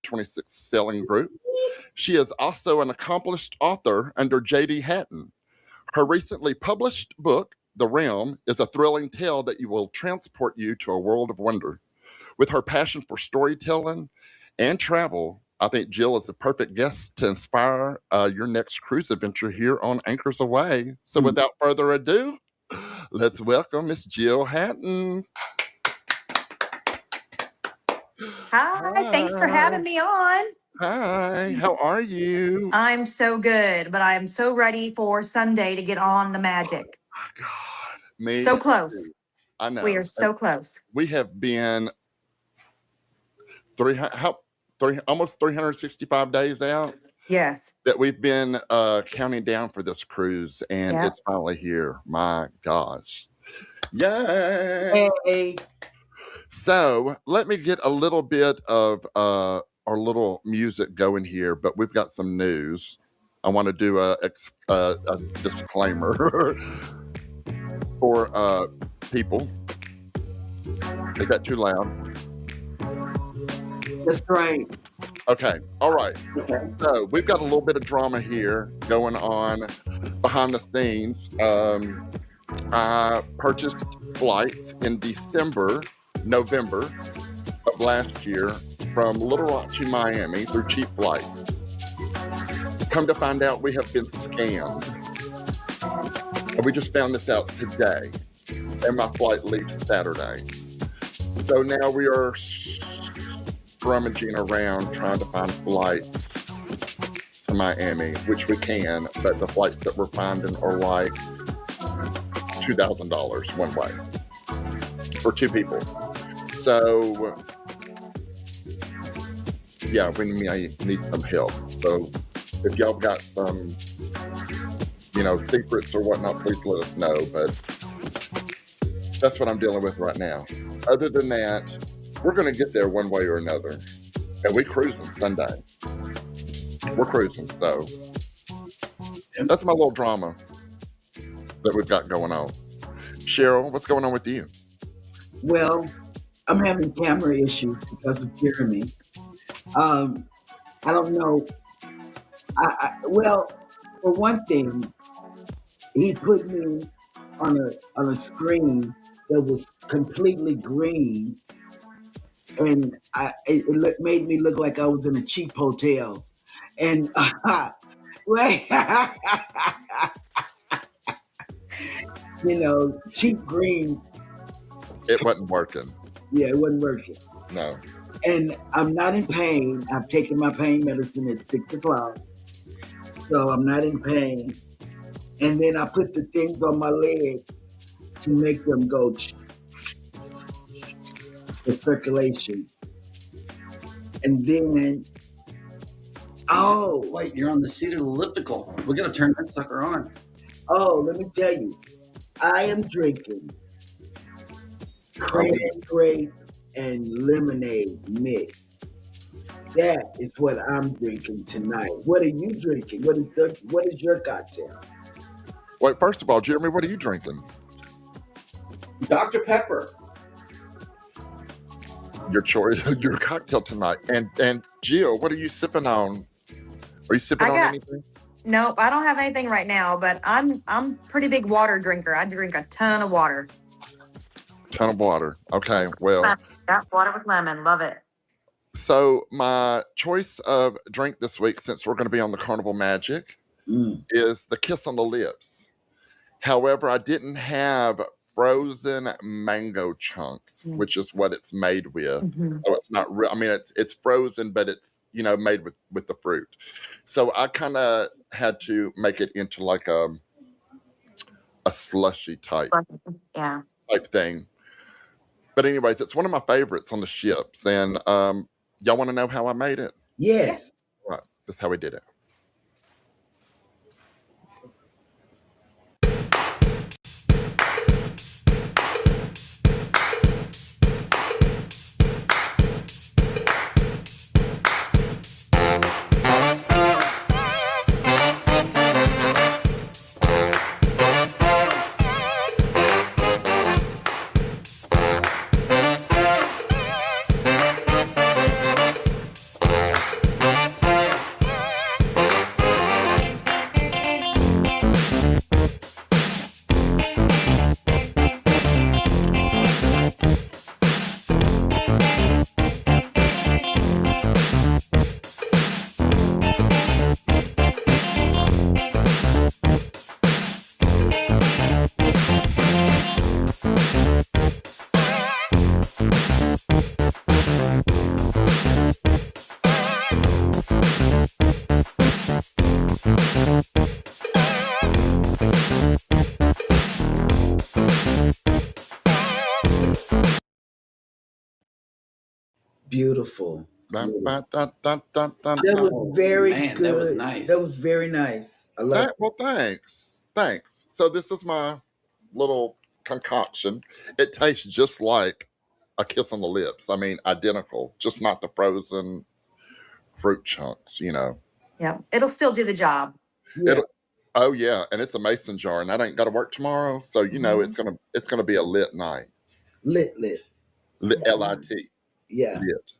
26 selling group. She is also an accomplished author under J.D. Hatton. Her recently published book, The Realm, is a thrilling tale that will transport you to a world of wonder. With her passion for storytelling and travel, I think Jill is the perfect guest to inspire your next cruise adventure here on Anchors Aweigh. So without further ado, let's welcome Miss Jill Hatton. Hi, thanks for having me on. Hi, how are you? I'm so good, but I'm so ready for Sunday to get on the magic. Oh my God, me so close. too. I know. We are so close. We have been almost 365 days out. Yes. That we've been counting down for this cruise, and it's finally here. My gosh. Yay! Hey. So let me get a little bit of our little music going here, but we've got some news. I want to do a disclaimer for people. Is that too loud? That's right. Okay. All right. Okay. So we've got a little bit of drama here going on behind the scenes. I purchased flights in November of last year from Little Rock to Miami through cheap flights. Come to find out, we have been scammed. And we just found this out today. And my flight leaves Saturday. So now we are rummaging around trying to find flights to Miami, which we can, but the flights that we're finding are like $2,000 one way for two people. So yeah, we need some help. So if y'all got some, secrets or whatnot, please let us know. But that's what I'm dealing with right now. Other than that, we're going to get there one way or another. And we cruising Sunday. We're cruising. So that's my little drama that we've got going on. Cheryl, what's going on with you? Well, I'm having camera issues because of Jeremy. I don't know. Well, for one thing, he put me on a screen that was completely green, and it made me look like I was in a cheap hotel. And cheap green. It wasn't working. Yeah, it wasn't working. No. And I'm not in pain. I've taken my pain medicine at 6 o'clock. So I'm not in pain. And then I put the things on my leg to make them go for circulation. And then, wait, you're on the seated elliptical. We're going to turn that sucker on. Oh, let me tell you. I am drinking cranberry and lemonade mix. That is what I'm drinking tonight. What are you drinking? What is your cocktail? Wait, first of all, Jeremy, what are you drinking? Dr. Pepper. Your choice, your cocktail tonight. And Jill, what are you sipping on? Are you sipping on anything? Nope, I don't have anything right now, but I'm pretty big water drinker. I drink a ton of water. Ton of water. Okay, well. Yeah, water with lemon. Love it. So my choice of drink this week, since we're going to be on the Carnival Magic, is the Kiss on the Lips. However, I didn't have frozen mango chunks, which is what it's made with. Mm-hmm. So it's not real. I mean, it's frozen, but it's, made with the fruit. So I kind of had to make it into like a slushy type thing. But anyways, it's one of my favorites on the ships. And y'all want to know how I made it? Yes. Right. That's how we did it. Beautiful. Dun, Beautiful. dun, dun, dun, dun, dun, That dun. was very man, good. that was nice. That was very nice. I love it. Well, thanks. So this is my little concoction. It tastes just like a kiss on the lips. I mean, identical, just not the frozen fruit chunks, you know. Yeah, it'll still do the job. Yeah. Oh yeah, and it's a mason jar, and I ain't got to work tomorrow, so you know Mhm. it's gonna be a lit night. Lit. Lit. Yeah. Lit.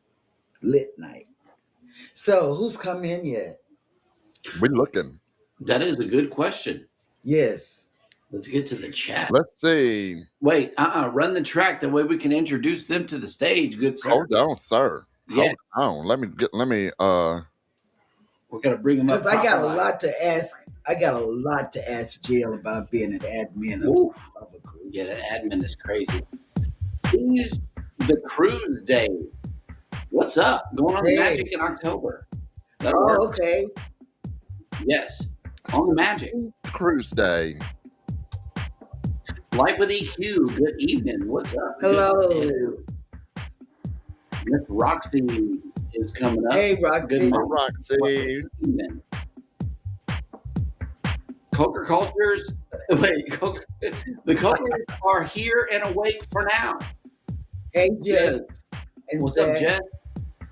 Lit night. So who's come in yet? We looking. That is a good question. Yes. Let's get to the chat. Let's see. Wait, run the track. That way we can introduce them to the stage, good sir. Hold on, sir. Yes. Hold on. Let me We're gonna bring them up. Because I got a lot to ask. I got a lot to ask Jill about being an admin Ooh. of a cruise. Yeah, that admin is crazy. Seize the cruise day. What's up? Going on Hey. Magic in October. That'll Oh, work. okay. Yes. On the Magic. cruise day. Live with EQ. Good evening. What's up? Hello. Miss Roxy is coming up. Hey, Roxy. Good morning. Roxy. Good evening. Coker Cultures. Wait, the Cokers are here and awake for now. Hey, Jess. Yes. And What's up, Zach. Jess?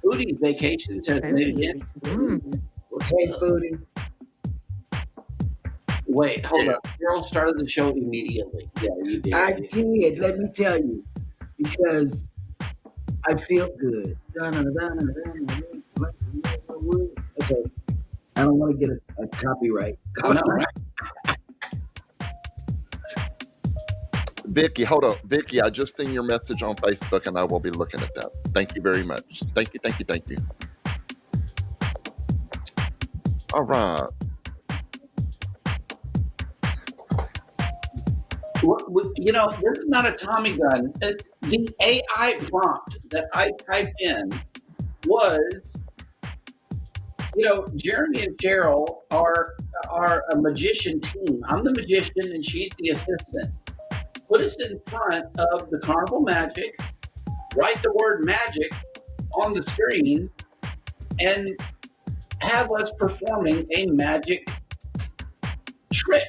Foodie's Vacations has made it in. What's Hey, up? Foodie. Wait, hold up. Carol started the show immediately. Yeah, you did. I did. Let me tell you. Because I feel good. Okay. I don't want to get a copyright. I know, right? Vicky, hold up. Vicky, I just seen your message on Facebook and I will be looking at that. Thank you very much. Thank you. All right. You know, this is not a Tommy gun. The AI prompt that I typed in was, you know, Jeremy and Cheryl are a magician team. I'm the magician and she's the assistant. Put us in front of the Carnival Magic, write the word magic on the screen, and have us performing a magic trick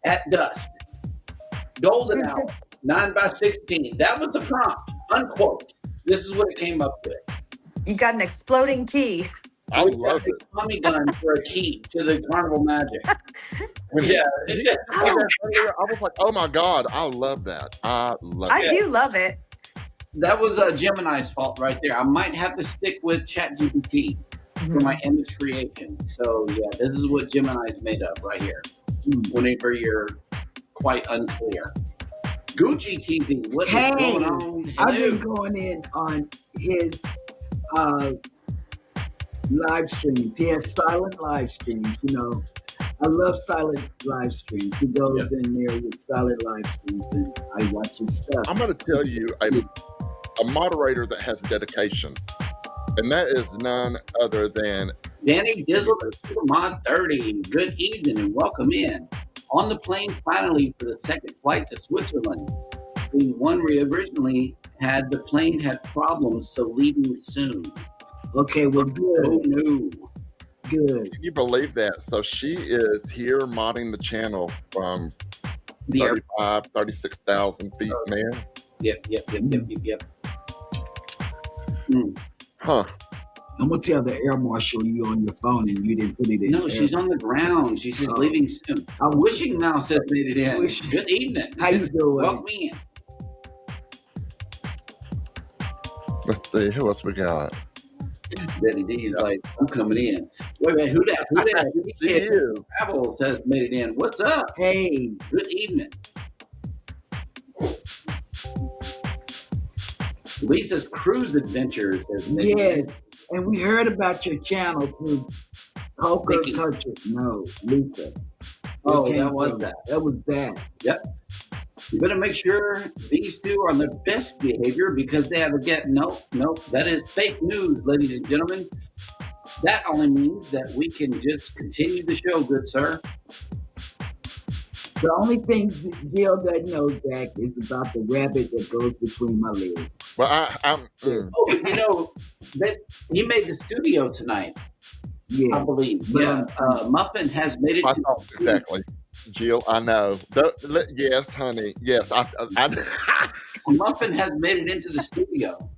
at dusk. Golden hour, 9x16. That was the prompt, unquote. This is what it came up with. You got an exploding key. I love it. Tommy gun for a key to the Carnival Magic. When Yeah. I was like, oh my God, I love that. I do love it. That was Gemini's fault right there. I might have to stick with ChatGPT for my image creation. So yeah, this is what Gemini's made of right here. Whenever you're quite unclear. Gucci TV, what is going on? I've been going in on his live streams. He has silent live streams, you know. I love silent live streams. He goes in there with silent live streams and I watch his stuff. I'm going to tell you a moderator that has dedication, and that is none other than Danny Dizzle, Mod 30. Good evening and welcome in. On the plane finally for the second flight to Switzerland. The one we originally had, the plane had problems, so leaving soon. Okay, well, good. Oh no. Good. Can you believe that? So she is here modding the channel from 36,000 feet in the air. Yep. Huh. I'm going to tell the air marshal you on your phone and you didn't put it in. No, she's on the ground. She's just leaving soon. Wishing Mouse has made it in. Good evening. How you doing? Welcome in. Let's see. Who else we got? Betty D's like, I'm coming in. Wait, who that? She is. Travels has made it in. What's up? Hey. Good evening. Lisa's Cruise Adventures has made it in. And we heard about your channel through Coker Culture. No, Lisa. Oh, that was that. That was that. Yep. You better make sure these two are on their best behavior because they have a get. Nope. That is fake news, ladies and gentlemen. That only means that we can just continue the show, good sir. The only thing Jill doesn't know, Zach, is about the rabbit that goes between my legs. Well, I'm. Oh, you know that he made the studio tonight, I Yeah. believe. Yeah, Muffin has made it I to thought the studio. exactly, Jill. I know. Yes, honey. Yes, Muffin has made it into the studio.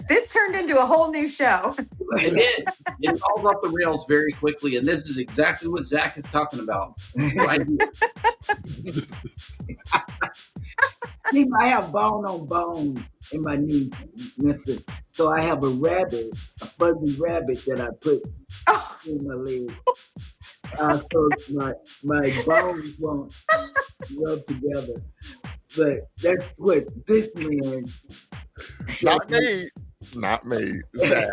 This turned into a whole new show. It did. It falls off the rails very quickly, and this is exactly what Zach is talking about right here. See, I have bone on bone in my knee. Listen, so I have a rabbit, a fuzzy rabbit that I put in my leg. So my bones won't rub together. But that's what this man. not me. Not me. Zach.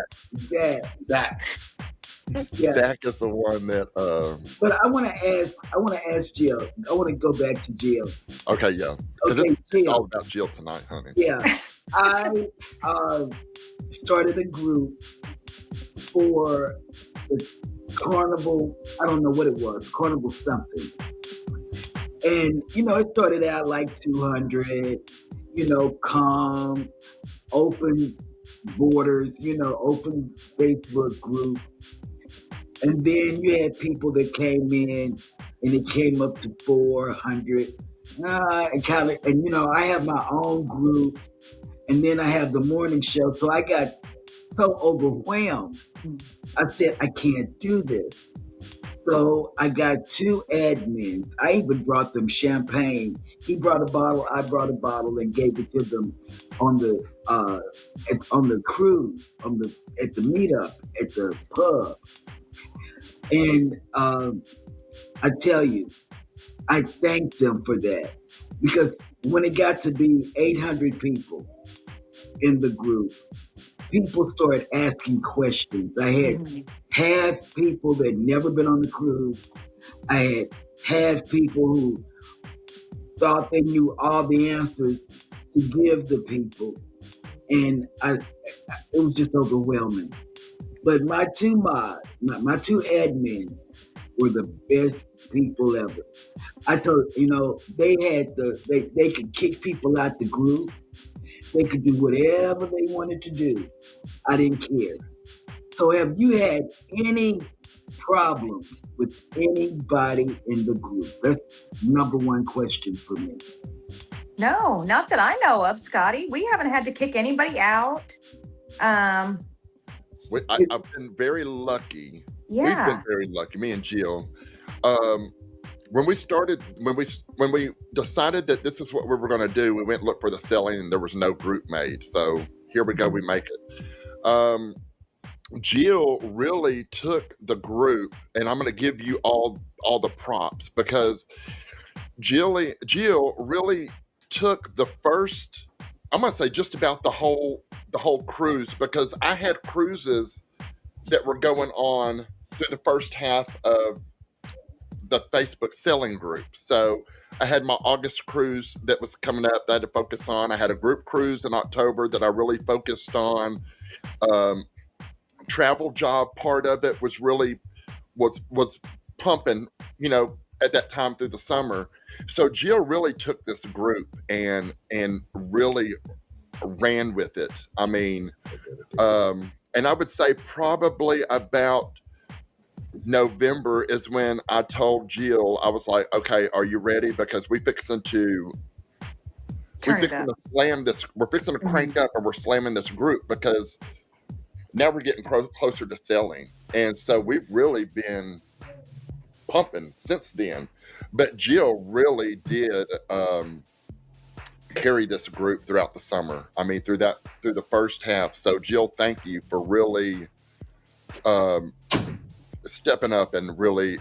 Zach. Yeah. Zach is the one that. But I want to ask Jill. I want to go back to Jill. Okay, yeah. Okay, it's all about Jill tonight, honey. Yeah, I started a group for the carnival. I don't know what it was. Carnival something. And it started out like 200. Calm, open borders. Open Facebook group. And then you had people that came in, and it came up to 400. And I have my own group, and then I have the morning show. So I got so overwhelmed. I said, I can't do this. So I got 2 admins. I even brought them champagne. He brought a bottle, I brought a bottle, and gave it to them on the cruise, at the meetup, at the pub. And I tell you, I thank them for that, because when it got to be 800 people in the group, people started asking questions. I had half people that never been on the cruise. I had half people who thought they knew all the answers to give the people. And it was just overwhelming. But my 2 admins were the best people ever. I told they had they could kick people out the group. They could do whatever they wanted to do. I didn't care. So have you had any problems with anybody in the group? That's number 1 question for me. No, not that I know of, Scottie. We haven't had to kick anybody out. I've been very lucky. Yeah. We've been very lucky, me and Jill. When we decided that this is what we were going to do, we went and looked for the selling, and there was no group made. So here we go, we make it. Jill really took the group, and I'm going to give you all the props, because Jill really took the first, I'm going to say just about the whole cruise, because I had cruises that were going on through the first half of the Facebook selling group. So I had my August cruise that was coming up that I had to focus on. I had a group cruise in October that I really focused on. Travel job part of it was really was pumping, at that time through the summer. So Jill really took this group and really ran with it. I mean, and I would say probably about November is when I told Jill, I was like, okay, are you ready? Because we're fixing to slam this. We're fixing to crank up, and we're slamming this group, because now we're getting closer to selling. And so we've really been pumping since then. But Jill really did carry this group throughout the summer. I mean, through the first half. So Jill, thank you for really stepping up and really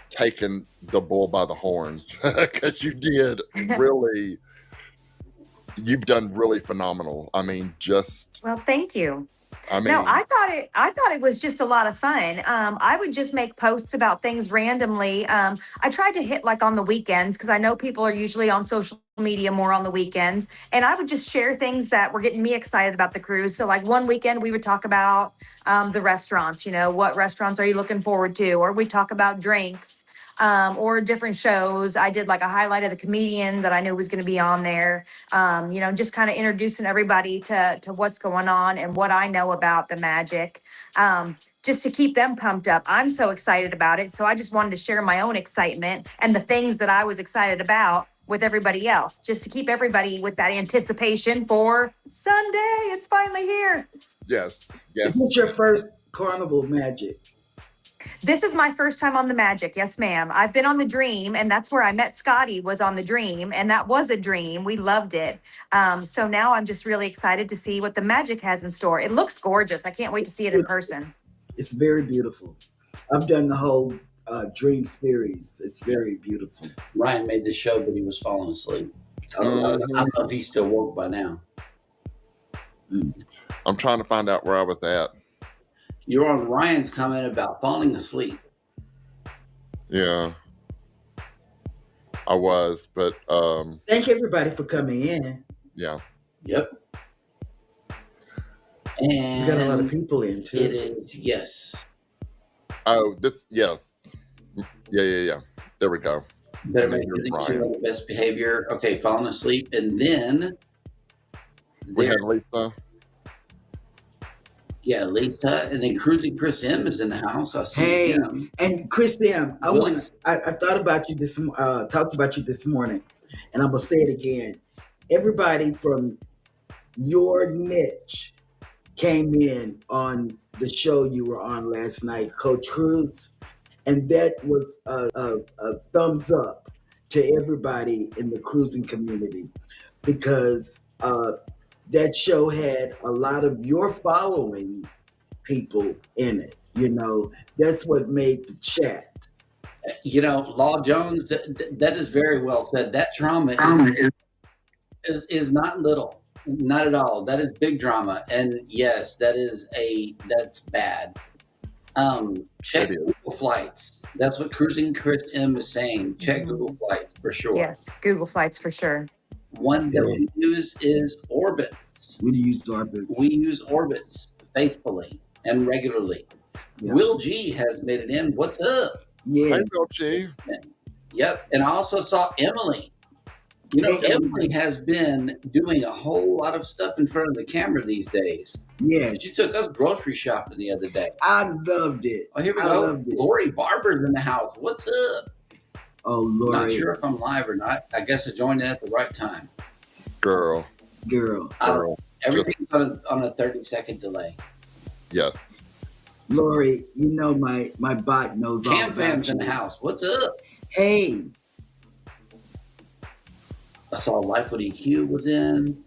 taking the bull by the horns, because you did really. You've done really phenomenal. I mean, well, thank you. I mean, no, I thought it was just a lot of fun. I would just make posts about things randomly. I tried to hit like on the weekends, because I know people are usually on social media more on the weekends, and I would just share things that were getting me excited about the cruise. So like one weekend we would talk about the restaurants, what restaurants are you looking forward to? Or we talk about drinks, or different shows. I did like a highlight of the comedian that I knew was going to be on there. Just kind of introducing everybody to what's going on and what I know about the magic. Just to keep them pumped up. I'm so excited about it. So I just wanted to share my own excitement and the things that I was excited about with everybody else, just to keep everybody with that anticipation for Sunday. It's finally here. Yes. Is this your first Carnival Magic? This is my first time on the Magic. Yes, ma'am. I've been on the Dream, and that's where I met Scottie, was on the Dream, and that was a dream. We loved it. So now I'm just really excited to see what the Magic has in store. It looks gorgeous. I can't wait to see it in person. It's very beautiful. I've done the whole Dream series. It's very beautiful. Ryan made the show, but he was falling asleep. I don't know if he's still woke by now. I'm trying to find out where I was at. You're on Ryan's comment about falling asleep. Yeah, I was, but thank everybody for coming in. Yeah. Yep. And we got a lot of people in too. It is, yes. Oh, yes. Yeah. There we go. Better make the best behavior. Okay, falling asleep, and then we had Lisa. Yeah, Lisa, and then Cruising Chris M is in the house. I see him. And Chris M, I thought about you talked about you this morning, and I'm gonna say it again. Everybody from your niche came in on the show you were on last night, Coach Cruz, and that was a thumbs up to everybody in the cruising community, because that show had a lot of your following people in it. That's what made the chat. Law Jones, that is very well said. That trauma is not little, not at all. That is big drama. And yes, that's bad. Check Google Flights. That's what Cruising Chris M is saying. Check Google Flights for sure. Yes, Google Flights for sure. One that we use is Orbitz. We use Orbitz. We use Orbitz faithfully and regularly. Yeah. Will G has made it in. What's up? Yeah. Hi, Will G. Yep. And I also saw Emily. Emily has been doing a whole lot of stuff in front of the camera these days. Yes. She took us grocery shopping the other day. I loved it. Oh, here we go. Lori Barber's in the house. What's up? Oh, Lori. Not sure if I'm live or not. I guess I joined in at the right time. Girl. Everything's on a 30-second delay. Yes. Lori, my bot knows all about you. Cam Fam's in the house. What's up? Hey. I saw Life with EQ was in.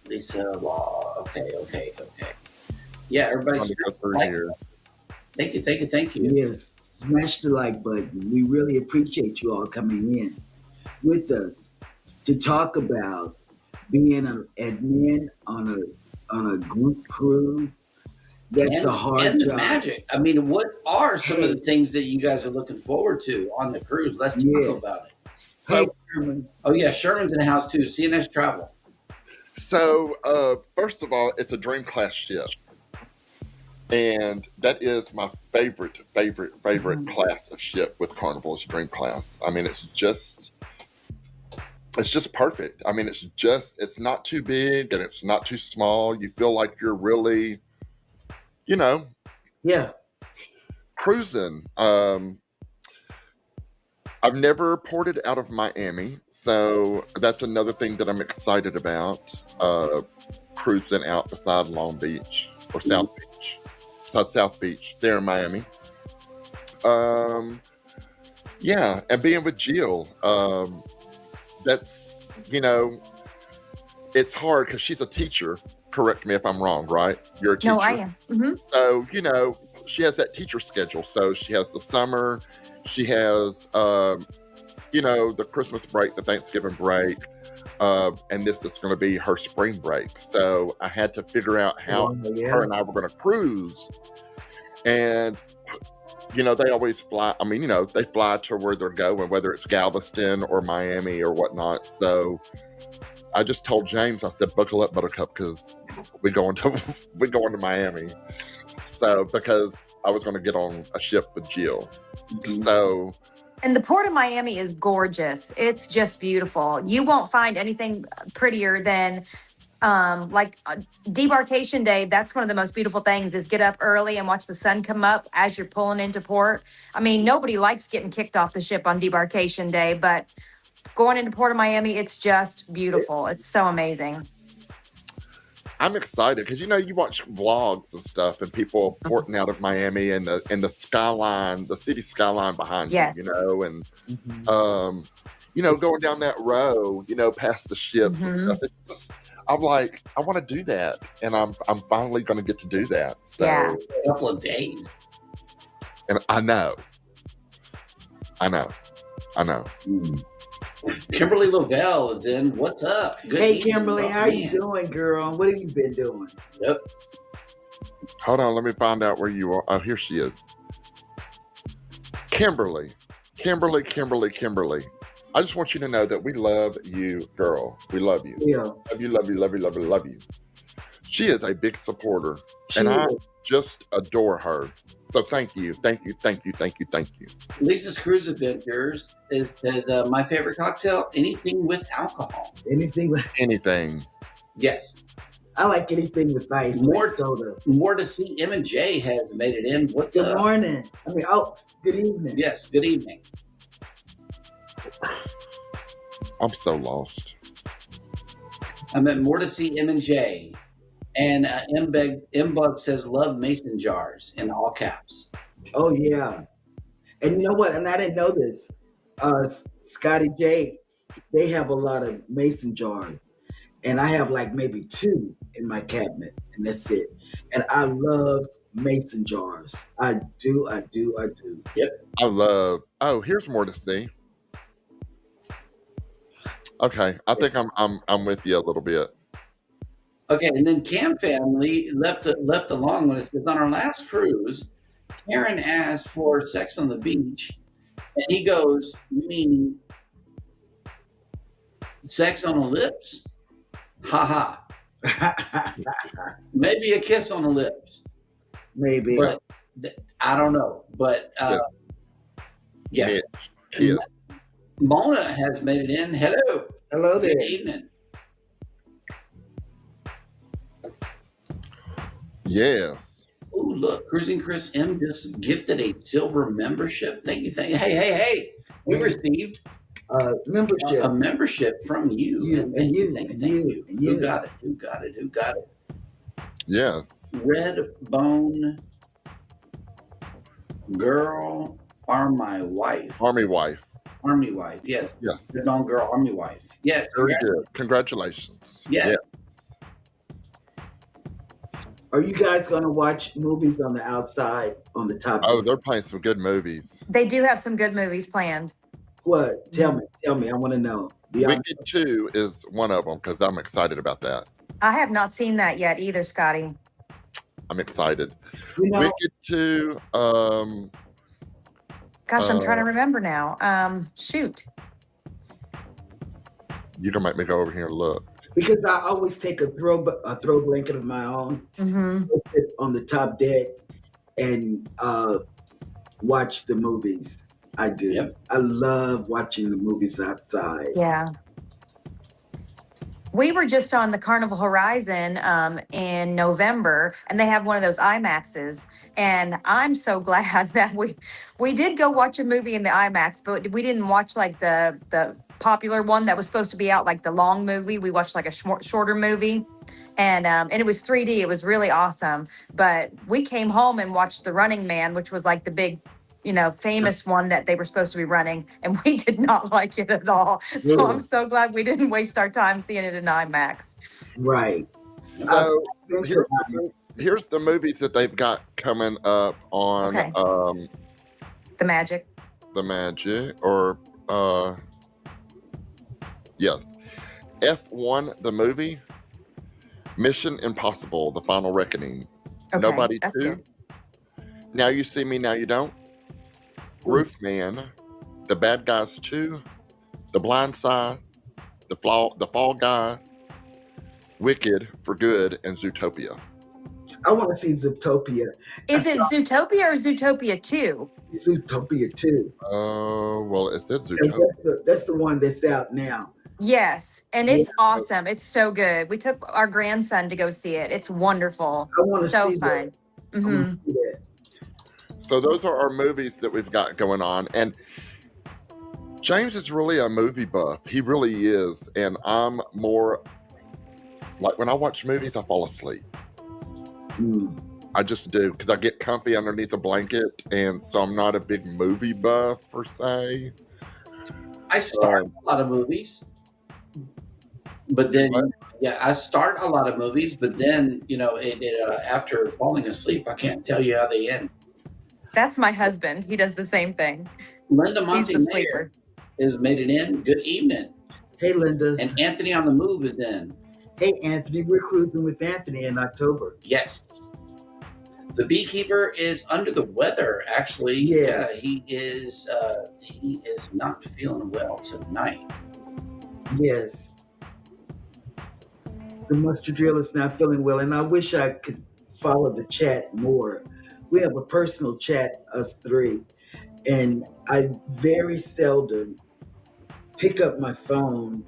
Lisa Law. Okay. Yeah, everybody's here. Thank you. Yes, smash the like button. We really appreciate you all coming in with us to talk about being an admin on a group cruise. That's a hard job. Magic. I mean, what are some of the things that you guys are looking forward to on the cruise? Let's talk about it. So, Sherman. Oh yeah, Sherman's in the house too. CNS Travel. So, first of all, it's a Dream Class ship. And that is my favorite class of ship with Carnival is Dream Class. I mean, it's just perfect. I mean, it's not too big and it's not too small. You feel like you're really, cruising. I've never ported out of Miami, so that's another thing that I'm excited about, cruising out beside Long Beach or South Beach. South Beach there in Miami. And being with Jill, that's, it's hard because she's a teacher. Correct me if I'm wrong, right? You're a teacher. No, I am. Mm-hmm. So, she has that teacher schedule. So she has the summer, she has, the Christmas break, the Thanksgiving break, and this is going to be her spring break. So I had to figure out how her and I were going to cruise. And they always fly. I mean, they fly to where they're going, whether it's Galveston or Miami or whatnot. So I just told James, I said, buckle up, Buttercup, because we're going to we're going to Miami. So because I was going to get on a ship with Jill. So. And the port of Miami is gorgeous. It's just beautiful. You won't find anything prettier than debarkation day. That's one of the most beautiful things is get up early and watch the sun come up as you're pulling into port. I mean, nobody likes getting kicked off the ship on debarkation day, but going into Port of Miami, it's just beautiful. It's so amazing. I'm excited because you watch vlogs and stuff, and people porting out of Miami and the skyline, the city skyline behind Yes. you, and going down that road, past the ships and stuff. It's just, I'm like, I want to do that, and I'm finally going to get to do that. So, Yeah. A couple of days. And I know. Kimberly Lavelle is in. What's up? Good evening, Kimberly, how are you doing, girl? What have you been doing? Yep. Hold on, let me find out where you are. Oh, here she is. Kimberly. I just want you to know that we love you, girl. We love you. Yeah. Love you. She is a big supporter, and I just adore her. So thank you. Lisa's Cruise Adventures is my favorite cocktail. Anything with alcohol. Anything. Yes. I like anything with ice. Soda. More to see. M&J has made it in. Good morning. Good evening. Yes, good evening. I'm so lost. I'm at more to see M&J. And M-Bug says, love mason jars in all caps. Oh, yeah. And you know what? And I didn't know this. Scottie J, they have a lot of mason jars. And I have like maybe 2 in my cabinet. And that's it. And I love mason jars. I do. Yep. Here's more to see. Okay. I think I'm with you a little bit. Okay, and then Cam family left along when it says, on our last cruise, Taryn asked for sex on the beach, and he goes, you mean sex on the lips? Ha ha. Maybe a kiss on the lips. Maybe. But I don't know. But yeah. Kiss. Mona has made it in. Hello. Hello there. Good evening. Yes. Oh, look, Cruising Chris M just gifted a silver membership. Thank you. Hey. We received membership. A membership from you. Thank you. Who got it? Yes. Red Bone Girl, Army Wife. Army Wife. Yes. Yes. Red Bone Girl, Army Wife. Yes. Very good. Congratulations. Yeah. Are you guys going to watch movies on the outside on the top? Oh, they're playing some good movies. They do have some good movies planned. What? Tell me. I want to know. Wicked 2 is one of them because I'm excited about that. I have not seen that yet either, Scottie. I'm excited. Wicked 2. Gosh, I'm trying to remember now. Shoot. You can make me go over here and look. Because I always take a throw blanket of my own, sit on the top deck, and watch the movies. I do. Yep. I love watching the movies outside. Yeah. We were just on the Carnival Horizon in November, and they have one of those IMAXs. And I'm so glad that we did go watch a movie in the IMAX, but we didn't watch like the popular one that was supposed to be out, like the long movie. We watched like a shorter movie, and it was 3D. It was really awesome. But we came home and watched The Running Man, which was like the big, famous one that they were supposed to be running, and we did not like it at all. So I'm so glad we didn't waste our time seeing it in IMAX. Right. So here's the movies that they've got coming up on The Magic, or yes, F1 the movie, Mission Impossible: The Final Reckoning, okay, Nobody that's 2, good. Now You See Me, Now You Don't, Roofman, The Bad Guys 2, The Blind Side, The Fall Guy, Wicked for Good, and Zootopia. I want to see Zootopia. Is it Zootopia or Zootopia 2? Zootopia too. Oh, well, it said And Zootopia. that's the one that's out now. Yes, and it's awesome. It's so good. We took our grandson to go see it. It's wonderful. I want to So see fun. that. I want to see that. So those are our movies that we've got going on. And James is really a movie buff. He really is. And I'm more like when I watch movies, I fall asleep. I just do because I get comfy underneath a blanket. And so I'm not a big movie buff per se. I start a lot of movies, but then I start a lot of movies, but then after falling asleep, I can't tell you how they end. That's my husband. He does the same thing. Linda He's the sleeper. has made it in. Good evening. Hey, Linda. And Anthony on the Move is in. Hey, Anthony. We're cruising with Anthony in October. Yes. The beekeeper is under the weather, actually. Yes. He is not feeling well tonight. Yes. The mustard drill is not feeling well, and I wish I could follow the chat more. We have a personal chat, us three, and I very seldom pick up my phone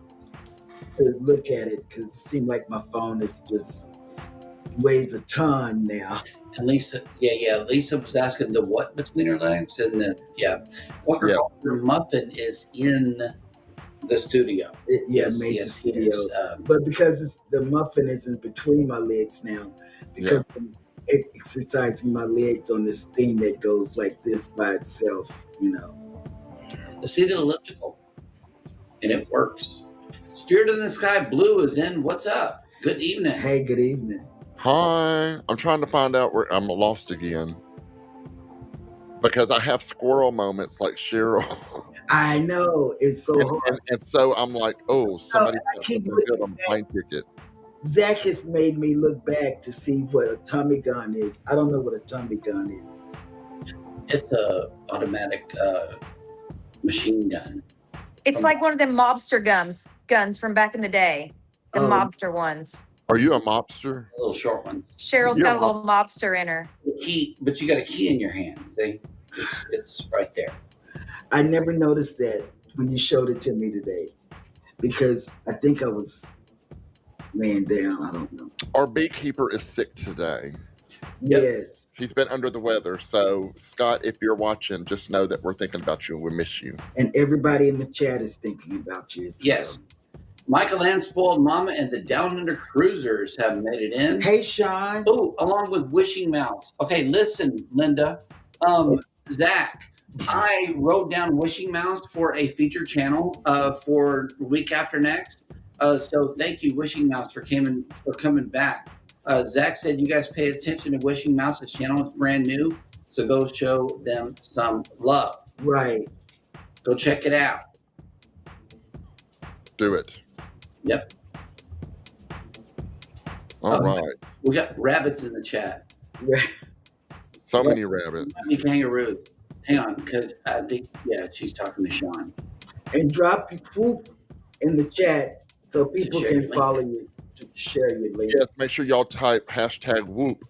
to look at it because it seems like my phone is just weighs a ton now. And Lisa was asking the what between her legs, and Walker Muffin is in the studio. Made the studio. But because the muffin isn't between my legs now, because I'm exercising my legs on this thing that goes like this by itself, The seated elliptical, and it works. Spirit in the Sky Blue is in. What's up? Good evening. Hey, good evening. Hi. I'm trying to find out where I'm lost again. Because I have squirrel moments like Cheryl. I know. It's so hard. And so I'm like, oh, somebody keep good on a plane ticket. Zach has made me look back to see what a Tommy gun is. I don't know what a Tommy gun is. It's a automatic machine gun. It's like one of them mobster guns from back in the day. The mobster ones. Are you a mobster? A little short one. Cheryl's got a little mobster in her. But you got a key in your hand. See? It's right there. I never noticed that when you showed it to me today because I think I was laying down. I don't know. Our beekeeper is sick today. Yes. He's been under the weather. So, Scott, if you're watching, just know that we're thinking about you and we miss you. And everybody in the chat is thinking about you as well. Yes. Michael Ann Spoiled Mama and the Down Under Cruisers have made it in. Hey, Sean. Oh, along with Wishing Mouse. Okay, listen, Linda. Zach, I wrote down Wishing Mouse for a feature channel for week after next. So thank you, Wishing Mouse, for coming back. Zach said you guys pay attention to Wishing Mouse's channel. It's brand new. So go show them some love. Right. Go check it out. Do it. Yep. All right. We got rabbits in the chat. So many rabbits. Kangaroos. Hang on, because I think, she's talking to Sean. And drop your poop in the chat so people can follow you to share your link. Yes, make sure y'all type #whoop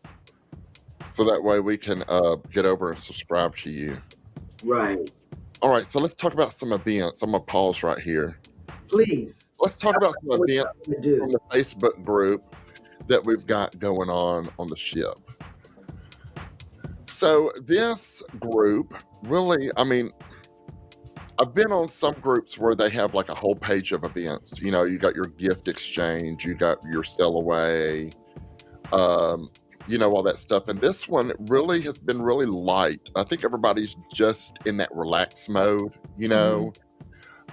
so that way we can get over and subscribe to you. Right. All right, so let's talk about some events. I'm going to pause right here. Please. Let's talk about some events from the Facebook group that we've got going on the ship. So this group really, I've been on some groups where they have like a whole page of events. You got your gift exchange, you got your sell away, all that stuff. And this one really has been really light. I think everybody's just in that relaxed mode,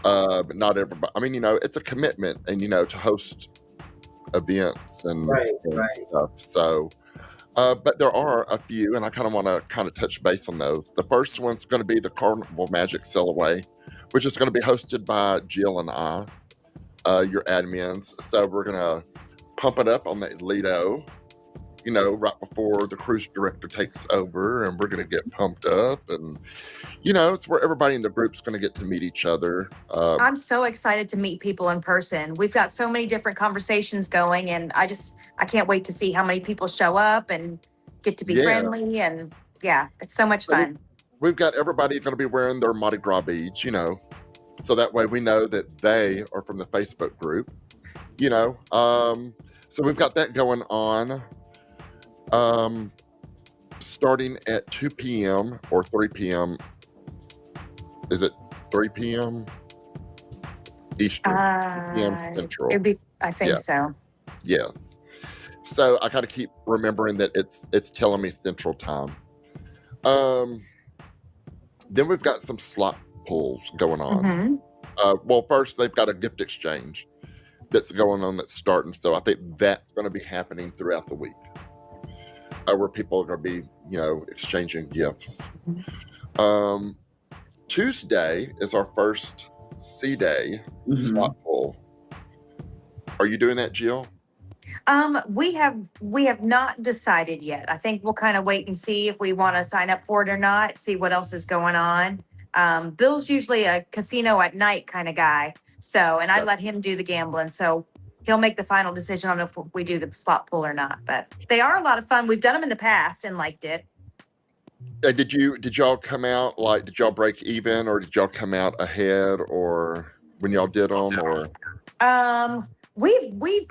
but not everybody. It's a commitment and, to host events and stuff. So, but there are a few, and I kind of want to touch base on those. The first one's going to be the Carnival Magic Sell-Away, which is going to be hosted by Jill and I, your admins. So we're going to pump it up on the Lido right before the cruise director takes over, and we're going to get pumped up. And, it's where everybody in the group's going to get to meet each other. I'm so excited to meet people in person. We've got so many different conversations going, and I can't wait to see how many people show up and get to be Yeah. friendly. And yeah, it's so much So fun. we've got everybody going to be wearing their Mardi Gras beads, so that way we know that they are from the Facebook group, So we've got that going on. Starting at 2 p.m. or 3 p.m. Is it 3 p.m. Eastern? 3 p.m. Central. I think so. Yes. So I got to keep remembering that it's telling me Central Time. Then we've got some slot pulls going on. Mm-hmm. Well, first they've got a gift exchange that's going on that's starting. So I think that's going to be happening throughout the week, where people are going to be, exchanging gifts. Tuesday is our first C Day slot pull. Are you doing that, Jill? We have not decided yet. I think we'll kind of wait and see if we want to sign up for it or not, see what else is going on. Bill's usually a casino at night kind of guy. So, and I let him do the gambling. So he'll make the final decision on if we do the slot pull or not. But they are a lot of fun. We've done them in the past and liked it. Did y'all come out, did y'all break even, or did y'all come out ahead, or when y'all did them, or? We've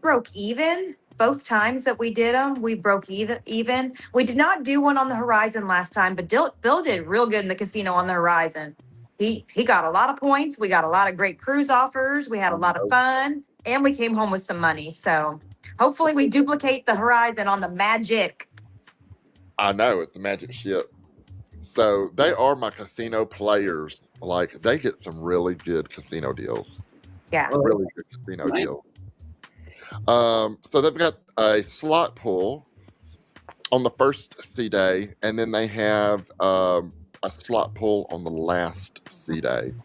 broke even both times that we did them. We broke even. We did not do one on the Horizon last time, but Bill did real good in the casino on the Horizon. He got a lot of points. We got a lot of great cruise offers. We had a lot of fun, and we came home with some money. So hopefully we duplicate the Horizon on the Magic. I know, it's a magic ship. So they are my casino players. They get some really good casino deals. Yeah. Really good casino deals. So they've got a slot pull on the first C Day, and then they have a slot pull on the last C Day.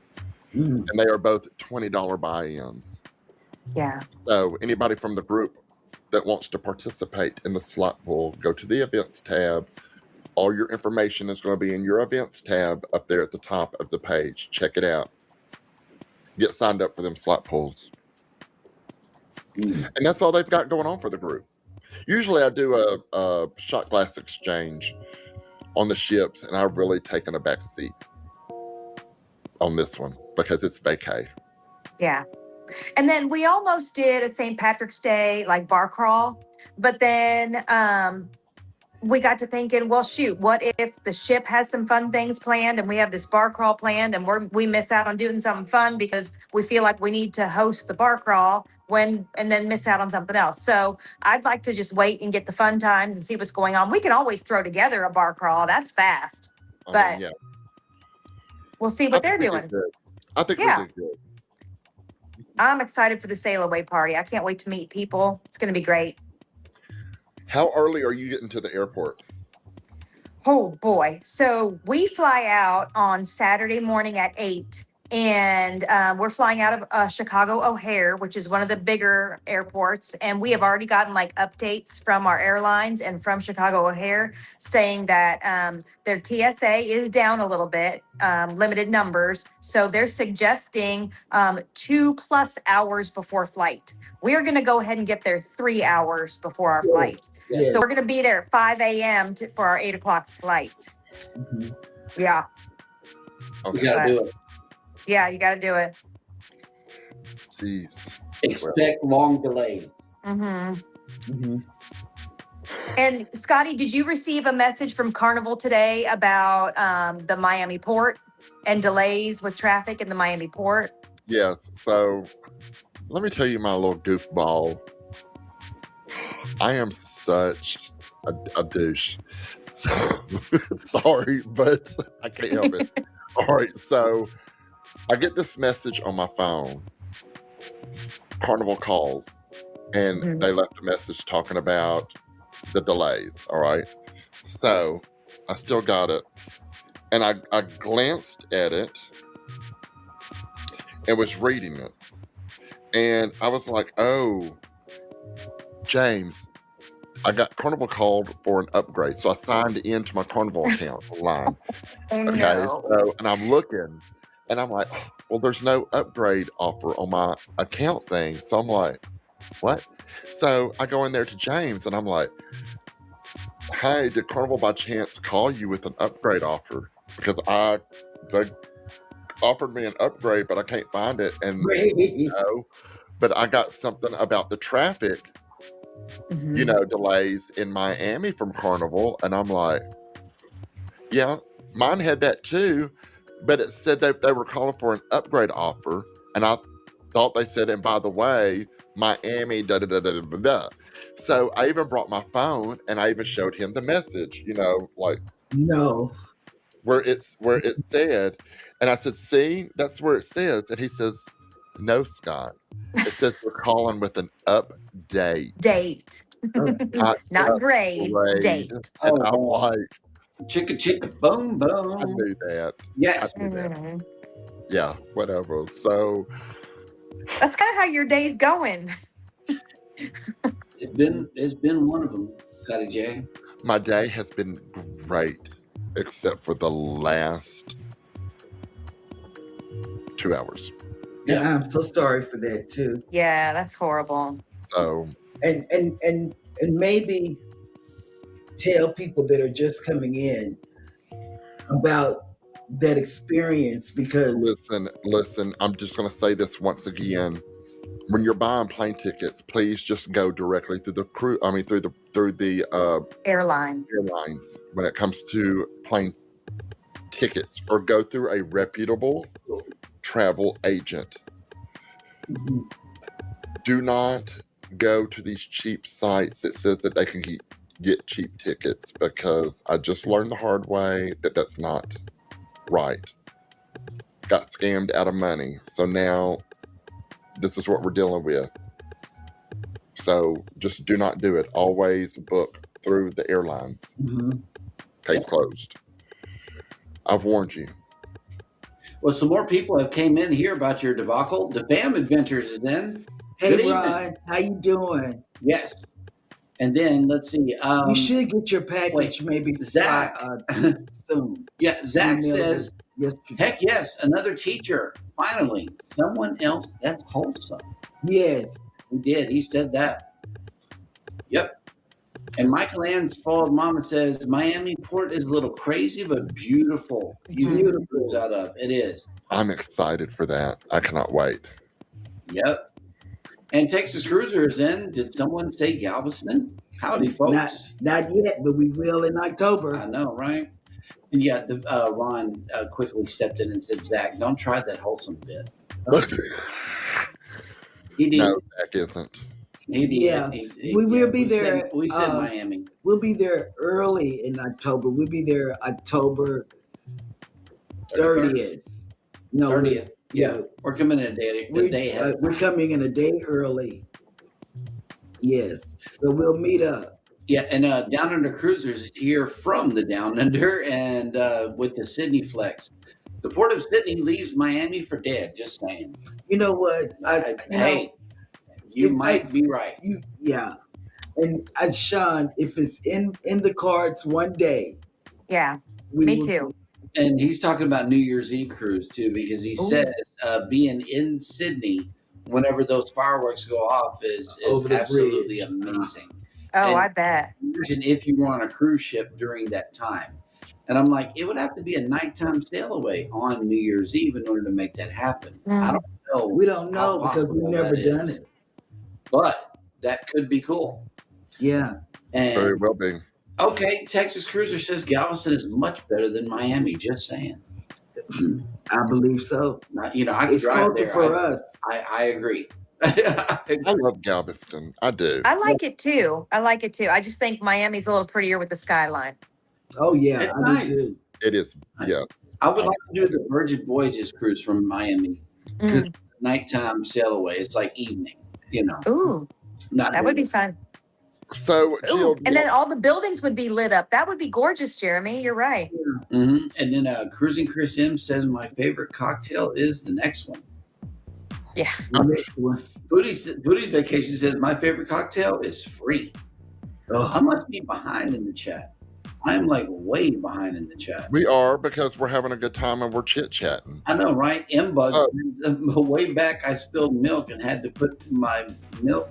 And they are both $20 buy-ins. Yeah. So anybody from the group that wants to participate in the slot pull, go to the events tab. All your information is going to be in your events tab up there at the top of the page. Check it out. Get signed up for them slot pulls. And that's all they've got going on for the group. Usually I do a shot glass exchange on the ships, and I've really taken a back seat on this one because it's vacay. Yeah. And then we almost did a St. Patrick's Day bar crawl, but then we got to thinking, well, shoot, what if the ship has some fun things planned and we have this bar crawl planned and we miss out on doing something fun because we feel like we need to host the bar crawl and then miss out on something else. So I'd like to just wait and get the fun times and see what's going on. We can always throw together a bar crawl. That's fast. But yeah. We'll see what they're doing. I think we did good. I'm excited for the sail away party. I can't wait to meet people. It's going to be great. How early are you getting to the airport? Oh, boy. So we fly out on Saturday morning at 8. And we're flying out of Chicago O'Hare, which is one of the bigger airports. And we have already gotten updates from our airlines and from Chicago O'Hare saying that their TSA is down a little bit, limited numbers. So they're suggesting 2+ hours before flight. We are going to go ahead and get there 3 hours before our flight. Yeah. So we're going to be there at 5 a.m. for our 8 o'clock flight. Mm-hmm. Yeah. Okay. You got to do it. Yeah, you got to do it. Jeez. Expect long delays. Mm-hmm. Mm-hmm. And Scottie, did you receive a message from Carnival today about the Miami port and delays with traffic in the Miami port? Yes. So let me tell you my little goofball. I am such a douche. So, sorry, but I can't help it. All right. So I get this message on my phone. Carnival calls, and they left a message talking about the delays. All right. So I still got it. And I glanced at it and was reading it. And I was like, oh, James, I got Carnival called for an upgrade, so I signed into my Carnival account online. Oh Okay, no. so and I'm looking, and I'm like, well, there's no upgrade offer on my account thing. So I'm like, what? So I go in there to James, and I'm like, hey, did Carnival by chance call you with an upgrade offer? Because they offered me an upgrade, but I can't find it, and no. But I got something about the traffic, Mhm. delays in Miami from Carnival, and I'm like, yeah, mine had that too, but it said that they were calling for an upgrade offer, and I thought they said, and by the way, Miami, da da da da da da. So I even brought my phone, and I even showed him the message, like No. where it said, and I said, see, that's where it says, and he says, no, Scott, it says we're calling with an update, Date. not Not grade, upgrade, date. and Oh, I'm wow. like, Chicka chicka boom I boom. knew that. Yes. I knew that. Mhm. Yeah, whatever. So That's kind of how your day's going. It's been one of them, Scotty J. my day has been great, except for the last 2 hours. And I'm so sorry for that too. Yeah, that's horrible. So And maybe tell people that are just coming in about that experience, because listen, I'm just gonna say this once again. When you're buying plane tickets, please just go directly through the crew. I mean, through the Airline. airlines when it comes to plane tickets, or go through a reputable travel agent. Mhm. Do not go to these cheap sites that says that they can get cheap tickets, because I just learned the hard way that that's not right. Got scammed out of money. So now this is what we're dealing with. So just do not do it. Always book through the airlines. Mhm. Case closed. I've warned you. Well, some more people have came in here about your debacle. The Fam Adventures is in. Hey Good evening. Ron, how you doing? Yes. And then let's see. You should get your package maybe Zach. soon. Yeah, Zach Emailed says, it yesterday. heck yes, another teacher. Finally, someone else that's wholesome. Yes. He did. He said that. Yep. And Michael Ann Spoiled Mama says, Miami Port is a little crazy, but beautiful. Beautiful. Cruise out of. It is. I'm excited for that. I cannot wait. Yep. And Texas Cruiser is in. Did someone say Galveston? Howdy, folks. Not yet, but we will in October. I know, right? And yeah, Ron quickly stepped in and said, Zach, don't try that wholesome bit. He did. No, Zach isn't. He did. Yeah. We will be there. We said Miami. We'll be there early in October. We'll be there October 30th. No, 30th. Yeah. We're coming in a day ahead. We're coming in a day early. Yes. So we'll meet up. Yeah, and Down Under Cruisers is here from the Down Under, and with the Sydney Flex. The Port of Sydney leaves Miami for dead, just saying. You know what? You might be right. Yeah. And Sean, if it's in the cards one day. Yeah, me too. And he's talking about New Year's Eve cruise too, because he says being in Sydney whenever those fireworks go off is absolutely amazing. Oh, and I bet. Imagine if you were on a cruise ship during that time. And I'm like, it would have to be a nighttime sail away on New Year's Eve in order to make that happen. I don't know. We don't know because we've never done it. But that could be cool. Yeah. And very well be. Okay, Texas Cruiser says Galveston is much better than Miami. Just saying. I believe so. It's closer for us. I agree. I love Galveston. I do. I like it too. I just think Miami's a little prettier with the skyline. Oh yeah, it's I nice. do too. It is. Nice. Yeah. I would like to do the Virgin Voyages cruise from Miami because nighttime sail away. It's like evening. Ooh, that would be fun. So, Jill, and then all the buildings would be lit up. That would be gorgeous, Jeremy. You're right. Yeah. Mm-hmm. And then Cruising Chris M says my favorite cocktail is the next one. Yeah. Booty's Vacation says my favorite cocktail is free. Oh, I must be behind in the chat. I'm like way behind in the chat. We are, because we're having a good time and we're chit-chatting. I know, right? M-Bug Oh. says, way back I spilled milk and had to put my milk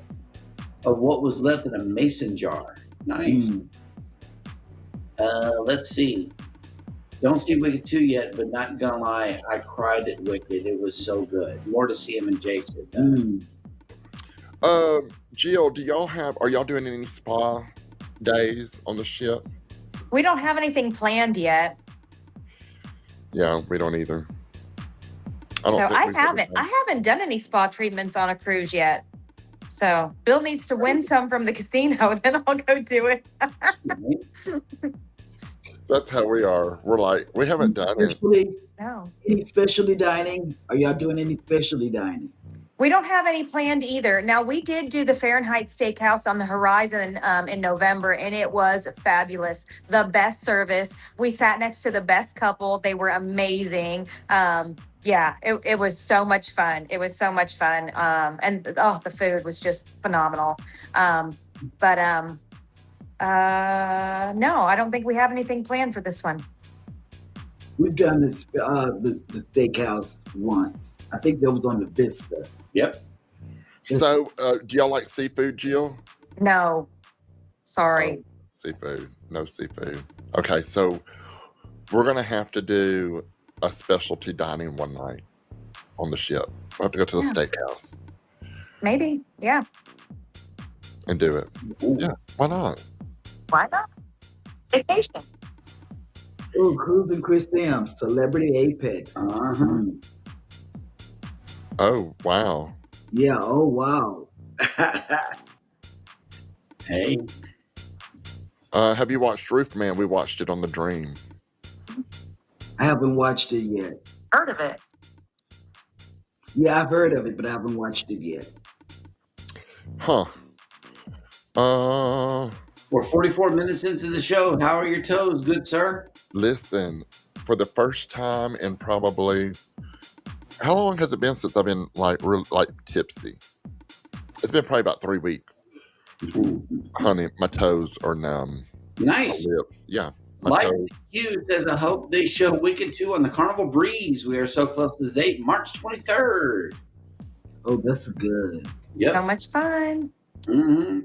of what was left in a mason jar. Nice. Let's see. Don't see Wicked 2 yet, but not gonna lie, I cried at Wicked. It was so good. More to see him and Jason. Jill, are y'all doing any spa days on the ship? We don't have anything planned yet. Yeah, we don't either. I haven't done any spa treatments on a cruise yet. So Bill needs to win some from the casino, then I'll go do it. That's how we are. We're like, we haven't done it. No. Any specialty dining? Are y'all doing any specialty dining? We don't have any planned either. Now, we did do the Fahrenheit Steakhouse on the Horizon in November, and it was fabulous. The best service. We sat next to the best couple. They were amazing. It was so much fun. It was so much fun. The food was just phenomenal. No, I don't think we have anything planned for this one. We've done this the steakhouse once. I think that was on the Vista. Yep. So, do y'all like seafood, Jill? No. Sorry. Oh, seafood. No seafood. Okay, so we're going to have to do a specialty dining one night on the ship. We'll have to go to the steakhouse. Maybe. Yeah. And do it. Yeah. Why not? Why not? Vacation. Oh, Cruising Chris Sims, Celebrity Apex. Oh, wow. Yeah, oh, wow. Hey. Have you watched Roofman? We watched it on the Dream. I haven't watched it yet. Heard of it? Yeah, I've heard of it, but I haven't watched it yet. Huh. We're 44 minutes into the show. How are your toes, good sir? Listen, for the first time in probably, how long has it been since I've been like tipsy? It's been probably about 3 weeks. Honey, my toes are numb. Nice. My lips, yeah. Life Hughes says, I hope they show Wicked 2 on the Carnival Breeze. We are so close to the date, March 23rd. Oh, that's good. Yep. So much fun. Mm-hmm.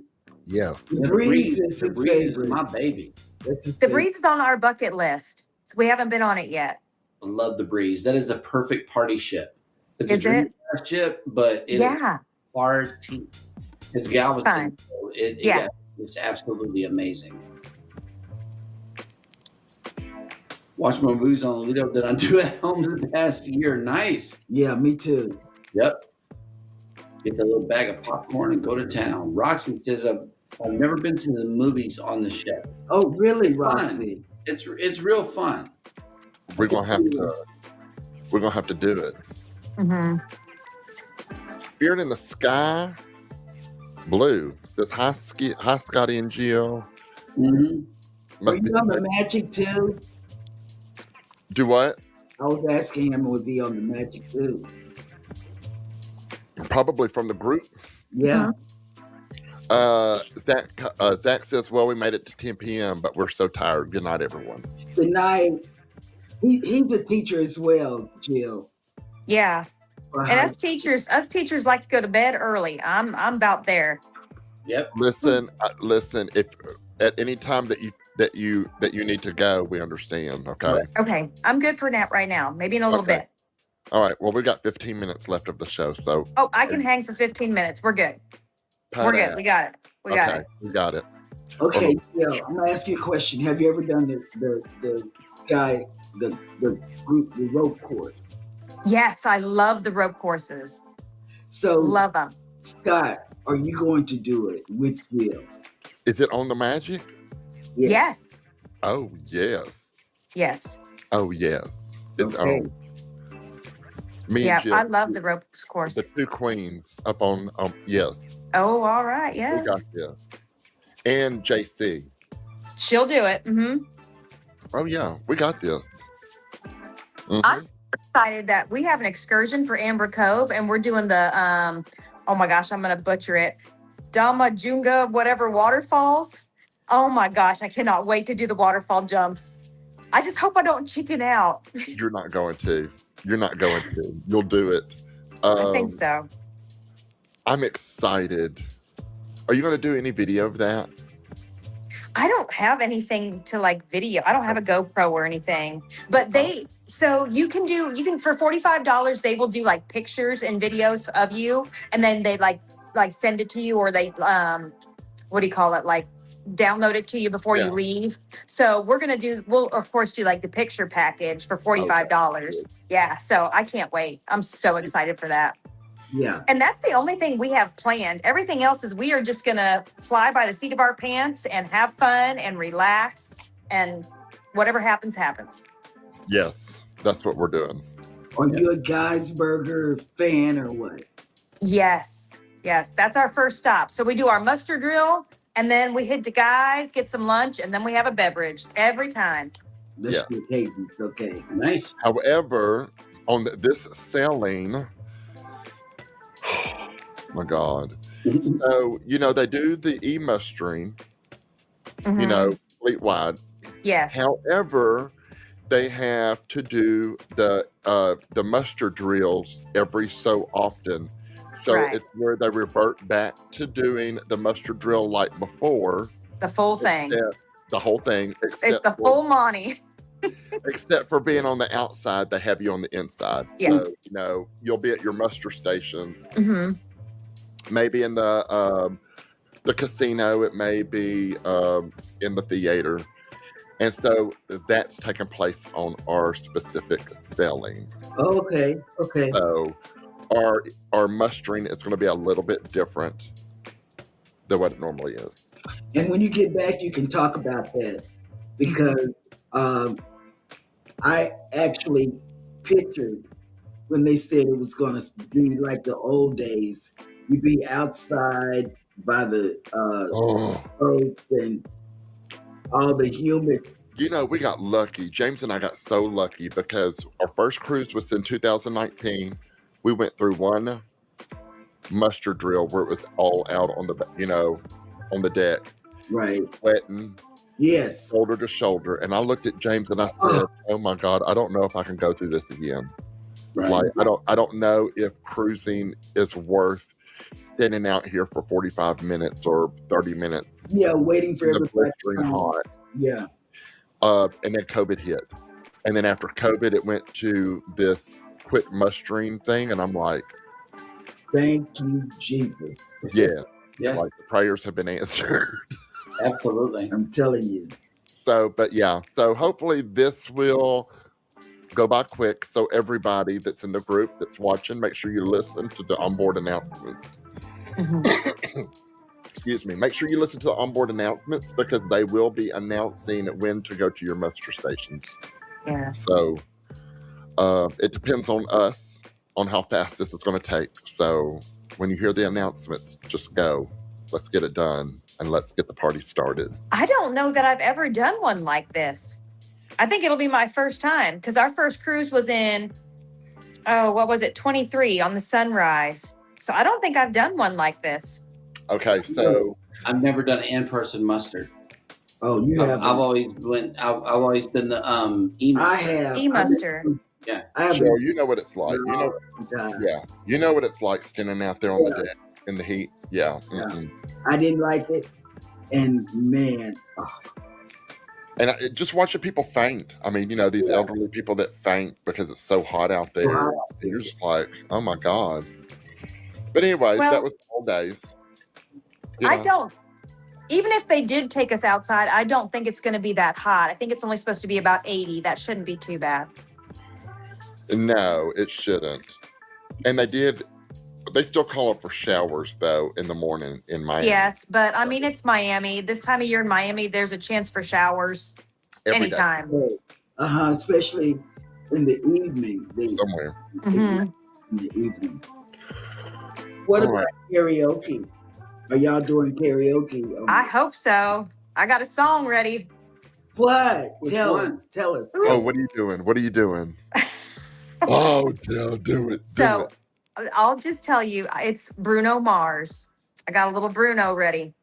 Yes. The Breeze is his Breeze favorite. is my baby. The Breeze is on our bucket list. So we haven't been on it yet. I love the Breeze. That is the perfect party ship. It's Is a dream it? class ship, but it is party. It's Galveston. So it's absolutely amazing. Watch my movies on the lead up that I do at home in the past year. Nice. Yeah, me too. Yep. Get that little bag of popcorn and go to town. Roxy says, I've never been to the movies on the ship. Oh, really, It's Roxy? fun. It's real fun. We're gonna have to do it. Mm-hmm. Spirit in the Sky, Blue says hi, Scottie and Jill. Mm-hmm. Are you on the Magic too? Do what? I was asking him, was he on the Magic too? Probably from the group. Yeah. Zach says, well, we made it to 10 p.m., but we're so tired. Good night, everyone. Good night. He's a teacher as well, Jill. Yeah. And us teachers like to go to bed early. I'm about there. Yep. Listen. If at any time that you need to go, we understand. Okay. Okay. I'm good for a nap right now. Maybe in a little bit. All right. Well, we got 15 minutes left of the show, so. Oh, I can hang for 15 minutes. We're good. We're good. We got it. We got it. We got it. Okay, Jill, I'm gonna ask you a question. Have you ever done the rope course? Yes, I love the rope courses. So love them. Scott, are you going to do it with Jill? Is it on the Magic? Yes. Oh yes. Yes. Oh yes. It's Okay. on. Me and Jill, I love the rope course. the two queens up on. Yes. Oh, all right. Yes. We got this. And JC. She'll do it. Mm-hmm. Oh yeah, we got this. Mhm. I'm excited that we have an excursion for Amber Cove, and we're doing the oh my gosh, I'm gonna butcher it. Damajunga, whatever waterfalls. Oh my gosh, I cannot wait to do the waterfall jumps. I just hope I don't chicken out. You're not going to. You're not going to. You'll do it. I think so. I'm excited. Are you going to do any video of that? I don't have anything to like video. I don't have a GoPro or anything. But so you can for $45, they will do like pictures and videos of you, and then they like send it to you, or they what do you call it? Like download it to you before you leave. So we'll of course do like the picture package for $45. Yeah. So I can't wait. I'm so excited for that. Yeah. And that's the only thing we have planned. Everything else is we are just going to fly by the seat of our pants and have fun and relax, and whatever happens, happens. Yes, that's what we're doing. Are you a Guy's Burger fan or what? Yes. That's our first stop. So we do our muster drill, and then we head to Guy's, get some lunch, and then we have a beverage every time. That's good cadence. Okay. Nice. However, on this sailing, oh my God. So, they do the e-mustering, fleet-wide. Yes. However, they have to do the muster drills every so often. So it's where they revert back to doing the muster drill like before. The full thing. The whole thing. It's the full Monty. Except for being on the outside, they have you on the inside. Yeah. So, you'll be at your muster stations. Mm-hmm. Maybe in the casino, it may be in the theater. And so that's taking place on our specific sailing. Oh, okay. So our mustering is going to be a little bit different than what it normally is. And when you get back, you can talk about that, because I actually pictured when they said it was going to be like the old days. You'd be outside by the boats and all the humid. We got lucky. James and I got so lucky because our first cruise was in 2019. We went through one muster drill where it was all out on the deck. Right. Sweating. Yes. Shoulder to shoulder. And I looked at James and I said, oh my God, I don't know if I can go through this again. Right. Like, I don't know if cruising is worth standing out here for 45 minutes or 30 minutes. Yeah, waiting for everybody. Blistering hot. Yeah. And then COVID hit. And then after COVID, it went to this quit mustering thing. And I'm like, thank you, Jesus. Yes. Like the prayers have been answered. Absolutely. I'm telling you. So hopefully this will go by quick. So everybody that's in the group that's watching, make sure you listen to the onboard announcements. Mm-hmm. Excuse me. Make sure you listen to the onboard announcements, because they will be announcing when to go to your muster stations. Yeah. So it depends on us on how fast this is going to take. So when you hear the announcements, just go. Let's get it done, and let's get the party started. I don't know that I've ever done one like this. I think it'll be my first time, because our first cruise was in, 23 on the Sunrise. So I don't think I've done one like this. Okay, so I've never done in-person muster. Oh, you have? I've always done the e-muster. I have e-muster. Yeah, Cheryl, you know what it's like. You know what it's like standing out there on the deck in the heat. Yeah. Mm-hmm. I didn't like it, and man. And just watching people faint. I mean, these elderly people that faint because it's so hot out there. And you're just like, oh my God. But anyways, that was the old days. Even if they did take us outside, I don't think it's going to be that hot. I think it's only supposed to be about 80. That shouldn't be too bad. No, it shouldn't. And they still call up for showers, though, in the morning in Miami. Yes, but I mean, it's Miami. This time of year in Miami, there's a chance for showers anytime. Especially in the evening. Somewhere. Mm-hmm. In the evening. What about karaoke? Are y'all doing karaoke? I hope so. I got a song ready. What? Tell us. Oh, what are you doing? Oh, do it. So I'll just tell you, it's Bruno Mars. I got a little Bruno ready.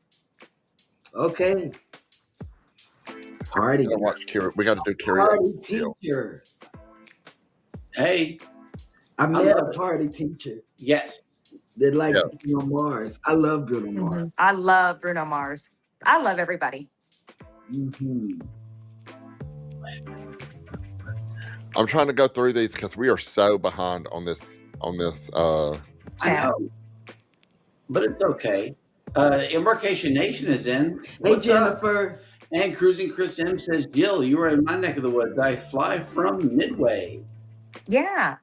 Okay. Party I guy. watch karaoke. We got to do Party karaoke. Jill. teacher. Hey, I met a love it. party teacher Yes. that likes Yes. Bruno Mars. I love Bruno Mars. Mhm. I love Bruno Mars. I love everybody. Hmm I'm trying to go through these because we are so behind on this. I Chat. know, but it's okay. Embarkation Nation is in. Hey, What's up? Jennifer. And Cruising Chris M says, Jill, you are in my neck of the woods. I fly from Midway. Yeah.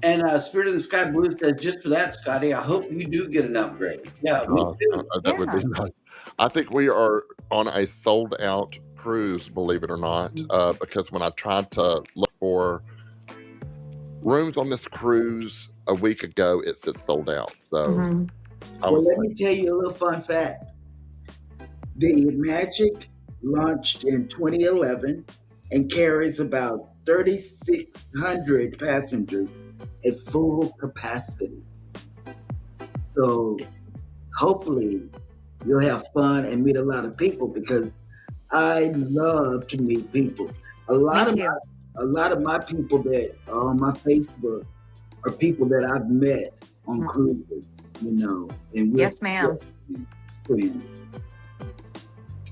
And Spirit of the Sky Blue says, just for that, Scotty, I hope you do get an upgrade. Yeah, me too. That would be Yeah. nice. I think we are on a sold out cruise, believe it or not, because when I tried to look for rooms on this cruise a week ago, it said sold out. So Mhm. I Well, was let like, me tell you a little fun fact. The Magic launched in 2011 and carries about 3,600 passengers at full capacity. So hopefully you'll have fun and meet a lot of people, because I love to meet people. A lot of my people that are on my Facebook are people that I've met on Mhm. cruises, and we're Yes, ma'am. friends.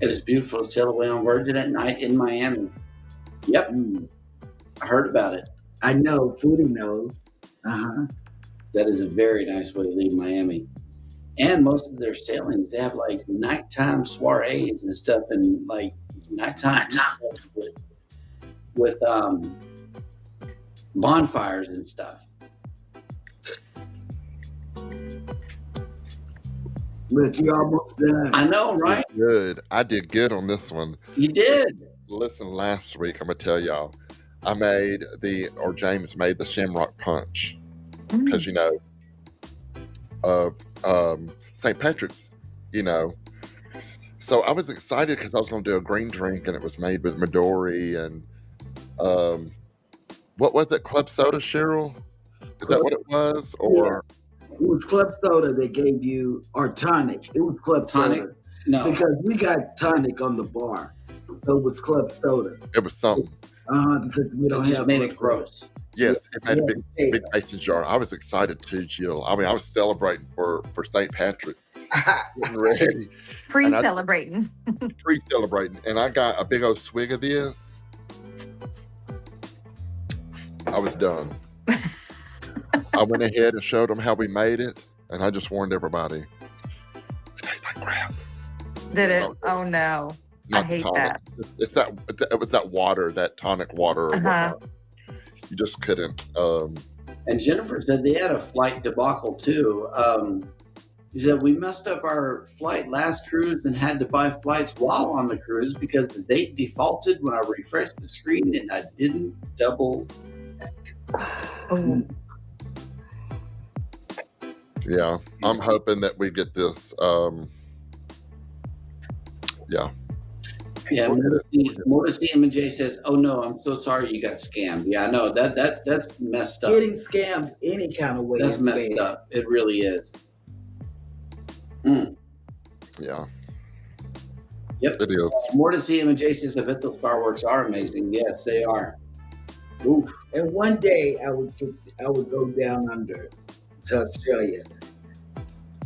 It is beautiful to sail away on Virgin at night in Miami. Yep, Mm. I heard about it. I know, Foodie knows. Uh-huh. That is a very nice way to leave Miami. And most of their sailings, they have like nighttime soirees and stuff, and like nighttime with bonfires and stuff. Look, you're almost done. I know, right? good. I did good on this one. You did. Listen, last week, I'm going to tell y'all, James made the Shamrock Punch because, of St. Patrick's, So I was excited because I was going to do a green drink, and it was made with Midori and what was it? Club soda, Cheryl? Is that what it was? Or It was club soda that gave you, or tonic. It was club Tonic? soda. No. Because we got tonic on the bar. So it was club soda. it was something? Because we It don't just have made club it soda. gross. Yes, it made a Yeah. big mason jar. I was excited too, Jill. I mean, I was celebrating for St. Patrick's, getting ready, Pre-celebrating. pre-celebrating, and I got a big old swig of this. I was done. I went ahead and showed them how we made it, and I just warned everybody. It tastes like crap. Did it? Oh no. I Not hate tonic. that. It was that water, that tonic water or whatnot. You just couldn't. And Jennifer said they had a flight debacle too. She said, we messed up our flight last cruise and had to buy flights while on the cruise because the date defaulted when I refreshed the screen and I didn't double. Oh. Yeah, I'm hoping that we get this. Yeah. Yeah, Mortis M&J says, oh no, I'm so sorry you got scammed. Yeah, I know that's messed up. Getting scammed any kind of way That's is messed bad. up. It really is. Yeah. Yep. It is. Mortis M&J says, I bet those fireworks are amazing. Yes, they are. Oof. And one day I would go down under to Australia.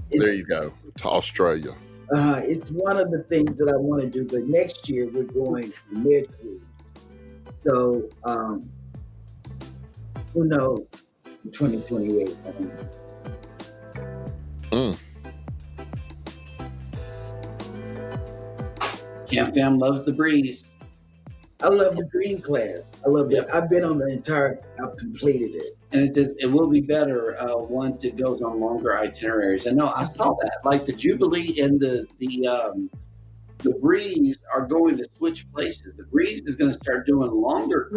There you go, to Australia. It's one of the things that I want to do, but next year we're going mid-cruise. So who knows? 2028. I don't know. Camp Fam loves the breeze. I love the green class. I love it. I've been on the entire. I've completed it. And it says it will be better once it goes on longer itineraries. I know I saw that. Like the Jubilee and the Breeze are going to switch places. The Breeze is going to start doing longer,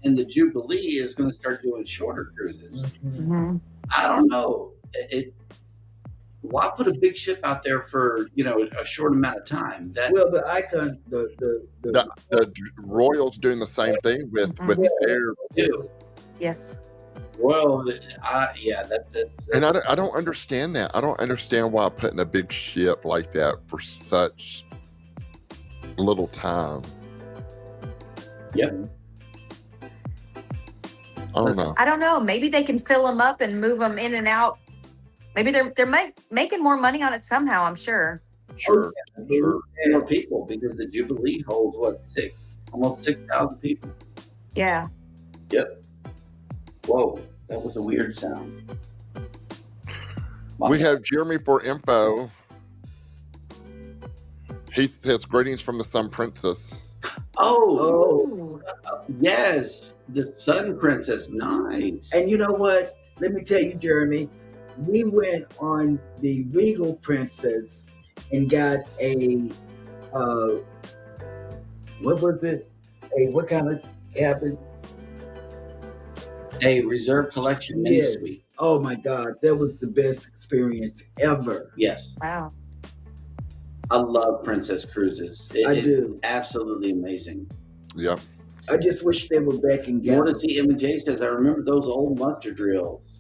and the Jubilee is going to start doing shorter cruises. Mm-hmm. I don't know. Why put a big ship out there for a short amount of time? Well, the Icon, the Royals doing the same thing with air. Do. Yes. Well, yeah, that's And I don't understand that. I don't understand why putting a big ship like that for such little time. Yep. I don't know. I don't know. Maybe they can fill them up and move them in and out. Maybe they're making more money on it somehow. I'm sure. Sure, sure. more people because the Jubilee holds almost 6,000 people. Yeah. Yep. Whoa, that was a weird sound. We have Jeremy for info. He says greetings from the Sun Princess. Oh, yes, the Sun Princess. Nice. And you know what? Let me tell you, Jeremy, we went on the Regal Princess and got a, what was it? What kind of cabin? A reserve collection mini Yes. suite. Oh my God, that was the best experience ever. Yes, Wow. I love Princess Cruises. I do. Absolutely amazing. Yep. I just wish they were back in More to Gallon. see M&J says, I remember those old muster drills.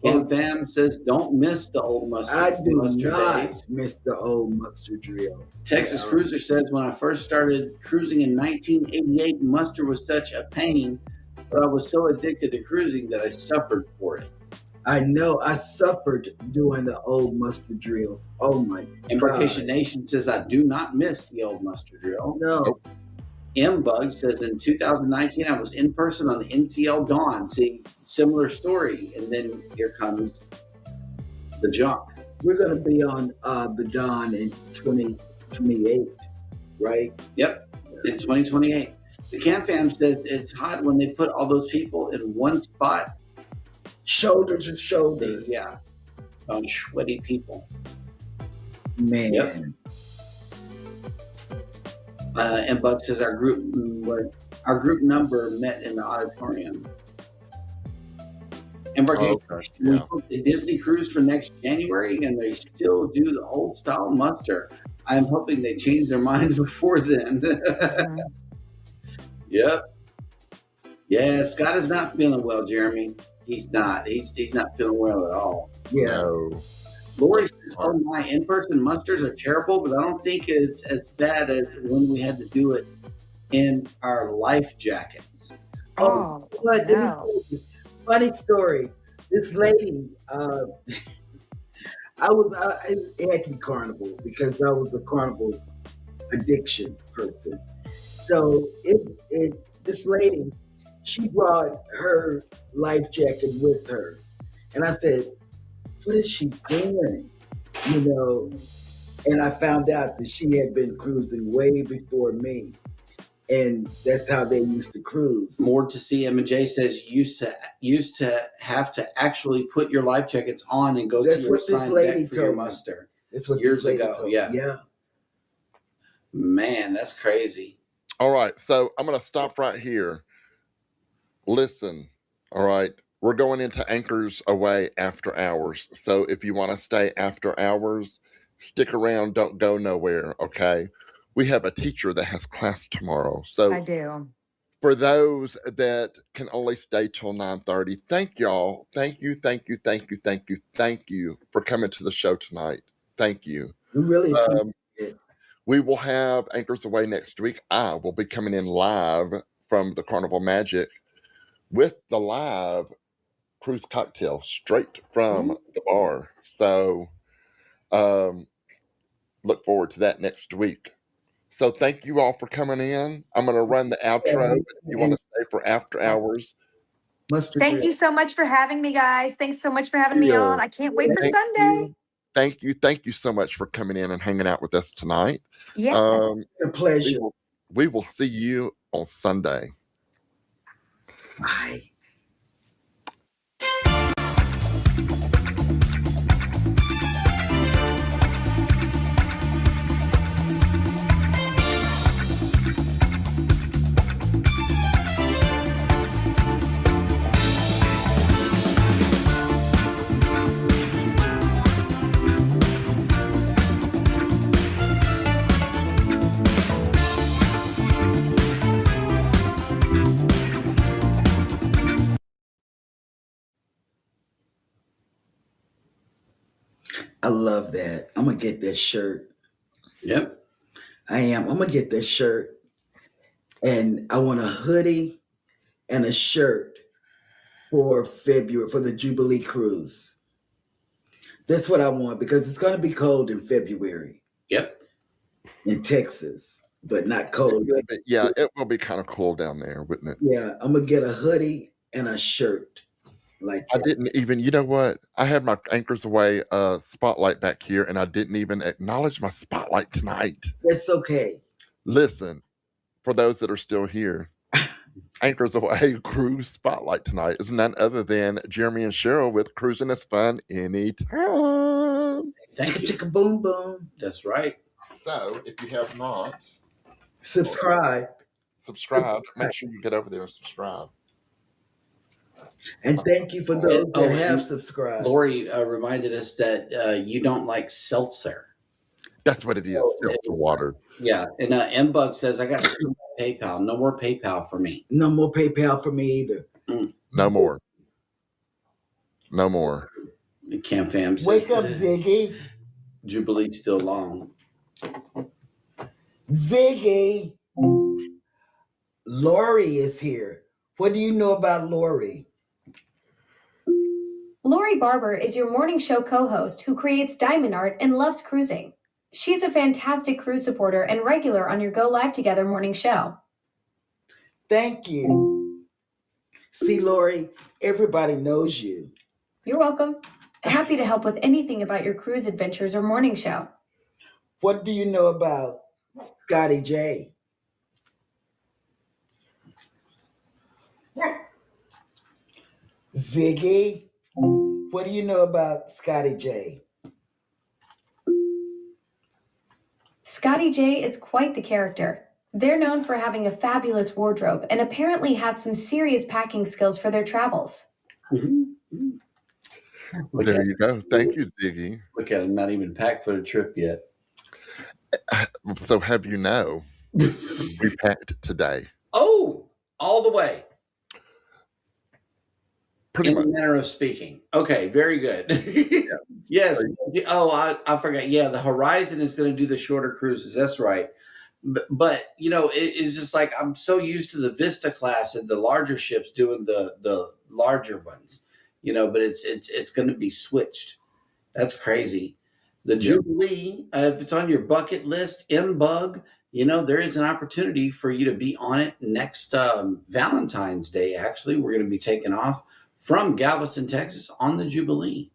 Cam Fam says, don't miss the old muster I do muster not days. miss the old muster drill. Texas Cruiser says, when I first started cruising in 1988, muster was such a pain, but I was so addicted to cruising that I suffered for it. I know I suffered doing the old muster drills. Oh my Embarkation God. Nation says, I do not miss the old muster drill. No. M-Bug says, in 2019, I was in person on the NCL Dawn. See, similar story. And then here comes the junk. We're going to be on the Dawn in 2028, right? Yep, in 2028. The Camp Fam says it's hot when they put all those people in one spot. Shoulder to shoulder. Yeah, sweaty people. Man. Yep. And Buck says our group number met in the auditorium. Embarkation, we booked a Disney cruise for next January, and they still do the old style muster. I'm hoping they change their minds before then. Yep. Yeah, Scott is not feeling well, Jeremy. He's not. He's not feeling well at all. Yeah. No. Lori says, oh, my in-person musters are terrible, but I don't think it's as bad as when we had to do it in our life jackets. Oh, But no. funny story. This lady, it had to be Carnival because I was a Carnival addiction person. So this lady, she brought her life jacket with her. And I said, what is she doing? You know, and I found out that she had been cruising way before me. And that's how they used to cruise. More to see. M&J says used to have to actually put your life jackets on and go to your assigned deck for your muster. That's what years this lady ago. told me. Yeah. Man, that's crazy. All right, so I'm going to stop right here. Listen, all right, we're going into Anchors Aweigh after hours. So if you want to stay after hours, stick around, don't go nowhere, okay? We have a teacher that has class tomorrow. So I do. for those that can only stay till 9:30, thank y'all. Thank you for coming to the show tonight. Thank you. We really appreciate it. We will have Anchors Aweigh next week. I will be coming in live from the Carnival Magic with the live cruise cocktail straight from the bar. So look forward to that next week. So thank you all for coming in. I'm going to run the outro. If you want to stay for after hours. Thank you so much for having me, guys. Thanks so much for having me on. I can't wait for Sunday. Thank you so much for coming in and hanging out with us tonight. Yes. A pleasure. We will see you on Sunday. Bye. I love that. I'm gonna get that shirt. Yep. I am. I'm gonna get that shirt, and I want a hoodie and a shirt for February for the Jubilee cruise. That's what I want because it's gonna be cold in February Yep. in Texas, but not cold. Yeah, it will be kind of cool down there, wouldn't it? Yeah, I'm gonna get a hoodie and a shirt like I that. didn't even, you know what? I had my Anchors Aweigh spotlight back here, and I didn't even acknowledge my spotlight tonight. That's okay. Listen, for those that are still here, Anchors Aweigh cruise spotlight tonight is none other than Jeremy and Cheryl with Cruising is Fun Anytime. Thank you. Chicka boom boom. That's right. So, if you have not Subscribe. subscribed, make sure you get over there and subscribe. And thank you for those that have and subscribed. Lori reminded us that you don't like seltzer. That's what it is. Seltzer water. Yeah. And M-Bug says, I got PayPal. No more PayPal for me. No more PayPal for me either. No more. No more. The Cam Fam says, Wake up, Ziggy. Jubilee's still long. Ziggy. Lori is here. What do you know about Lori? Lori Barber is your morning show co-host who creates diamond art and loves cruising. She's a fantastic cruise supporter and regular on your Go Live Together morning show. Thank you. See, Lori, everybody knows you. You're welcome. Happy to help with anything about your cruise adventures or morning show. What do you know about Scottie J? Ziggy, what do you know about Scottie J? Scottie J is quite the character. They're known for having a fabulous wardrobe and apparently have some serious packing skills for their travels. Mm-hmm. There you go. Thank you, Ziggy. Look at him, not even packed for the trip yet. So have you know, we packed today. Oh, all the way. Pretty in much. a manner of speaking. Okay, very good. Yes. Oh, I forgot. Yeah, the Horizon is going to do the shorter cruises. That's right. But you know, it's just like I'm so used to the Vista class and the larger ships doing the larger ones. You know, but it's going to be switched. That's crazy. The Jubilee, if it's on your bucket list, M-Bug, you know, there is an opportunity for you to be on it next Valentine's Day. Actually, we're going to be taking off from Galveston, Texas on the Jubilee.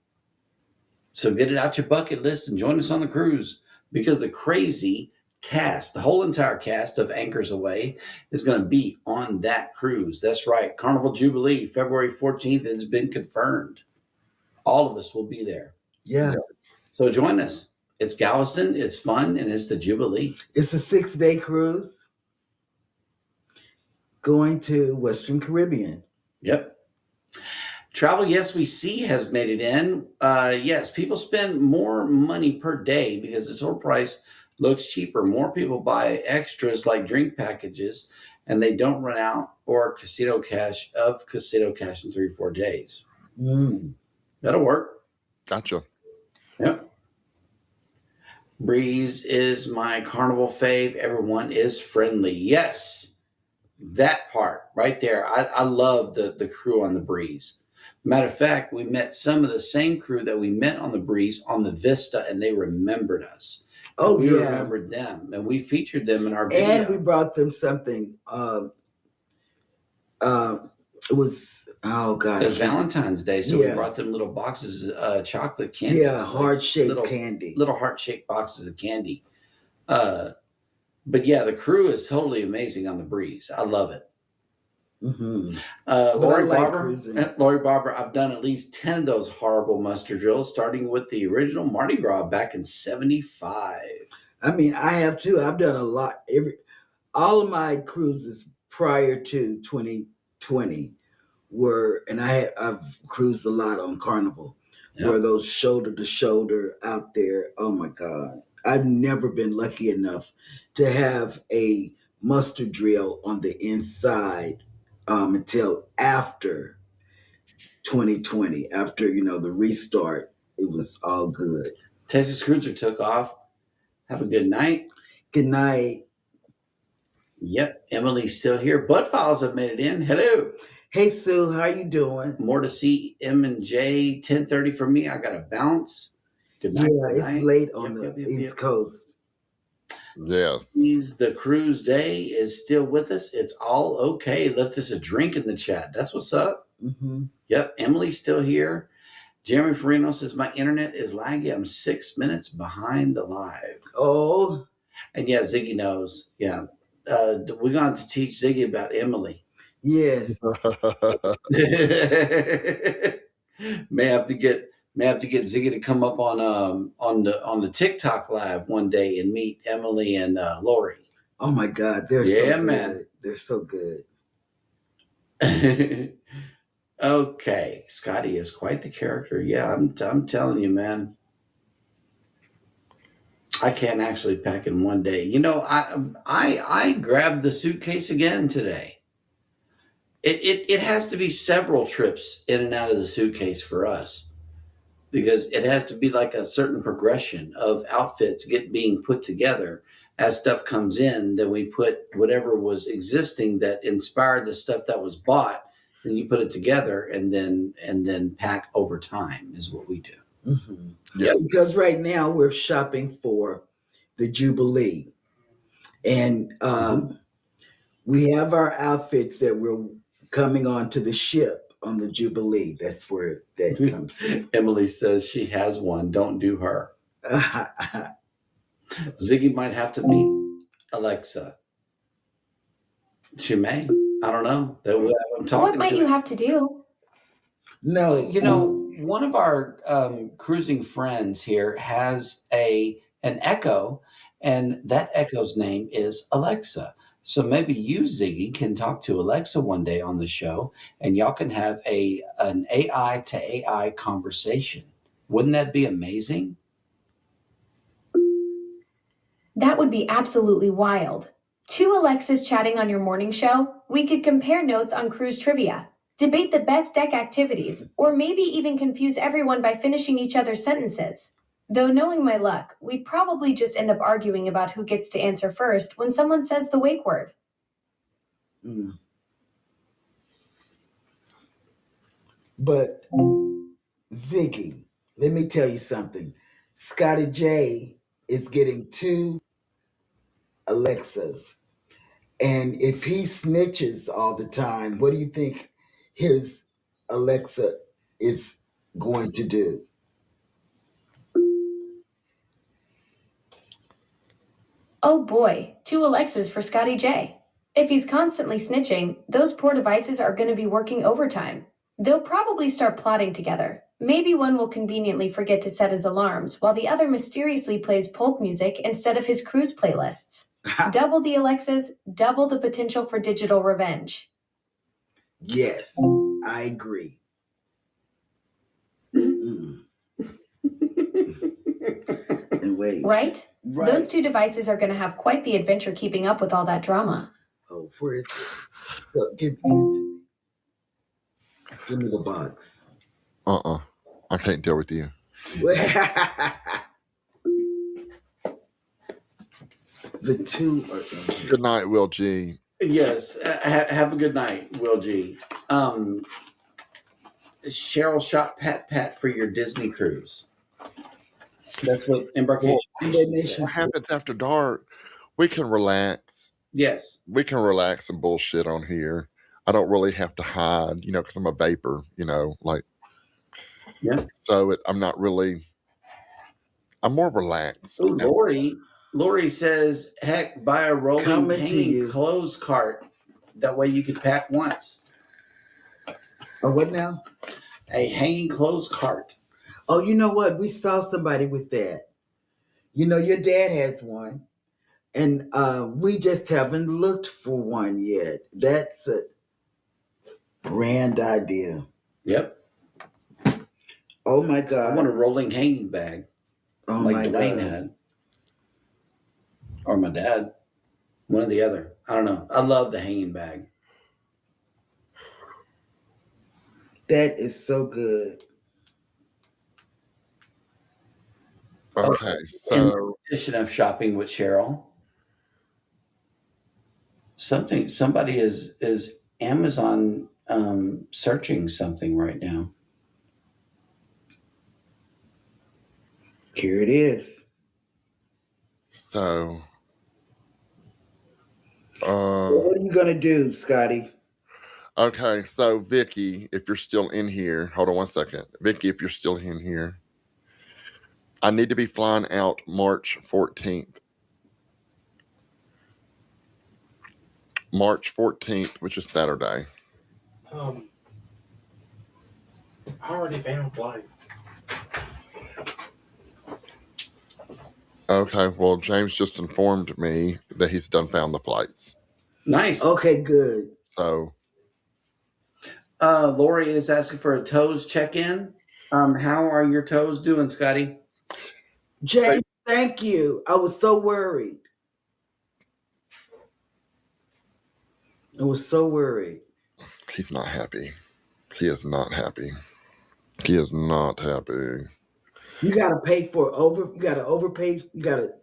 So get it out your bucket list and join us on the cruise because the crazy cast, the whole entire cast of Anchors Aweigh is going to be on that cruise. That's right. Carnival Jubilee, February 14th has been confirmed. All of us will be there. Yeah. So join us. It's Galveston, it's fun, and it's the Jubilee. It's a 6-day cruise going to Western Caribbean. Yep. Travel Yes We See has made it in. Yes, people spend more money per day because the total price looks cheaper. More people buy extras like drink packages, and they don't run out or casino cash in 3 or 4 days. That'll work. Gotcha. Yep. Breeze is my carnival fave. Everyone is friendly. Yes, that part right there. I love the crew on the Breeze. Matter of fact, we met some of the same crew that we met on the Breeze on the Vista, and they remembered us. Oh, we yeah. remembered them, and we featured them in our video. And we brought them something. It was, oh God. It was Valentine's Day, so Yeah. we brought them little boxes of chocolate candy. Yeah, heart-shaped candy. Little heart-shaped boxes of candy. But yeah, the crew is totally amazing on the Breeze. I love it. Mm-hmm. Lori Barber, I've done at least 10 of those horrible muster drills, starting with the original Mardi Gras back in 75. I mean, I have too. I've done a lot. All of my cruises prior to 2020 were, and I've cruised a lot on Carnival, were those shoulder to shoulder out there. Oh my God. I've never been lucky enough to have a muster drill on the inside until after 2020, after, the restart. It was all good. Texas Cruiser took off. Have a good night. Good night. Yep, Emily's still here. Bud Files have made it in. Hello. Hey, Sue, how you doing? More to see M and J. 10:30 for me. I got to bounce. Good night. Yeah, good it's night. late on the East Coast. Yes. The cruise day is still with us. It's all okay. Left us a drink in the chat. That's what's up. Mm-hmm. Yep, Emily's still here. Jeremy Farino says, my internet is laggy. I'm 6 minutes behind the live. Oh. And yeah, Ziggy knows. Yeah. We're going to teach Ziggy about Emily. Yes. may have to get Ziggy to come up on the TikTok live one day and meet Emily and Lori. Oh my God, they're so good. Man. They're so good. Okay, Scottie is quite the character. Yeah, I'm telling you, man. I can't actually pack in one day. You know, I grabbed the suitcase again today. It has to be several trips in and out of the suitcase for us, because it has to be like a certain progression of outfits being put together. As stuff comes in, then we put whatever was existing that inspired the stuff that was bought, and you put it together, and then pack over time is what we do. Mm-hmm. Yes. Because right now we're shopping for the Jubilee, and we have our outfits that we're coming onto the ship on the Jubilee. That's where that comes from. Emily says she has one. Don't do her. Ziggy might have to meet Alexa. She may. I don't know. I'm talking. What might you have to do? No. You know, one of our cruising friends here has an Echo, and that Echo's name is Alexa. So maybe you, Ziggy, can talk to Alexa one day on the show, and y'all can have an AI to AI conversation. Wouldn't that be amazing? That would be absolutely wild. 2 Alexas chatting on your morning show? We could compare notes on cruise trivia, debate the best deck activities, or maybe even confuse everyone by finishing each other's sentences. Though knowing my luck, we'd probably just end up arguing about who gets to answer first when someone says the wake word. Mm. But, Ziggy, let me tell you something. Scottie J is getting 2 Alexas. And if he snitches all the time, what do you think his Alexa is going to do? Oh boy, 2 Alexas for Scottie J. If he's constantly snitching, those poor devices are going to be working overtime. They'll probably start plotting together. Maybe one will conveniently forget to set his alarms, while the other mysteriously plays folk music instead of his cruise playlists. Double the Alexas, double the potential for digital revenge. Yes, I agree. And wait. Right? Those 2 devices are going to have quite the adventure keeping up with all that drama. Oh, where is it? Well, give it to me. Give me the box. I can't deal with you. The 2 are in here. Good night, Will G. Yes. Have a good night, Will G. Cheryl shot Pat for your Disney cruise. That's what embarkation. What happens after dark? We can relax. Yes. We can relax and bullshit on here. I don't really have to hide, because I'm a vapor, like. Yeah. So I'm not really. I'm more relaxed. Oh, Lori says, heck, buy a rolling hanging clothes cart. That way you can pack once. Oh, what now? A hanging clothes cart. Oh, you know what? We saw somebody with that. Your dad has one. And we just haven't looked for one yet. That's a grand idea. Yep. Oh my God. I want a rolling hanging bag. Oh like my Dwayne God. had. Or my dad. One or the other. I don't know. I love the hanging bag. That is so good. Okay, In so addition of shopping with Cheryl, somebody is Amazon searching something right now. Here it is. so What are you gonna do, Scottie? okay, so Vicky, if you're still in here, hold on one second. Vicky, if you're still in here, I need to be flying out March 14th. March 14th, which is Saturday. I already found flights. Okay, well, James just informed me that he's done found the flights. Nice. Okay, good. So, Lori is asking for a toes check-in. How are your toes doing, Scottie? James, thank you. I was so worried. he's not happy. He is not happy. He is not happy. You gotta pay for you gotta overpay, you gotta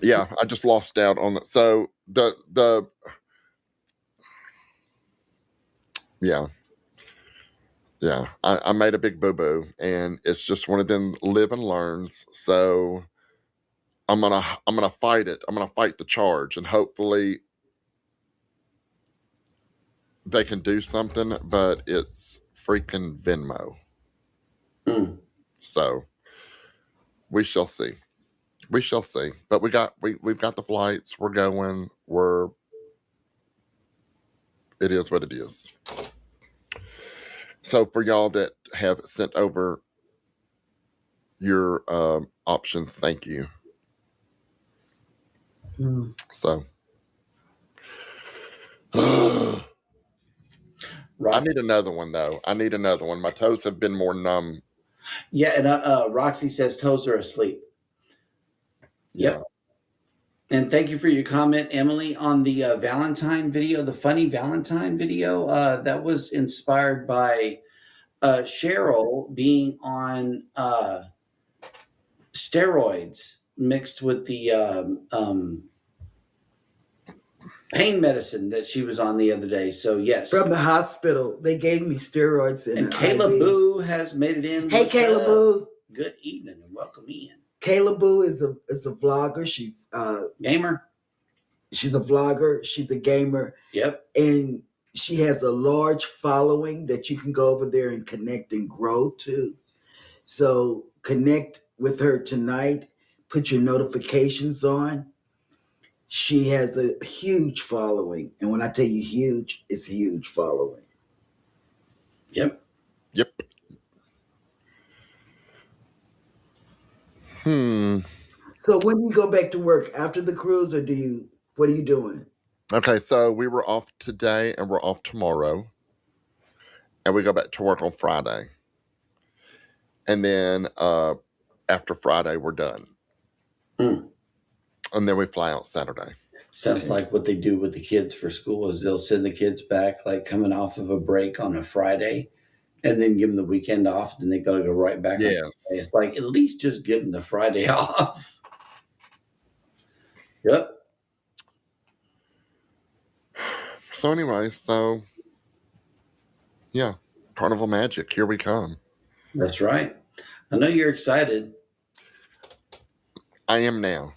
Yeah, I just lost out on that. So yeah. I made a big boo-boo, and it's just one of them live and learns. So I'm gonna fight it. I'm gonna fight the charge, and hopefully they can do something. But it's freaking Venmo. So we shall see. We shall see. But we've got the flights. We're going. It is what it is. So for y'all that have sent over your options, thank you. So I need another one though. My toes have been more numb. Yeah, and Roxy says toes are asleep. Yep. Yeah. And thank you for your comment, Emily, on the Valentine video, the funny Valentine video. That was inspired by Cheryl being on steroids mixed with the pain medicine that she was on the other day. So yes, from the hospital, they gave me steroids. And Kayla Boo has made it in. Hey, Kayla Boo. Good evening and welcome in. Kayla Boo is a vlogger. She's gamer. She's a vlogger. She's a gamer. Yep. And she has a large following that you can go over there and connect and grow to. So connect with her tonight. Put your notifications on. She has a huge following. And when I tell you huge, it's a huge following. Yep. So when do you go back to work? After the cruise, or what are you doing? Okay, so we were off today and we're off tomorrow. And we go back to work on Friday. And then after Friday, we're done. And then we fly out Saturday. Sounds like what they do with the kids for school is they'll send the kids back like coming off of a break on a Friday and then give them the weekend off. Then they got to go right back. Yes. It's like, at least just give them the Friday off. Yep. So anyway, yeah, Carnival Magic, here we come. That's right. I know you're excited. I am now.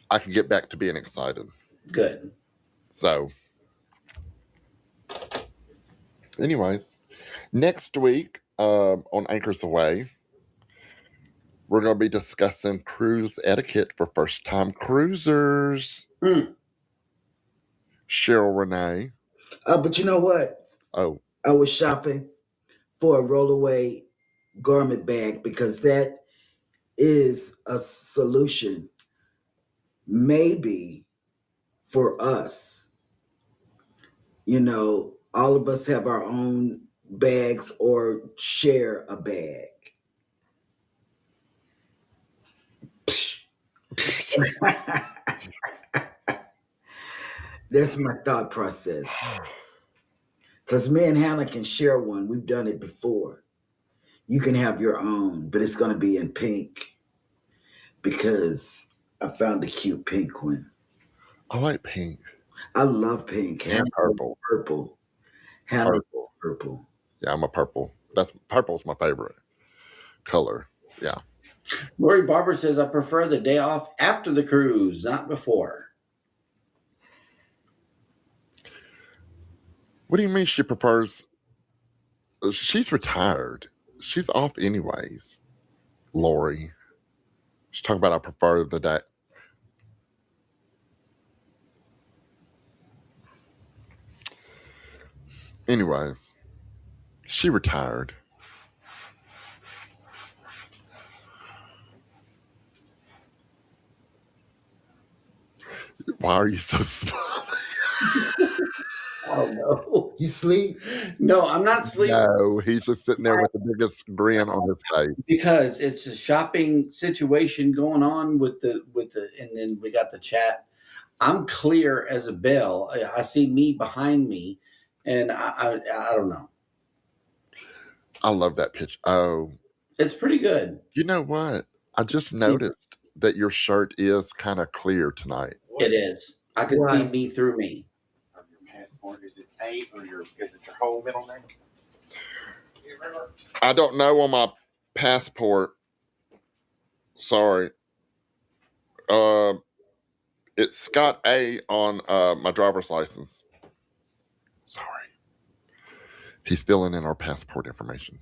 I can get back to being excited. Good. So, anyways, next week on Anchors Aweigh, we're going to be discussing cruise etiquette for first-time cruisers. Cheryl Renee. But you know what? Oh. I was shopping for a rollaway garment bag because that is a solution maybe for us. You know, all of us have our own bags or share a bag. That's my thought process. Because me and Hannah can share one. We've done it before. You can have your own, but it's going to be in pink. because I found a cute pink one. I like pink I love pink. and Hannah purple. purple. Hannah Purple. purple. Yeah, I'm a purple. Purple's my favorite color. Yeah. Lori Barber says, I prefer the day off after the cruise, not before. What do you mean she prefers? She's retired. She's off anyways. Lori. She's talking about I prefer the day. Anyways, she retired. Why are you so small? Oh, no. You sleep? No, I'm not sleeping. No, he's just sitting there with the biggest grin on his face. Because it's a shopping situation going on with the, and then we got the chat. I'm clear as a bell. I see me behind me, and I don't know. I love that pitch. Oh, It's pretty good. you know what? I just noticed that your shirt is kind of clear tonight. It is. I can Why? see me through me. Your passport, is it 8 or is it your whole middle name? I don't know on my passport. Sorry. It's Scott A on my driver's license. Sorry. He's filling in our passport information.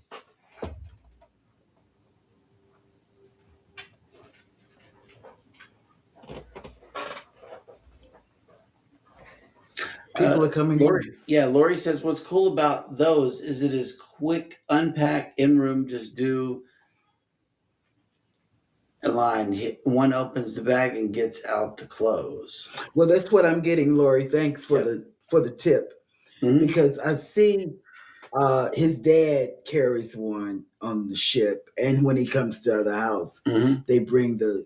People are coming Lori, in. yeah, Lori says what's cool about those is it is quick unpack in room. Just do a line. One opens the bag and gets out the clothes. Well, that's what I'm getting, Lori. Thanks for the tip. Mhm. Because I see his dad carries one on the ship, and when he comes to the house, Mhm. they bring the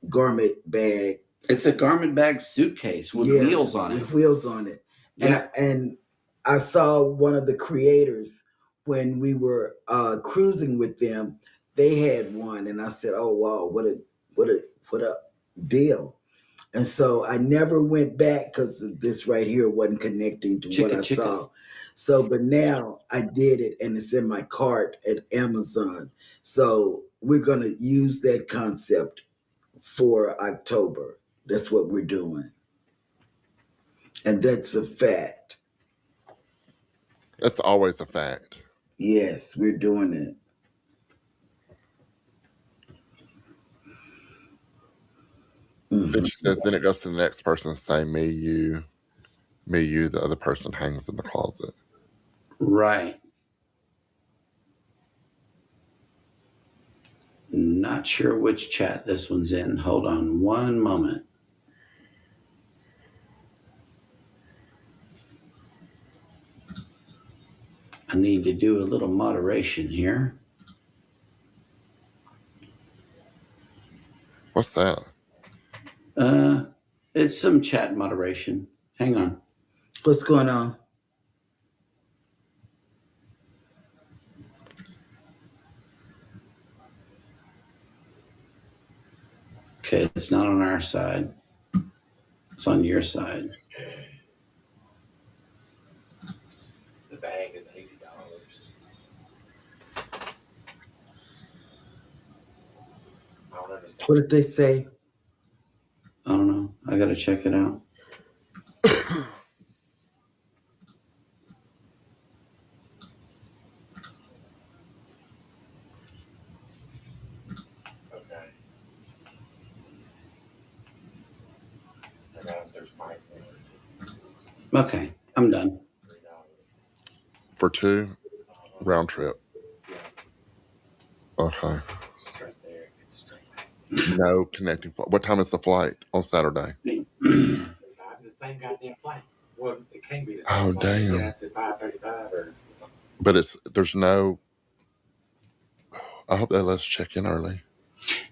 garment bag. It's a garment bag suitcase with wheels on it. With wheels on it. Yeah. And I saw one of the creators when we were cruising with them. They had one, and I said, "Oh wow, what a deal!" And so I never went back because this right here wasn't connecting to what I saw. So, but now I did it, and it's in my cart at Amazon. So we're gonna use that concept for October. That's what we're doing. And that's a fact. That's always a fact. Yes, we're doing it. Then she says, then it goes to the next person and say, me, you, the other person hangs in the closet. Right. Not sure which chat this one's in. Hold on one moment. I need to do a little moderation here. What's that? It's some chat moderation. Hang on. What's going on? Okay, it's not on our side. It's on your side. The bag is $80. I don't understand. What did they say? I don't know. I got to check it out. Okay. I got if there's pricing. Okay, I'm done. $3. For 2 round trip. Yeah, Okay. straight there. It's straight. No connecting flight. What time is the flight on Saturday? It's the same goddamn flight. Well, it can't be the same Oh, flight. damn. Yeah, it's at 5:35 or something. But there's no, I hope they let us check in early.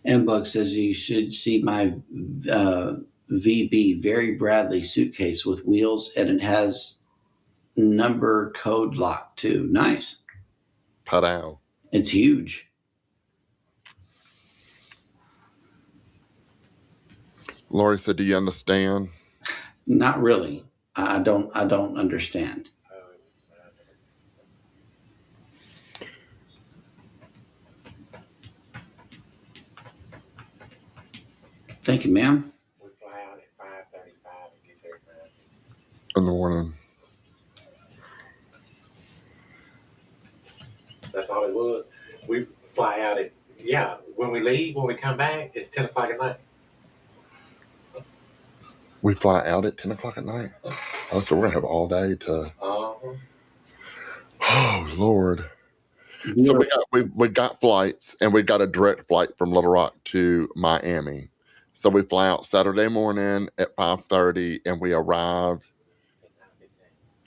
And Bug says you should see my VB Very Bradley suitcase with wheels, and it has number code lock too. Nice. Padow. It's huge. Lori said, do you understand? Not really. I don't understand. Thank you, ma'am. We fly out at 5:35 and get there at 9. In the morning. That's all it was. We fly out at, when we leave, when we come back, it's 10 o'clock at night. We fly out at 10 o'clock at night. Oh, so we're going to have all day to... Uh-huh. Oh, Lord. So we got flights, and we got a direct flight from Little Rock to Miami. So we fly out Saturday morning at 5:30, and we arrive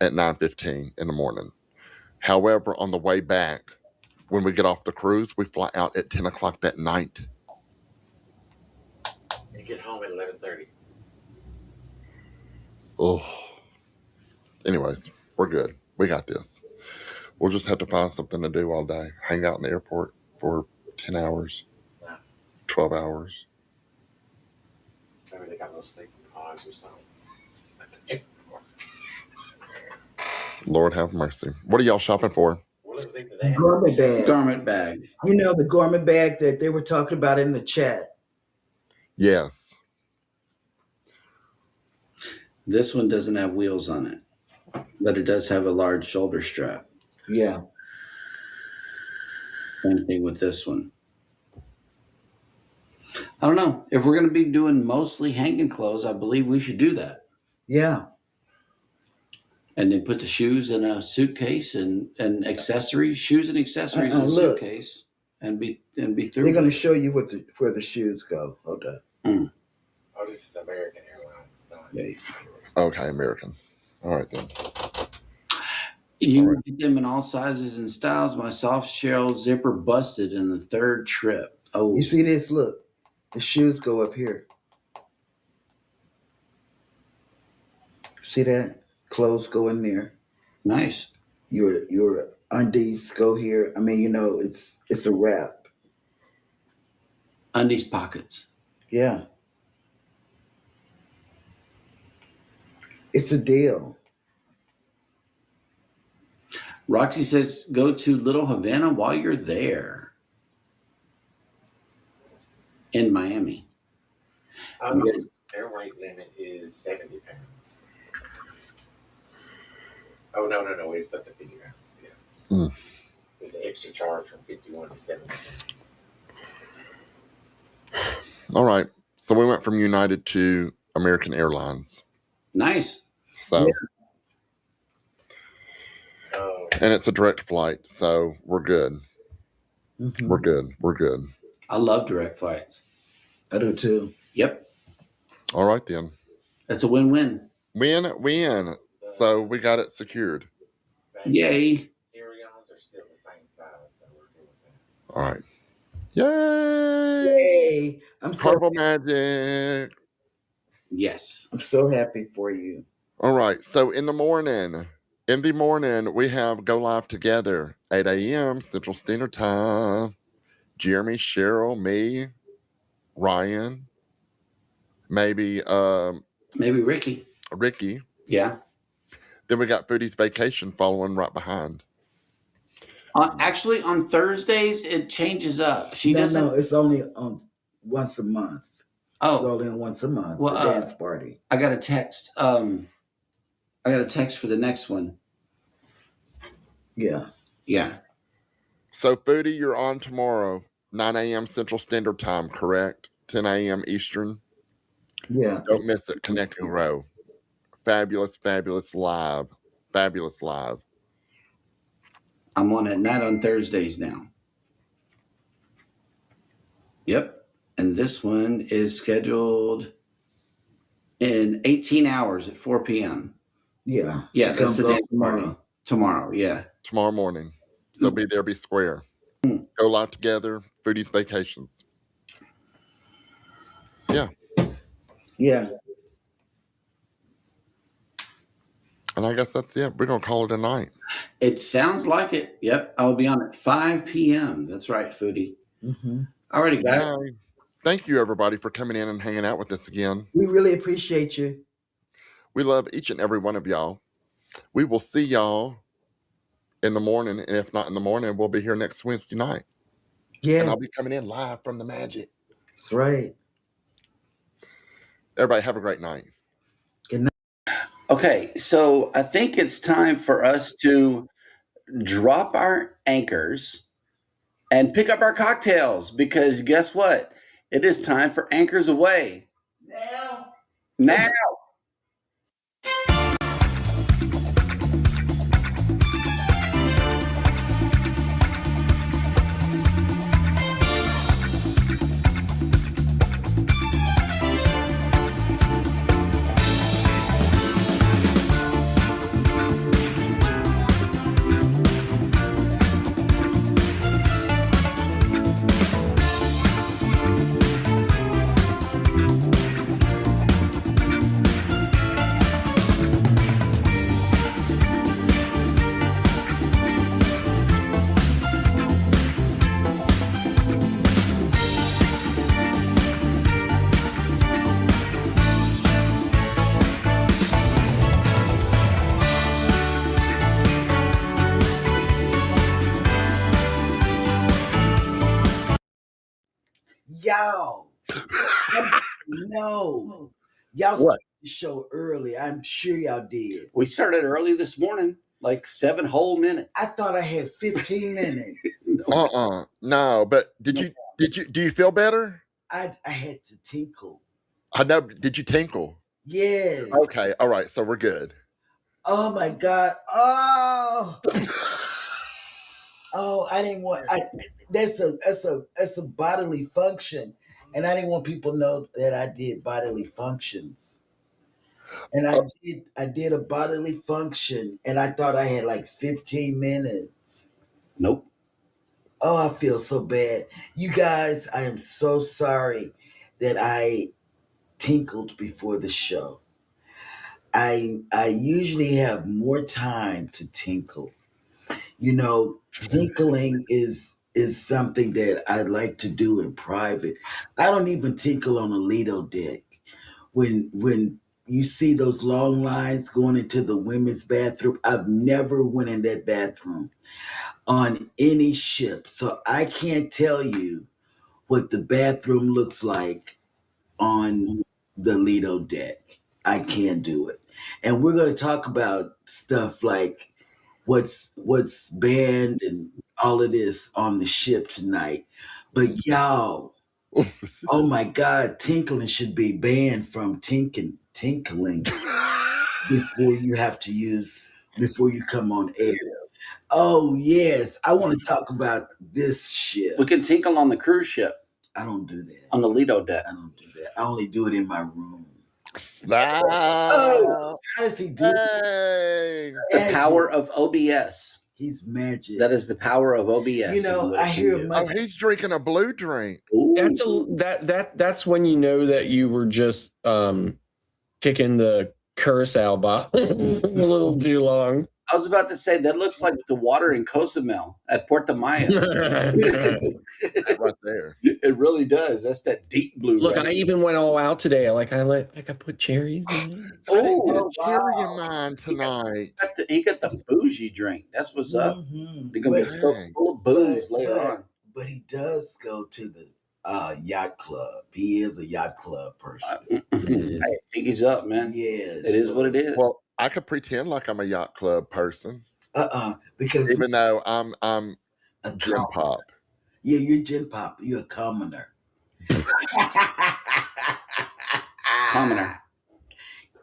at 9:15 in the morning. However, on the way back, when we get off the cruise, we fly out at 10 o'clock that night. And get home at 11:30. Oh. Anyways, we're good. We got this. We'll just have to find something to do all day. Hang out in the airport for 10 hours, 12 hours. Maybe they got those sleeping pods or something. Lord have mercy. What are y'all shopping for? Well, it was either that. Garment bag. Garment bag. You know, the garment bag that they were talking about in the chat. Yes. This one doesn't have wheels on it, but it does have a large shoulder strap. Yeah. Same thing with this one. I don't know. If we're going to be doing mostly hanging clothes, I believe we should do that. Yeah. And then put the shoes in a suitcase and accessories, shoes and accessories in a Look. suitcase, and be through. They're going to show you where the shoes go. Hold up. Oh, this is American Airlines. Yeah. Okay, American. All right, then. You can get them in all sizes and styles. My soft shell zipper busted in the third trip. Oh, You see this? Look. The shoes go up here. See that? Clothes go in there. nice. Your undies go here. I mean, you know, it's a wrap. Undies pockets. Yeah. It's a deal. Roxy says, go to Little Havana while you're there. In Miami. Their weight limit is 70 pounds. Oh, no. It's up to 50 pounds. Yeah. Mm. It's an extra charge from 51 to 70 pounds. All right. So we went from United to American Airlines. Nice. So, Oh, and it's a direct flight, so we're good. Mhm. We're good. We're good. I love direct flights. I do too. Yep. All right, then. That's a win-win. Win. So we got it secured. Yay. carry-ons are still the same size, so we're good with that. All right. Yay! Yay! I'm Purple magic. Yes. so happy for you. All right. So in the morning, we have Go Live Together, 8 a.m. Central Standard Time. Jeremy, Cheryl, me, Ryan, maybe Maybe Ricky. Ricky. Yeah. Then we got Foodie's Vacation following right behind. Actually, on Thursdays, it changes up. She doesn't. No, it's only on once a month. It's Oh, only on once a month. Well, the dance party. I got a text. I got a text for the next one. Yeah. Yeah. So Foodie, you're on tomorrow, 9 a.m. Central Standard Time, correct? 10 a.m. Eastern. Yeah. Don't miss it. Connecting Row. Fabulous live. Fabulous live. I'm on at night on Thursdays now. Yep. And this one is scheduled in 18 hours at 4 p.m. Yeah. Yeah, She that's comes the on day tomorrow. Tomorrow, yeah. Tomorrow morning. So be there, be square. Go Live Together, Foodie's Vacations. Yeah. Yeah. And I guess that's it. We're going to call it a night. It sounds like it. Yep. I'll be on at 5 p.m. That's right, Foodie. Mm-hmm. Alrighty, guys. Bye. thank you, everybody, for coming in and hanging out with us again. We really appreciate you. We love each and every one of y'all. We will see y'all in the morning, and if not in the morning, we'll be here next Wednesday night. And Yeah, I'll be coming in live from the Magic. that's right. Everybody, have a great night. Good night. Okay, so I think it's time for us to drop our anchors and pick up our cocktails because guess what? It is time for Anchors Aweigh. Now. Y'all. No. Y'all What? started the show early. I'm sure y'all did. We started early this morning, like 7 whole minutes. I thought I had 15 minutes. No, but do you feel better? I had to tinkle. I know. Did you tinkle? Yes. Okay. All right. So we're good. Oh my God. Oh, I didn't want. That's a bodily function, and I didn't want people to know that I did bodily functions. And I did a bodily function, and I thought I had like 15 minutes. Nope. Oh, I feel so bad, you guys. I am so sorry that I tinkled before the show. I usually have more time to tinkle. You know, tinkling is something that I like to do in private. I don't even tinkle on a Lido deck. When you see those long lines going into the women's bathroom, I've never went in that bathroom on any ship. So I can't tell you what the bathroom looks like on the Lido deck. I can't do it. And we're going to talk about stuff like what's banned and all of this on the ship tonight. But y'all, oh my God, tinkling should be banned from tinkling before you come on air. Oh yes, I want to talk about this ship. We can tinkle on the cruise ship I don't do that. on the Lido deck. I don't do that. I only do it in my room. Oh, How does he do it? hey. The Magic. power of OBS. He's magic. That is the power of OBS. You know, and what it I can hear do. much. Oh, he's drinking a blue drink. Ooh. That's when you know that you were just kicking the curacao bottle a little too long. I was about to say that looks like the water in Cozumel at Puerto Maya. Right there. It really does. That's that deep blue. Look, right? I even went all out today. I put cherries in it. I didn't get Oh, a cherry in mine tonight. He got the bougie drink. That's what's up. Mhm. They're gonna be so full of booze later on. But he does go to the yacht club. He is a yacht club person. Hey, Piggy's up, man. Yes. It is what it is. Well, I could pretend like I'm a yacht club person, because even though I'm a gin pop. Yeah, you're gin pop. You're a commoner.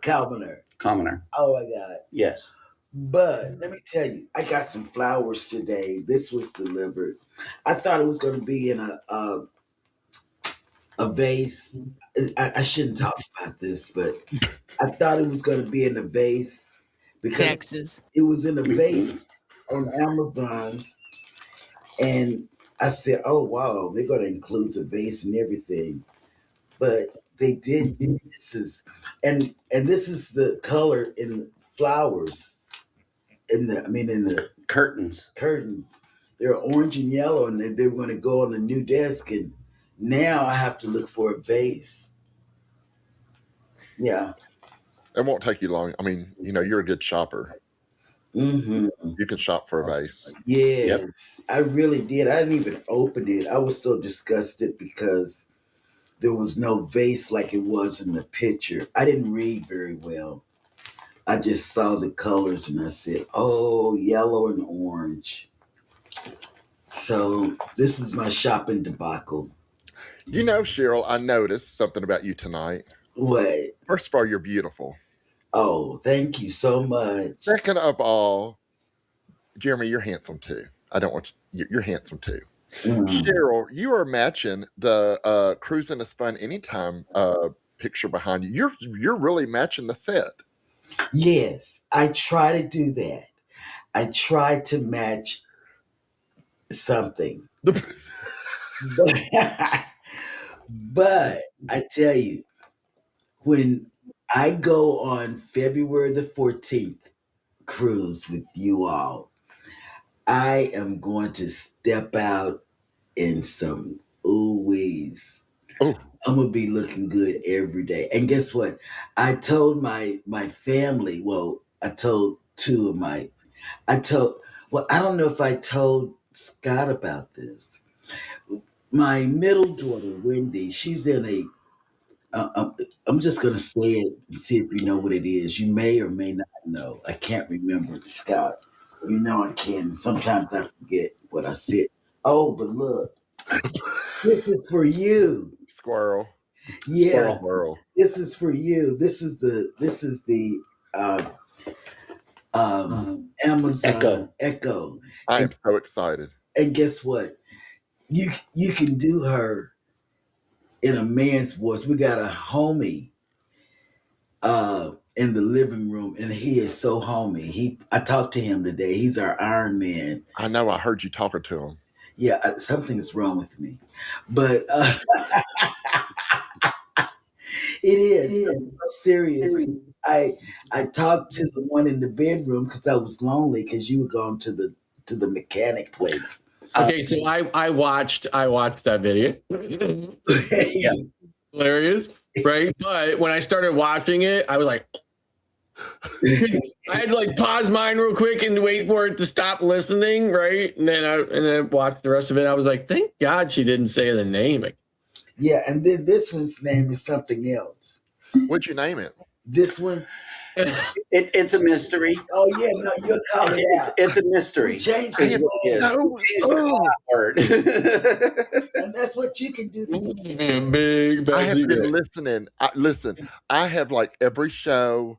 Commoner. Oh my God. Yes. But let me tell you, I got some flowers today. This was delivered. I thought it was going to be in a vase. I shouldn't talk about this, but I thought it was going to be in a vase because Texas. it was in a vase on Amazon, and I said, "Oh wow, they're going to include the vase and everything." But they did. This is and this is the color in the flowers in the Curtains. curtains. They're orange and yellow, and they're going to go on the new desk. And Now I have to look for a vase. Yeah. It won't take you long. I mean, you're a good shopper. Hmm. You can shop for a vase. Yes, I really did. I didn't even open it. I was so disgusted because there was no vase like it was in the picture. I didn't read very well. I just saw the colors and I said, oh, yellow and orange. So this is my shopping debacle. Cheryl, I noticed something about you tonight. What? First of all, you're beautiful. Oh, thank you so much. Second of all, Jeremy, you're handsome too. I don't want you're handsome too. Mm. Cheryl, you are matching the cruising is fun anytime picture behind you. You're really matching the set. Yes, I try to do that. I try to match something. But, but I tell you, when I go on February the 14th cruise with you all, I am going to step out in some ooh-wees. Oh, I'm gonna be looking good every day. And guess what? I told my family, well, I told two of my I told well, I don't know if I told Scott about this. My middle daughter, Wendy, she's in a I'm just going to say it and see if you know what it is. You may or may not know. I can't remember, Scott. You know I can. Sometimes I forget what I said. Oh, but look, this is for you. squirrel. Yeah, Squirrel. this is for you. This is the uh, Amazon Echo. I am And so excited. and guess what? You can do her in a man's voice. We got a homie in the living room, and he is so homey. I talked to him today. He's our Iron Man. I know. I heard you talking to him. Yeah, something's wrong with me, but it is. I'm so serious. I talked to the one in the bedroom because I was lonely because you were going to the mechanic place. Okay, so I watched that video. Yeah. Hilarious, right? But when I started watching it, I was like, I had to like pause mine real quick and wait for it to stop listening, right? And then I watched the rest of it. I was like, thank God she didn't say the name. Yeah, and then this one's name is something else. What'd you name it? This one, It's a mystery. oh yeah, no, you'll call it out. It's a mystery. We changed Is it. what it is. No. We changed the word. And that's what you can do. Big I have Betsy. been listening. Listen, I have like every show.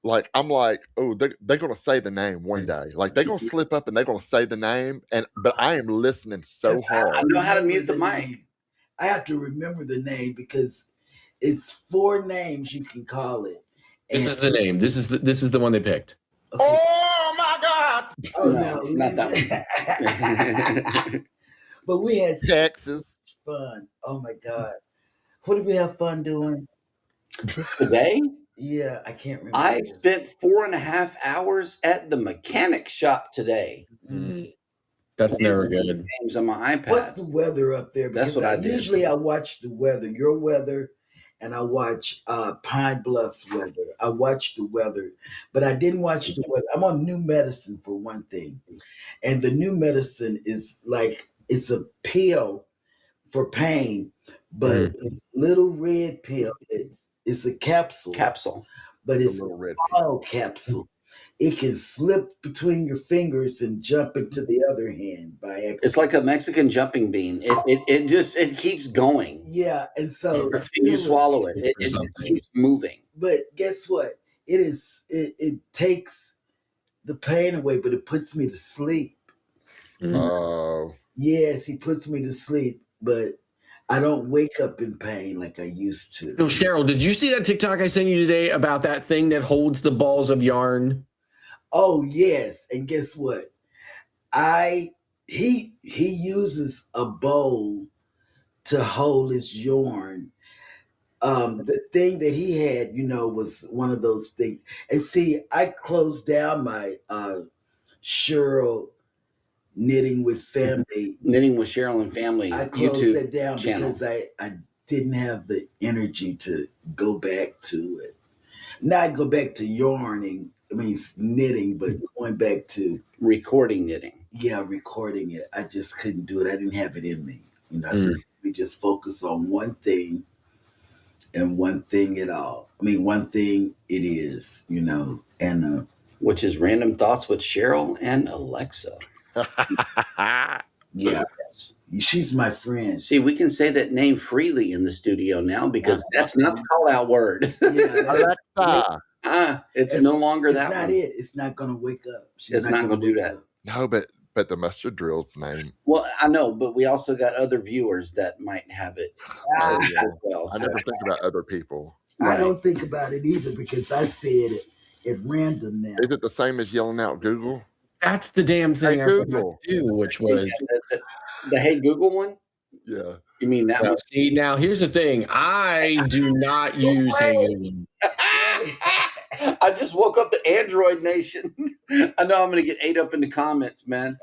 Like I'm like, oh, they're gonna say the name one day. Like they're gonna slip up and they're gonna say the name. But I am listening so I hard. know how to mute the mic. I have to remember the name because it's 4 names you can call it. This is the name. This is the one they picked. Okay. Oh my God! Oh, No, not that one. But we had Texas. fun. Oh my God. What did we have fun doing? Today, Yeah, I can't remember. I spent 4.5 hours at the mechanic shop today. That's never good. Games on my iPad. What's the weather up there? That's Because what I did. Usually I watch the weather, your weather, and I watch Pine Bluff's weather. I watch the weather, but I didn't watch the weather. I'm on new medicine for one thing. And the new medicine is like it's a pill for pain, but it's a little red pill. It's a capsule, but The it's little a red small capsule. It can slip between your fingers and jump into the other hand by accident. It's like a Mexican jumping bean. It keeps going. Yeah, and so Until you swallow it. It keeps moving. But guess what? It takes the pain away, but it puts me to sleep. Oh. Yes, he puts me to sleep, but I don't wake up in pain like I used to. So Cheryl, did you see that TikTok I sent you today about that thing that holds the balls of yarn? Oh yes, and guess what? He uses a bowl to hold his yarn. The thing that he had, was one of those things. And see, I closed down my Cheryl Knitting with Family. Knitting with Cheryl and Family I closed YouTube that down channel. because I didn't have the energy to go back to it. Not go back to yarning. I mean, knitting, but going back to recording knitting. Yeah, recording it. I just couldn't do it. I didn't have it in me. So we just focus on one thing and one thing at all. I mean, one thing it is, and which is Random Thoughts with Cheryl and Alexa. Yeah, she's my friend. See, we can say that name freely in the studio now because that's not the call-out word. Alexa. It's no longer it's that not one. It. It's not going to wake up. It's not going to do that. No, but the mustard drill's name. Well, I know, but we also got other viewers that might have it as well. I never think about other people. I don't think about it either because I said it at random now. Is it the same as yelling out Google? That's the damn thing Hey, I Google. forgot to do, which was the Hey Google one? Yeah. You mean that one? See, now here's the thing. I do not use Hey Google. I just woke up to Android Nation. I know I'm going to get ate up in the comments, man.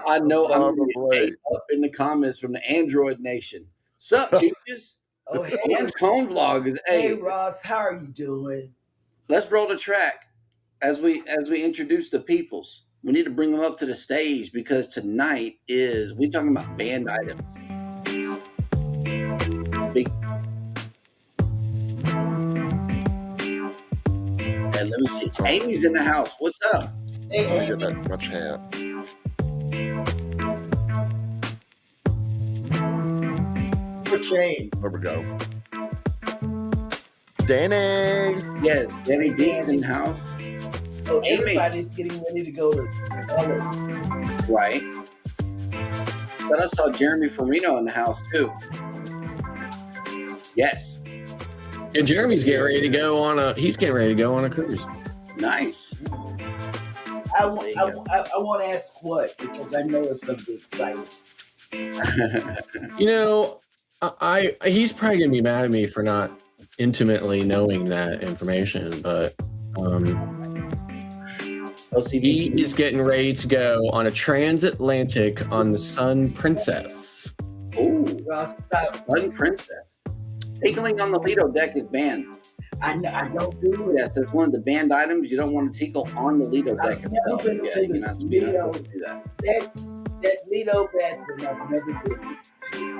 I know I'm going to get ate up in the comments from the Android Nation. Sup, peaches? Hey. Orange Cone Vlog is Hey, Ross, how are you doing? Let's roll the track as we introduce the peoples. We need to bring them up to the stage because tonight we talking about band items. And let me see. Amy's in the house. What's up? Hey, Amy. Get that much hat. For change. There we go. Danny. Yes, Danny D's in the house. Oh, everybody's getting ready to go to LA. Right. But I saw Jeremy Farino in the house too. Yes. And Jeremy's getting ready to go on a cruise. Nice. I want to ask what, because I know it's going to be exciting. He's probably going to be mad at me for not intimately knowing that information, but he is getting ready to go on a transatlantic on the Sun Princess. Ooh, Sun Princess. Tickling on the Lido deck is banned. I don't do it. Yes, that's one of the banned items. You don't want to tickle on the Lido deck itself. Yeah, you're not supposed to do that. That Lido bathroom, I've never been.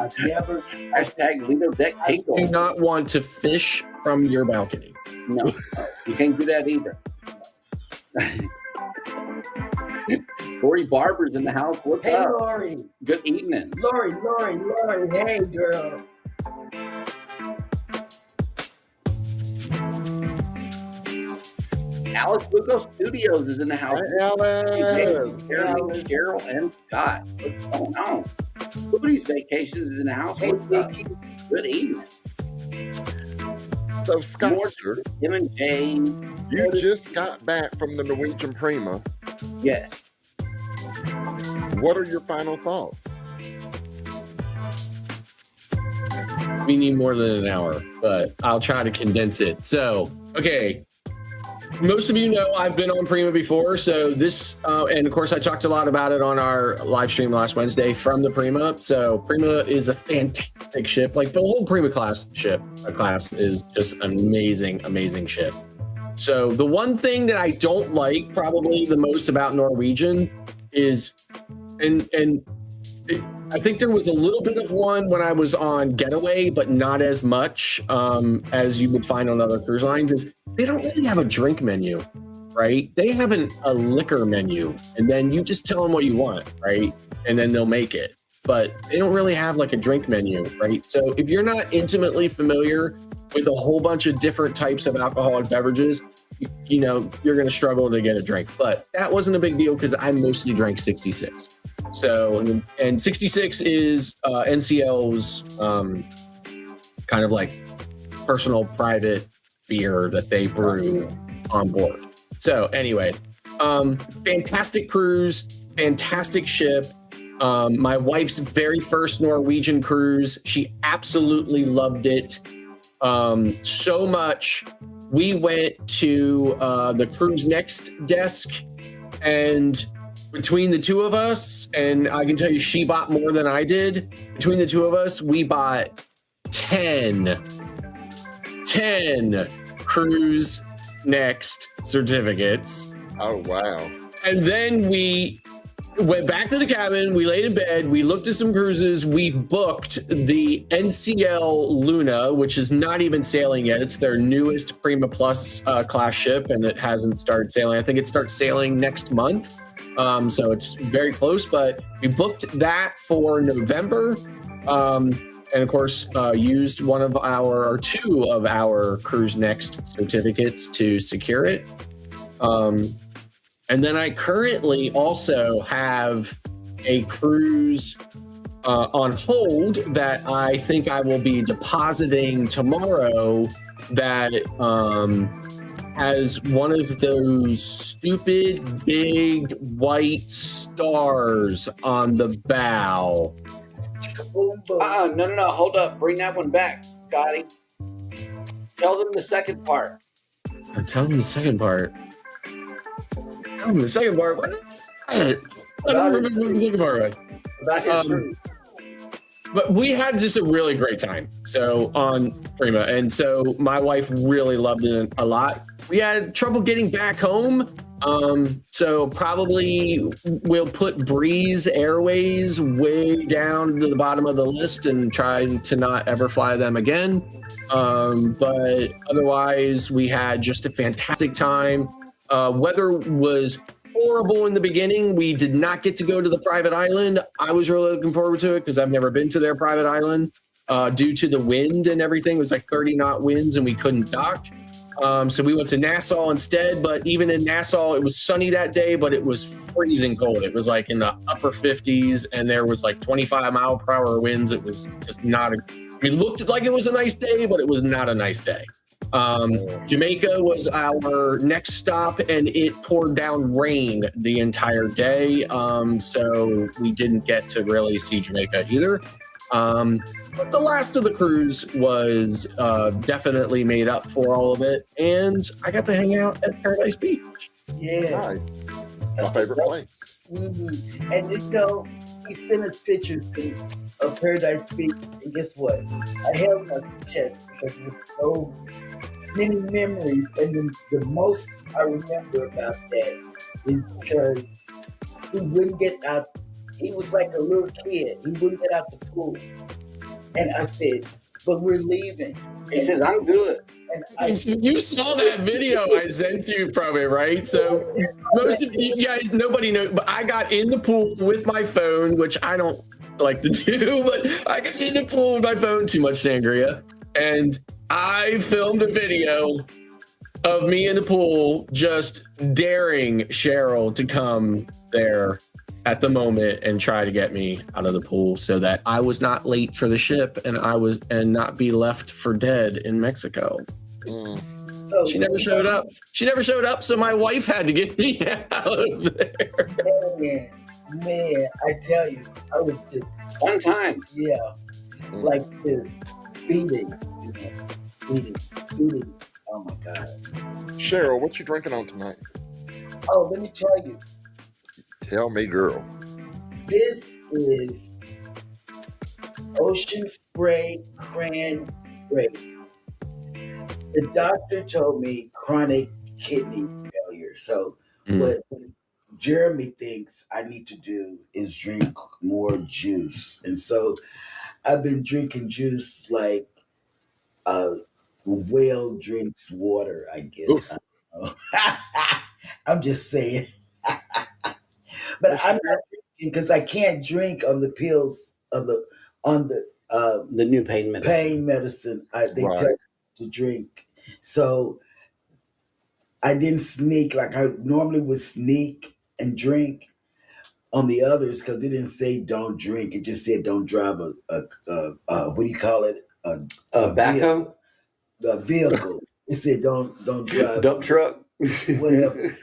I've never. Hashtag Lido deck tickle. I do not want to fish from your balcony. No, you can't do that either. Lori Barber's in the house. What's up? Hey, Lori. Good evening. Lori. Hey, girl. Alex Lugo Studios is in the house. Hey, Alex. Cheryl and Scott. What's going on? Nobody's Vacations is in the house. What's up? Good evening. So, Scottster, Tim and Jay. You just got back from the Norwegian Prima. Yes. What are your final thoughts? We need more than an hour, but I'll try to condense it. So, okay. Most of you know I've been on Prima before, so this, and of course I talked a lot about it on our live stream last Wednesday from the Prima. So Prima is a fantastic ship. Like the whole Prima class is just an amazing ship. So the one thing that I don't like probably the most about Norwegian is, I think there was a little bit of one when I was on Getaway, but not as much as you would find on other cruise lines, is they don't really have a drink menu, right? They have a liquor menu, and then you just tell them what you want, right? And then they'll make it. But they don't really have like a drink menu, right? So if you're not intimately familiar with a whole bunch of different types of alcoholic beverages, you're going to struggle to get a drink. But that wasn't a big deal because I mostly drank 66. So, and 66 is NCL's kind of like personal private beer that they brew on board. So anyway, fantastic cruise, fantastic ship. My wife's very first Norwegian cruise. She absolutely loved it so much. We went to the cruise next desk, and between the two of us, and I can tell you she bought more than I did. Between the two of us, we bought 10 Cruise Next certificates. Oh, wow. And then we went back to the cabin. We laid in bed. We looked at some cruises. We booked the NCL Luna, which is not even sailing yet. It's their newest Prima Plus class ship, and it hasn't started sailing. I think it starts sailing next month. So it's very close, but we booked that for November. And of course, used two of our Cruise Next certificates to secure it. And then I currently also have a cruise on hold that I think I will be depositing tomorrow that has one of those stupid big white stars on the bow. No. Hold up. Bring that one back, Scotty. Tell them the second part. Tell them the second part. The second part. What is that? I don't remember what the second part was. About his cruise. But we had just a really great time. So on Prima, and so my wife really loved it a lot. We had trouble getting back home. So probably we'll put Breeze Airways way down to the bottom of the list and try to not ever fly them again. But otherwise, we had just a fantastic time. Weather was horrible in the beginning. We did not get to go to the private island. I was really looking forward to it because I've never been to their private island due to the wind and everything. It was like 30 knot winds and we couldn't dock. So we went to Nassau instead, but even in Nassau, it was sunny that day, but it was freezing cold. It was like in the upper 50s and there was like 25-mile-per-hour winds. It was just not, it looked like it was a nice day, but it was not a nice day. Jamaica was our next stop and it poured down rain the entire day. So we didn't get to really see Jamaica either. But the last of the cruise was definitely made up for all of it. And I got to hang out at Paradise Beach. Yeah. Nice. My favorite place. Mm-hmm. And he sent us pictures of Paradise Beach. And guess what? I held my chest because it was so many memories. And the most I remember about that is because he wouldn't get out. He was like a little kid. He wouldn't get out the pool. And I said, but we're leaving. He says, I'm good. And you saw that video I sent you from it, right? So most of you guys, nobody knows, but I got in the pool with my phone, which I don't like to do, but I got in the pool with my phone, too much sangria. And I filmed a video of me in the pool just daring Cheryl to come there at the moment and try to get me out of the pool so that I was not late for the ship and not be left for dead in Mexico. so She never showed up. So my wife had to get me out of there. Man, I tell you, I was just Fun time. yeah, like the beating. Oh my God. Cheryl, what you drinking on tonight? Oh, let me tell you. Tell me, girl. This is Ocean Spray Cranberry. The doctor told me chronic kidney failure. So what Jeremy thinks I need to do is drink more juice. And so I've been drinking juice like a whale drinks water, I guess. I don't know. I'm just saying. But I'm not drinking because I can't drink on the pills on the new pain medicine. They tell me to drink. So I didn't sneak like I normally would sneak and drink on the others because it didn't say don't drink. It just said don't drive a what do you call it? A backhoe? A vehicle. It said don't drive. Dump truck. Whatever.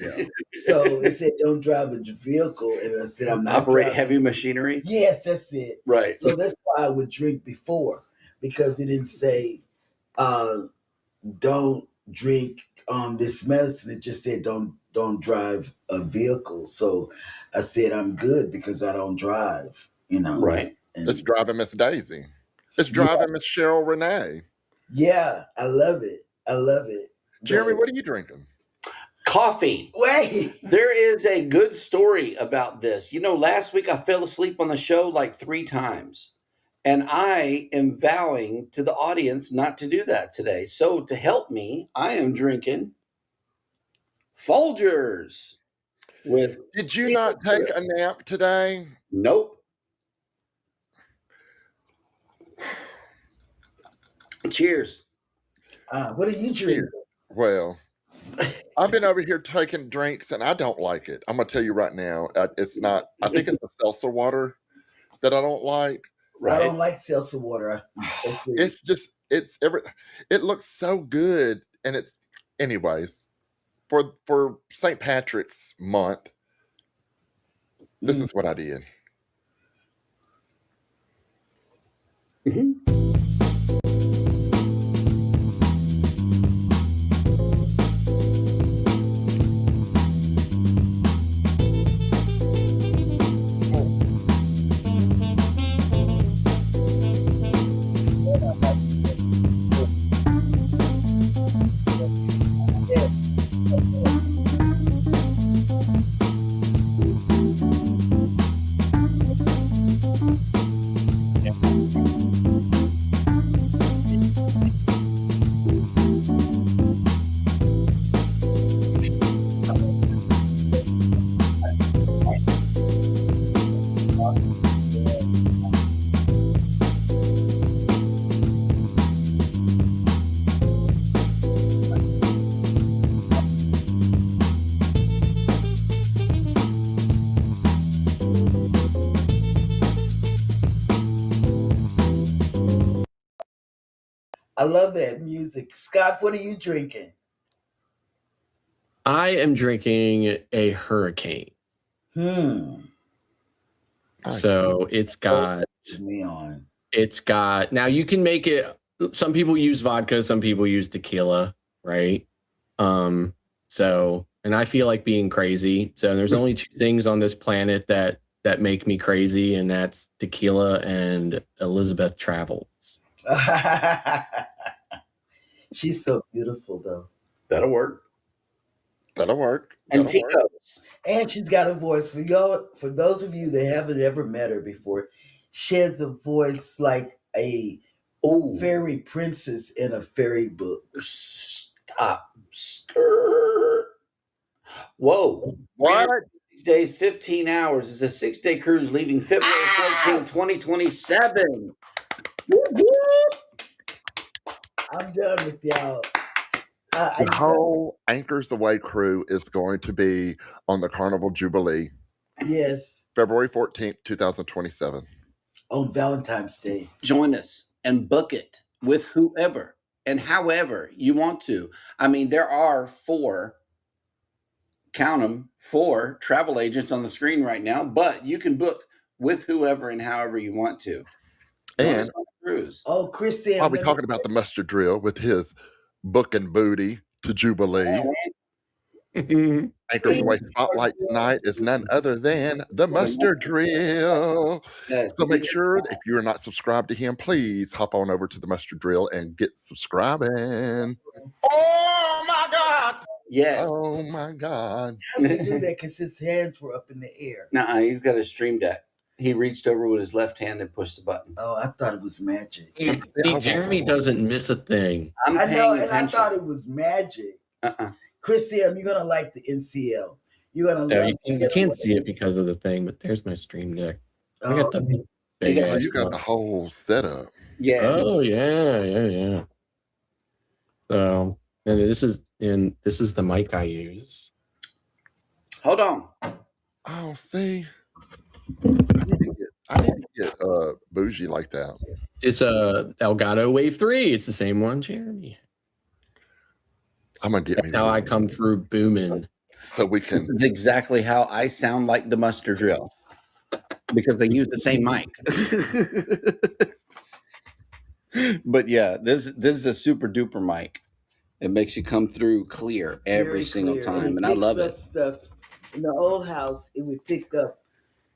So it said don't drive a vehicle, and I said I'm not operate driving. heavy machinery. Yes, that's it. Right. So that's why I would drink before because it didn't say don't drink this medicine that just said don't drive a vehicle. So I said I'm good because I don't drive. Right. And It's driving Miss Daisy. It's yeah, driving Miss Cheryl Renee. yeah, I love it. I love it. Jeremy, But what are you drinking? Coffee. wait, There is a good story about this. Last week I fell asleep on the show like 3 times. And I am vowing to the audience not to do that today. So to help me, I am drinking Folgers with. Did you not take a nap today? Nope. Cheers. what are you drinking? Well, I've been over here taking drinks and I don't like it. I'm gonna tell you right now. It's not. I think it's the seltzer water that I don't like. I don't like seltzer water. It's just it looks so good, and it's anyways for St. Patrick's month. This is what I did. Mm-hmm. I love that music. Scott, what are you drinking? I am drinking a Hurricane. So it's got neon. It's got, now you can make it, some people use vodka, some people use tequila, right? So, and I feel like being crazy. So there's only 2 things on this planet that make me crazy, and that's tequila and Elizabeth Travels. She's so beautiful, though. That'll work. And Tito's. And she's got a voice. For those of you that haven't ever met her before, she has a voice like a fairy princess in a fairy book. Stop. Whoa. What? 6 days, 15 hours. It's a 6-day cruise leaving February 14, 2027. I'm done with y'all. The whole Anchors Aweigh crew is going to be on the Carnival Jubilee. Yes. February 14th, 2027. On Valentine's Day. Join us and book it with whoever and however you want to. I mean, there are 4, count them, 4 travel agents on the screen right now, but you can book with whoever and however you want to. And cruise. Oh, Chris, I'll be talking about the mustard drill with his booking booty to Jubilee. Anchors Aweigh Spotlight tonight is none other than the mustard drill. Yes. So make sure that if you're not subscribed to him, please hop on over to the mustard drill and get subscribing. Oh my God. Yes. Oh my God. How does he do that? Because his hands were up in the air. Nuh-uh, he's got a stream deck. He reached over with his left hand and pushed the button. Oh, I thought it was magic. Jeremy doesn't miss a thing. I know, and I thought it was magic. Chris, you're going to like the NCL. You're going to you can't see it because of the thing, but there's my stream deck. I got the big ass you got the whole setup. Yeah. Oh, yeah. So, and this is the mic I use. Hold on. Oh, see. I didn't get bougie like that. It's a Elgato Wave 3. It's the same one, Jeremy. I'm gonna get That's how I come through booming. So we can. It's exactly how I sound like the mustard drill because they use the same mic. But yeah, this is a super duper mic. It makes you come through clear every Very single clear. time, and I picks love up it. stuff. In the old house, it would pick up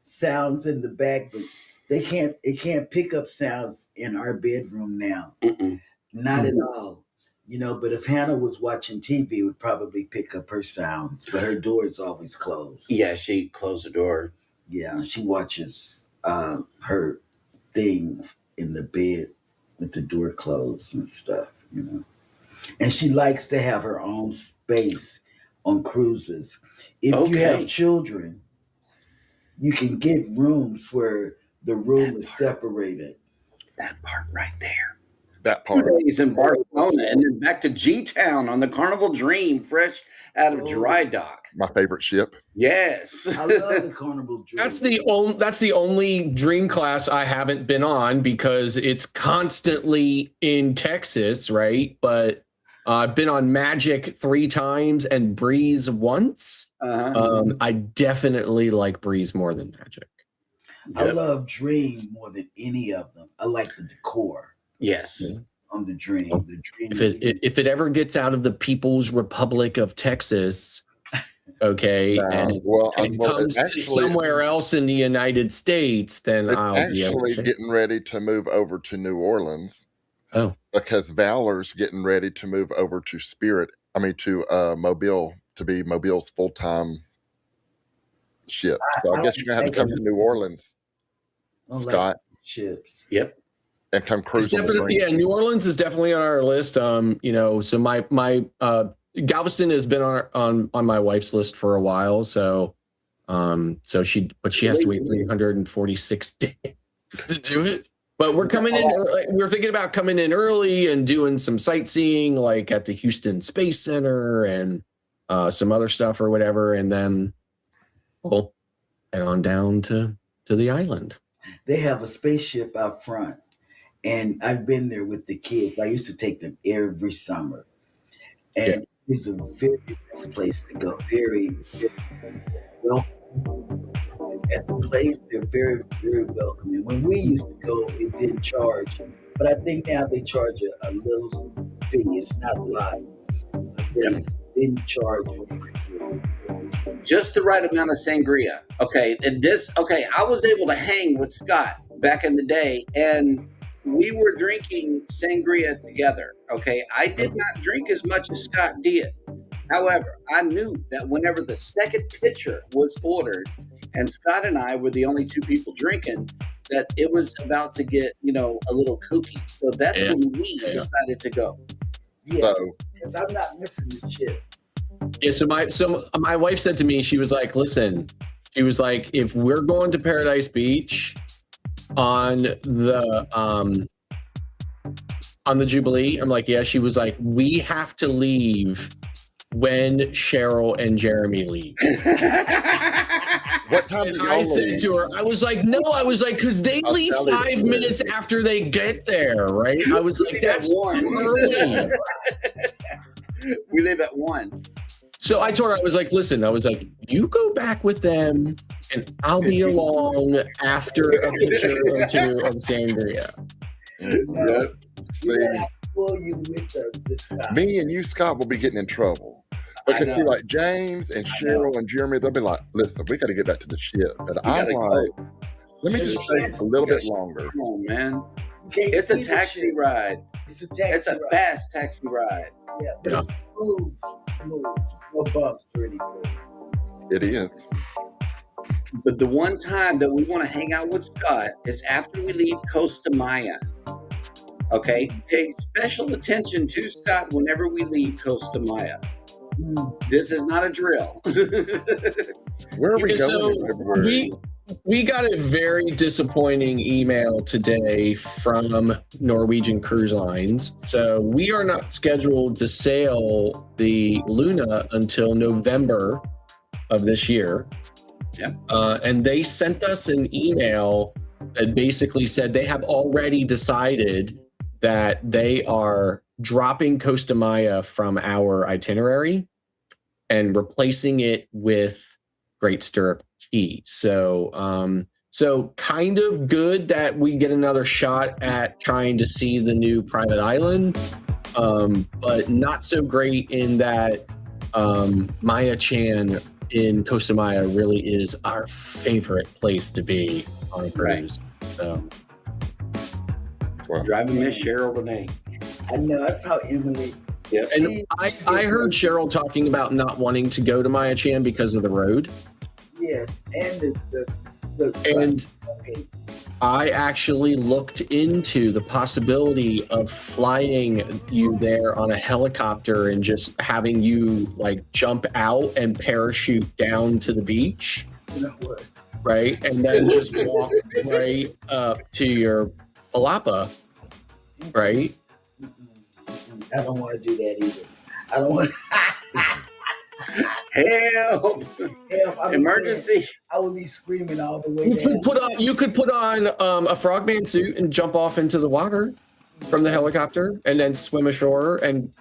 sounds in the back, but it can't pick up sounds in our bedroom now. Mm-mm. Not at all. But if Hannah was watching TV, it would probably pick up her sounds, but her door is always closed. Yeah, she closed the door. Yeah, she watches her thing in the bed with the door closed and stuff. And she likes to have her own space on cruises. If you have children, you can get rooms where the room is separated. That part right there. That part. 2 days in Barcelona and then back to G-Town on the Carnival Dream, fresh out of dry dock. My favorite ship. Yes. I love the Carnival Dream. That's the only dream class I haven't been on because it's constantly in Texas, right? But I've been on Magic 3 times and Breeze once. I definitely like Breeze more than Magic. I love Dream more than any of them. I like the decor. Yes. On the Dream. The Dream. If it ever gets out of the People's Republic of Texas, okay, and comes to somewhere else in the United States, then I'll be able to. Actually getting ready to move over to New Orleans. Oh. Because Valor's getting ready to move over to Mobile, to be Mobile's full-time ship. So I guess you're going to have to come to New Orleans, Scott. Like ships. Yep. And come cruise. New Orleans is definitely on our list. So my Galveston has been on my wife's list for a while. So she has to wait 346 days to do it. But we're coming in. We're thinking about coming in early and doing some sightseeing, like at the Houston Space Center and some other stuff or whatever, and then we'll head on down to the island. They have a spaceship out front. And I've been there with the kids. I used to take them every summer. And it's a very nice place to go. Very, very welcoming. At the place, they're very, very welcoming. When we used to go, it didn't charge. But I think now they charge a little fee. It's not a lot. They didn't charge for it. Just the right amount of sangria. Okay. I was able to hang with Scott back in the day, and we were drinking sangria together. Okay. I did not drink as much as Scott did. However, I knew that whenever the second pitcher was ordered and Scott and I were the only two people drinking, that it was about to get, a little kooky. So that's when we decided to go. Yeah. Because I'm not missing the shit. Yeah. So my wife said to me, she was like, listen, she was like, if we're going to Paradise Beach on the Jubilee, I'm like, yeah. She was like, we have to leave when Cheryl and Jeremy leave. What time did I said to her, I was like, no, because they leave 5 minutes after they get there, right? I was like, that's early. We leave at 1. So I told her, I was like, listen, you go back with them and I'll be along after a picture or two of sangria. Yep. Yeah, pull you with us this time. Me and you, Scott, will be getting in trouble. Because see, like James and Cheryl and Jeremy, they'll be like, listen, we got to get back to the ship. And I'm like, let me just stay a little bit longer. Come on, man. It's a taxi ride. It's a taxi It's a ride. fast taxi ride. Yeah, but it's smooth. No bumps or anything. It is. But the one time that we want to hang out with Scott is after we leave Costa Maya. Okay? Pay special attention to Scott whenever we leave Costa Maya. This is not a drill. Where are we going in February? We got a very disappointing email today from Norwegian Cruise Lines. So we are not scheduled to sail the Luna until November of this year. Yep. And they sent us an email that basically said they have already decided that they are dropping Costa Maya from our itinerary and replacing it with Great Stirrup Key. So kind of good that we get another shot at trying to see the new private island. but not so great in that Maya Chan in Costa Maya really is our favorite place to be on a cruise. So, driving Miss Cheryl Renee. I know. I saw Emily. Yes. And I heard Cheryl talking about not wanting to go to Maya Chan because of the road. Yes, and and I actually looked into the possibility of flying you there on a helicopter and just having you like jump out and parachute down to the beach. You know what? Right, and then just walk right up to your palapa, right? I don't want to do that either. I don't want. Help! Emergency! I would be screaming all the way You down. could put on a frogman suit and jump off into the water from the helicopter, and then swim ashore and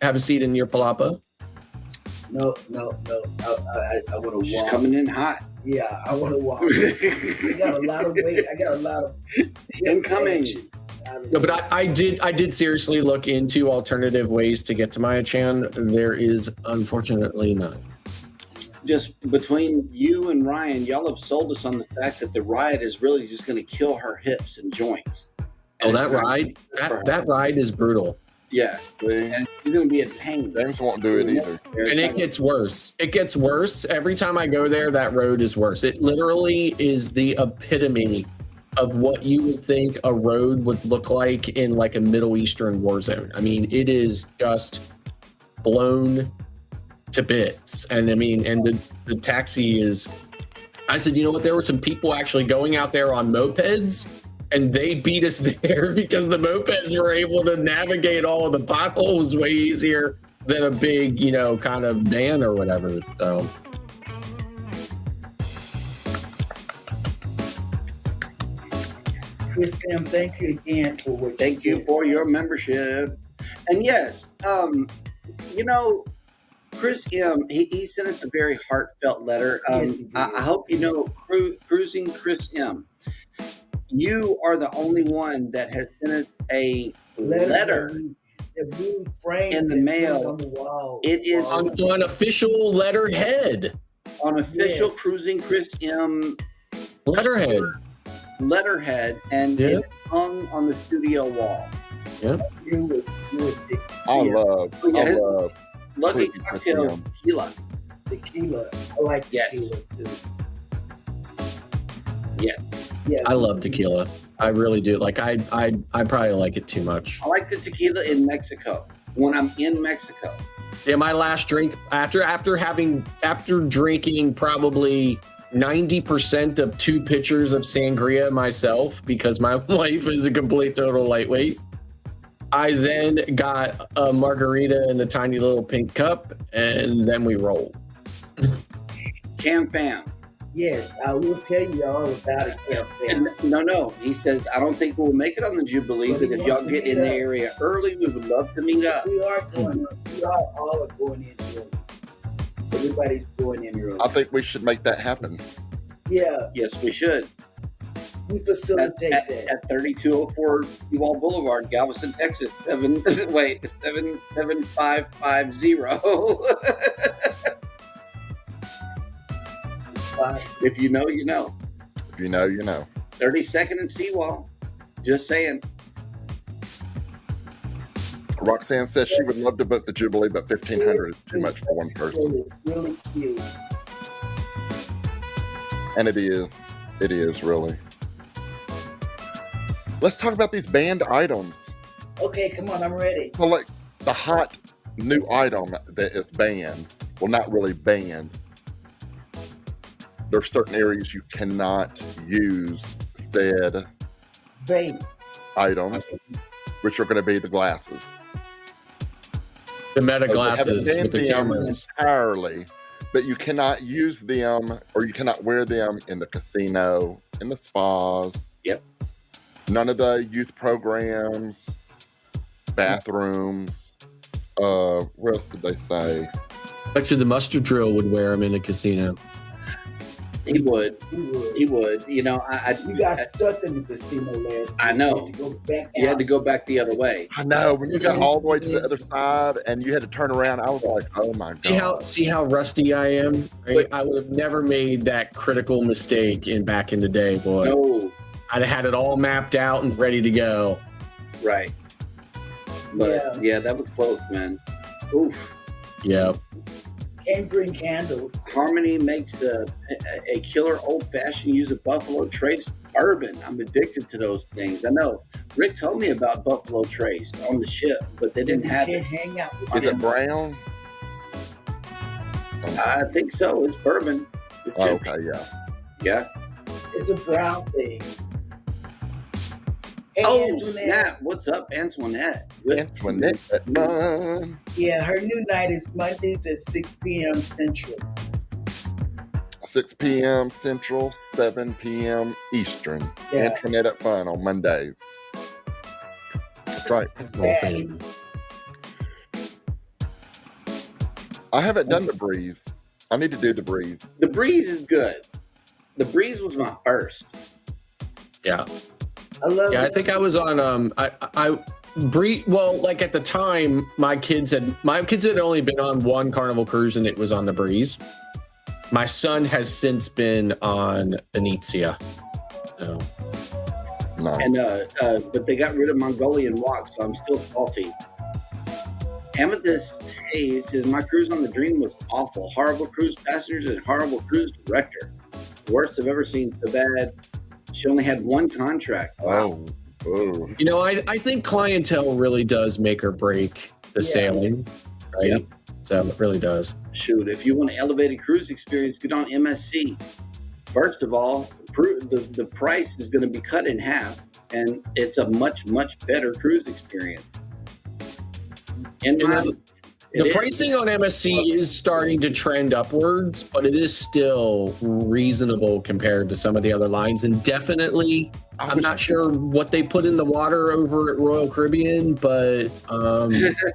have a seat in your palapa. No. I want to walk. She's coming in hot. Yeah, I want to walk. I got a lot of weight. I got a lot of incoming. No, but I did seriously look into alternative ways to get to Maya Chan. There is unfortunately none. Just between you and Ryan, y'all have sold us on the fact that the ride is really just going to kill her hips and joints. And that ride is brutal. Yeah, and she's going to be in pain. James won't do it either. And it gets worse. It gets worse. Every time I go there, that road is worse. It literally is the epitome of what you would think a road would look like in like a Middle Eastern war zone. I mean, it is just blown to bits. And I mean, and the taxi is, I said, you know what? There were some people actually going out there on mopeds and they beat us there because the mopeds were able to navigate all of the potholes way easier than a big, you know, kind of van or whatever. So. Chris Sam, thank you again for what Thank you for your membership. And yes, you know, Chris M, he sent us a very heartfelt letter. I hope you know, Cruising Chris M, you are the only one that has sent us a letter in the mail. On the wall. It is on official letterhead. On official Cruising Chris M letterhead, and it's hung on the studio wall. Yeah. I love Lucky Cocktail Tequila. Tequila. I like tequila too. Yes. Yeah. I love tequila. I really do. Like I probably like it too much. I like the tequila in Mexico. When I'm in Mexico. Yeah, my last drink after drinking probably 90% of 2 pitchers of sangria myself because my wife is a complete total lightweight. I then got a margarita in a tiny little pink cup, and then we rolled. Cam Fam. Yes, I will tell you all about it, Cam Fam. No. He says, I don't think we'll make it on the Jubilee, but if y'all get in the area early, we would love to meet up. We are going. We are all going in early. Everybody's going in early. I think we should make that happen. Yeah. Yes, we should. We facilitate that. At 3204 Seawall Boulevard, Galveston, Texas. 77550. If you know, you know. If you know, you know. 32nd and Seawall. Just saying. Roxanne says she would love to book the Jubilee, but $1,500 is too much for one person. Really cute. And it is. It is, really. Let's talk about these banned items. Okay, come on, I'm ready. So, like, the hot new item that is banned, well, not really banned. There are certain areas you cannot use said items, which are going to be the glasses. The meta So glasses with the cameras. Entirely, but you cannot use them or you cannot wear them in the casino, in the spas. Yep. None of the youth programs, bathrooms. What else did they say? Actually, the mustard drill would wear them in a casino. He would. He would. You know, You got stuck in the casino last year. I know. You had to go back the other way. I know. When you got all the way to the other side and you had to turn around, I was like, oh my God. See how rusty I am? I would have never made that critical mistake back in the day, boy. No. I'd have had it all mapped out and ready to go. Right. But yeah, that was close, man. Oof. Yeah. Can't bring candles. Harmony makes a killer old-fashioned use of Buffalo Trace bourbon. I'm addicted to those things. I know. Rick told me about Buffalo Trace on the ship, but they didn't have it. Hang out with Is it brown? I think so. It's bourbon. Oh, okay, yeah. Yeah. It's a brown thing. Hey, Oh, Antoinette. snap. What's up, Antoinette? Good. Antoinette Munn. Yeah, her new night is Mondays at 6 p.m. Central. 6 p.m. Central, 7 p.m. Eastern. Yeah. Antoinette at Fun on Mondays. That's right. Bad. I haven't done the Breeze. I need to do the Breeze. The Breeze is good. The Breeze was my first. Yeah. I love Yeah, I it. think I was on well, like at the time my kids had only been on one Carnival cruise and it was on the Breeze. My son has since been on Venezia. So Nice. And but they got rid of Mongolian walk, so I'm still salty. Amethyst Hayes says my cruise on the Dream was awful. Horrible cruise passengers and horrible cruise director. Worst I've ever seen. So bad. She only had one contract. Wow. Oh. you know, I think clientele really does make or break the sailing, right? Yep. So it really does. Shoot, if you want an elevated cruise experience, get on MSC. First of all, the price is going to be cut in half, and it's a much, much better cruise experience. The pricing on MSC is starting to trend upwards, but it is still reasonable compared to some of the other lines. And definitely, I'm not sure what they put in the water over at Royal Caribbean, but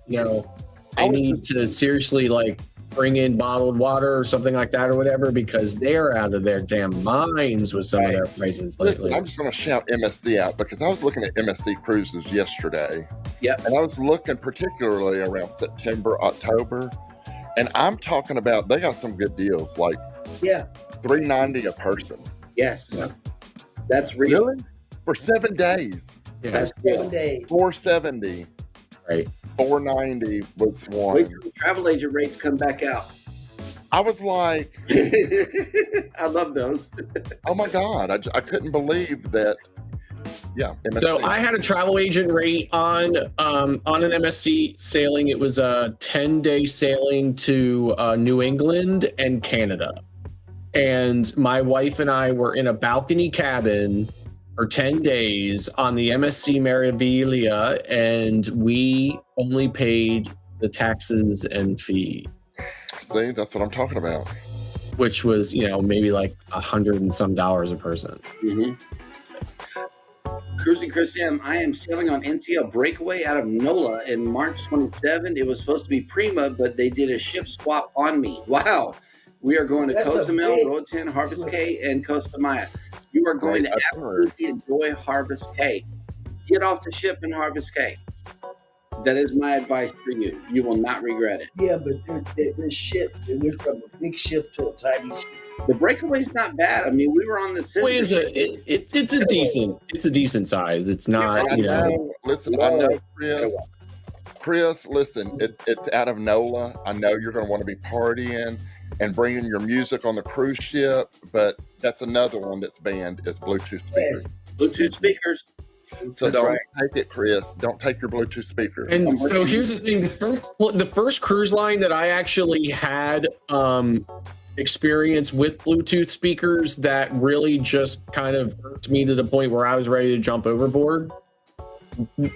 you know, I need to seriously like bring in bottled water or something like that or whatever, because they're out of their damn minds with some of their prices lately. Listen, I'm just going to shout MSC out because I was looking at MSC cruises yesterday. Yep. And I was looking particularly around September, October, and I'm talking about they got some good deals, like $390 a person. Yes, that's real. Really? For 7 days. Yeah. That's 7 days. $470. Right. $490 was one. Wait till the travel agent rates come back out. I was like, I love those. oh my God, I couldn't believe that. Yeah. MSC. So I had a travel agent rate on an MSC sailing. It was a 10-day sailing to New England and Canada. And my wife and I were in a balcony cabin for 10 days on the MSC Meraviglia, and we only paid the taxes and fee. See, that's what I'm talking about. Which was, you know, maybe like $100 and some a person. Mm-hmm. Cruising Chris M. I am sailing on NCL Breakaway out of NOLA in March 27. It was supposed to be Prima, but they did a ship swap on me. Wow. We are going to That's a Cozumel, big Roatan, Harvest Caye, and Costa Maya. You are going to absolutely enjoy Harvest Caye. Get off the ship in Harvest Caye. That is my advice for you. You will not regret it. Yeah, but the ship, they went from a big ship to a tiny ship. The Breakaway's not bad. I mean, we were on the Wait, it's a decent size. It's not, I you know. know. Listen, I know, Chris. Listen, it's out of NOLA. I know you're going to want to be partying and bringing your music on the cruise ship, but that's another one that's banned is Bluetooth speakers. Bluetooth speakers. So don't take it, Chris. Don't take your Bluetooth speaker. And so here's the thing: the first cruise line that I actually had experience with Bluetooth speakers that really just kind of irked me to the point where I was ready to jump overboard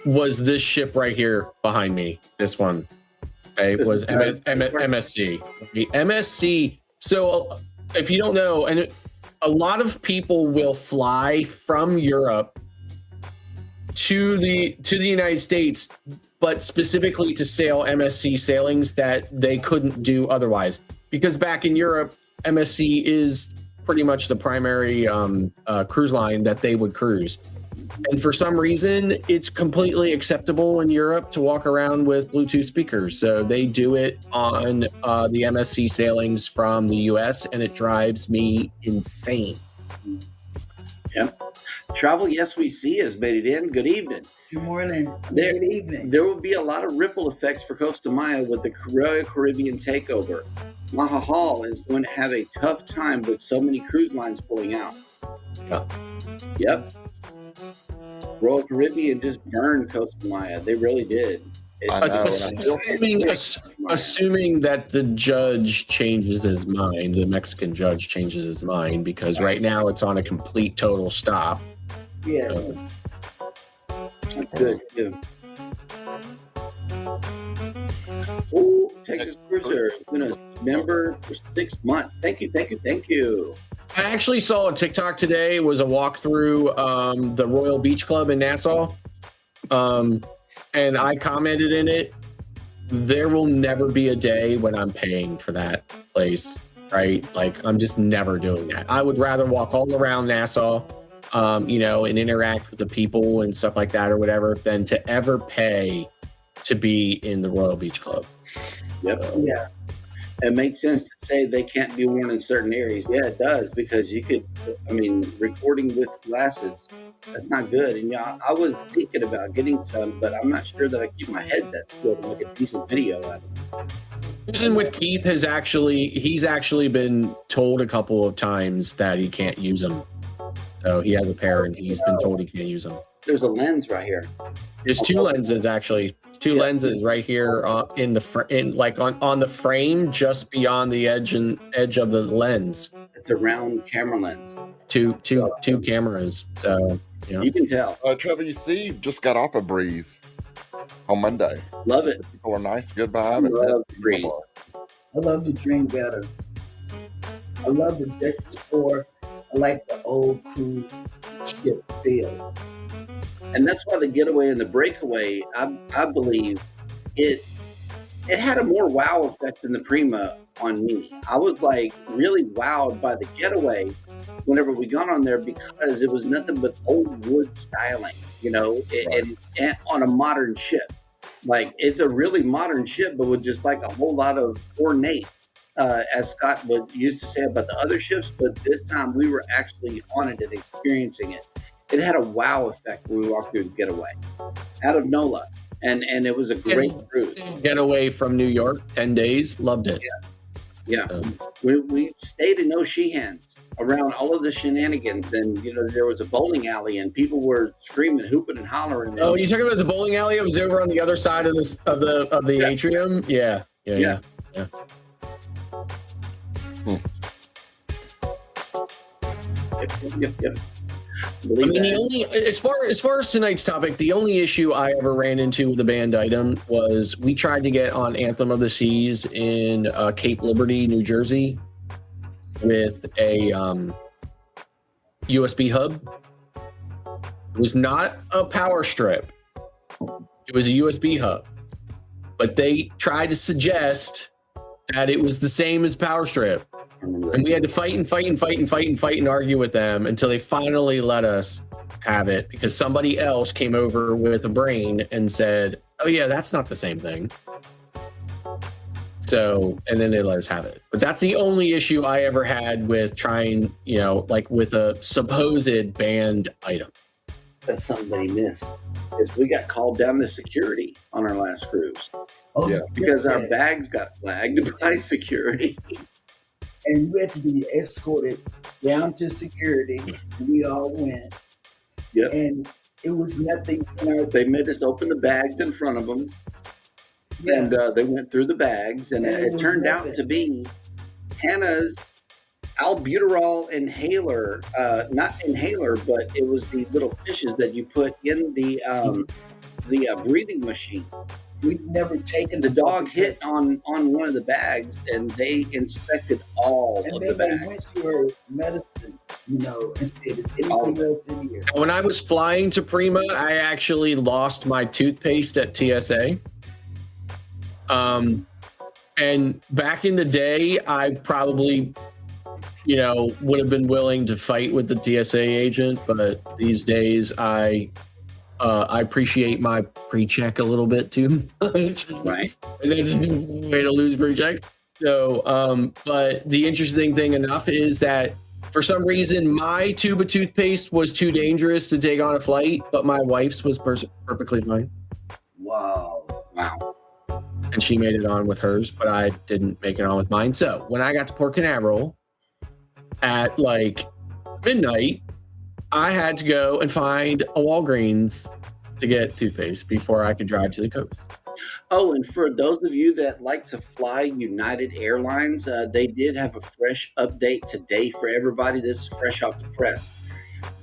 was this ship right here behind me. This one. Okay, was MSC. The MSC. So if you don't know, and a lot of people will fly from Europe to the United States, but specifically to sail MSC sailings that they couldn't do otherwise. Because back in Europe, MSC is pretty much the primary cruise line that they would cruise. And for some reason, it's completely acceptable in Europe to walk around with Bluetooth speakers. So they do it on the MSC sailings from the US, and it drives me insane. Yep. Travel Yes We See has made it in. Good evening. Good morning. Good evening. There will be a lot of ripple effects for Costa Maya with the Royal Caribbean takeover. Mahahal is going to have a tough time with so many cruise lines pulling out. Yeah. Yep. Royal Caribbean just burned Costa Maya. They really did. Assuming that the judge changes his mind, the Mexican judge changes his mind, because right now it's on a complete total stop. Yeah. That's good, too. Ooh, Texas Cruiser has been a member for 6 months. Thank you. I actually saw a TikTok today. It was a walkthrough the Royal Beach Club in Nassau. And I commented in it, there will never be a day when I'm paying for that place, right? Like, I'm just never doing that. I would rather walk all around Nassau, and interact with the people and stuff like that or whatever, than to ever pay to be in the Royal Beach Club. Yep. Yeah. It makes sense to say they can't be worn in certain areas. Yeah, it does, because recording with glasses, that's not good. And I was thinking about getting some, but I'm not sure that I keep my head that still to make a decent video out of it. Using with Keith he's actually been told a couple of times that he can't use them. So he has a pair and he's been told he can't use them. There's a lens right here. There's two lenses actually. Lenses right here on the frame, just beyond the edge of the lens. It's a round camera lens. Two cameras. So you can tell. Trevor, you see, just got off a breeze on Monday. Love it. People are nice, good vibe. I love the breeze. I love the drink better. I love the deck before. I like the old cruise ship feel. And that's why the Getaway and the Breakaway, I believe, it had a more wow effect than the Prima on me. I was like really wowed by the Getaway whenever we got on there, because it was nothing but old wood styling, and on a modern ship. Like, it's a really modern ship, but with just like a whole lot of ornate, as Scott used to say about the other ships. But this time we were actually on it and experiencing it. It had a wow effect when we walked through the Getaway out of NOLA. And it was a great cruise. Getaway from New York, 10 days. Loved it. Yeah. We stayed in O'Sheehan's around all of the shenanigans. And, there was a bowling alley and people were screaming, hooping and hollering. Oh, you talking about the bowling alley? It was over on the other side of the atrium? Yeah. Yep. The only, as far as tonight's topic, the only issue I ever ran into with the banned item was we tried to get on Anthem of the Seas in Cape Liberty, New Jersey, with a USB hub. It was not a power strip. It was a USB hub, but they tried to suggest that it was the same as power strip. And we had to fight and argue with them until they finally let us have it, because somebody else came over with a brain and said, oh yeah, that's not the same thing. So, and then they let us have it. But that's the only issue I ever had with trying, with a supposed banned item. That's something they missed, is we got called down to security on our last cruise. Oh, yeah. Because our bags got flagged by security. And we had to be escorted down to security. We all went. Yep. And it was nothing. They made us open the bags in front of them. Yeah. And they went through the bags. And it turned out to be Hannah's albuterol inhaler. Not inhaler, but it was the little fishes that you put in the breathing machine. We've never taken the dog hit on one of the bags, and they inspected all of the bags. And then they went to her medicine, and said, is anything else in here? When I was flying to Prima, I actually lost my toothpaste at TSA. And back in the day, I probably, would have been willing to fight with the TSA agent, but these days I appreciate my pre-check a little bit too much. Right. And that's a way to lose pre-check. So, but the interesting thing enough is that for some reason my tube of toothpaste was too dangerous to take on a flight, but my wife's was perfectly fine. Wow. And she made it on with hers, but I didn't make it on with mine. So when I got to Port Canaveral at like midnight, I had to go and find a Walgreens to get toothpaste before I could drive to the coast. Oh, and for those of you that like to fly United Airlines, they did have a fresh update today for everybody. This is fresh off the press.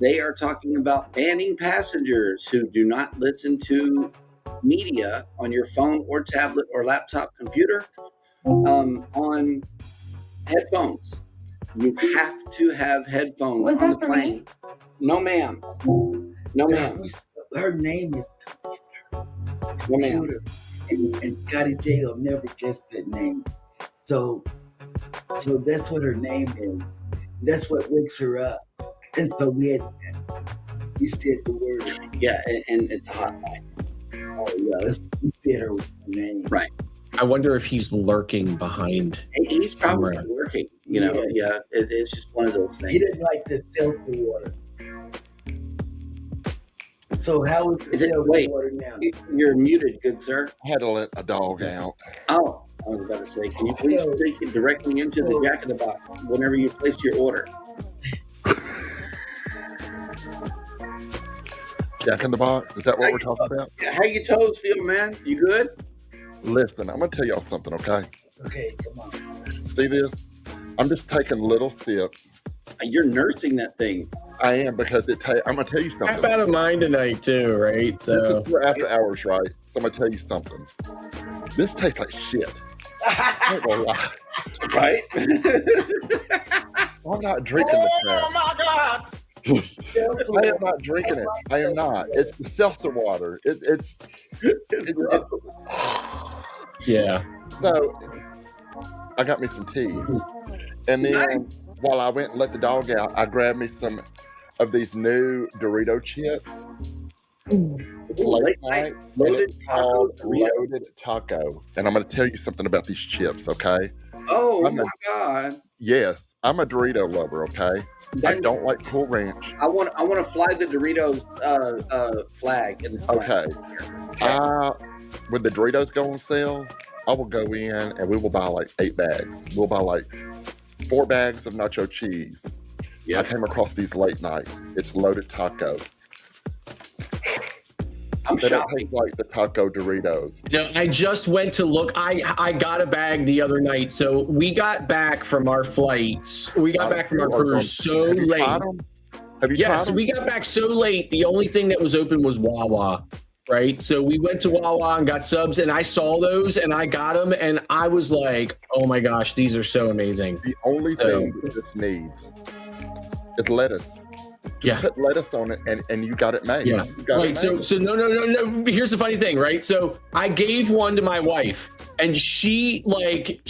They are talking about banning passengers who do not listen to media on your phone or tablet or laptop computer on headphones. You have to have headphones Was on that the for plane. me? No, ma'am. No, ma'am. Her name is No, ma'am. Computer, and Scottie J will never guess that name. So that's what her name is. That's what wakes her up. And so we said the word. Yeah, and it's a hotline. Oh yeah, we said her name. Right. I wonder if he's lurking behind. He's probably Right. working. Yes. Yeah. It's just one of those things. He doesn't like the seltzer water. So how is the Is it- seltzer wait. water now? You're muted, good sir. I had to let a dog out. Oh, I was about to say, can you please speak it directly into the Jack in the Box whenever you place your order? Jack in the Box, is that what we're talking about? How your toes feel, man? You good? Listen, I'm gonna tell y'all something, okay? Okay, come on. See this? I'm just taking little sips. You're nursing that thing. I am, because I'm gonna tell you something. I'm out of mine tonight too, right? This So is for after hours, right? So I'm gonna tell you something. This tastes like shit. I ain't gonna lie. Right? I'm not drinking the crap. my God. I am not drinking it. I am not. It's the seltzer water. It's yeah. So I got me some tea, and then while I went and let the dog out, I grabbed me some of these new Dorito chips. It's late night, and loaded it's taco called Dorito. Loaded Taco. And I'm going to tell you something about these chips, okay? Oh I'm my God. Yes, I'm a Dorito lover, okay? I don't like Cool Ranch. I want to fly the Doritos flag in the front. Okay. When the Doritos go on sale, I will go in and we will buy like 8 bags. We'll buy like 4 bags of nacho cheese. Yeah. I came across these late nights. It's Loaded Taco. I'm They don't shocked. taste like the taco Doritos. I just went to look. I got a bag the other night. So we got back from our flights. We got back from our cruise so Have you late. tried them? Have you Yeah, tried so them? we got back so late. The only thing that was open was Wawa, right? So we went to Wawa and got subs, and I saw those and I got them, and I was like, oh my gosh, these are so amazing. The only thing that this needs is lettuce. Just put lettuce on it, and you got it made. Yeah. You got Right. it So made. no. Here's the funny thing, right? So I gave one to my wife, and because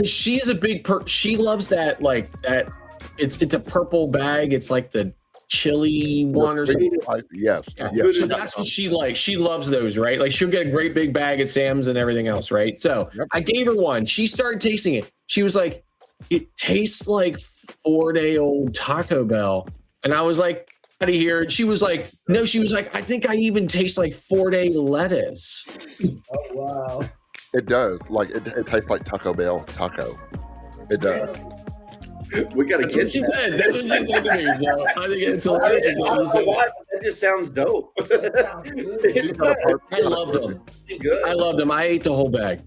she's a big she loves that that it's a purple bag. It's like the chili one or something. Yes. Yeah. Yes. So that's what she likes. She loves those, right? Like she'll get a great big bag at Sam's and everything else, right? So I gave her one. She started tasting it. She was like, "It tastes like 4-day-old Taco Bell." And I was like, out of here. And she was like, no, she was like, I think I even taste like 4-day lettuce. Oh wow. It does. Like it tastes like Taco Bell taco. It does. We got to That's get what she that. said. That's what she said to me. So I think it's hilarious. that you said that. That just sounds dope. I loved them. Good. I loved them. I ate the whole bag.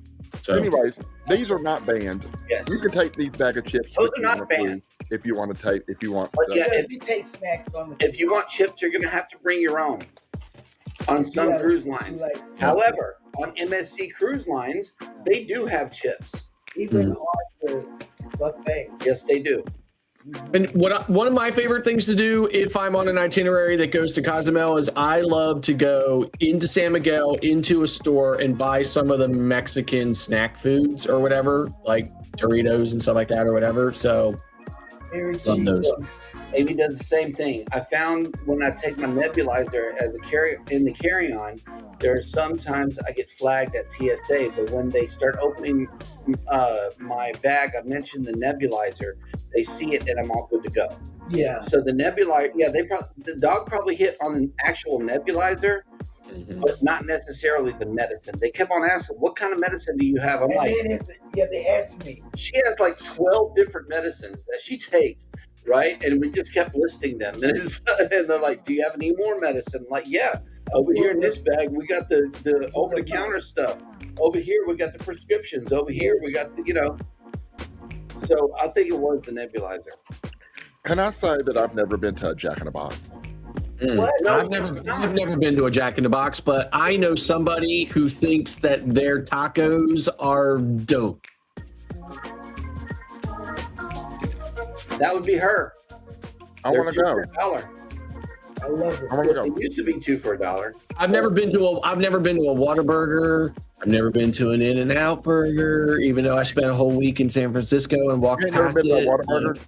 So Anyways, these are not banned. Yes. You can take these bag of chips. Those with are you not on a cruise banned. If you want to take, if you want. But yeah, If you take snacks on the If you want chips, you're going to have to bring your own on some Yeah, cruise lines. like- However, on MSC cruise lines, they do have chips. even on the buffet. Yes, they do. And one of my favorite things to do if I'm on an itinerary that goes to Cozumel is I love to go into San Miguel, into a store, and buy some of the Mexican snack foods or whatever, like Doritos and stuff like that or whatever. So Very Love cheap. those. Amy does the same thing. I found when I take my nebulizer as a carry-on, there are sometimes I get flagged at TSA, but when they start opening my bag, I mentioned the nebulizer, they see it and I'm all good to go. Yeah. So the nebulizer, the dog probably hit on an actual nebulizer, but not necessarily the medicine. They kept on asking, "What kind of medicine do you have?" I'm like, they asked me. She has like 12 different medicines that she takes, right? And we just kept listing them. And they're like, "Do you have any more medicine?" I'm like, "Yeah, over here in this bag, we got the over-the-counter stuff. Over here, we got the prescriptions. Over here, we got the. So I think it was the nebulizer. Can I say that I've never been to a Jack in the Box? What? No, I've never been to a Jack in the Box, but I know somebody who thinks that their tacos are dope. That would be her. I want to go. $2 I love it. I want to go. It used to be 2 for $1. I've never been to a Whataburger. I've never been to an In-N-Out burger, even though I spent a whole week in San Francisco and walked You ain't never past been to a it. Whataburger?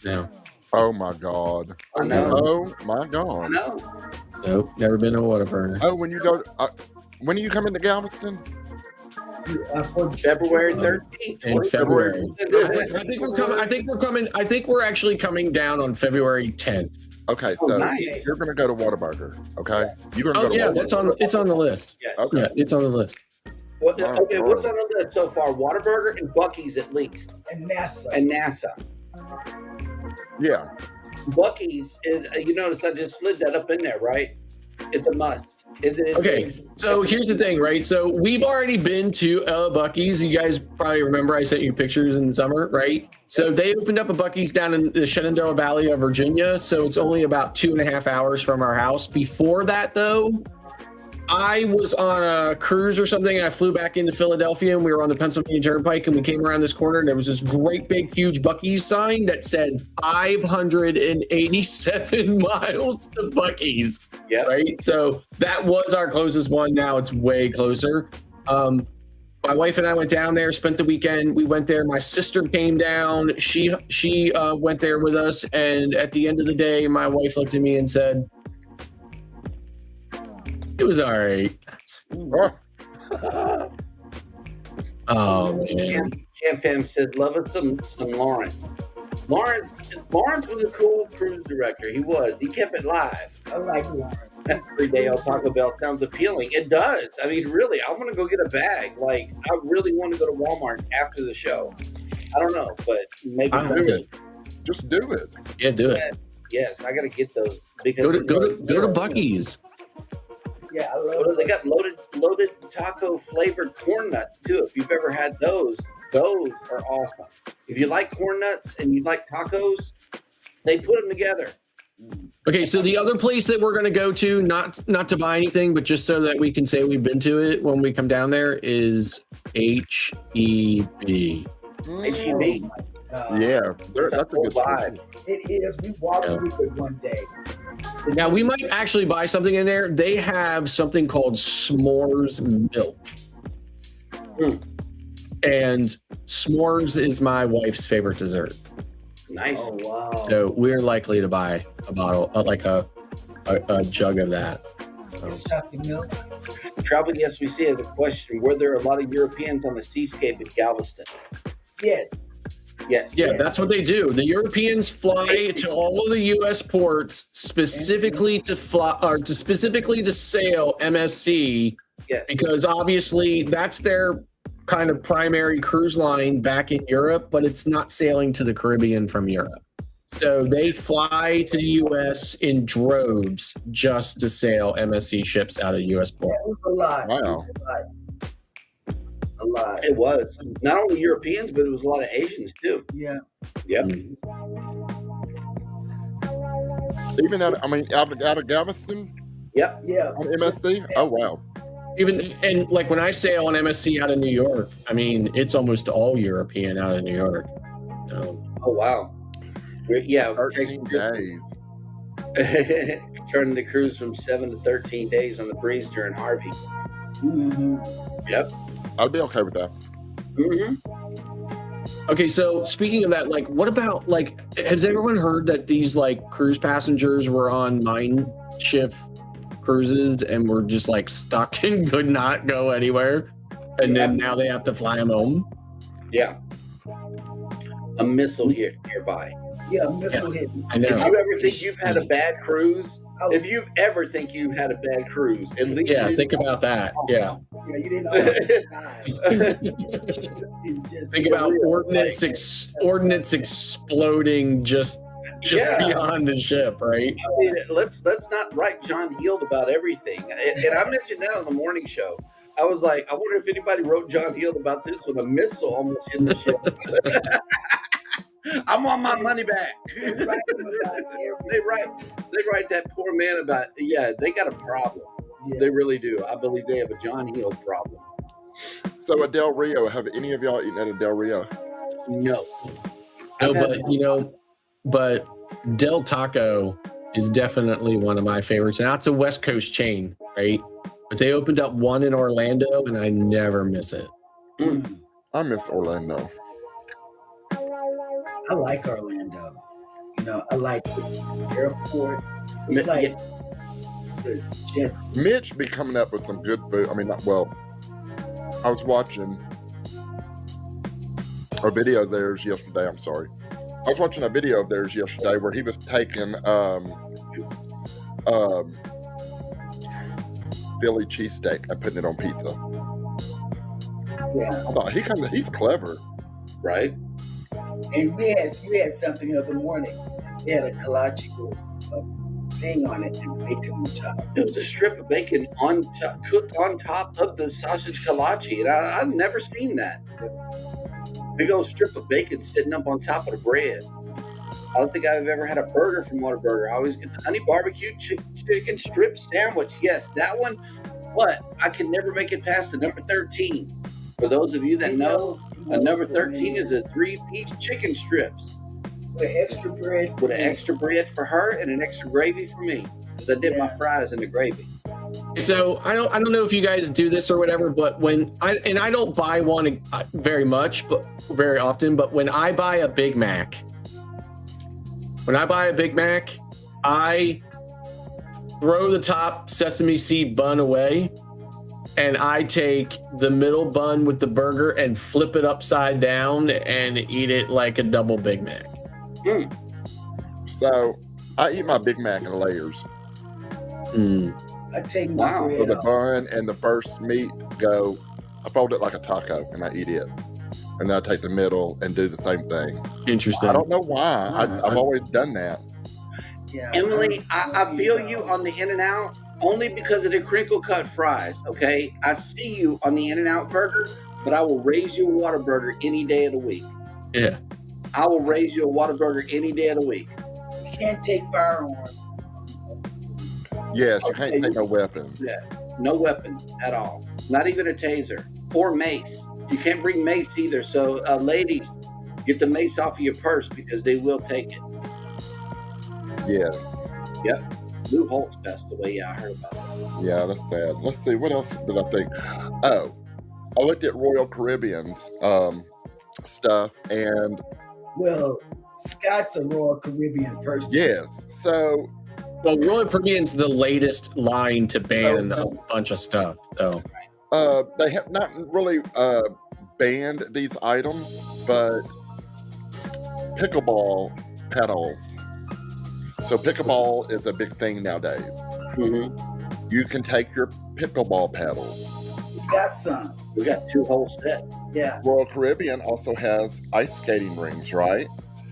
No. Oh my God. I know. Oh my I God. know. Nope. Never been to a Whataburger. Oh, when you go, when are you coming to Galveston? February 13th. In February. I think we're coming. I think we're actually coming down on February 10th. Okay, Oh, so nice. you're gonna go to Whataburger. Okay, you're gonna Oh go to yeah, Whataburger. it's on the list. Yes. Okay. Yeah, it's on the list. Okay, what's on the list so far? Whataburger and Buc-ee's at least. And NASA. And NASA. Yeah. Buc-ee's is, you notice I just slid that up in there, right? It's a must. Okay, so here's the thing, right? So we've already been to Buc-ee's. You guys probably remember I sent you pictures in the summer, right? So they opened up a Buc-ee's down in the Shenandoah Valley of Virginia. So it's only about 2.5 hours from our house. Before that, though, I was on a cruise or something. I flew back into Philadelphia and we were on the Pennsylvania Turnpike and we came around this corner and there was this great big huge Buc-ee's sign that said 587 miles to Buc-ee's. Yeah. Right. So that was our closest one. Now it's way closer. My wife and I went down there, spent the weekend. We went there. My sister came down. She went there with us. And at the end of the day, my wife looked at me and said, "It was all right." Oh man. Cam Fam says, "Love us some Lawrence." Lawrence was a cool cruise director. He was. He kept it live. I like Lawrence. Every day on Taco Bell sounds appealing. It does. I mean, really, I want to go get a bag. Like, I really want to go to Walmart after the show. I don't know, but maybe I do it. Just do it. Yeah, do it. Yes, I got to get those because Go to Buc-ee's. Yeah, I love it. They got loaded taco flavored corn nuts too. If you've ever had those are awesome. If you like corn nuts and you like tacos, they put them together. Okay, so the other place that we're going to go to, not to buy anything, but just so that we can say we've been to it when we come down there, is H-E-B. H-E-B. Yeah, that's a good vibe. It is. We walked through it one day. Now, we might actually buy something in there. They have something called s'mores milk. And s'mores is my wife's favorite dessert. Nice. Oh, wow. So we're likely to buy a bottle, like a jug of that. It's chocolate milk. Travel SVC has a question. Were there a lot of Europeans on the seascape in Galveston? Yes. Yes. Yeah, that's what they do. The Europeans fly to all of the U.S. ports specifically to sail MSC. Yes. Because obviously that's their kind of primary cruise line back in Europe, but it's not sailing to the Caribbean from Europe. So they fly to the U.S. in droves just to sail MSC ships out of U.S. Yeah, ports. it was a lot. Wow. A lot. It was. Not only Europeans, but it was a lot of Asians too. Yeah. Yep. Even out of Galveston Yep. Yeah. on MSC. Oh wow. And like when I sail on MSC out of New York, I mean, it's almost all European out of New York. Oh wow. Yeah. 13 days. Turning the cruise from 7 to 13 days on the breeze during Harvey. Mm-hmm. Yep. I'd be okay with that. Mm-hmm. Okay, so speaking of that, like, what about, like, has everyone heard that these, like, cruise passengers were on mine shift cruises and were just, like, stuck and could not go anywhere? And then now they have to fly them home? Yeah. A missile nearby. Yeah, a missile hit me. I know. If you ever think you've had a bad cruise, at least think about that. Yeah. Yeah, you didn't always Think about ordnance exploding just beyond the ship, right? I mean, let's not write John Heald about everything. And I mentioned that on the morning show. I was like, I wonder if anybody wrote John Heald about this when a missile almost hit the ship. I'm on my money back. They write that poor man about, they got a problem. Yeah. They really do. I believe they have a John Heald problem. So at Del Rio, have any of y'all eaten at a Del Rio? No. No, but Del Taco is definitely one of my favorites. Now it's a West Coast chain, right? But they opened up one in Orlando, and I never miss it. I miss Orlando. I like Orlando. I like the airport. It's like the Jets. Mitch be coming up with some good food. I mean, I was watching a video of theirs yesterday. I'm sorry. I was watching a video of theirs yesterday where he was taking Philly cheesesteak and putting it on pizza. Yeah. I thought he's clever. Right? And we had something the other morning. They had a kolache thing on it and bacon on top. It was a strip of bacon cooked on top of the sausage kolache, and I've never seen that. Big old strip of bacon sitting up on top of the bread. I don't think I've ever had a burger from Whataburger. I always get the honey barbecue chicken strip sandwich. Yes, that one. But I can never make it past the number 13. For those of you that know, a number 13 is a 3-piece chicken strips. With extra bread. With an extra bread for her and an extra gravy for me. Because I dip my fries in the gravy. So I don't know if you guys do this or whatever, but I don't buy one very much, but very often, but when I buy a Big Mac, I throw the top sesame seed bun away, and I take the middle bun with the burger and flip it upside down and eat it like a double Big Mac. So I eat my Big Mac in layers. I take my bread so the bun and the first meat I fold it like a taco and I eat it. And then I take the middle and do the same thing. Interesting. I don't know why. I've always done that. Yeah. Emily, I feel you on the In-N-Out only because of the crinkle cut fries, okay? I see you on the In-N-Out burger, but I will raise you a Whataburger any day of the week. Yeah. I will raise you a Whataburger any day of the week. You can't take firearms. Yes, you can't take no weapons. Yeah, no weapons at all. Not even a taser or mace. You can't bring mace either. So, ladies, get the mace off of your purse because they will take it. Yes. Yep. Lou Holtz passed away. Yeah, I heard about that. Yeah, that's bad. Let's see. What else did I think? Oh, I looked at Royal Caribbean's stuff and... Well, Scott's a Royal Caribbean person. Yes. So... Well, Royal Caribbean's the latest line to ban a bunch of stuff. So, they have not really banned these items, but pickleball pedals. So pickleball is a big thing nowadays. Mm-hmm. You can take your pickleball pedals. We got some. We got 2 whole sets. Yeah. Royal Caribbean also has ice skating rings, right?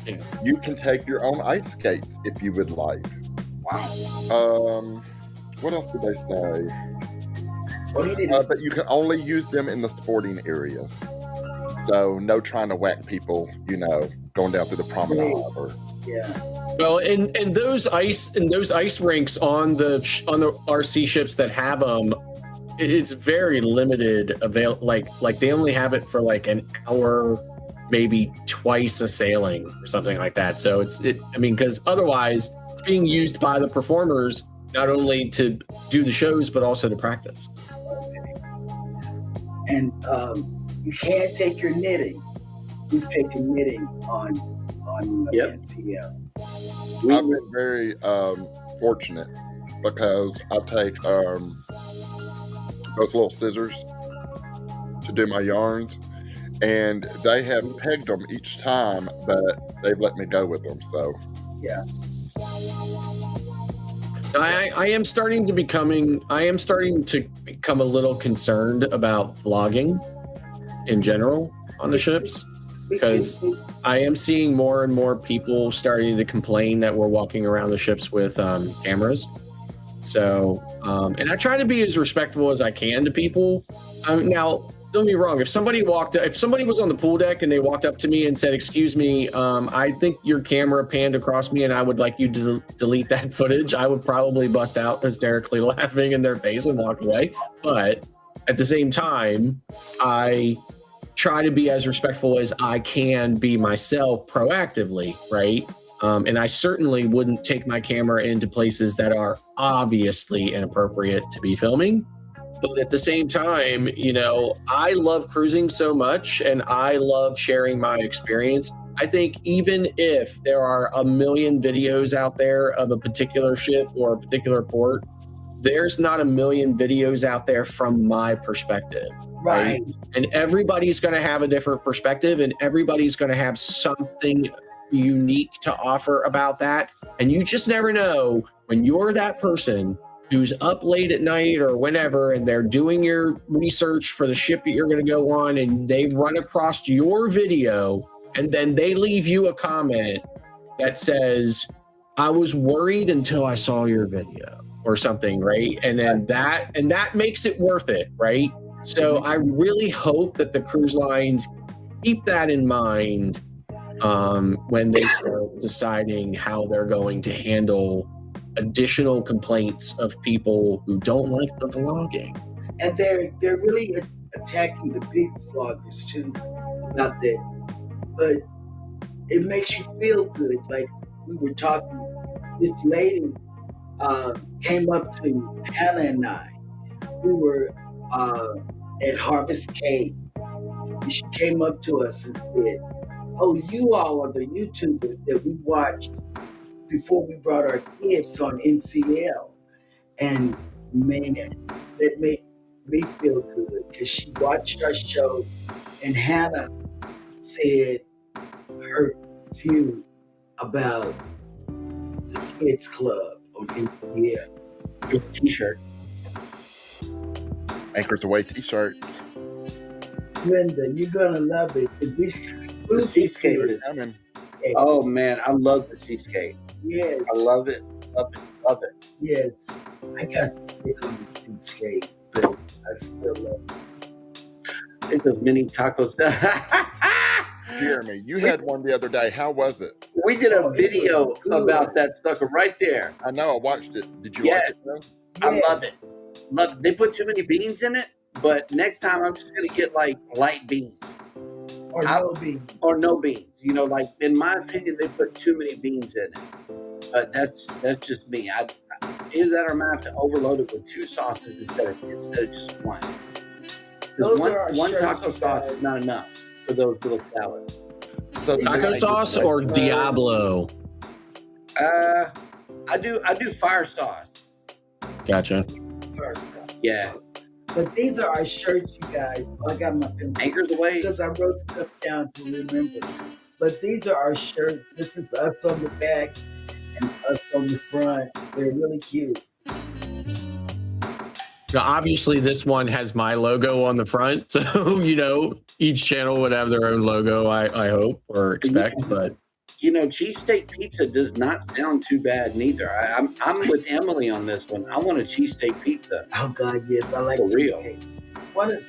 Yeah. You can take your own ice skates if you would like. Wow. What else did they say? Well, but you can only use them in the sporting areas. So no trying to whack people, going down through the promenade or. Yeah. Well, and those ice rinks on the RC ships that have them, it's very limited. Like they only have it for like an hour, maybe twice a sailing or something like that. So because otherwise. Being used by the performers not only to do the shows but also to practice. And you can't take your knitting. we stay committing on NCL. I've been very fortunate because I take those little scissors to do my yarns, and they have pegged them each time, but they've let me go with them. So yeah. I am starting to become a little concerned about vlogging in general on the ships, because I am seeing more and more people starting to complain that we're walking around the ships with cameras. So, and I try to be as respectful as I can to people. Now, don't get me wrong. If somebody was on the pool deck and they walked up to me and said, "Excuse me, I think your camera panned across me and I would like you to delete that footage," I would probably bust out hysterically laughing in their face and walk away. But at the same time, I try to be as respectful as I can be myself proactively, right? And I certainly wouldn't take my camera into places that are obviously inappropriate to be filming. But at the same time, you know, I love cruising so much and I love sharing my experience. I think even if there are a million videos out there of a particular ship or a particular port, there's not a million videos out there from my perspective. Right. And everybody's going to have a different perspective and everybody's going to have something unique to offer about that. And you just never know when you're that person who's up late at night or whenever, and they're doing your research for the ship that you're going to go on, and they run across your video, and then they leave you a comment that says, "I was worried until I saw your video," or something, right? And then that makes it worth it, right? So I really hope that the cruise lines keep that in mind when they start deciding how they're going to handle additional complaints of people who don't like the vlogging. And they're really attacking the big vloggers too about that. But it makes you feel good. Like we were talking, this lady came up to Hannah and I. We were at Harvest Cave. And she came up to us and said, "Oh, you all are the YouTubers that we watched before we brought our kids on NCL." And man, that made me feel good because she watched our show, and Hannah said her view about the kids club on NCL. T-shirt. Anchors Aweigh t-shirts. Linda, you're gonna love it. The seascape is coming. Oh man, I love the seascape. Yes. I love it. Love it. Love it. Yes. I got sick on the seascape, but I still love it. I think those mini tacos. Jeremy, you had one the other day. How was it? We did a video about that sucker right there. I know. I watched it. Did you Yes. watch it? I love it. Love it. They put too many beans in it, but next time I'm just gonna get like light beans. Or no beans. Or no beans. You know, like in my opinion, they put too many beans in it. That's just me. Either that or I might have to overload it with 2 sauces instead of just one. Because one taco sauce is not enough for those little salads. So taco sauce or Diablo? I do fire sauce. Gotcha. First. Yeah. But these are our shirts, you guys. I got my Anchors Aweigh. because I wrote stuff down to remember. But these are our shirts. This is us on the back and us on the front. They're really cute. Now, obviously, this one has my logo on the front, so you know each channel would have their own logo. I hope or expect, but you know, cheesesteak pizza does not sound too bad neither. I'm with Emily on this one. I want a cheesesteak pizza. Oh God, yes, I like for real.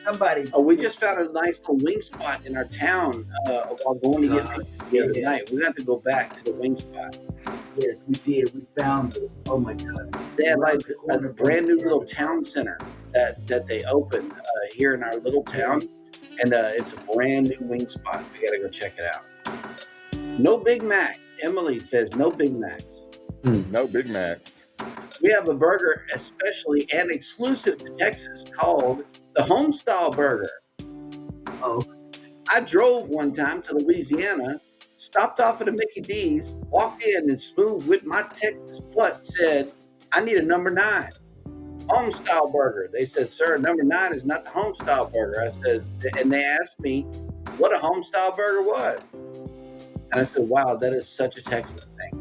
Somebody? Oh, we just found a nice little wing spot in our town while going to get pizza the other night. We have to go back to the wing spot. Yes, we did. We found it. Oh my God! They had like a brand new little town center that they opened here in our little town, and it's a brand new wing spot. We got to go check it out. No Big Macs. Emily says no Big Macs. No Big Macs. We have a burger especially and exclusive to Texas called the Homestyle Burger. Oh. I drove one time to Louisiana, stopped off at a Mickey D's, walked in, and Smooth with my Texas plut said, "I need a number 9 home style burger." They said, "Sir, number 9 is not the home style burger." I said, and they asked me what a home style burger was. And I said, "Wow, that is such a Texas thing."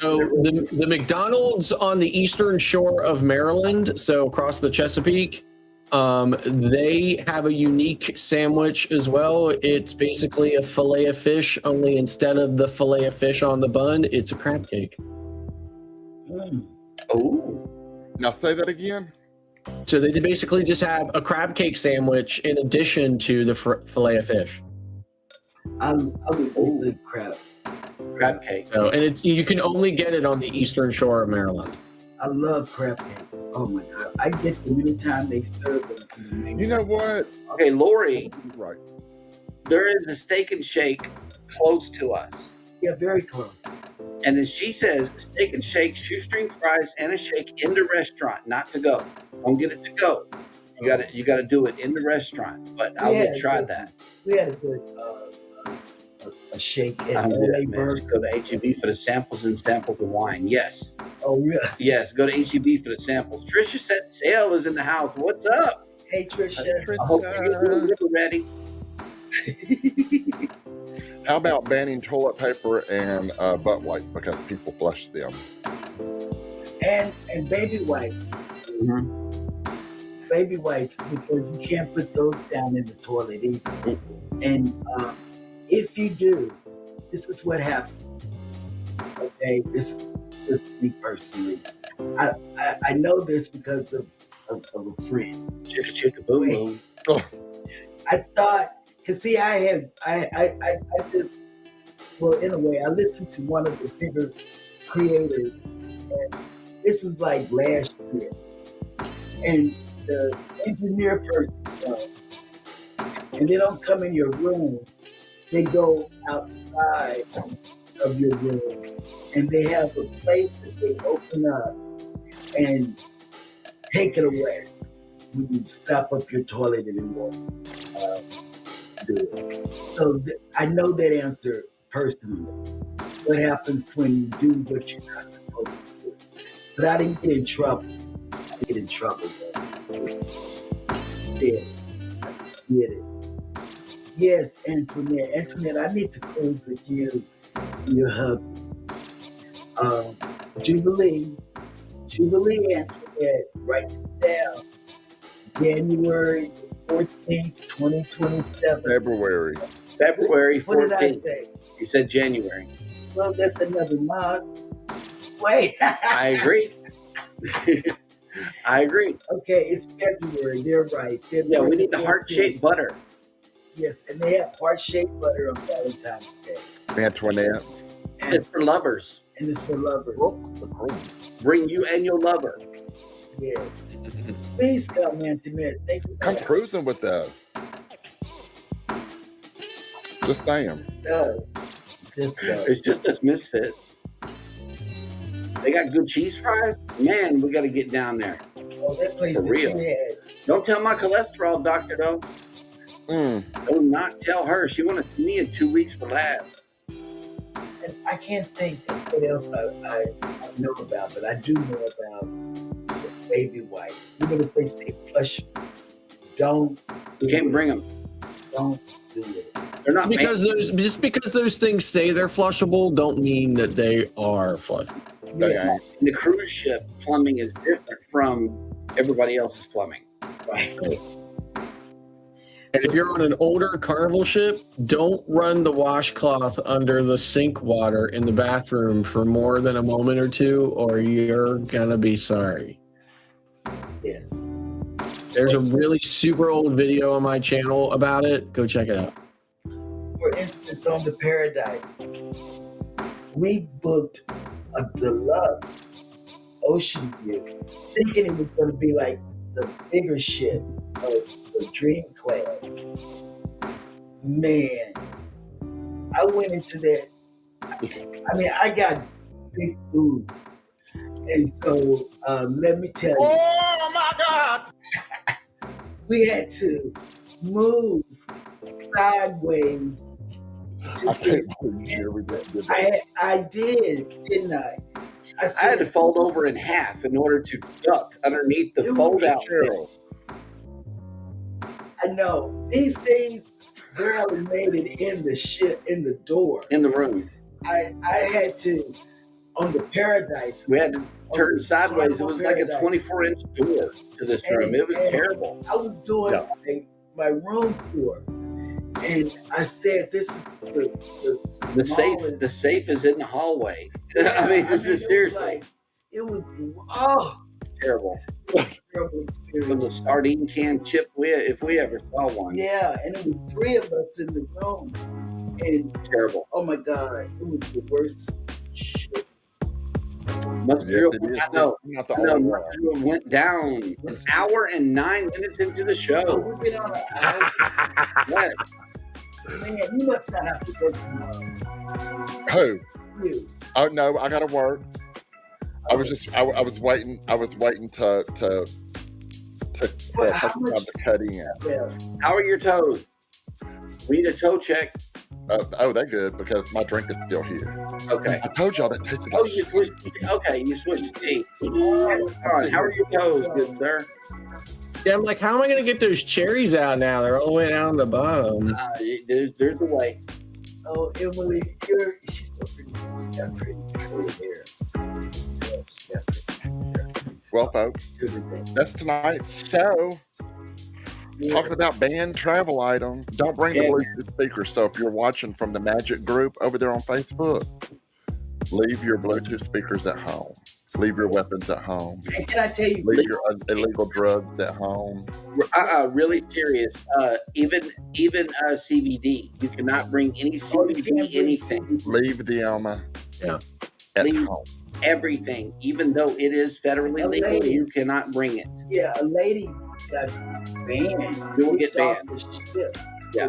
So the McDonald's on the eastern shore of Maryland, so across the Chesapeake, they have a unique sandwich as well. It's basically a fillet of fish, only instead of the fillet of fish on the bun, it's a crab cake. Oh. Now say that again. So they basically just have a crab cake sandwich in addition to the fillet of fish. I would eat the crab cake. So, and you can only get it on the eastern shore of Maryland. I love crab cake. Oh my God. I get them anytime they serve them. You know what? Okay, Lori. Right. There is a Steak and Shake close to us. Yeah, very close. And then she says, Steak and Shake, shoestring fries, and a shake in the restaurant, not to go. Don't get it to go. You gotta do it in the restaurant. But I would try that. We had a good a shake at LA Burger. Go to HEB for the samples and samples of wine. Yes. Oh, really? Yes, go to HEB for the samples. Trisha said Sale is in the house. What's up? Hey, Trisha. I hope you're ready. How about banning toilet paper and butt wipes because people flush them? And baby wipes. Mm-hmm. Baby wipes, because you can't put those down in the toilet either. And if you do, this is what happens. Okay, this is just me personally. I know this because of a friend. Chicka chicka boom boom. Oh. I thought, cause see, I just, well, in a way, I listened to one of the bigger creators, and this is like last year, and the engineer person comes, and they don't come in your room, they go outside of your room, and they have a place that they open up and take it away when you stuff up your toilet anymore. Do it. So I know that answer personally. What happens when you do what you're not supposed to do? But I didn't get in trouble. Though. Yeah, I did it. Yes, Antoinette. Antoinette, I need to close with you and your hubby. Jubilee, Antoinette, write this down. January 14th, 2027. February 14th. What did I say? You said January. Well, that's another month. Wait. I agree. I agree. Okay, it's February. They're right. February, yeah, we need the heart-shaped butter. Yes, and they have heart-shaped butter on Valentine's Day. Antoinette. And it's for lovers. And it's for lovers. Bring you and your lover. Yeah. Please come, Antoinette. Thanks for Come cruising with us. Just saying. It's just us misfits. They got good cheese fries? Man, we got to get down there. Oh, that place for real. Don't tell my cholesterol doctor, though. Do not tell her. She want to see me in 2 weeks for labs. And I can't think of what else I know about, but I do know about the baby wipe. Even if they say flush, don't. You can't bring them. Don't do it. They're not just because those things say they're flushable don't mean that they are flushable. Yeah. The cruise ship plumbing is different from everybody else's plumbing. Right. And if you're on an older Carnival ship, don't run the washcloth under the sink water in the bathroom for more than a moment or two, or you're gonna be sorry. Yes. There's a really super old video on my channel about it. Go check it out. For instance, on the Paradise, we booked a deluxe ocean view, thinking it was going to be like the bigger ship of the Dream Class. Man, I went into that. I mean, I got big food. And so, let me tell you. Oh my God! We had to move sideways. I can't believe Jerry just did that. I did, didn't I? I had to fold over in half in order to duck underneath the fold out. I know. These things barely made it in the door. In the room. I had to, on the Paradise. We had to turn sideways. It was like a 24-inch door to this room. It was terrible. I was doing my room tour. And I said, "This is the safe. The safe is in the hallway." I mean, this is seriously. It was terrible. Terrible experience. With a sardine can chip, if we ever saw one. Yeah, and it was 3 of us in the room. And terrible. Oh my God, it was the worst shit. I know. Went down an hour and 9 minutes into the show. We've been on an hour. What? Man, you must not have to work tomorrow. Who? You. Oh no, I gotta work. I was waiting to take the cutting in. Yeah. How are your toes? We need a toe check. They're good because my drink is still here. Okay. I told y'all that tasted. Oh, you switched. Okay, you switched to tea. How are your toes, good sir? Yeah, I'm like, how am I going to get those cherries out now? They're all the way down the bottom. There's a way. Oh, Emily, she's still pretty hair. Well, folks, that's tonight's show. Talking about banned travel items. Don't bring the Bluetooth speakers. So if you're watching from the Magic group over there on Facebook, leave your Bluetooth speakers at home. Leave your weapons at home. And can I tell you, leave your illegal drugs at home. Really serious. Even CBD. You cannot bring any CBD anything. Leave them at home. Everything, even though it is federally legal, you cannot bring it. Yeah, a lady got banned. You will get banned. Yeah.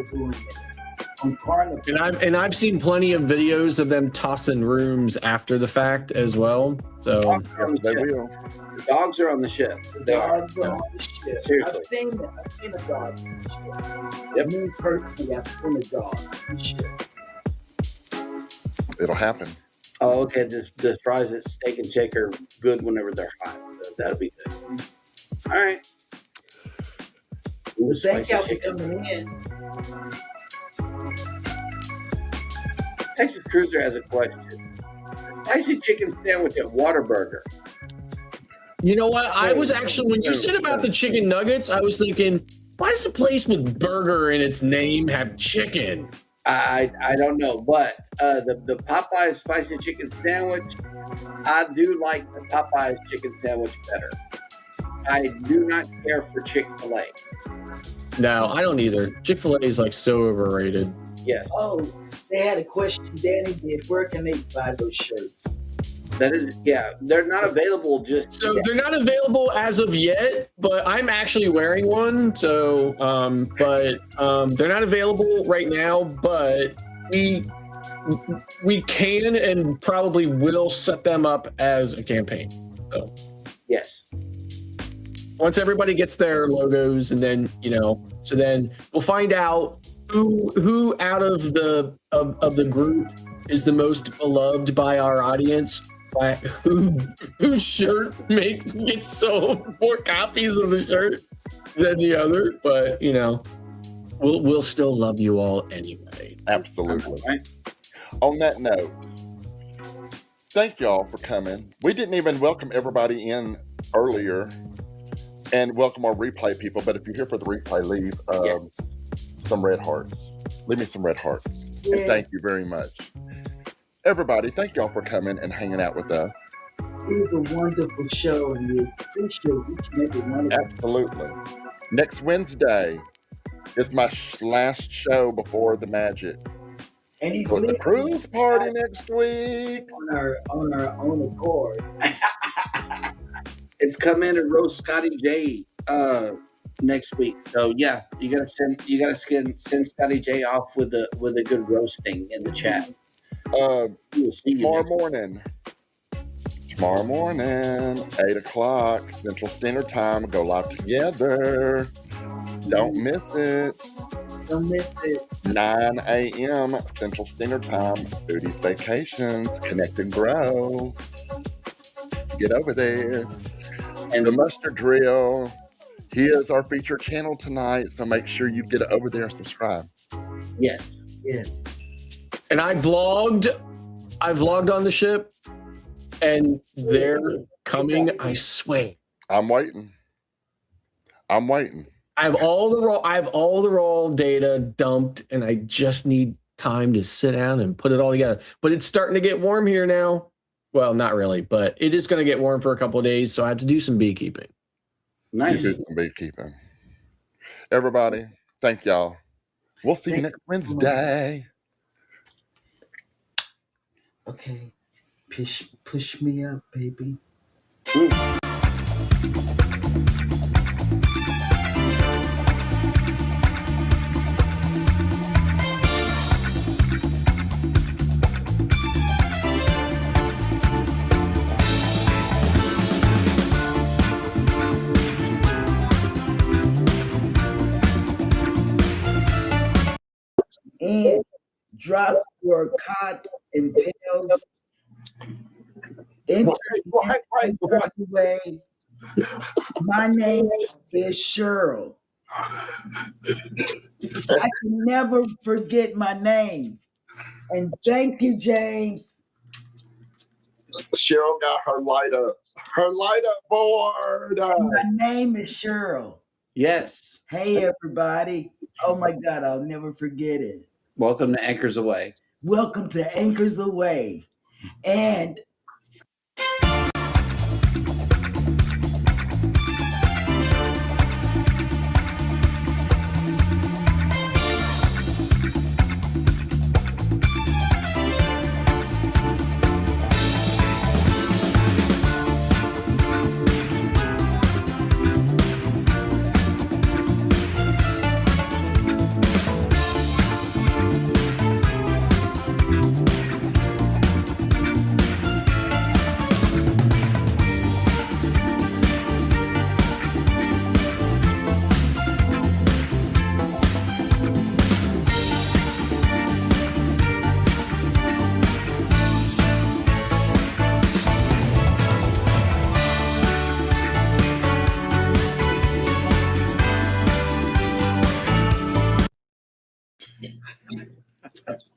On Carnival. And I've seen plenty of videos of them tossing rooms after the fact as well. So they will. The dogs are on the ship. The dogs are on the ship. Seriously. I've seen a dog on the ship. Yep. Me personally, I've seen a dog on the ship. It'll happen. Oh, okay. The fries at Steak and Shake are good whenever they're hot. So that'll be good. All right. Well, thank y'all for coming in. Texas Cruiser has a question. Spicy chicken sandwich at Whataburger. You know what? I was actually, when you said about the chicken nuggets, I was thinking, why does a place with burger in its name have chicken? I don't know, but the Popeyes spicy chicken sandwich, I do like the Popeyes chicken sandwich better. I do not care for Chick-fil-A. No, I don't either. Chick-fil-A is like so overrated. Yes. Oh, they had a question Danny did. Where can they buy those shirts? That is, they're not available just So yet. they're not available as of yet, but I'm actually wearing one. So, they're not available right now, but we can and probably will set them up as a campaign. So, yes. Once everybody gets their logos, and then so then we'll find out who out of the group is the most beloved by our audience. Whose shirt gets sold more copies of the shirt than the other, but we'll still love you all anyway. Absolutely. On that note, thank y'all for coming. We didn't even welcome everybody in earlier and welcome our replay people, but if you're here for the replay, leave some red hearts. Leave me some red hearts. Yeah. And thank you very much. Everybody, thank y'all for coming and hanging out with us. It was a wonderful show, and we appreciate each and every one of you. Absolutely. Next Wednesday is my last show before the Magic. And he's For the leaving cruise party next week. on our own accord. It's come in and roast Scottie J next week. So you gotta send Scottie J off with a good roasting in the chat. We'll see you Tomorrow morning, 8 o'clock Central Standard Time. Go live together. Don't miss it. Don't miss it. 9 a.m. Central Standard Time. Foodies Vacations. Connect and grow. Get over there. And the Mustard Drill. He is our featured channel tonight, so make sure you get over there and subscribe. Yes. Yes. And I vlogged on the ship, and they're coming. I swear. I'm waiting. I have all the raw data dumped, and I just need time to sit down and put it all together. But it's starting to get warm here now. Well, not really, but it is going to get warm for a couple of days, so I have to do some beekeeping. Nice. You do some beekeeping. Everybody, thank y'all. We'll see you next Wednesday. Okay. Push me up, baby. And drop your cot and tails. Enter the way. My name is Cheryl. I can never forget my name. And thank you, James. Cheryl got her light up board. My name is Cheryl. Yes. Hey, everybody. Oh, my God, I'll never forget it. Welcome to Anchors Aweigh. Welcome to Anchors Aweigh. And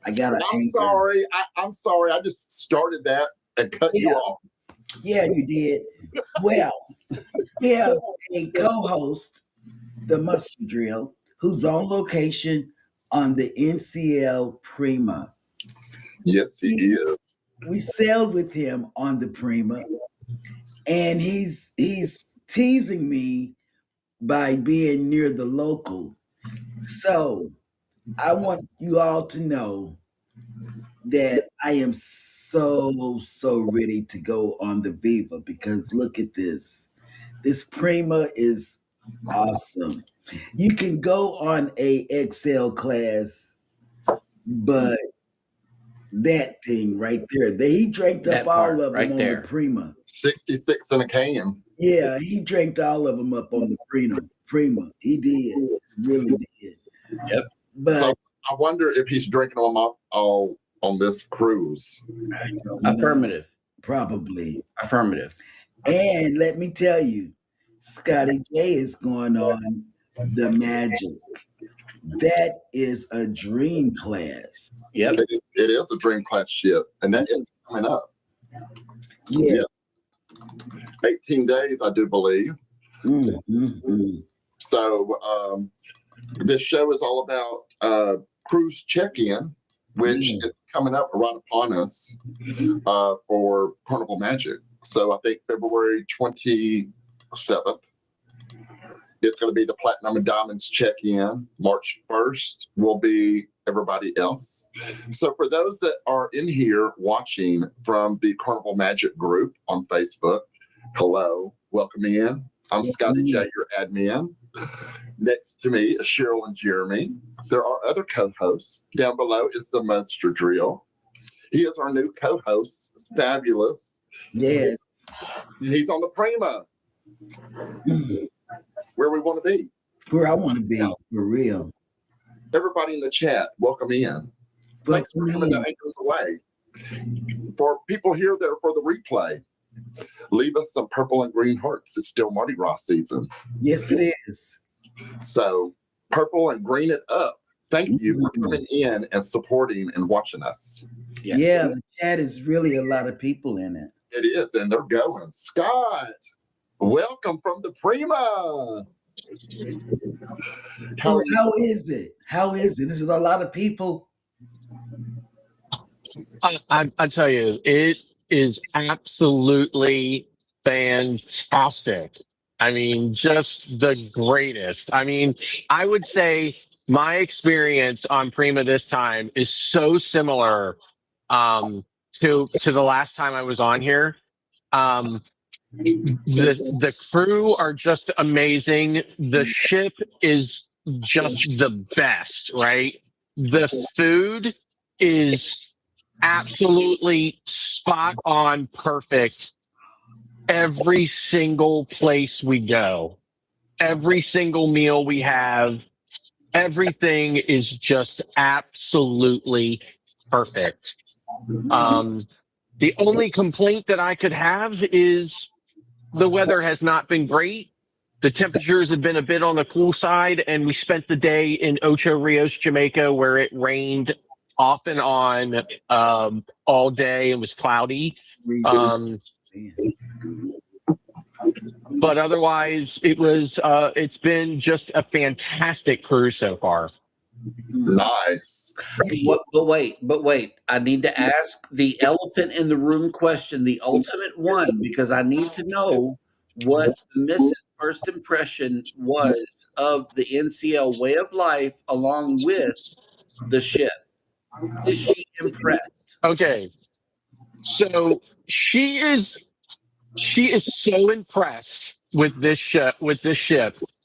I got it. I'm sorry. I just started that and cut you off. Yeah, you did. Well, we have a co-host, the Mustard Drill, who's on location on the NCL Prima. Yes, he is. We sailed with him on the Prima, and he's teasing me by being near the local. So I want you all to know that I am so ready to go on the Viva, because look at this. This Prima is awesome. You can go on a XL class, but that thing right there, he drank up all of them on the Prima. 66 in a can. Yeah, he drank all of them up on the Prima. He did. Really did. Yep. But so I wonder if he's drinking them all on this cruise. Affirmative. Probably. Affirmative. And let me tell you, Scottie J is going on the Magic. That is a dream class. Yep. It is a dream class ship, and that is coming up. Yeah. 18 days, I do believe. Mm-hmm. So this show is all about cruise check-in, which is coming up right upon us for Carnival Magic. So I think February 27th. It's going to be the Platinum and Diamonds check-in. March 1st will be everybody else. So for those that are in here watching from the Carnival Magic group on Facebook, hello, welcome in. I'm Scottie J, your admin. Next to me is Cheryl and Jeremy. There are other co-hosts. Down below is the Mustard Drill. He is our new co-host. It's fabulous. Yes. He's on the Prima. Where we want to be. Where I want to be, for real. Everybody in the chat, welcome in. Thanks for coming to Anchors Aweigh. For people here that are for the replay, leave us some purple and green hearts. It's still Mardi Gras season. Yes, it is. So purple and green it up. Thank you for coming in and supporting and watching us. Yes. Yeah, the chat is really a lot of people in it. It is, and they're going. Scott, welcome from the Prima. So how is it? How is it? This is a lot of people. I tell you, it is absolutely fantastic. I mean, just the greatest. I mean, I would say my experience on Prima this time is so similar to the last time I was on here. The crew are just amazing. The ship is just the best, right? The food is absolutely spot on perfect every single place we go. Every single meal we have, everything is just absolutely perfect. The only complaint that I could have is the weather has not been great. The temperatures have been a bit on the cool side, and we spent the day in Ocho Rios, Jamaica, where it rained off and on all day. It was cloudy. But otherwise, it's been just a fantastic cruise so far. Nice. But wait. I need to ask the elephant in the room question, the ultimate one, because I need to know what Mrs. First impression was of the NCL way of life along with the ship. Is she impressed? Okay. So she is so impressed with this ship,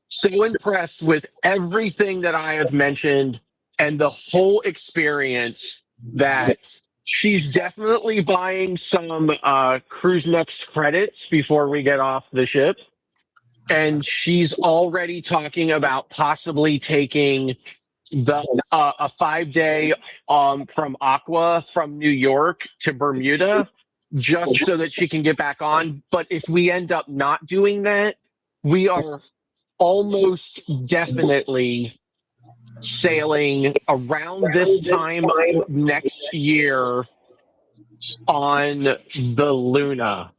so impressed with everything that I have mentioned and the whole experience that she's definitely buying some Cruise Next credits before we get off the ship. And she's already talking about possibly taking a 5-day from Aqua from New York to Bermuda just so that she can get back on. But if we end up not doing that, we are almost definitely sailing around this time next year on the Luna.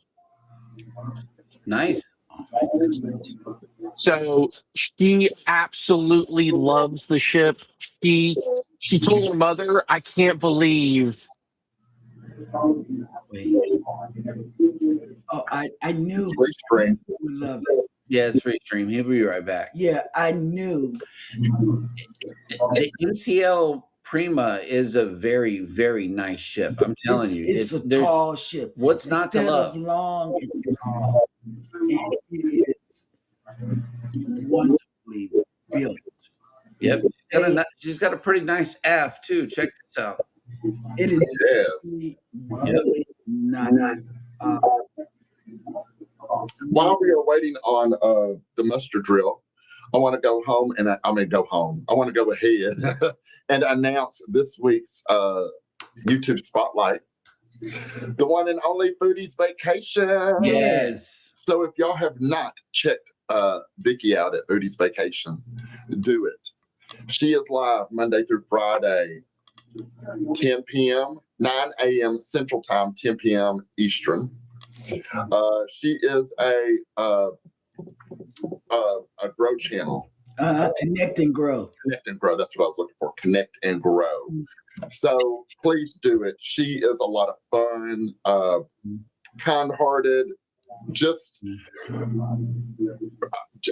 Nice. So she absolutely loves the ship. She told her mother, I can't believe. Oh, I knew Restream would love it. Yeah, it's Restream. He'll be right back. Yeah, I knew. The NCL Prima is a very, very nice ship. I'm telling you, it's a tall ship. What's not to love? Instead of long, it is wonderfully built. Yep, she's got a pretty nice aft too. Check this out. It is really nice. While we are waiting on the muster drill, I want to go home and I want to go ahead and announce this week's YouTube Spotlight. The one and only Foodie's Vacation. Yes. So if y'all have not checked Vicky out at Foodie's Vacation, do it. She is live Monday through Friday, 10 p.m., 9 a.m. Central Time, 10 p.m. Eastern. She is a grow channel. Connect and Grow. Connect and Grow. That's what I was looking for. Connect and Grow. So please do it. She is a lot of fun, kind-hearted, just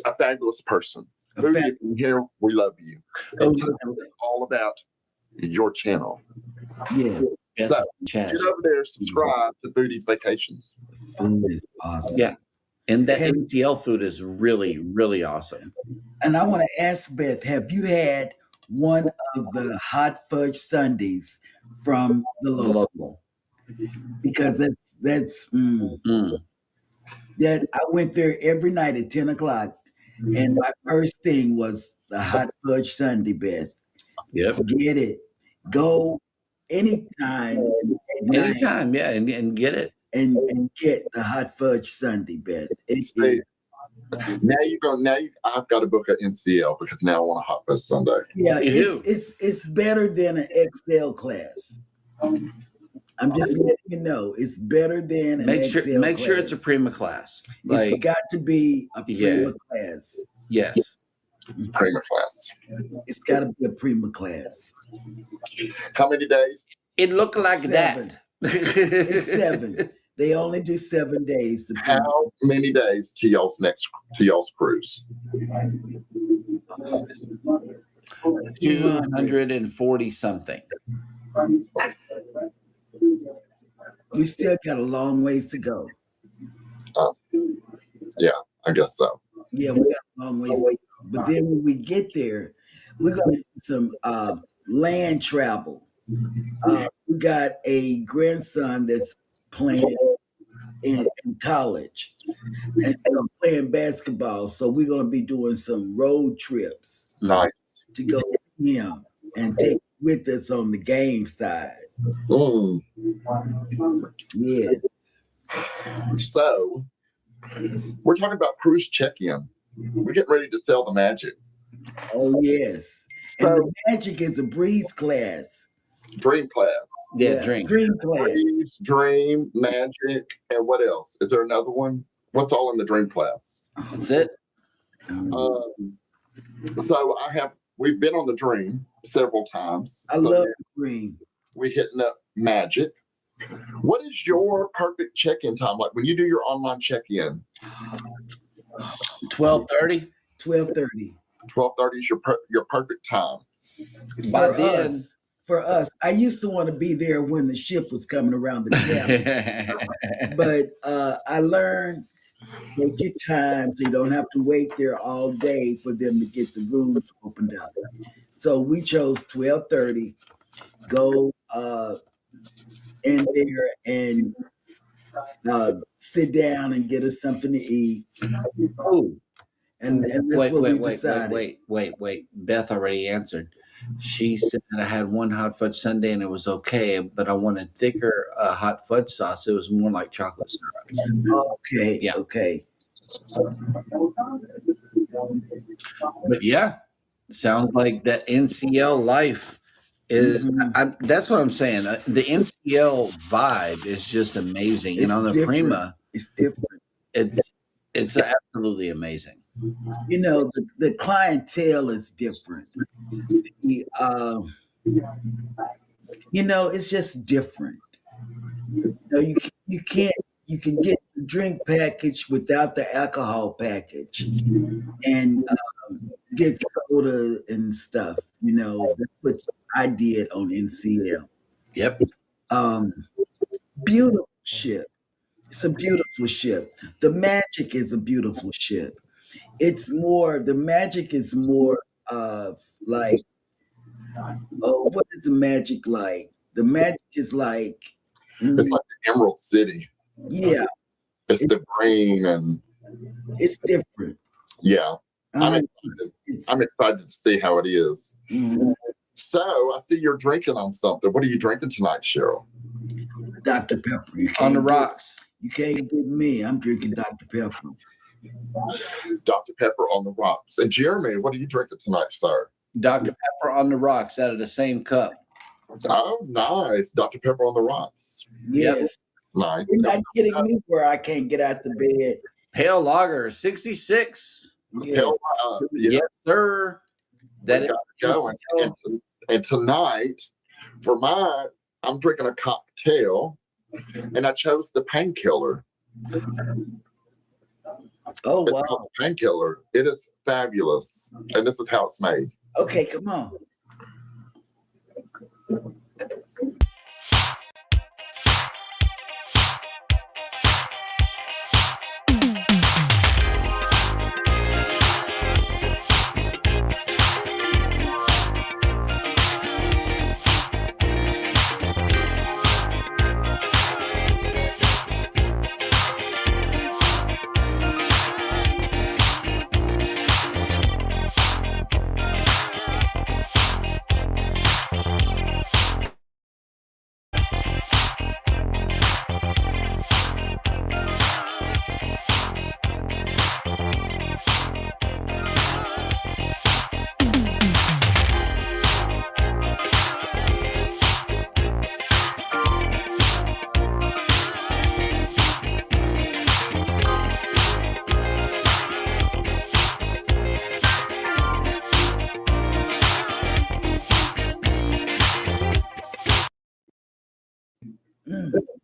a fabulous person. Foodie, here, we love you. And it's all about your channel. Yeah. So get over there, subscribe to Foodie's Vacations. Food is awesome. Yeah. And the NCL food is really, really awesome. And I want to ask Beth, have you had one of the hot fudge sundaes from the local? Because that's that I went there every night at 10 o'clock, and my first thing was the hot fudge sundae, Beth. Yep. Get it. Go anytime. at night Anytime, yeah, and get it. And get the hot fudge sundae, Beth. It See, is. now you go. I've got to book an NCL because now I want a hot fudge sundae. Yeah, You do. it's better than an XL class. I'm just letting you know, it's better than an Make XL sure it's a class. prima class. It's got to be a Yeah. prima class. Yes. Prima class. It's got to be a prima class. How many days? It looked like 7. that. It's 7. They only do 7 days. The prima- How many days to y'all's cruise? 240 something. We still got a long ways to go. Yeah, I guess so. Yeah, we got a long ways to go. But then when we get there, we're going to do some land travel. We got a grandson that's playing in college and playing basketball. So we're going to be doing some road trips. Nice. To go with him and take with us on the game side. Yeah. So we're talking about cruise check-in. We're getting ready to sell the Magic. Oh yes. So, and the Magic is a breeze class. Dream class. Yeah, dream. Dream class. Breeze, Dream, Magic, and what else? Is there another one? What's all in the Dream class? That's it. So we've been on the Dream several times. I love Dream. We're hitting up Magic. What is your perfect check-in time? Like when you do your online check-in? 12:30. 12:30. 12:30 is your perfect time. For us, I used to want to be there when the ship was coming around the channel. But I learned take your time so you don't have to wait there all day for them to get the rooms opened up. So we chose 12:30, go in there and sit down and get us something to eat. Oh, and that's what we decided. Wait. Beth already answered. She said I had one hot fudge sundae and it was okay, but I wanted thicker hot fudge sauce. It was more like chocolate syrup. Okay. Yeah. Okay. But yeah, sounds like that NCL life is. That's what I'm saying. The NCL vibe is just amazing. It's the different. Prima, it's different. It's absolutely amazing. The clientele is different. It's just different. You can get the drink package without the alcohol package and get soda and stuff. That's what I did on NCL. Yep. Beautiful ship. It's a beautiful ship. The Magic is a beautiful ship. The Magic is more of like, what is the Magic like? The Magic is like, it's like the Emerald City. Yeah. It's the green and it's different. Yeah. I'm excited to see how it is. Mm-hmm. So I see you're drinking on something. What are you drinking tonight, Cheryl? Dr. Pepper. On the rocks. You can't get me. I'm drinking Dr. Pepper. Dr. Pepper on the rocks. And Jeremy, what are you drinking tonight, sir? Dr. Pepper on the rocks out of the same cup. Oh, nice. Dr. Pepper on the rocks. Yes. Yep. Nice. You're not getting me where I can't get out the bed. Pale Lager, 66. Yeah. Pale, Yes, sir. That is going. And tonight, for mine, I'm drinking a cocktail, and I chose the Painkiller. Oh, it's wow. called the Painkiller. It is fabulous, and this is how it's made. Okay, come on.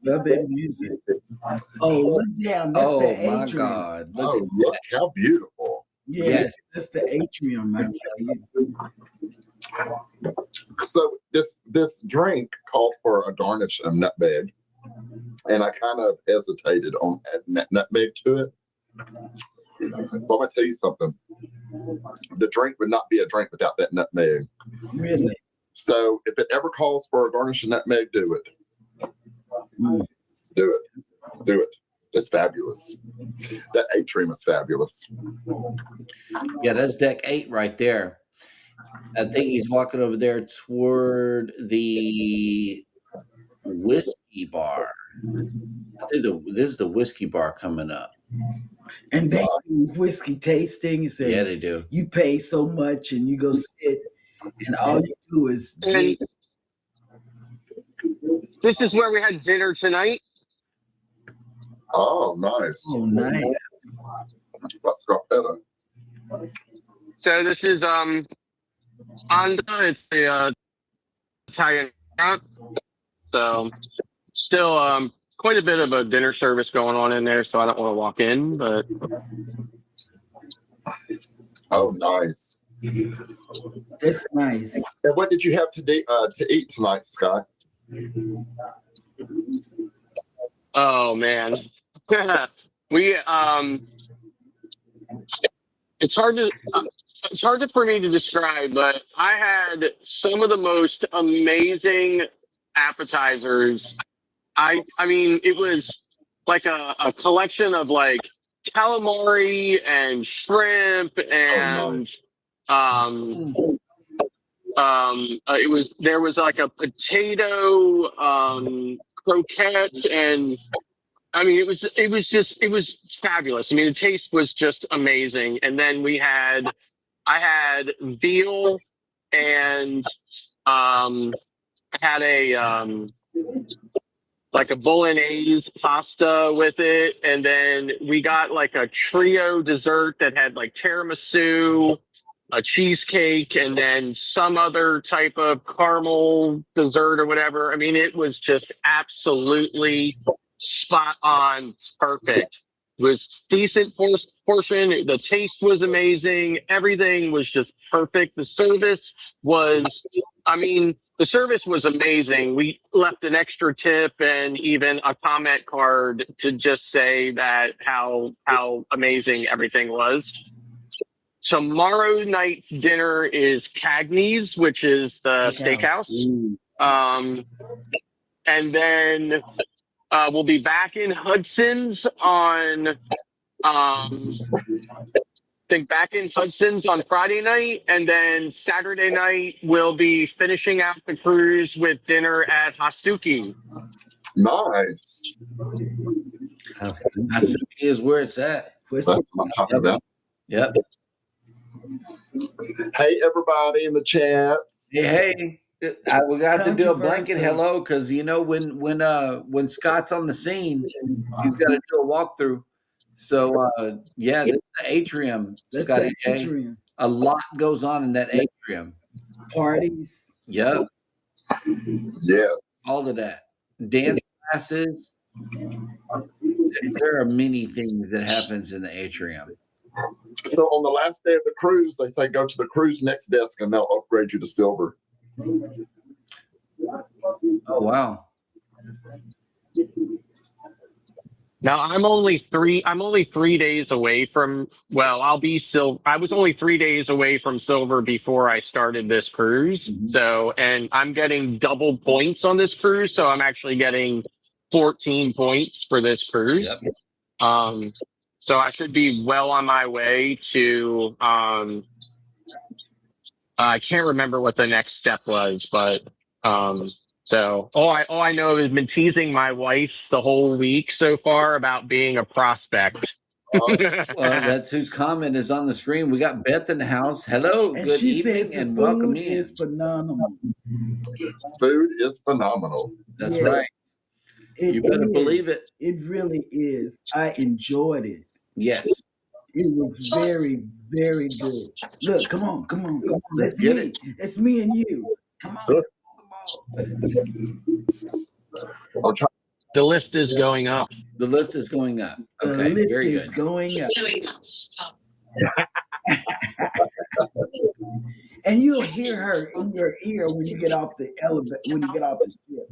Love that music. Oh, look down. That's the atrium. My God. Look how beautiful. Yes, that's the atrium, I tell you. So this drink called for a garnish of nutmeg, and I kind of hesitated on adding nutmeg to it. But I'm gonna tell you something. The drink would not be a drink without that nutmeg. Really? So if it ever calls for a garnish of nutmeg, do it. Do it. Do it. It's fabulous. That atrium is fabulous. Yeah, that's deck 8 right there. I think he's walking over there toward the whiskey bar. I think this is the whiskey bar coming up. And they do whiskey tastings. And yeah, they do. You pay so much and you go sit, and all you do is drink. This is where we had dinner tonight. Oh, nice. Oh, nice. That's got better. So this is Anda. It's the Italian restaurant. So still quite a bit of a dinner service going on in there, so I don't want to walk in, but oh, nice. That's nice. And what did you have to eat tonight, Scott? oh man. We it's hard for me to describe, but I had some of the most amazing appetizers. I mean, it was like a collection of like calamari and shrimp and there was like a potato croquette, and I mean it was fabulous. I mean the taste was just amazing. And then I had veal and had a like a bolognese pasta with it, and then we got like a trio dessert that had like tiramisu, a cheesecake, and then some other type of caramel dessert or whatever. I mean, it was just absolutely spot on, perfect. It was decent portion. The taste was amazing. Everything was just perfect. The service was, the service was amazing. We left an extra tip and even a comment card to just say that how amazing everything was. Tomorrow night's dinner is Cagney's, which is the steakhouse. And then we'll be back in Hudson's on back in Hudson's on Friday night, and then Saturday night we'll be finishing out the cruise with dinner at Hasuki. Nice. Hasuki is where it's at. That's what I'm talking about. Yep. Hey, everybody in the chat. Hey. We got to do a blanket hello because when Scott's on the scene, he's got to do a walkthrough. So yeah, this is the atrium, Scottie J. A lot goes on in that atrium. Parties. Yep. Yeah. All of that. Dance classes. There are many things that happens in the atrium. So on the last day of the cruise, they say go to the cruise next desk and they'll upgrade you to silver. Oh wow. Now I'm only 3 days away from, I'll be silver. I was only 3 days away from silver before I started this cruise. Mm-hmm. So, and I'm getting double points on this cruise. So I'm actually getting 14 points for this cruise. Yep. So I should be well on my way to, I can't remember what the next step was, but, so all I know is I've been teasing my wife the whole week so far about being a prospect. Well, that's whose comment is on the screen. We got Beth in the house. Hello, and good she evening, says and the welcome food in. is phenomenal. Food is phenomenal. That's right. You better believe it. It really is. I enjoyed it. Yes. It was very, very good. Look, come on. Let's get it. It's me and you. Come on. I'm trying The lift is going up. The lift is going up. Okay, the lift very is good. going up. And you'll hear her in your ear when you get off the elevator, when you get off the ship.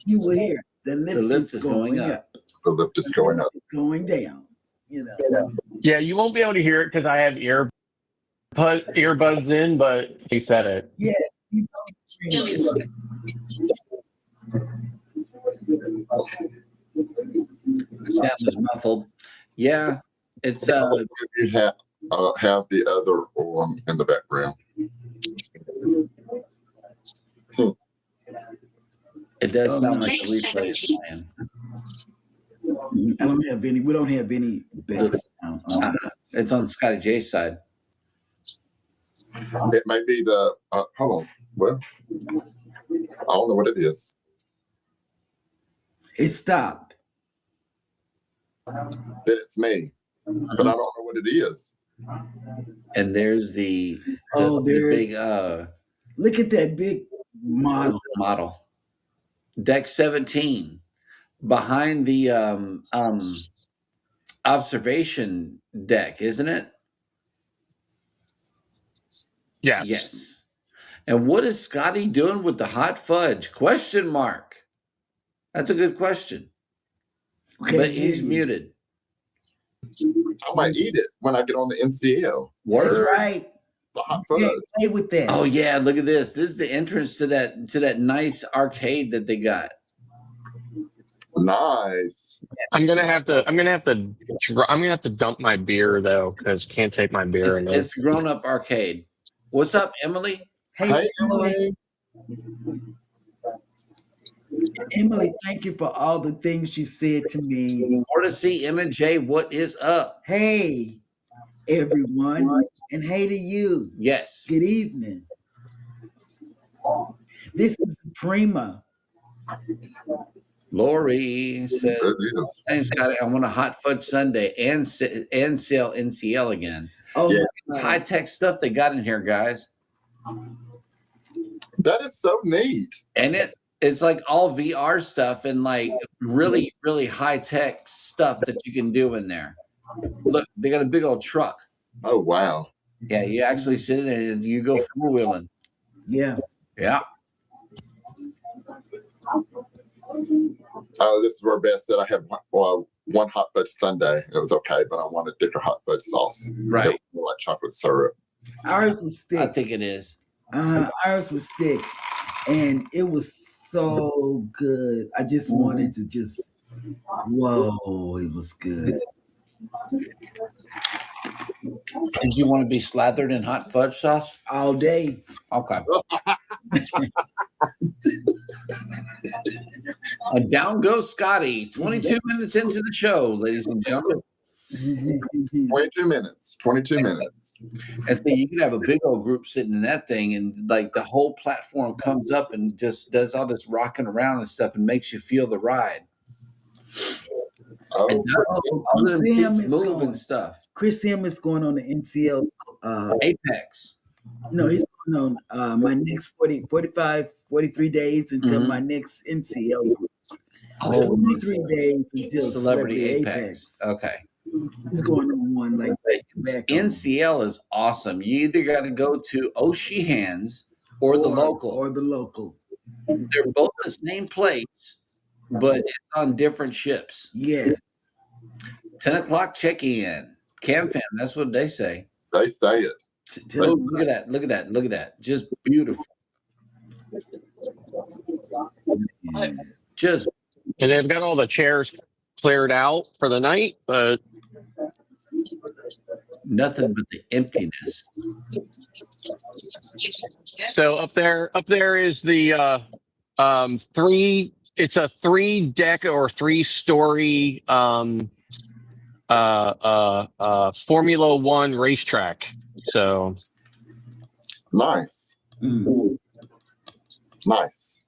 You will hear the lift is going up. The lift is going up. It's going down. You know. Yeah, you won't be able to hear it because I have earbuds in, but he said it. Yeah, he's on the screen. Sound is muffled. Yeah, it's You have the other one in the background. it does sound like the replay is playing. I don't have any. We don't have any back sound. It's on Scottie J's side. It may be the hold on. Well, I don't know what it is. It stopped. Then it's me, but I don't know what it is. And there's the there's big look at that big model. Deck 17 behind the observation deck, isn't it? Yes. Yes. And what is Scottie doing with the hot fudge? Question mark. That's a good question. Okay, But he's muted. I might eat it when I get on the NCL. That's right. The hot fudge. Play with that. Oh yeah, look at this. This is the entrance to that nice arcade that they got. Nice. I'm gonna have to dump my beer though because can't take my beer in there. It's grown up arcade. What's up, Emily? Hey, Emily. Emily, thank you for all the things you said to me. More to see MJ. What is up? Hey, everyone, and hey to you. Yes. Good evening. This is Prima. Lori says, "Thanks, Scottie. I want a hot fudge sundae and sell NCL again." Oh, yeah. It's high tech stuff they got in here, guys. That is so neat. And it's like all VR stuff and like really, really high tech stuff that you can do in there. Look, they got a big old truck. Oh wow. Yeah, you actually sit in it and you go four wheeling. Yeah. Yeah. This is where Beth said I had one hot fudge sundae. It was okay, but I wanted thicker hot fudge sauce. Right. It was more like chocolate syrup. Ours was thick. I think it is. Ours was thick, and it was so good. I just wanted to whoa, it was good. Did you want to be slathered in hot fudge sauce? All day. Okay. Down goes Scottie. 22 minutes into the show, ladies and gentlemen. 22 minutes. 22 minutes. And so you can have a big old group sitting in that thing, and like the whole platform comes up and just does all this rocking around and stuff and makes you feel the ride. Oh, All them seats move and stuff. Chris Sim is going on the NCL Apex. No, he's going on my next 43 days until my next NCL. 43 days until Celebrity Apex. Okay. He's going on one like that. NCL is awesome. You either got to go to Oceans or the local. They're both the same place, but it's on different ships. Yeah. 10 o'clock check-in. CamFam, that's what they say. They say it. Oh, look at that. Look at that. Look at that. Just beautiful. Just. And they've got all the chairs cleared out for the night, but nothing but the emptiness. So up there is the it's a 3-deck or 3-story Formula One racetrack. So nice. Nice.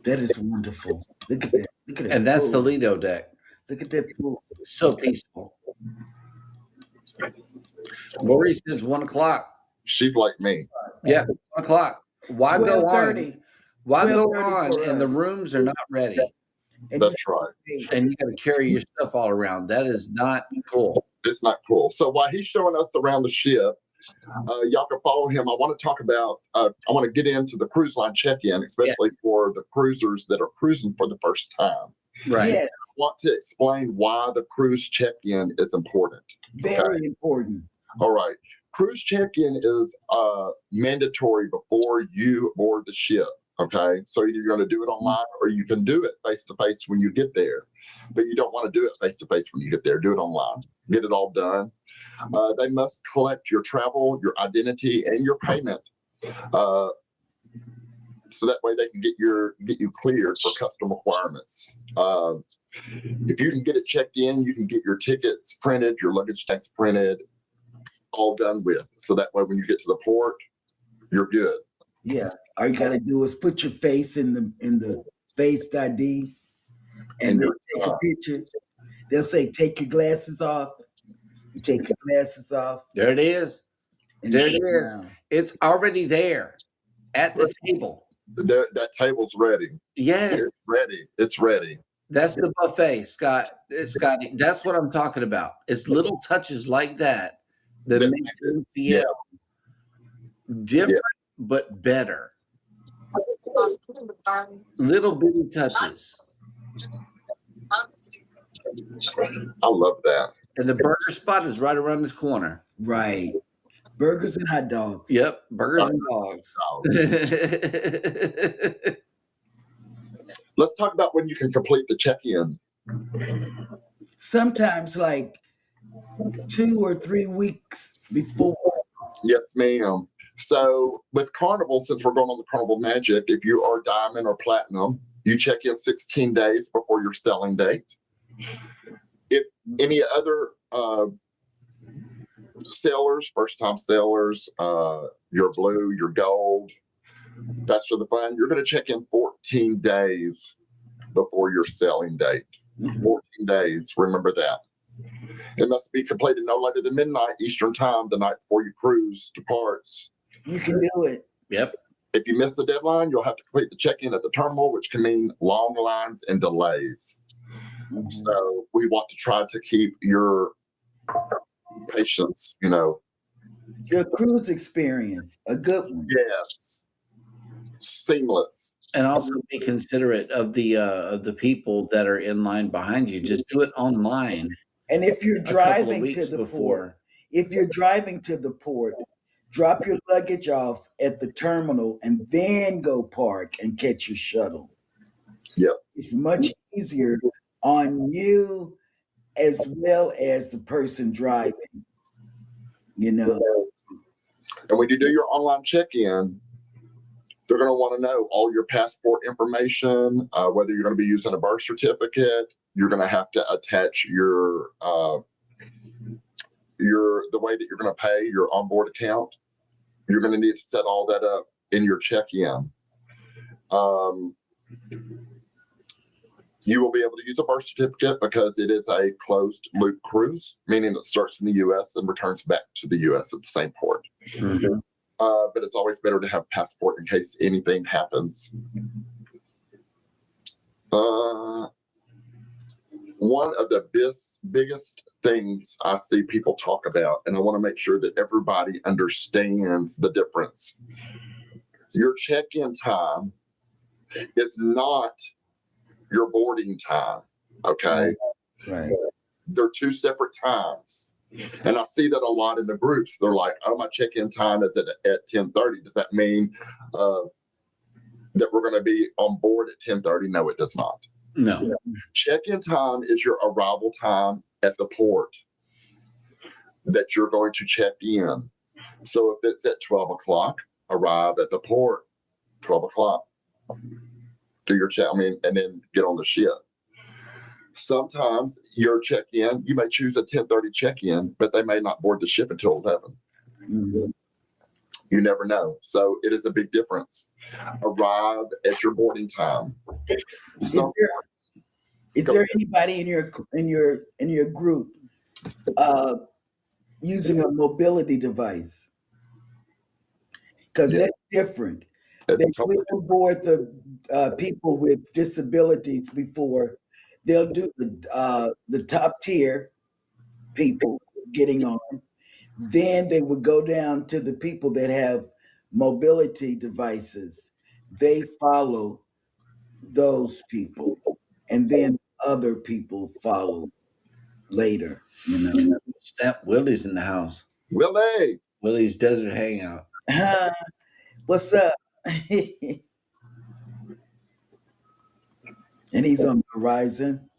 That is wonderful. Look at that. Look at that. And that's the Lido deck. Look at that pool. So peaceful. Lori says 1 o'clock. She's like me. Yeah, 1 o'clock. Why go on? Why go 12:30 on for and the us. rooms are not ready? And That's right. And you got to carry your stuff all around. That is not cool. It's not cool. So while he's showing us around the ship, y'all can follow him. I want to talk about, I want to get into the cruise line check-in, especially for the cruisers that are cruising for the first time. Right. Yes, I want to explain why the cruise check-in is important. very important. All right. Cruise check-in is mandatory before you board the ship. Okay. So either you're going to do it online or you can do it face-to-face when you get there. But you don't want to do it face-to-face when you get there. Do it online. Get it all done. They must collect your travel, your identity, and your payment. So that way they can get you cleared for custom requirements. If you can get it checked in, you can get your tickets printed, your luggage tags printed, all done with. So that way when you get to the port, you're good. Yeah. All you gotta do is put your face in the face ID and they'll take a picture. They'll say, take your glasses off. You take your glasses off. There it is. And There it is. It's already there at the table. That table's ready. Yes. It's ready. It's ready. That's the buffet, Scotty. That's what I'm talking about. It's little touches like that makes NCL different but better. Little bitty touches. I love that. And the burger spot is right around this corner. Right. Burgers and hot dogs. Yep. Burgers and dogs. Let's talk about when you can complete the check-in. Sometimes like 2 or 3 weeks before. Yes, ma'am. So with Carnival, since we're going on the Carnival Magic, if you are diamond or platinum, you check in 16 days before your selling date. If any other sailors, first-time sailors, your blue, your gold, Bachelor of the Fun, you're going to check in 14 days before your selling date. 14 days, remember that. It must be completed no later than midnight Eastern time the night before your cruise departs. You can do it. Yep. If you miss the deadline, you'll have to complete the check-in at the terminal, which can mean long lines and delays. Mm-hmm. So we want to try to keep your patience, Your cruise experience, a good one. Yes. Seamless. And also be considerate of the people that are in line behind you. Just do it online. And if you're driving to the port, drop your luggage off at the terminal and then go park and catch your shuttle. Yes. It's much easier on you as well as the person driving, And when you do your online check-in, they're going to want to know all your passport information, whether you're going to be using a birth certificate. You're going to have to attach your the way that you're going to pay your onboard account. You're going to need to set all that up in your check-in. You will be able to use a birth certificate because it is a closed loop cruise, meaning it starts in the U.S. and returns back to the U.S. at the same port. Mm-hmm. But it's always better to have a passport in case anything happens. One of the biggest things I see people talk about, and I want to make sure that everybody understands the difference. Your check-in time is not your boarding time, okay? Right. They're two separate times. And I see that a lot in the groups. They're like, oh, my check-in time is at 10:30. Does that mean that we're going to be on board at 10:30? No, it does not. No. Check-in time is your arrival time at the port that you're going to check in. So if it's at 12 o'clock, arrive at the port 12 o'clock. Do your check, and then get on the ship. Sometimes your check-in, you may choose a 10:30 check-in, but they may not board the ship until 11. Mm-hmm. You never know. So it is a big difference. Arrive at your boarding time. Is there anybody in your group using a mobility device? Because that's different. They put on board the people with disabilities before. They'll do the top tier people getting on. Then they would go down to the people that have mobility devices. They follow those people, and then other people follow later. Snap Willie's in the house. Willie. Willie's Desert Hangout. What's up? And he's on the horizon.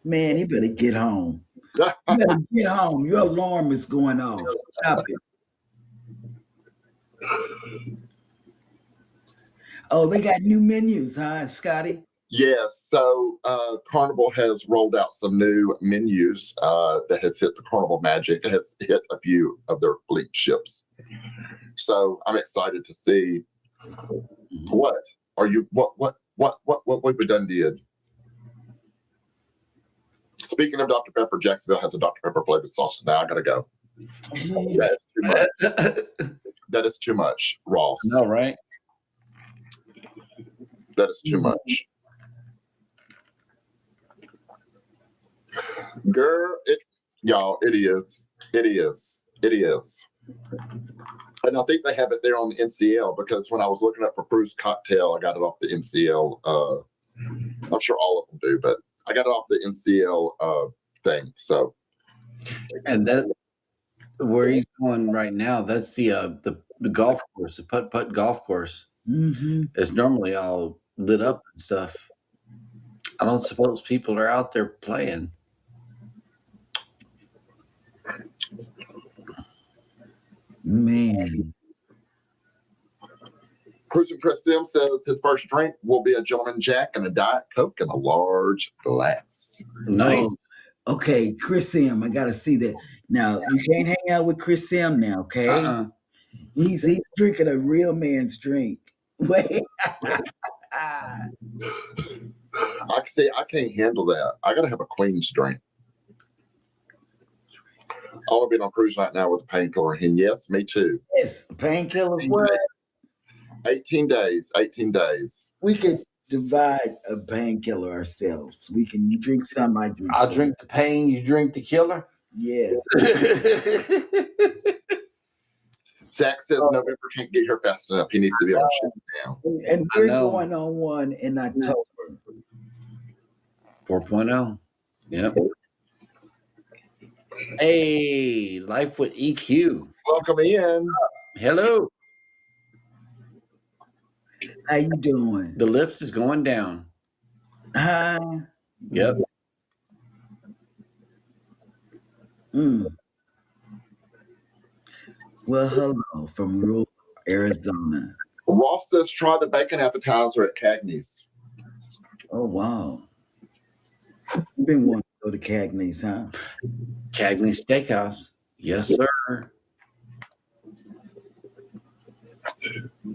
Man, he better get home. You better get home. Your alarm is going off. Stop it. Oh, they got new menus, huh, Scottie? Yes. So Carnival has rolled out some new menus that has hit the Carnival Magic. It has hit a few of their fleet ships. So I'm excited to see what we've done did. Speaking of Dr. Pepper, Jacksonville has a Dr. Pepper flavored sausage. Now I gotta go. That is too much. That is too much, Ross. No, right? That is too much. Girl, y'all, it is. It is. It is. And I think they have it there on the NCL because when I was looking up for Cruise Cocktail, I got it off the NCL. I'm sure all of them do, but I got it off the NCL thing. So, and that where he's going right now, that's the golf course, the putt golf course. Mm-hmm. It's normally all lit up and stuff. I don't suppose people are out there playing. Man. Cruising Chris Sim says his first drink will be a Gentleman Jack and a Diet Coke in a large glass. Nice. Oh, okay, Chris Sim, I gotta see that. Now you can't hang out with Chris Sim now, okay? He's drinking a real man's drink. Wait. I can't handle that. I gotta have a Queen's drink. I want to be on cruise right now with a painkiller. And yes, me too. Yes, painkiller. What? 18 days. 18 days. We could divide a painkiller ourselves. We can. You drink some, I drink I'll some. drink the pain, you drink the killer. Yes. Zach says November can't get here fast enough. He needs to be on ship now. And we're going on one in October. 4.0. Yep. Hey, Life with EQ. Welcome in. Hello. How you doing? The lift is going down. Yep. Well, hello from rural Arizona. Ross says try the bacon appetizer at Cagney's. Oh, wow. You've been wanting to go to Cagney's, huh? Cagney's Steakhouse. Yes, sir.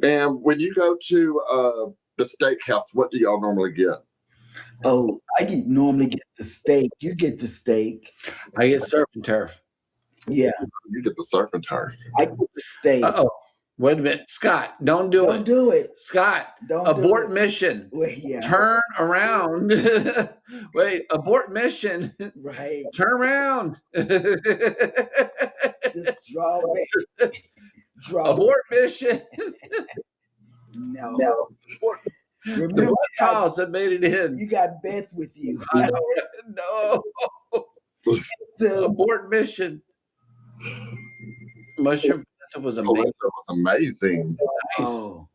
And when you go to the steakhouse, what do y'all normally get? Oh, normally get the steak. You get the steak. I get surf and turf. Yeah. You get the surf and turf. I get the steak. Uh-oh. Wait a minute. Scott, don't do it. Don't do it. Scott, Don't abort do it. mission. Wait, yeah. Turn around. Wait, abort mission. Right. Turn around. Just draw back. Abort mission. No. Remember the calls that made it in. You got Beth with you. I know. No. So, Abort mission. Mushroom was amazing. It was amazing. Nice. oh,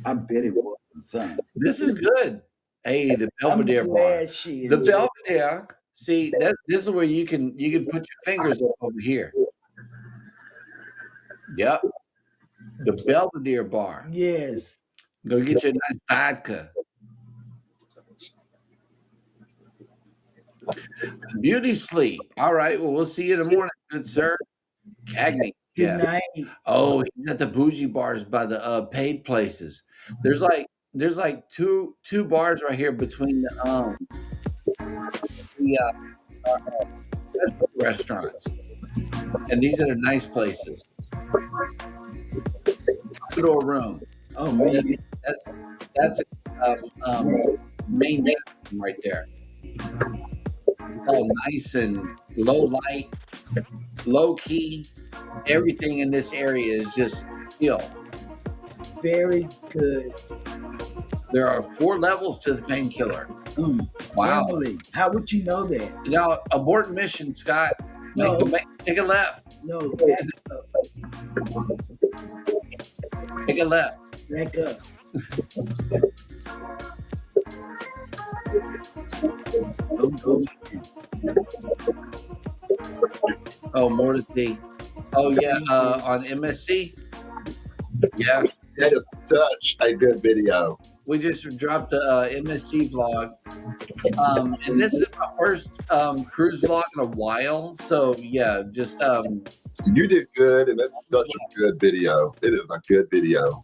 I bet it was. Son. This is good. Hey, the Belvedere I'm bar. glad she is. The Belvedere. See, this is where you can put your fingers up over here. Yep. The Belvedere bar. Yes. Go get you a nice vodka. Beauty sleep. All right. Well, we'll see you in the morning, good sir. Cagney. Good Yeah. night. Oh, he's at the bougie bars by the paid places. There's like two bars right here between the restaurants, and these are the nice places. Outdoor room. Oh man, That's main right there. It's all nice and low light, low key. Everything in this area is just chill. very good. There are 4 levels to the painkiller. Wow. Family. How would you know that? Now, abort mission, Scott. No. Take a left. No, back up. Take a left. Back up. Don't go. Oh, more to see. Oh, yeah, on MSC? Yeah. That is such a good video. We just dropped the MSC vlog. And this is my first cruise vlog in a while. So, yeah, just... You did good, and it's such a good video. It is a good video.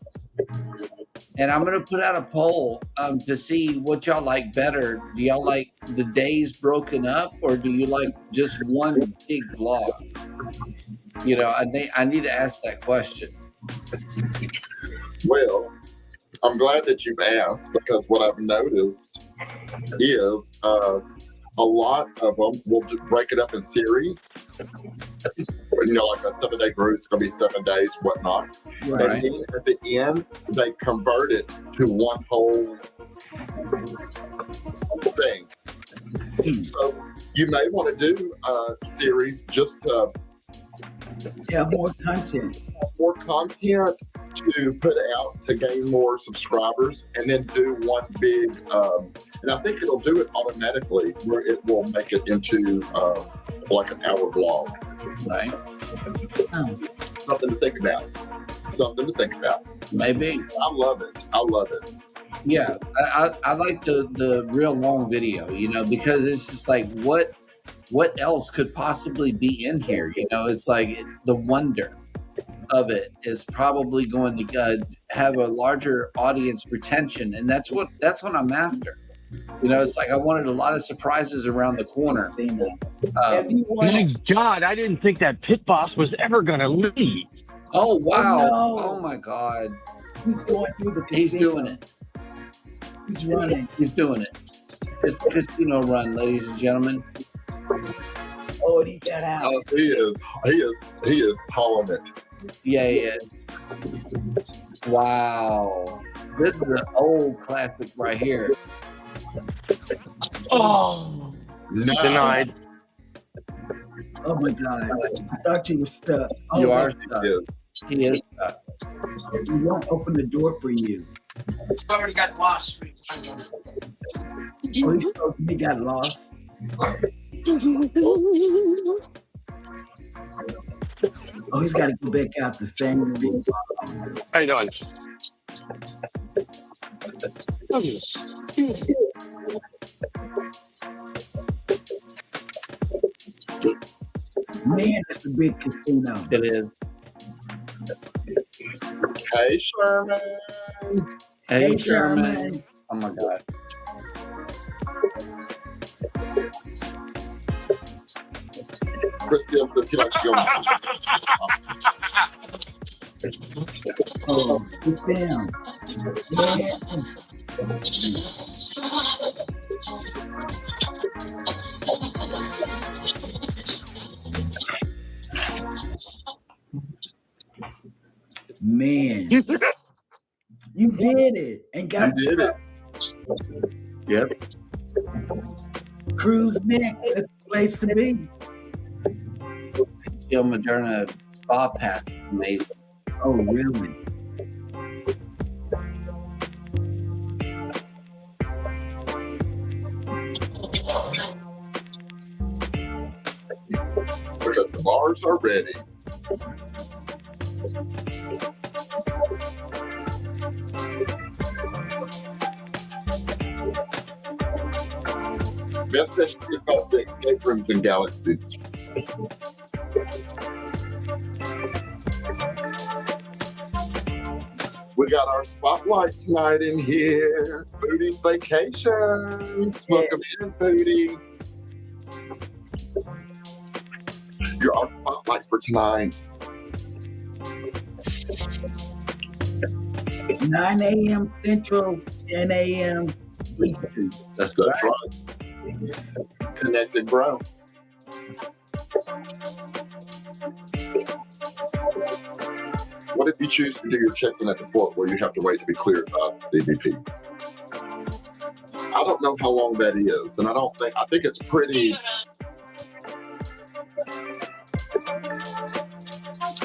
And I'm going to put out a poll to see what y'all like better. Do y'all like the days broken up, or do you like just one big vlog? You know, I need to ask that question. Well, I'm glad that you've asked, because what I've noticed is a lot of them will break it up in series. You know, like a 7-day cruise is going to be 7 days, whatnot. Right. And then at the end, they convert it to one whole thing. So you may want to do a series just to have more content. More content to put out to gain more subscribers, and then do one big, and I think it'll do it automatically where it will make it into like an hour vlog. Right. Something to think about. Something to think about. Maybe. I love it. I love it. Yeah, I like the real long video, you know, because it's just like, what else could possibly be in here? You know, it's like the wonder of it is probably going to have a larger audience retention, and that's what I'm after. You know, it's like I wanted a lot of surprises around the corner. My God, I didn't think that pit boss was ever going to leave. Oh wow! Oh, no. Oh my God! He's going through the casino. He's doing it. He's running. He's doing it. It's the casino run, ladies and gentlemen. Oh, he got out. Oh, he is hauling it. Yeah, he is. Wow. This is an old classic right here. Oh, no. Denied. Oh my God. I thought you were stuck. Oh, You are stuck. He is stuck. He won't open the door for you. Already got lost. Oh, he got lost. Oh, he's got to go back out the same room. How you doing? Man, that's a big casino. It is. Hey, Sherman. Hey, Sherman. Oh my God. Christian says he likes to go. Oh, get down. Man, you did it, and guys, You did it. Yep. Cruise Neck, that's the place to be. Steel Moderna spa pack, amazing. Oh, really? Because the bars are ready. Best history about the escape rooms and galaxies. We got our spotlight tonight in here. Foodie's Vacations. Welcome in, Foodie. You're our spotlight for tonight. 9 a.m. Central, 10 a.m. Eastern. That's right. Connected, bro. What if you choose to do your check-in at the port where you have to wait to be cleared by CBP? I don't know how long that is, and I think it's pretty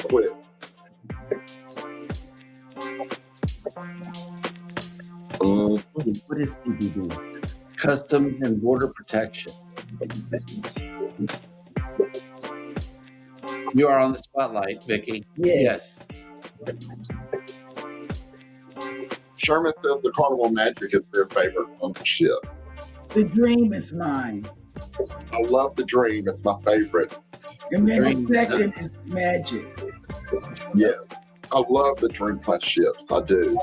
quick. What is CBP? Customs and Border Protection. You are on the spotlight, Vicky. Yes. Sherman says the Carnival Magic is their favorite ship. The Dream is mine. I love the Dream. It's my favorite. And then the second is Magic. Yes. I love the Dream class ships. I do.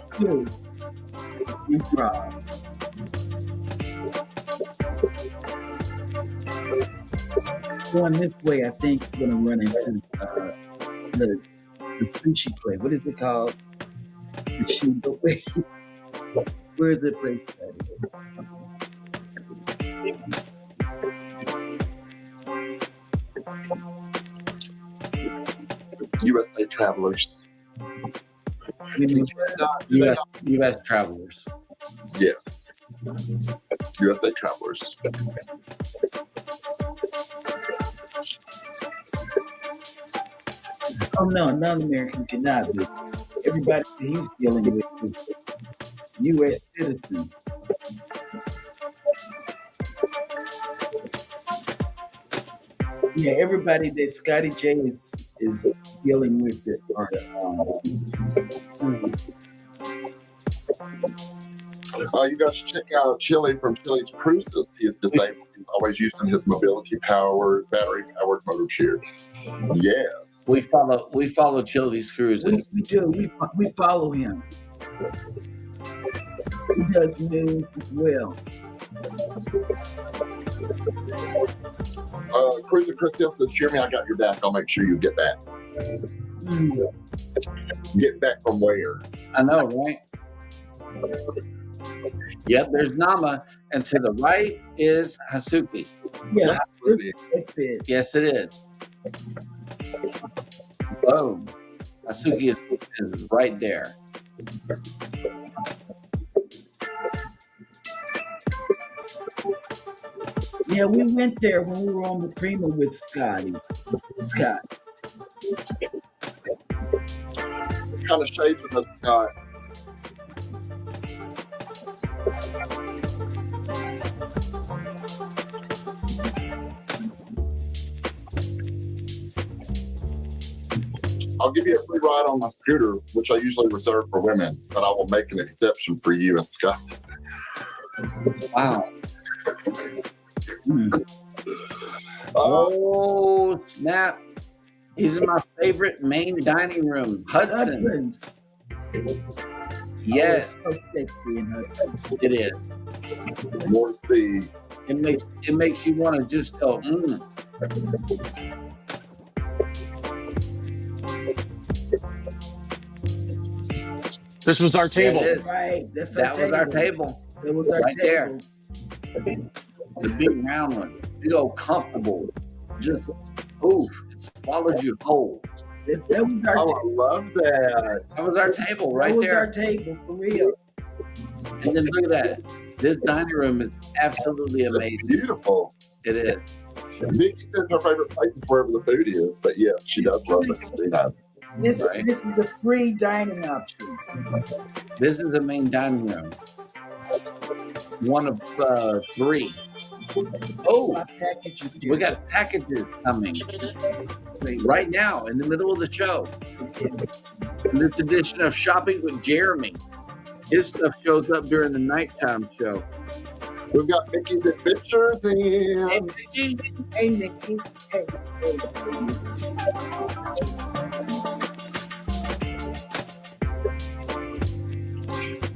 Going this way, I think we're going to run into the sushi place. What is it called? Where is it place? USA Travelers. U.S. Travelers. Yes. USA Travelers. Oh no, non-American cannot be. Everybody he's dealing with is U.S. citizens. Yeah, everybody that Scottie J is dealing with it are you guys check out Chili from Chili's Cruises. He is disabled. He's always using his mobility powered, battery powered motor chair. Yes. We follow Chili's Cruises. We do. We follow him. He does news as well. Cruiser Christian says, Jeremy, I got your back. I'll make sure you get back. Get back from where? I know, right? Yep, there's Nama, and to the right is Hasuki. Yeah, Hasuki. Yes, it is. Boom. Hasuki is right there. Yeah, we went there when we were on the Prima with Scottie. Scott. What kind of shades of us, Scott? I'll give you a free ride on my scooter, which I usually reserve for women, but I will make an exception for you and Scott. Wow. Oh, snap. These are my favorite main dining room. Hudson's. Yes. Oh, so sexy in Hudson. It is. More see. It makes you want to just go, This was our table. Right. That was our table. That was our right table. There. The big round one. Big old comfortable. Just, oof, it swallows you whole. That was our I love that. That was our table right there. That was our table, for real. And then look at that. This dining room is absolutely amazing. It's beautiful. It is. Vicky says her favorite place is wherever the food is, but yes, she does love the casino. This is a free dining option. This is a main dining room. One of 3. Oh, we got packages coming right now in the middle of the show. In this edition of Shopping with Jeremy, his stuff shows up during the nighttime show. We've got Mickey's Adventures and Hey, Mickey. Hey, Mickey. Hey.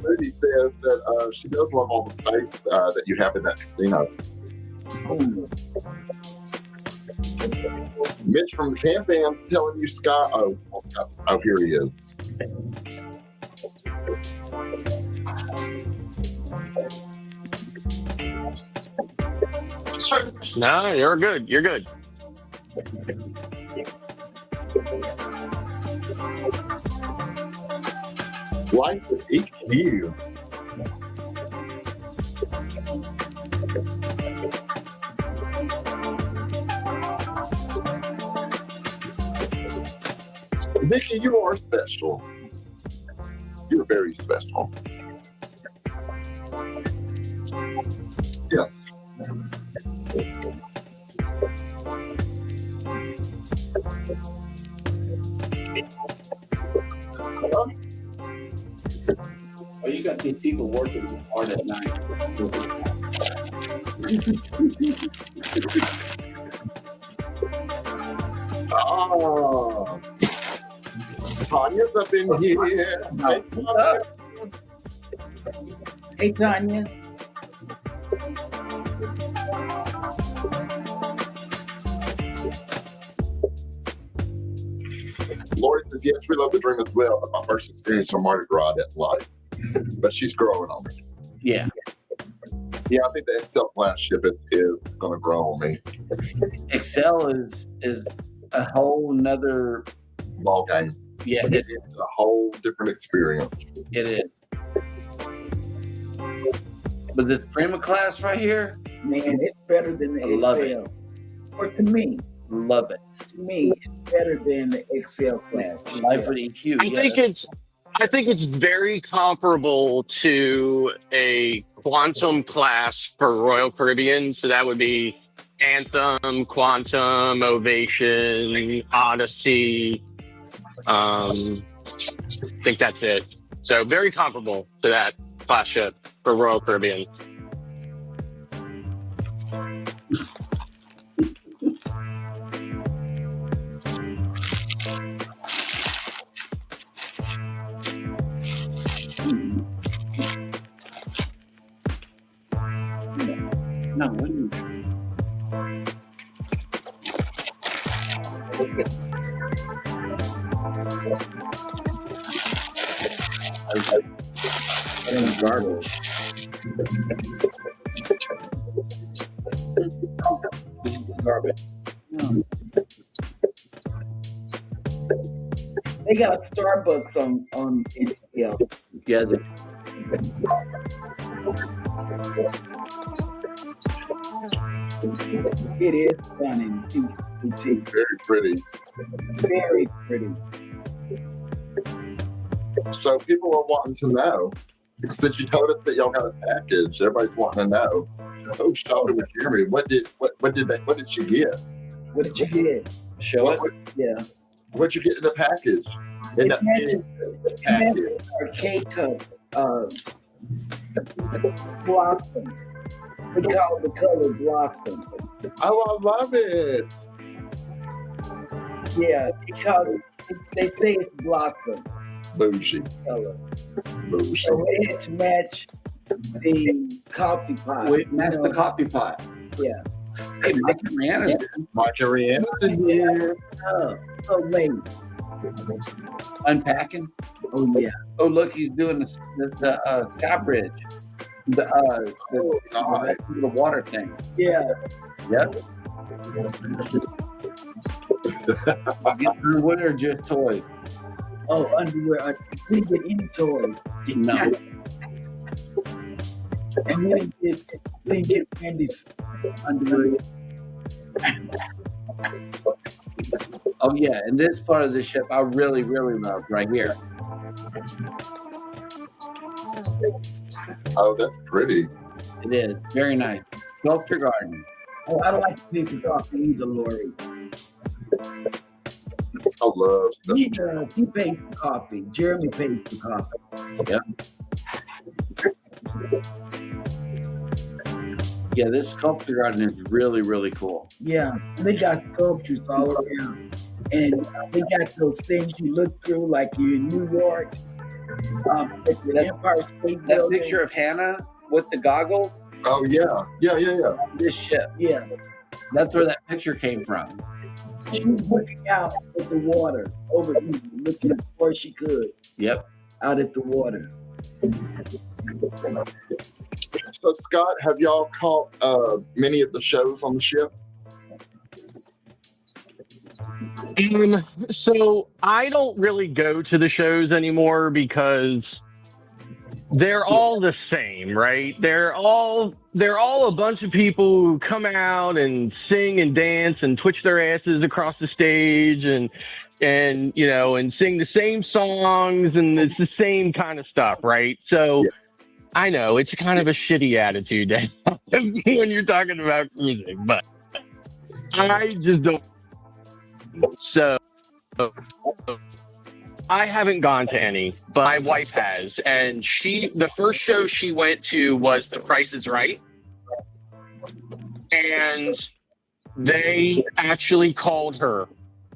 Rudy says that she does love all the space that you have in that casino. Mitch from the Camp Band's telling you, Scott. Oh, here he is. No, you're good. You're good. Life with EQ. Nikki, you are special. You're very special. Yes. Oh, you got these people working hard at night. Oh, Tanya's up in here. Hey, Tanya. Hey, Tanya. Lori says, yes, we love the dream as well, but my first experience on Mardi Gras I didn't like. But she's growing on me. Yeah. Yeah, I think the Excel class ship is going to grow on me. Excel is a whole nother ball game. Yeah, it is a whole different experience. It is. But this Prima class right here, man, it's better than the love Excel. it. Or to me, love it. To me, it's better than the Excel class. Life with EQ. I think it's very comparable to a quantum class for Royal Caribbean. So that would be Anthem, Quantum, Ovation, Odyssey. I think that's it. So very comparable to that class ship for Royal Caribbean. No, what do you garbage. This is garbage. No. They got a Starbucks on Excel. Yeah. It is fun and it's very pretty. Very pretty. So people are wanting to know, since you told us that y'all got a package, everybody's wanting to know. Oh, talking with Jeremy, what did she get? What did you get? Show it. Yeah. What'd you get in the package? It's a K-cup blossom. We call it the color blossom. Oh, I love it. Yeah, they say it's blossom. Bougie. Color. Bougie. So we had to match the coffee pot. Wait, match the coffee pot. Yeah. Hey, Mike and Rihanna's in. Mike and Rihanna's in here. So late. Unpacking. Oh yeah. Oh look, he's doing the Scott Bridge. The water thing. Yeah. Yep. What are just toys? Oh, underwear. We didn't get any toys. No. And we didn't get Randy's underwear. Oh yeah, and this part of the ship I really, really love right here. Oh, that's pretty. It is very nice. Sculpture garden. Oh, I don't like to pay for coffee either, Lori. I love special. He pays for coffee. Jeremy pays for coffee. Yep. Yeah, this sculpture garden is really, really cool. Yeah, they got sculptures all around. And they got those things you look through like you're in New York. The Empire State Building. That picture of Hannah with the goggles. Oh, yeah. Yeah. This ship. Yeah. That's where that picture came from. She was looking out at the water, looking as far as she could. Yep. Out at the water. So, Scott, have y'all caught many of the shows on the ship? So I don't really go to the shows anymore because they're all the same, right? They're all a bunch of people who come out and sing and dance and twitch their asses across the stage and you know, and sing the same songs, and it's the same kind of stuff, right? So I know it's kind of a shitty attitude when you're talking about cruising, but I just don't. So I haven't gone to any, but my wife has, and the first show she went to was The Price is Right, and they actually called her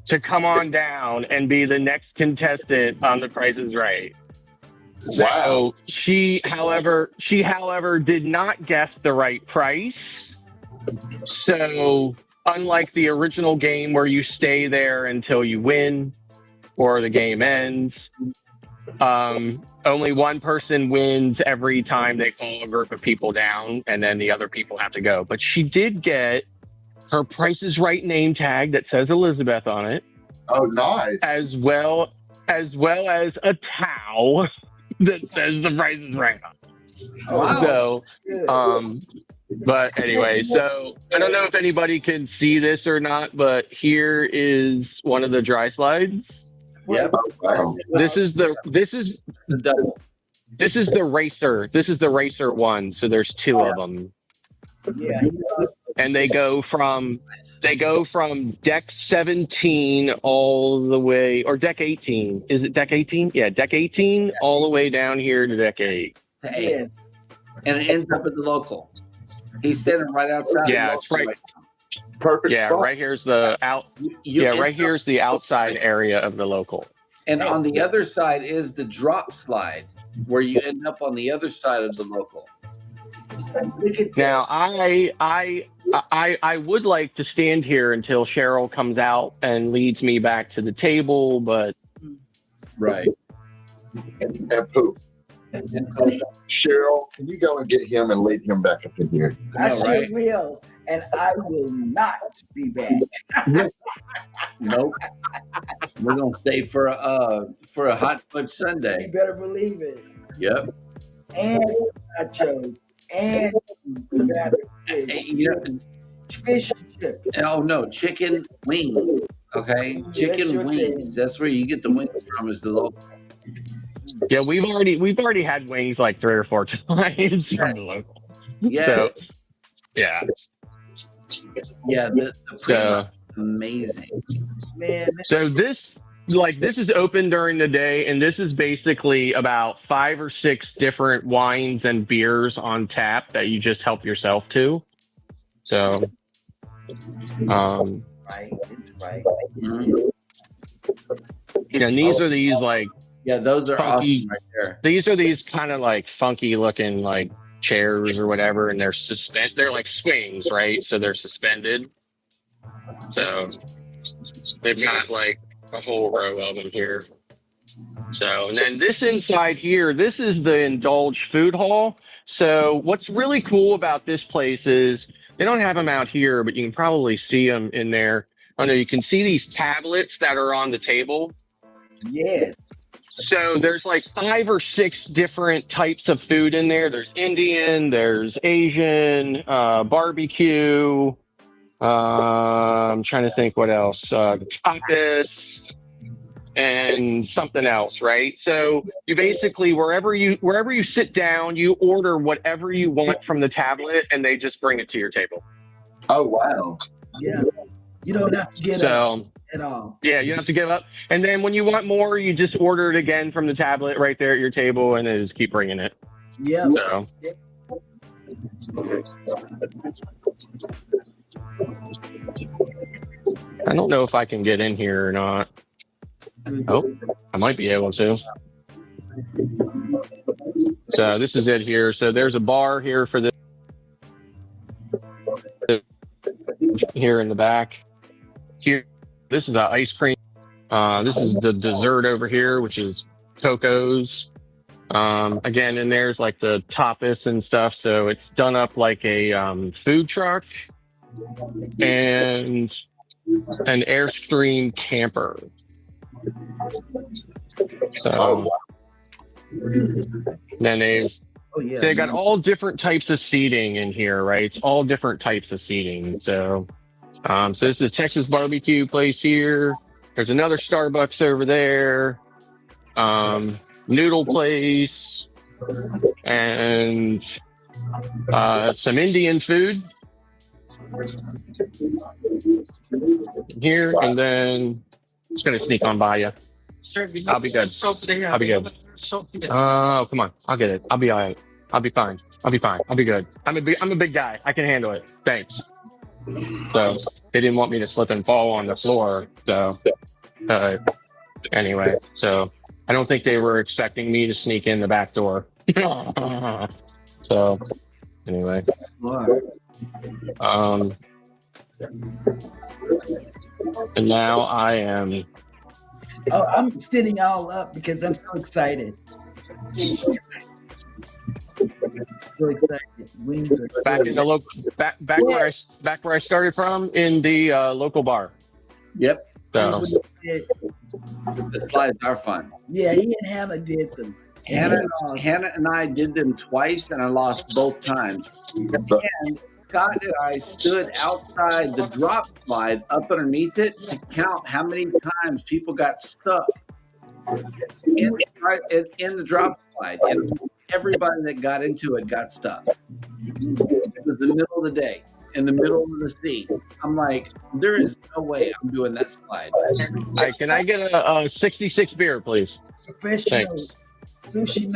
to come on down and be the next contestant on The Price is Right. So she, however, did not guess the right price. So unlike the original game where you stay there until you win or the game ends, only one person wins every time they call a group of people down, and then the other people have to go. But she did get her Price is Right name tag that says Elizabeth on it. Oh, nice. As well as a towel that says The Price is Right on it. Wow. So, but anyway, so I don't know if anybody can see this or not, but here is one of the dry slides. Yep. This is the racer. This is the racer one. So there's two of them. Yeah. And they go from deck 17 all the way, or deck 18. Is it deck 18? Yeah, deck 18 all the way down here to deck 8. Yes. And it ends up at the local. He's standing right outside. Yeah, it's right. Perfect. Yeah, spot. right here's the right here's the outside area of the local. And on the other side is the drop slide, where you end up on the other side of the local. Now, I would like to stand here until Cheryl comes out and leads me back to the table, but right. And poof. Cheryl, can you go and get him and lead him back up in here? I sure will, and I will not be back. Nope. We're gonna stay for a hot fudge sundae. You better believe it. Yep. And nachos and fish and chips. Oh no, chicken wings. Okay, chicken wings. That's where you get the wings from. Is the local. Yeah, we've already had wings like 3 or 4 times from the local. Yeah. So, yeah. Yeah. So amazing. Man. So this is open during the day, and this is basically about 5 or 6 different wines and beers on tap that you just help yourself to. So, right, it's right. Mm-hmm. And these are these like. Yeah, those are funky, awesome right there. These are these kind of like funky looking like chairs or whatever, and they're like swings, right? So they're suspended. So they've got like a whole row of them here. So, and then this inside here, this is the Indulge food hall. So what's really cool about this place is they don't have them out here, but you can probably see them in there. I know you can see these tablets that are on the table. Yes. So there's like 5 or 6 different types of food in there. There's Indian, there's Asian, barbecue. I'm trying to think what else. Tapas and something else, right? So you basically wherever you sit down, you order whatever you want from the tablet, and they just bring it to your table. Oh wow! Yeah, you don't have to get up at all. Yeah, you don't have to give up. And then when you want more, you just order it again from the tablet right there at your table, and they just keep bringing it. Yeah. So. I don't know if I can get in here or not. Oh, I might be able to. So this is it here. So there's a bar here for this. Here in the back. Here. This is ice cream. This is the dessert over here, which is Coco's. Again, and there's like the tapas and stuff. So it's done up like a food truck and an Airstream camper. So then they got all different types of seating in here, right? It's all different types of seating. So so this is Texas barbecue place here. There's another Starbucks over there. Noodle place and some Indian food here, and then just gonna sneak on by you. I'll be good. I'll be good. Oh, come on. I'll get it. I'll be all right. I'll be fine. I'll be fine. I'll be good. I'm a big guy. I can handle it. Thanks. So they didn't want me to slip and fall on the floor. So anyway, so I don't think they were expecting me to sneak in the back door. So anyway, and now I am. Oh, I'm sitting all up because I'm so excited. So excited. Wings are Back in the local, back where I started from in the local bar. Yep. So the slides are fun. Yeah, he and Hannah did them. Hannah and I did them twice, and I lost both times. And Scott and I stood outside the drop slide up underneath it to count how many times people got stuck in the drop slide. And everybody that got into it got stuck. It was the middle of the day, in the middle of the sea. I'm like, there is no way I'm doing that slide. Can I get a 66 beer, please? Professional Thanks. sushi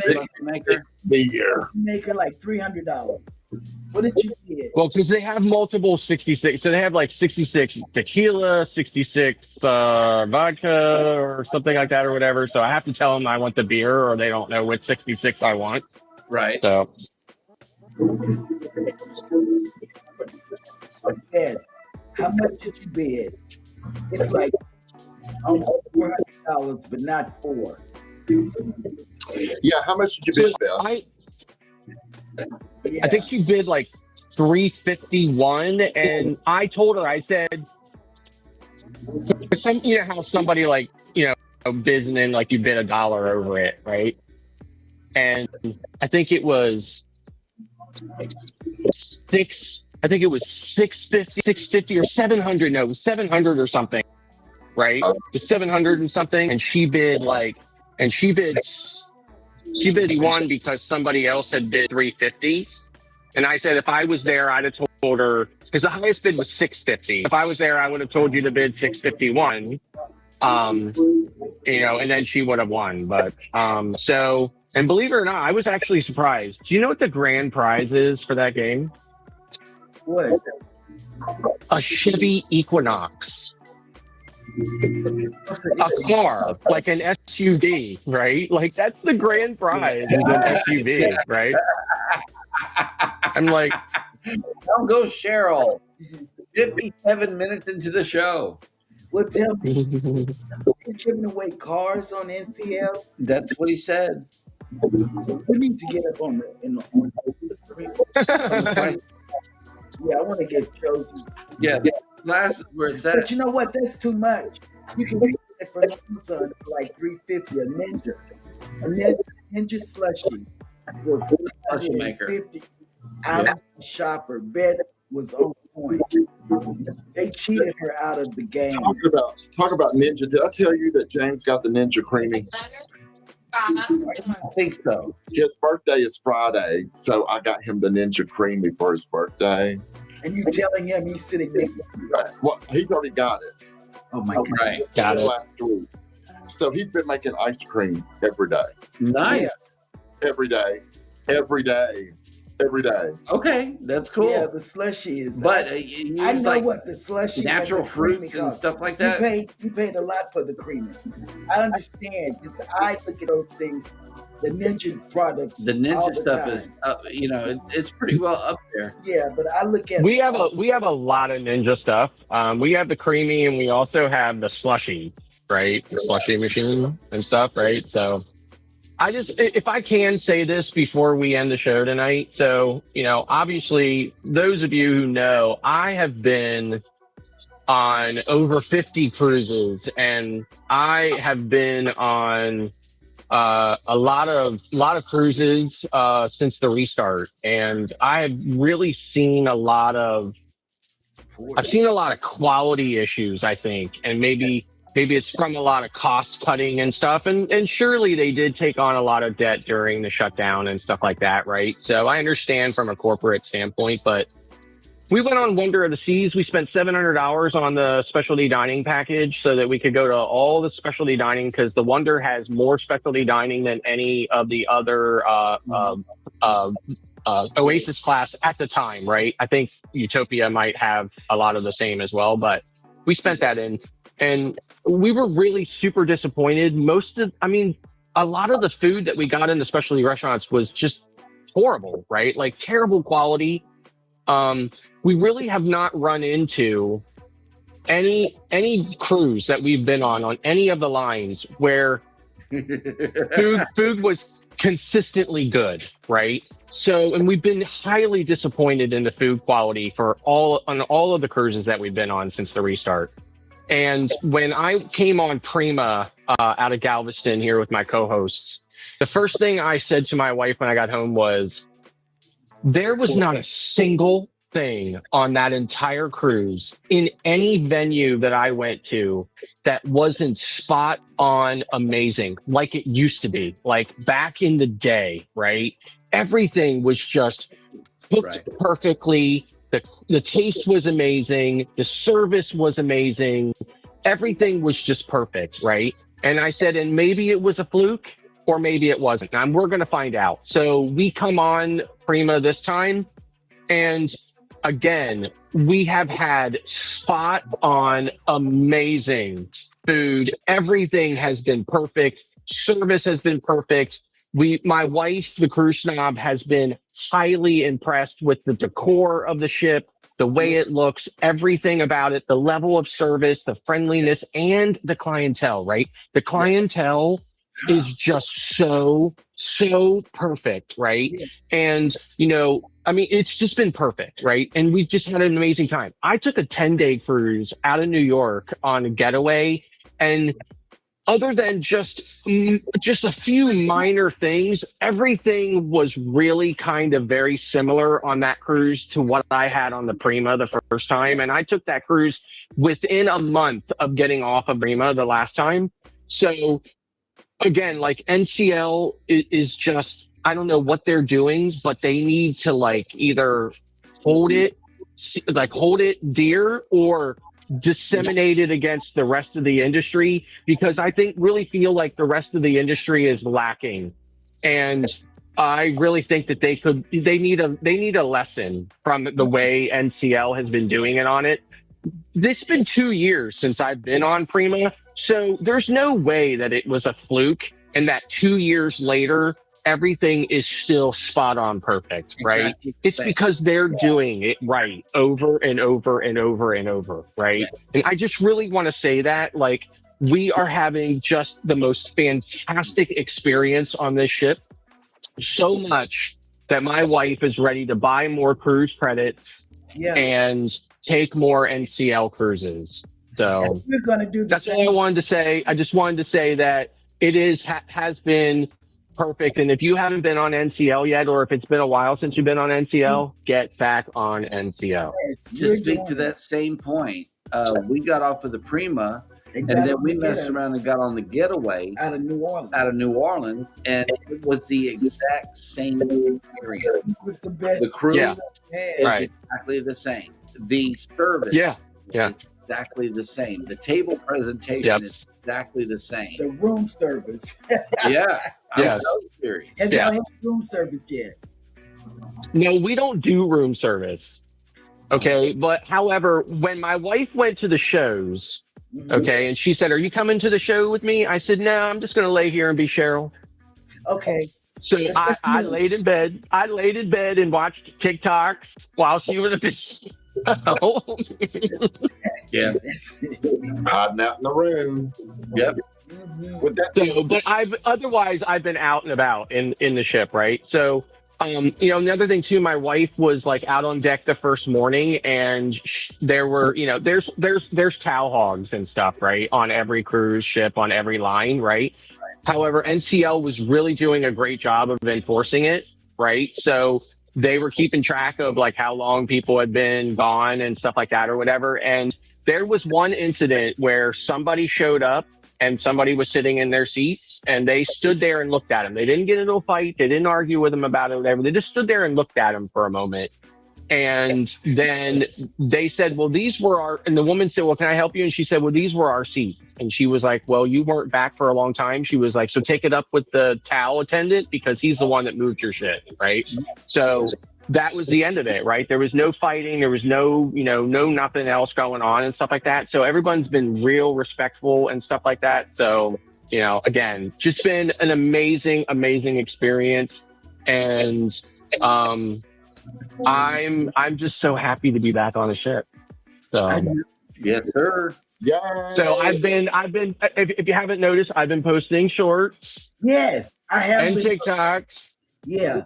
maker like $300. What did you get? Well, because they have multiple 66, so they have like 66 tequila, 66 vodka, or something like that, or whatever. So I have to tell them I want the beer, or they don't know which 66 I want. Right. So. Ed, how much did you bid? It's like almost $400, but not $4. Yeah, how much did you bid, Bill? I think she bid like $351, and I told her, I said, you know how somebody like, bids and then like you bid $1 over it, right? And I think it was $650 or 700. No, it was 700 or something, right? It was 700 and something, and she bid she bid one because somebody else had bid 350, and I said if I was there, I'd have told her, because the highest bid was 650. If I was there, I would have told you to bid 651. And then she would have won. But so, and believe it or not, I was actually surprised. Do you know what the grand prize is for that game? What? A Chevy Equinox. A car, like an SUV, right? Like that's the grand prize is an SUV, right? I'm like, don't go, Cheryl. 57 minutes into the show. Well, tell me, you're giving away cars on NCL? That's what he said. We need to get up on the Yeah, I want to get chosen. Yeah, the glasses where it's at. But you know what? That's too much. You can get it for Amazon for like $350. A ninja slushie for $350. I'm a shopper. Bet was on point. They cheated her out of the game. Talk about Ninja. Did I tell you that James got the Ninja Creamy? I think so. His birthday is Friday, so I got him the Ninja Creamy for his birthday. And you telling him he's sitting there? Right. Well, he's already got it. Oh my God! Right. Got it last week. So he's been making ice cream every day. Nice. Every day. Okay, that's cool. Yeah, the slushie is. But I know like what the slushie, natural fruits and stuff like that. You paid a lot for the creamer. I understand because I look at those things, the Ninja products. The Ninja stuff is, it's pretty well up there. Yeah, but I look at we have a lot of Ninja stuff. We have the creamy, and we also have the slushie, right? The slushie machine and stuff, right? So, if I can say this before we end the show tonight. So, obviously, those of you who know, I have been on over 50 cruises, and I have been on a lot of cruises since the restart, and I've really seen a lot of quality issues, I think, and maybe it's from a lot of cost cutting and stuff, and surely they did take on a lot of debt during the shutdown and stuff like that, right? So I understand from a corporate standpoint, but we went on Wonder of the Seas. We spent $700 on the specialty dining package so that we could go to all the specialty dining, because the Wonder has more specialty dining than any of the other Oasis class at the time, right? I think Utopia might have a lot of the same as well, but we spent that in, and we were really super disappointed. A lot of the food that we got in the specialty restaurants was just horrible, right? Like terrible quality. We really have not run into any cruise that we've been on any of the lines where food was consistently good, right? So, and we've been highly disappointed in the food quality on all of the cruises that we've been on since the restart. And when I came on Prima out of Galveston here with my co-hosts, the first thing I said to my wife when I got home was, there was not a single thing on that entire cruise in any venue that I went to that wasn't spot on amazing, like it used to be, like back in the day, right? Everything was just cooked perfectly. The taste was amazing. The service was amazing. Everything was just perfect, right? And I said, and maybe it was a fluke, or maybe it wasn't. And we're going to find out. So we come on Prima this time, and again, we have had spot on amazing food. Everything has been perfect. Service has been perfect. My wife, the cruise snob, has been highly impressed with the decor of the ship, the way it looks, everything about it, the level of service, the friendliness, and the clientele, right? The clientele is just so perfect, right? And, it's just been perfect, right? And we've just had an amazing time. I took a 10-day cruise out of New York on a getaway, and other than just a few minor things, everything was really kind of very similar on that cruise to what I had on the Prima the first time. And I took that cruise within a month of getting off of Prima the last time. So again, like NCL is just, I don't know what they're doing, but they need to either hold it dear or disseminate it against the rest of the industry, because I really feel like the rest of the industry is lacking. And I really think that they need a lesson from the way NCL has been doing it on it. It's been 2 years since I've been on Prima, so there's no way that it was a fluke and that 2 years later everything is still spot on perfect, right? Exactly. It's because they're doing it right over and over and over and over, right? And I just really want to say that, we are having just the most fantastic experience on this ship, so much that my wife is ready to buy more cruise credits and take more NCL cruises. So we're going to do that's all I wanted to say. I just wanted to say that it has been perfect. And if you haven't been on NCL yet, or if it's been a while since you've been on NCL, get back on NCL. To speak to that same point, we got off of the Prima, and then we messed around and got on the Getaway out of New Orleans, and it was the exact same experience. It was the best. The crew is exactly the same. The service is exactly the same. The table presentation is exactly the same. The room service. I'm so serious. And they don't have room service yet. No, we don't do room service. Okay. But however, when my wife went to the shows, and she said, "Are you coming to the show with me?" I said, "No, I'm just going to lay here and be Cheryl." Okay. So I laid in bed. I laid in bed and watched TikToks while she was at the show. Hiding out in the room. Yep. With that So, but I've been out and about in the ship, right? So, another thing too, my wife was like out on deck the first morning, and there were, there's towel hogs and stuff, right, on every cruise ship, on every line, right? However, NCL was really doing a great job of enforcing it, right? So they were keeping track of like how long people had been gone and stuff like that or whatever. And there was one incident where somebody showed up and somebody was sitting in their seats and they stood there and looked at him. They didn't get into a fight. They didn't argue with him about it, whatever. They just stood there and looked at him for a moment. And then they said, well, these were our, and the woman said, well, can I help you? And she said, well, these were our seats. And she was like, well, you weren't back for a long time. She was like, so take it up with the towel attendant because he's the one that moved your shit, right? So that was the end of it, right? There was no fighting. There was no, no nothing else going on and stuff like that. So everyone's been real respectful and stuff like that. So, again, just been an amazing, amazing experience. And I'm just so happy to be back on the ship. So yes, sir. Yeah. So I've been. If you haven't noticed, I've been posting shorts. Yes, I have. And TikToks. Yeah.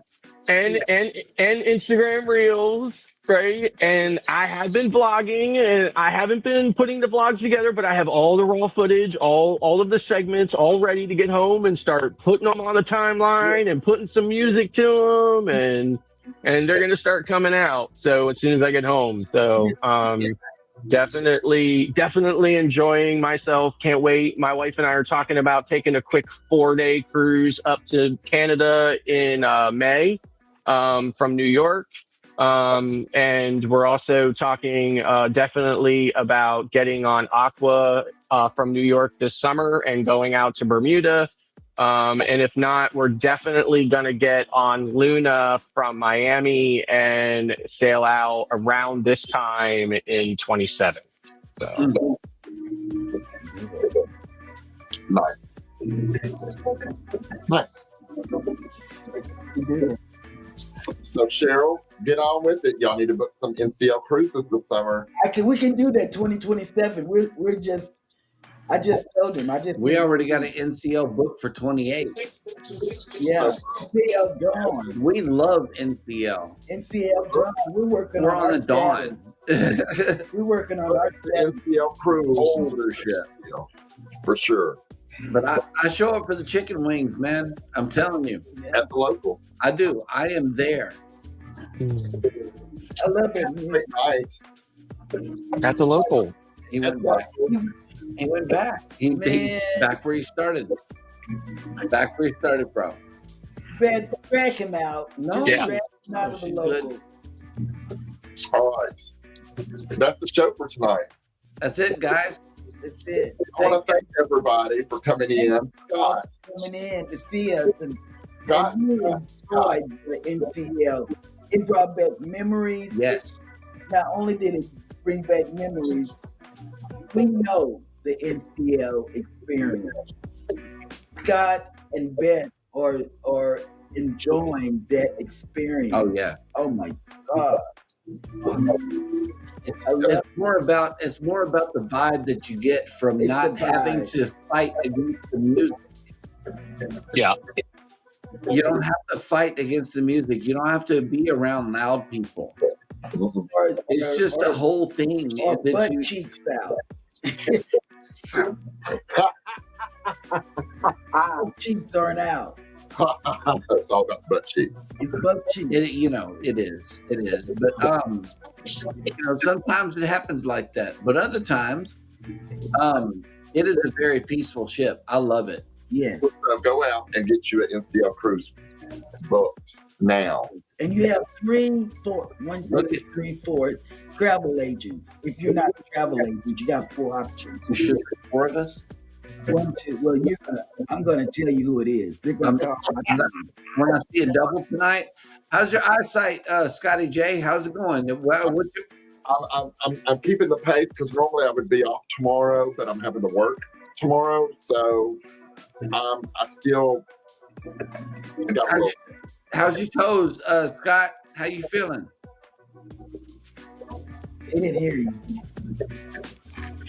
And Instagram Reels, right? And I have been vlogging, and I haven't been putting the vlogs together, but I have all the raw footage, all of the segments, all ready to get home and start putting them on the timeline and putting some music to them, and they're gonna start coming out. So as soon as I get home, so definitely enjoying myself. Can't wait. My wife and I are talking about taking a quick 4-day cruise up to Canada in May from New York. And we're also talking definitely about getting on Aqua from New York this summer and going out to Bermuda. And if not, we're definitely going to get on Luna from Miami and sail out around this time in 27. So. Nice. So Cheryl, get on with it. Y'all need to book some NCL cruises this summer. We can do that 2027. I just told him. We already got an NCL book for 28. Yeah, NCL Dawn. We love NCL. NCL Dawn. We're on a Dawn. We're working on our NCL cruise for sure. But I show up for the chicken wings, man. I'm telling you. At the local. I do. I am there. I love it. Nice. At the local. He went back. He's back where he started. Back where he started, bro. Drag him out. No. Drag him out of the local. All right. That's the show for tonight. That's it, guys. That's it. I want to thank everybody for coming in. Scott. Coming in to see us. And Scott. you enjoyed the NCL. It brought back memories. Yes. Not only did it bring back memories, we know the NCL experience. Scott and Beth are enjoying that experience. Oh yeah. Oh my God. It's more about the vibe that you get from not having to fight against the music. Yeah. You don't have to fight against the music. You don't have to be around loud people. It's just a whole thing. Or butt cheeks out. Cheeks aren't out. It's all about butt cheeks. It's butt cheeks. It is. But sometimes it happens like that. But other times, it is a very peaceful ship. I love it. Yes. So go out and get you an NCL cruise booked now. And you have 3, 4 travel agents. If you're not a travel agent, you got 4 options. You should 4 of us. 1, 2. Well, I'm going to tell you who it is. When I see a double tonight, how's your eyesight, Scottie J? How's it going? I'm keeping the pace because normally I would be off tomorrow, but I'm having to work tomorrow. So I still. How's your toes, Scott? How you feeling? They didn't hear you.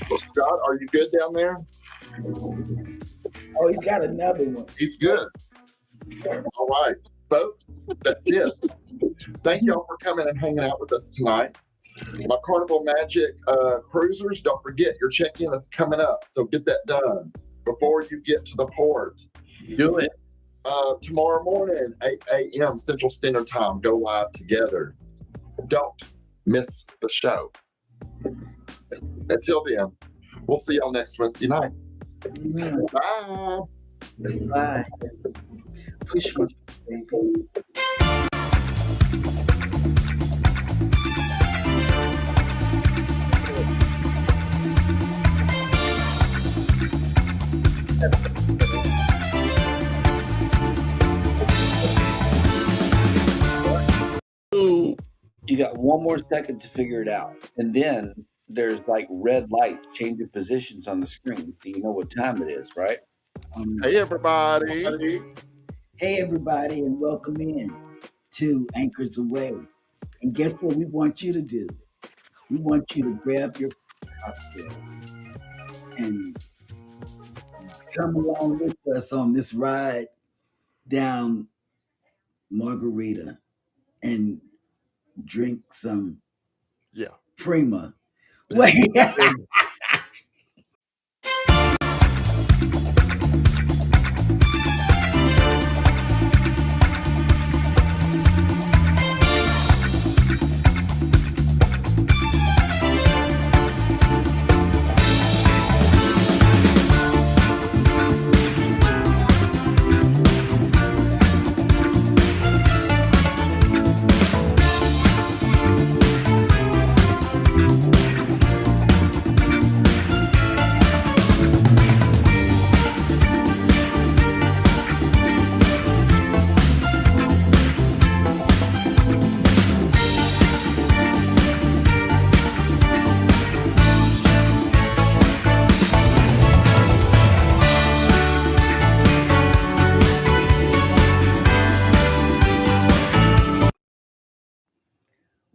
Well, Scott, are you good down there? Oh, he's got another one. He's good. All right, folks, that's it. Thank y'all for coming and hanging out with us tonight. My Carnival Magic cruisers, don't forget your check-in is coming up, so get that done before you get to the port. Do it. Tomorrow morning, 8 a.m. Central Standard Time, go live together. Don't miss the show. Until then, we'll see y'all next Wednesday night. Bye. Bye. Push me, baby. You got one more second to figure it out. And then there's like red lights changing positions on the screen. So you know what time it is, right? Hey, everybody. Hey, everybody, and welcome in to Anchors Aweigh. And guess what we want you to do? We want you to grab your cocktail and come along with us on this ride down Margarita and drink some Prima. Wait.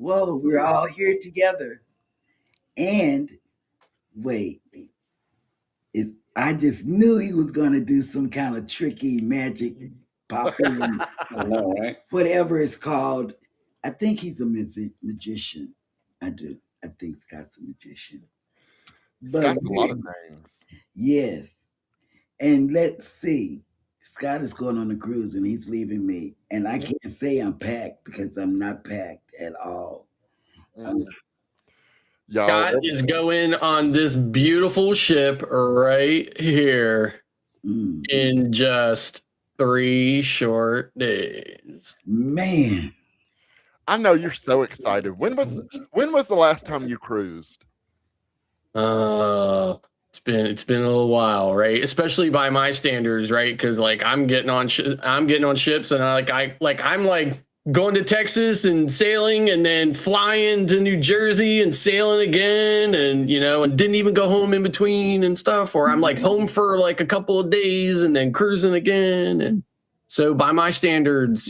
Whoa, we're all here together. And wait, I just knew he was going to do some kind of tricky magic pop in. I know, right? Whatever it's called. I think he's a magician. I do. I think Scott's a magician. Scott's a lot of names. Yes. And let's see. Scott is going on a cruise and he's leaving me. And I can't say I'm packed because I'm not packed at all. Scott is going on this beautiful ship right here in just 3 short days. Man, I know you're so excited. When was the last time you cruised? It's been a little while, right? Especially by my standards, right? Because like I'm getting on ships, and I'm like going to Texas and sailing, and then flying to New Jersey and sailing again, and and didn't even go home in between and stuff. Or I'm like home for like a couple of days and then cruising again. And so by my standards,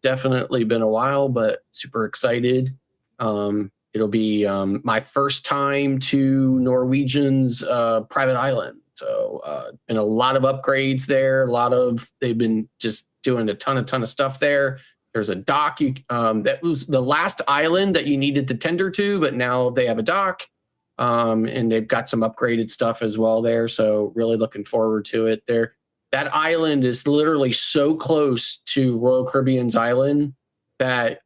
definitely been a while, but super excited. It'll be my first time to Norwegian's private island. So been a lot of upgrades there. They've been just doing a ton of stuff there. There's a dock. That was the last island that you needed to tender to, but now they have a dock. And they've got some upgraded stuff as well there. So really looking forward to it there. That island is literally so close to Royal Caribbean's island that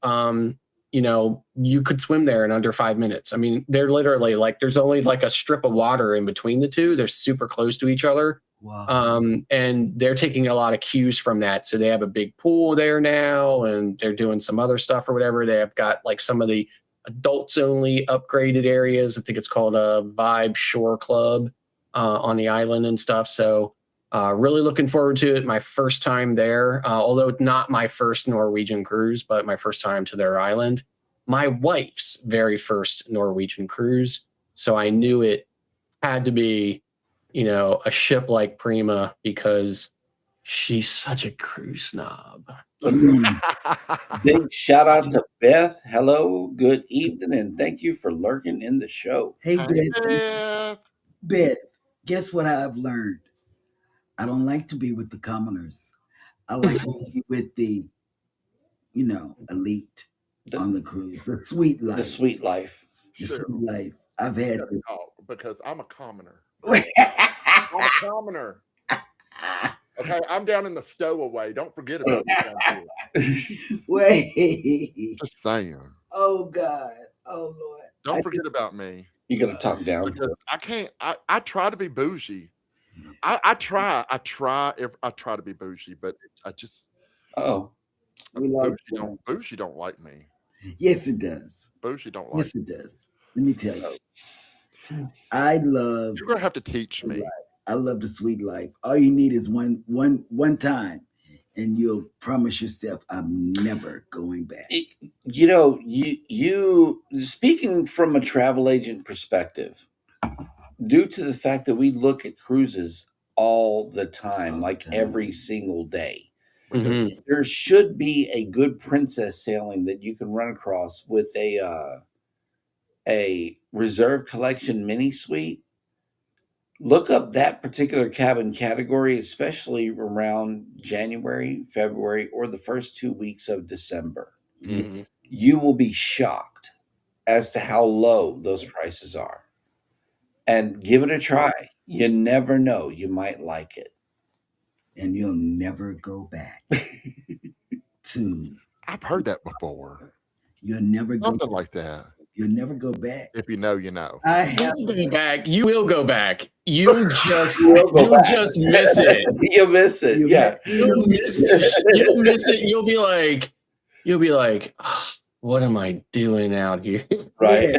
you could swim there in under 5 minutes. I mean, they're literally like, there's only like a strip of water in between the two. They're super close to each other. Wow. And they're taking a lot of cues from that. So they have a big pool there now, and they're doing some other stuff or whatever. They have got like some of the adults only upgraded areas. I think it's called a Vibe Shore Club on the island and stuff. So really looking forward to it. My first time there, although not my first Norwegian cruise, but my first time to their island. My wife's very first Norwegian cruise. So I knew it had to be, a ship like Prima, because she's such a cruise snob. Big shout out to Beth. Hello, good evening, and thank you for lurking in the show. Hey, Beth. Beth, guess what I've learned? I don't like to be with the commoners. I like to be with the, elite on the cruise. The sweet life. The sweet life. The Sure. sweet life. I've had. Because I'm a commoner. I'm a commoner. Okay, I'm down in the stowaway. Don't forget about me down here. Wait. Just saying. Oh God. Oh Lord. Don't forget about me. You gotta talk down. Because I can't. I try to be bougie. I try to be bougie, but I just. Oh. Bougie don't like me. Yes, it does. Bougie don't like. Yes, it does. Let me tell you. I love. You're gonna have to teach me. I love the sweet life. All you need is one time, and you'll promise yourself, "I'm never going back." You speaking from a travel agent perspective, due to the fact that we look at cruises all the time, every single day. Mm-hmm. There should be a good princess sailing that you can run across with a reserve collection mini suite. Look up that particular cabin category, especially around January, February, or the first 2 weeks of December. Mm-hmm. You will be shocked as to how low those prices are. And give it a try. You never know. You might like it. And you'll never go back to. I've heard that before. You'll never something like that. You'll never go back. If you know, you know. You'll go back. You will go back. You'll just miss it. You'll miss it. Yeah. You'll miss it. You'll be like, oh, what am I doing out here? Right.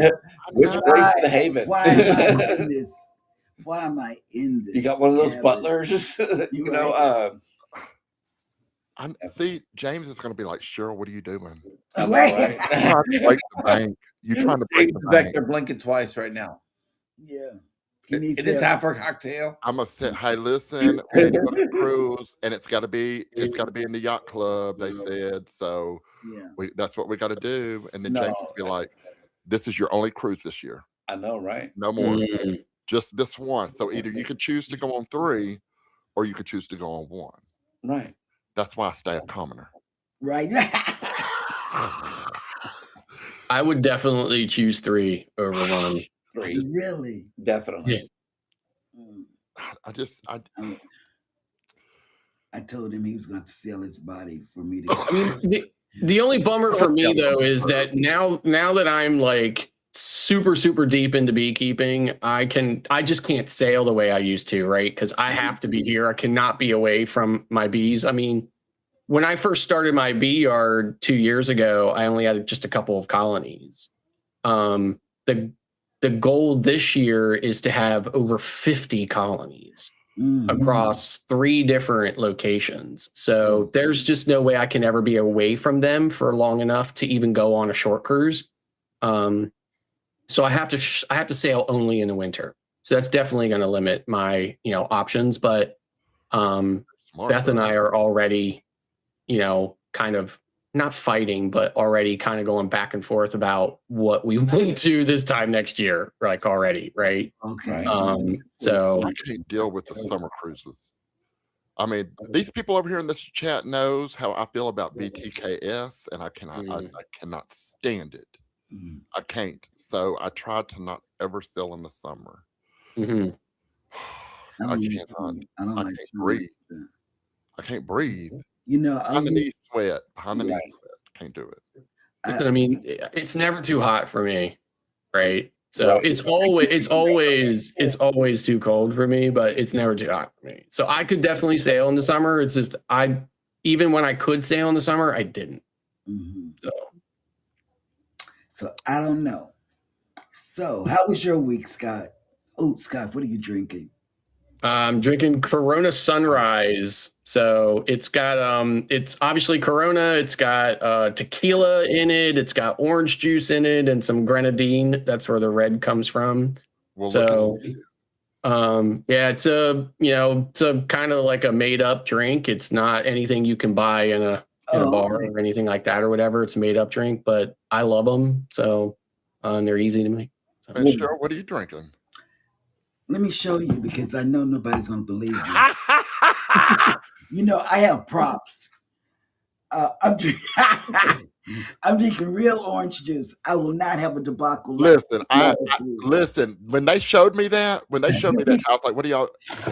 Which way's the haven? Why am I in this? Why am I in this? You got one of those butlers, I see. James is going to be like, Cheryl, what are you doing? Right. You're trying to break the bank. You're trying to break the back bank. there blinking twice right now. Yeah. It's time for a cocktail. I'm gonna say, hey, listen, we need to go to the cruise, and it's got to be in the yacht club. They said so. Yeah. That's what we got to do. And then James will be like, "This is your only cruise this year. I know, right? No more, just this one. So either you could choose to go on 3, or you could choose to go on 1. Right. That's why I stay a commoner. Right. I would definitely choose 3 over 1. 3. Really? Definitely. Yeah. I told him he was going to sell his body for me to. I mean, the only bummer for me though is that now that I'm like super deep into beekeeping, I just can't sail the way I used to, right? Because I have to be here. I cannot be away from my bees. I mean, when I first started my bee yard 2 years ago, I only had just a couple of colonies. The goal this year is to have over 50 colonies across 3 different locations. So there's just no way I can ever be away from them for long enough to even go on a short cruise. So I have to sail only in the winter. So that's definitely going to limit my, options. But Beth and I are already, kind of not fighting, but already kind of going back and forth about what we want to do this time next year, like already, right? Okay. So I can't deal with the summer cruises. I mean, these people over here in this chat knows how I feel about BTKS, and I cannot stand it. I can't. So I try to not ever sail in the summer. Mm-hmm. I can't breathe. I can't breathe. Behind the knee sweat. Can't do it. I mean, it's never too hot for me, right? So it's always too cold for me, but it's never too hot for me. So I could definitely sail in the summer. It's just even when I could sail in the summer, I didn't. So I don't know. So how was your week, Scott? Oh, Scott, what are you drinking? I'm drinking Corona Sunrise. So it's got it's obviously Corona. It's got tequila in it. It's got orange juice in it and some grenadine. That's where the red comes from. Well, so it's a kind of like a made up drink. It's not anything you can buy in a bar or anything like that or whatever. It's a made up drink, but I love them. So they're easy to make. So. Cheryl, what are you drinking? Let me show you because I know nobody's going to believe you. You know, I have props. I'm I'm drinking real orange juice. I will not have a debacle like Listen, last week. listen. When they showed me that, I was like, "What do y'all?"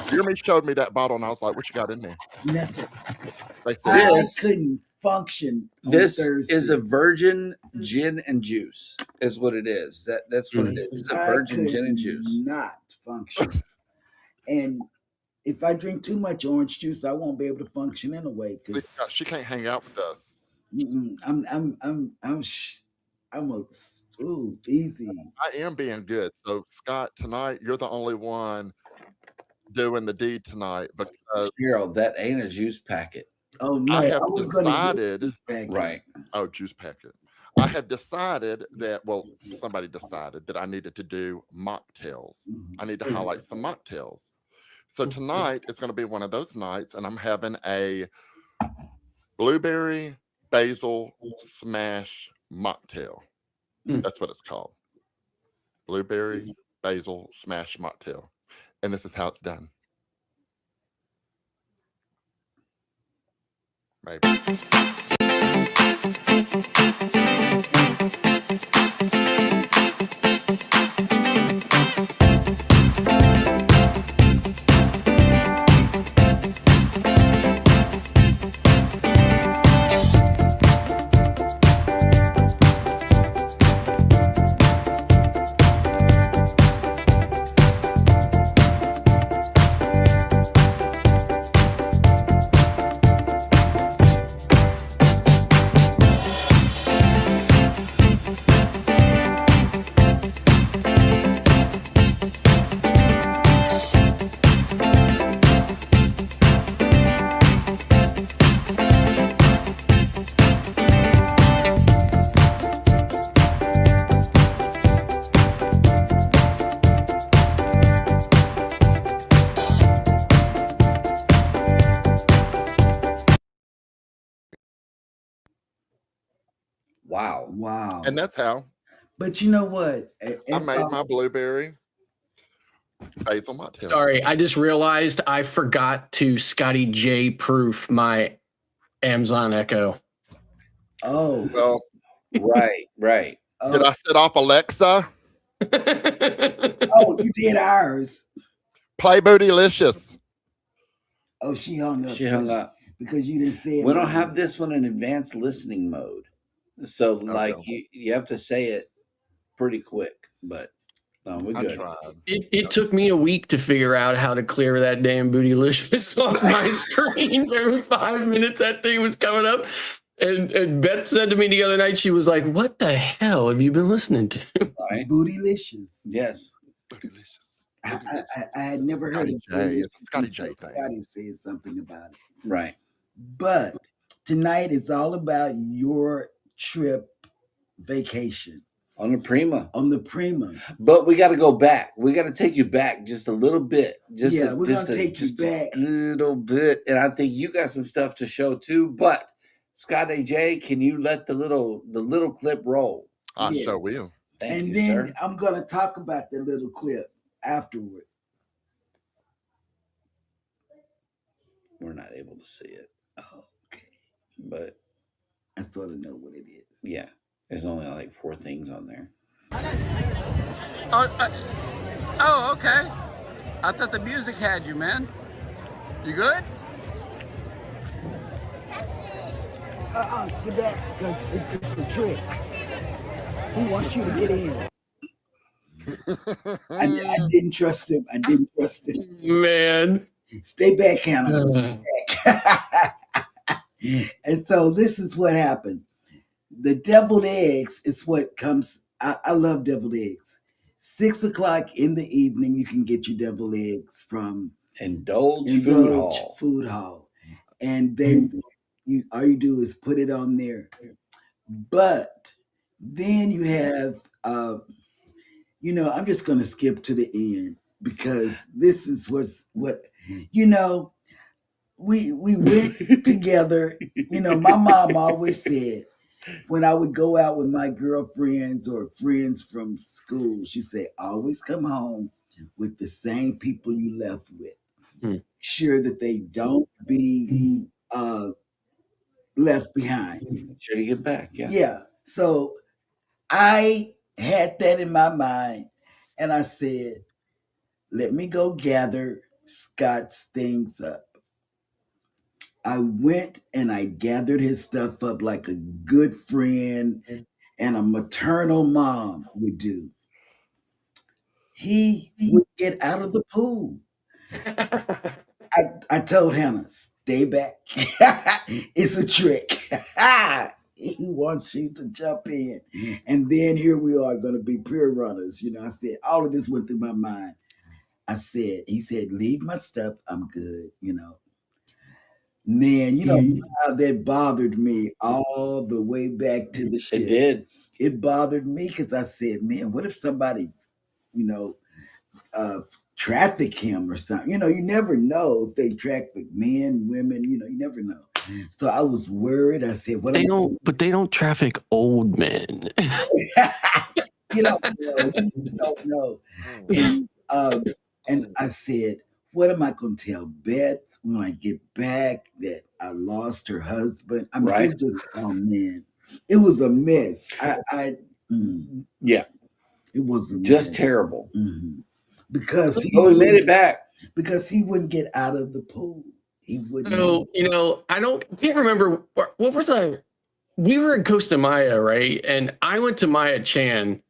Jeremy showed me that bottle, and I was like, "What you got in there?" Nothing. They said, I couldn't function on This Thursday. is a virgin gin and juice, is what it is. That's what it is. It's a virgin gin and juice. Not function. And if I drink too much orange juice, I won't be able to function anyway. See, Because she can't hang out with us. easy. I am being good. So, Scott, tonight you're the only one doing the deed tonight because Cheryl, that ain't a juice packet. Oh no, I have was gonna get decided. this packet. Right. Oh, juice packet. I have decided that, somebody decided that I needed to do mocktails. I need to highlight some mocktails. So tonight is going to be one of those nights, and I'm having a blueberry basil smash mocktail. That's what it's called. Blueberry basil smash mocktail. And this is how it's done. Maybe. Wow. And that's how But you know what? I made my blueberry basil mocktail. Sorry, I just realized I forgot to Scottie J proof my Amazon Echo. Oh. Well, right. Did I set off Alexa? Oh, you did ours. Play Bootylicious. Oh, she hung up. She hung up because you didn't say it. We don't have this one in advanced listening mode, so like you have to say it pretty quick. But no, we're good. It took me a week to figure out how to clear that damn Bootylicious off my screen. Every 5 minutes that thing was coming up. And Beth said to me the other night, she was like, "What the hell have you been listening to?" Right? Bootylicious. Yes. Bootylicious. I had never heard of Scottie J. It's a Scottie J thing. Scottie said something about it. Right. But tonight is all about your trip vacation. On the Prima. But we got to go back. We got to take you back just a little bit. We're going to take you back. A little bit. And I think you got some stuff to show too. But Scottie J, can you let the little clip roll? I sure will. Thank you, then sir. I'm going to talk about the little clip afterward. We're not able to see it. Oh, okay. But I sort of know what it is. Yeah. There's only like 4 things on there. Oh, okay. I thought the music had you, man. You good? Get back, because it's a trick. He wants you to get in. I didn't trust him. Man. Stay back, Hannah. And so this is what happened. The deviled eggs is what comes. I love deviled eggs. 6 o'clock in the evening, you can get your deviled eggs from Indulge Food Hall. And then all you do is put it on there. But then you have, I'm just going to skip to the end because this is what we went together. My mom always said, when I would go out with my girlfriends or friends from school, she said, always come home with the same people you left with. sure that they don't be left behind. Sure to get back. Yeah. Yeah. So I had that in my mind, and I said, let me go gather Scott's things up. I went and I gathered his stuff up like a good friend and a maternal mom would do. He would get out of the pool. I told Hannah, stay back. It's a trick. He wants you to jump in. And then here we are going to be pure runners. I said, all of this went through my mind. He said, leave my stuff. I'm good. Man, how that bothered me all the way back to the ship. It did. It bothered me because I said, man, what if somebody, traffic him or something? You never know if they traffic men, women, you never know. So I was worried. I said, but they don't traffic old men. You don't know. And I said, what am I going to tell Beth when I get back that I lost her husband? I mean, Right. it just, oh man, it was a mess. Yeah. It was just terrible. Mm-hmm. Because we made it back. Because he wouldn't get out of the pool. He wouldn't. I can't remember what was we were in Costa Maya, right? And I went to Maya Chan.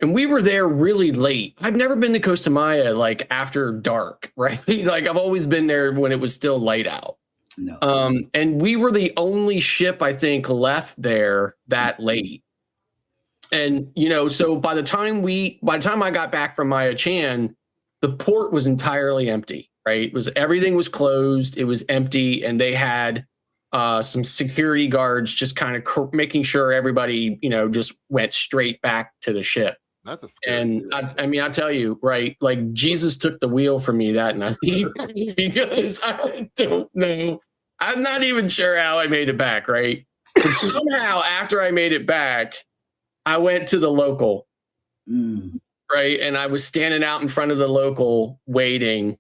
And we were there really late. I've never been to Costa Maya like after dark, right? Like I've always been there when it was still light out. No. And we were the only ship I think left there that late. And so by the time I got back from Maya Chan, the port was entirely empty, right? Everything was closed, it was empty, and they had some security guards just kind of making sure everybody, just went straight back to the ship. That's a scary and I tell you, right? Like Jesus took the wheel from me that night because I don't know. I'm not even sure how I made it back, right? But somehow after I made it back, I went to the local, right? And I was standing out in front of the local waiting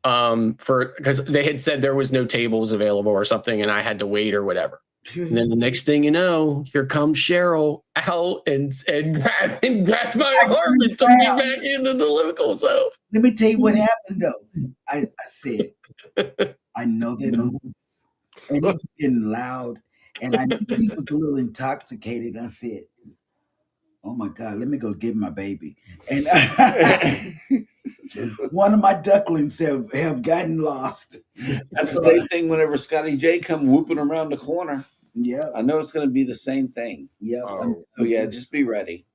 because they had said there was no tables available or something, and I had to wait or whatever. And then the next thing you know, here comes Cheryl out and grabbed my arm and took me back into the local. So let me tell you what happened though. I said, I know that noise. And he was getting loud. And I knew he was a little intoxicated. I said, oh my God, let me go get my baby. And one of my ducklings have gotten lost. That's the same thing whenever Scottie J come whooping around the corner. Yeah. I know it's going to be the same thing. Yeah. So yeah, just be ready.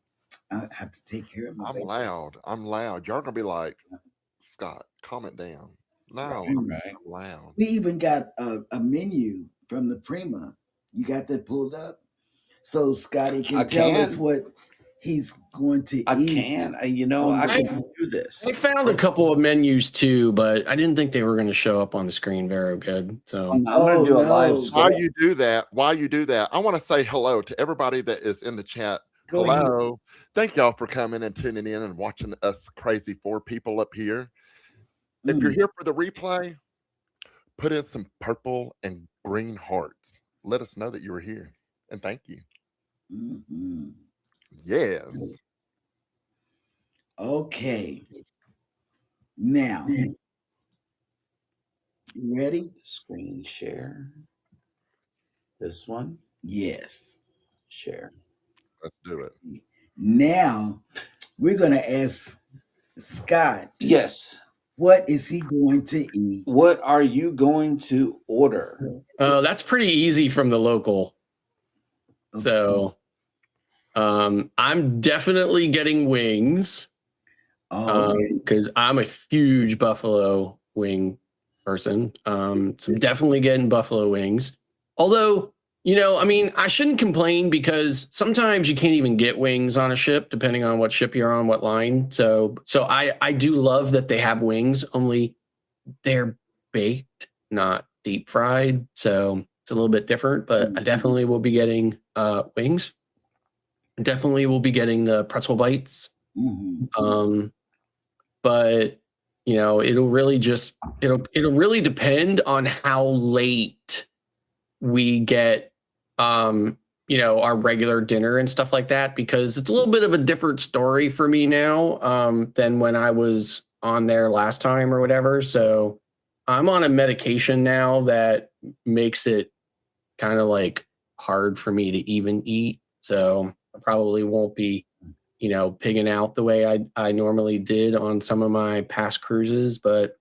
I have to take care of my baby. I'm loud. Y'all going to be like, Scott, calm it down. No, Right. I'm loud. We even got a menu from the Prima. You got that pulled up? So Scottie can tell us what he's going to eat. I can. I can do this. I found a couple of menus too, but I didn't think they were going to show up on the screen very good. So I'm going to do a live scroll. While you do that, I want to say hello to everybody that is in the chat. Hello. Thank y'all for coming and tuning in and watching us crazy four people up here. If you're here for the replay, put in some purple and green hearts. Let us know that you were here. And thank you. Mm-hmm. Yes. Okay. Now, you ready? Screen share. This one? Yes. Share. Let's do it. Now, we're going to ask Scott. Yes. What is he going to eat? What are you going to order? That's pretty easy from the local. Okay. So I'm definitely getting wings because I'm a huge buffalo wing person. So I'm definitely getting buffalo wings. Although, I shouldn't complain because sometimes you can't even get wings on a ship, depending on what ship you're on, what line. So I do love that they have wings, only they're baked, not deep fried. So it's a little bit different, but I definitely will be getting wings. Definitely will be getting the pretzel bites. Mm-hmm. But it'll really depend on how late we get, our regular dinner and stuff like that, because it's a little bit of a different story for me now, than when I was on there last time or whatever. So I'm on a medication now that makes it kind of like hard for me to even eat. So I probably won't be, pigging out the way I normally did on some of my past cruises. But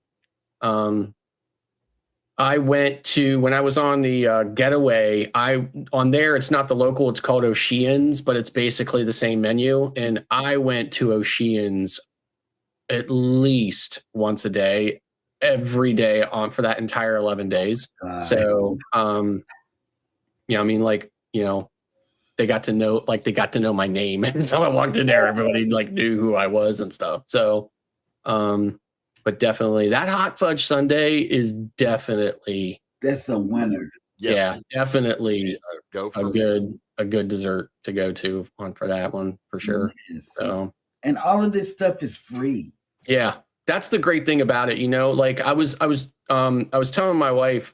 I went to, when I was on the Getaway, on there, it's not the local, it's called Oceans, but it's basically the same menu. And I went to Oceans at least once a day, every day for that entire 11 days. So, they got to know my name. And so I walked in there, everybody knew who I was and stuff. So, but definitely that hot fudge sundae is definitely, that's a winner. Yeah, definitely a good dessert to go to for that one for sure. Yes. So, and all of this stuff is free. Yeah, that's the great thing about it. I was telling my wife,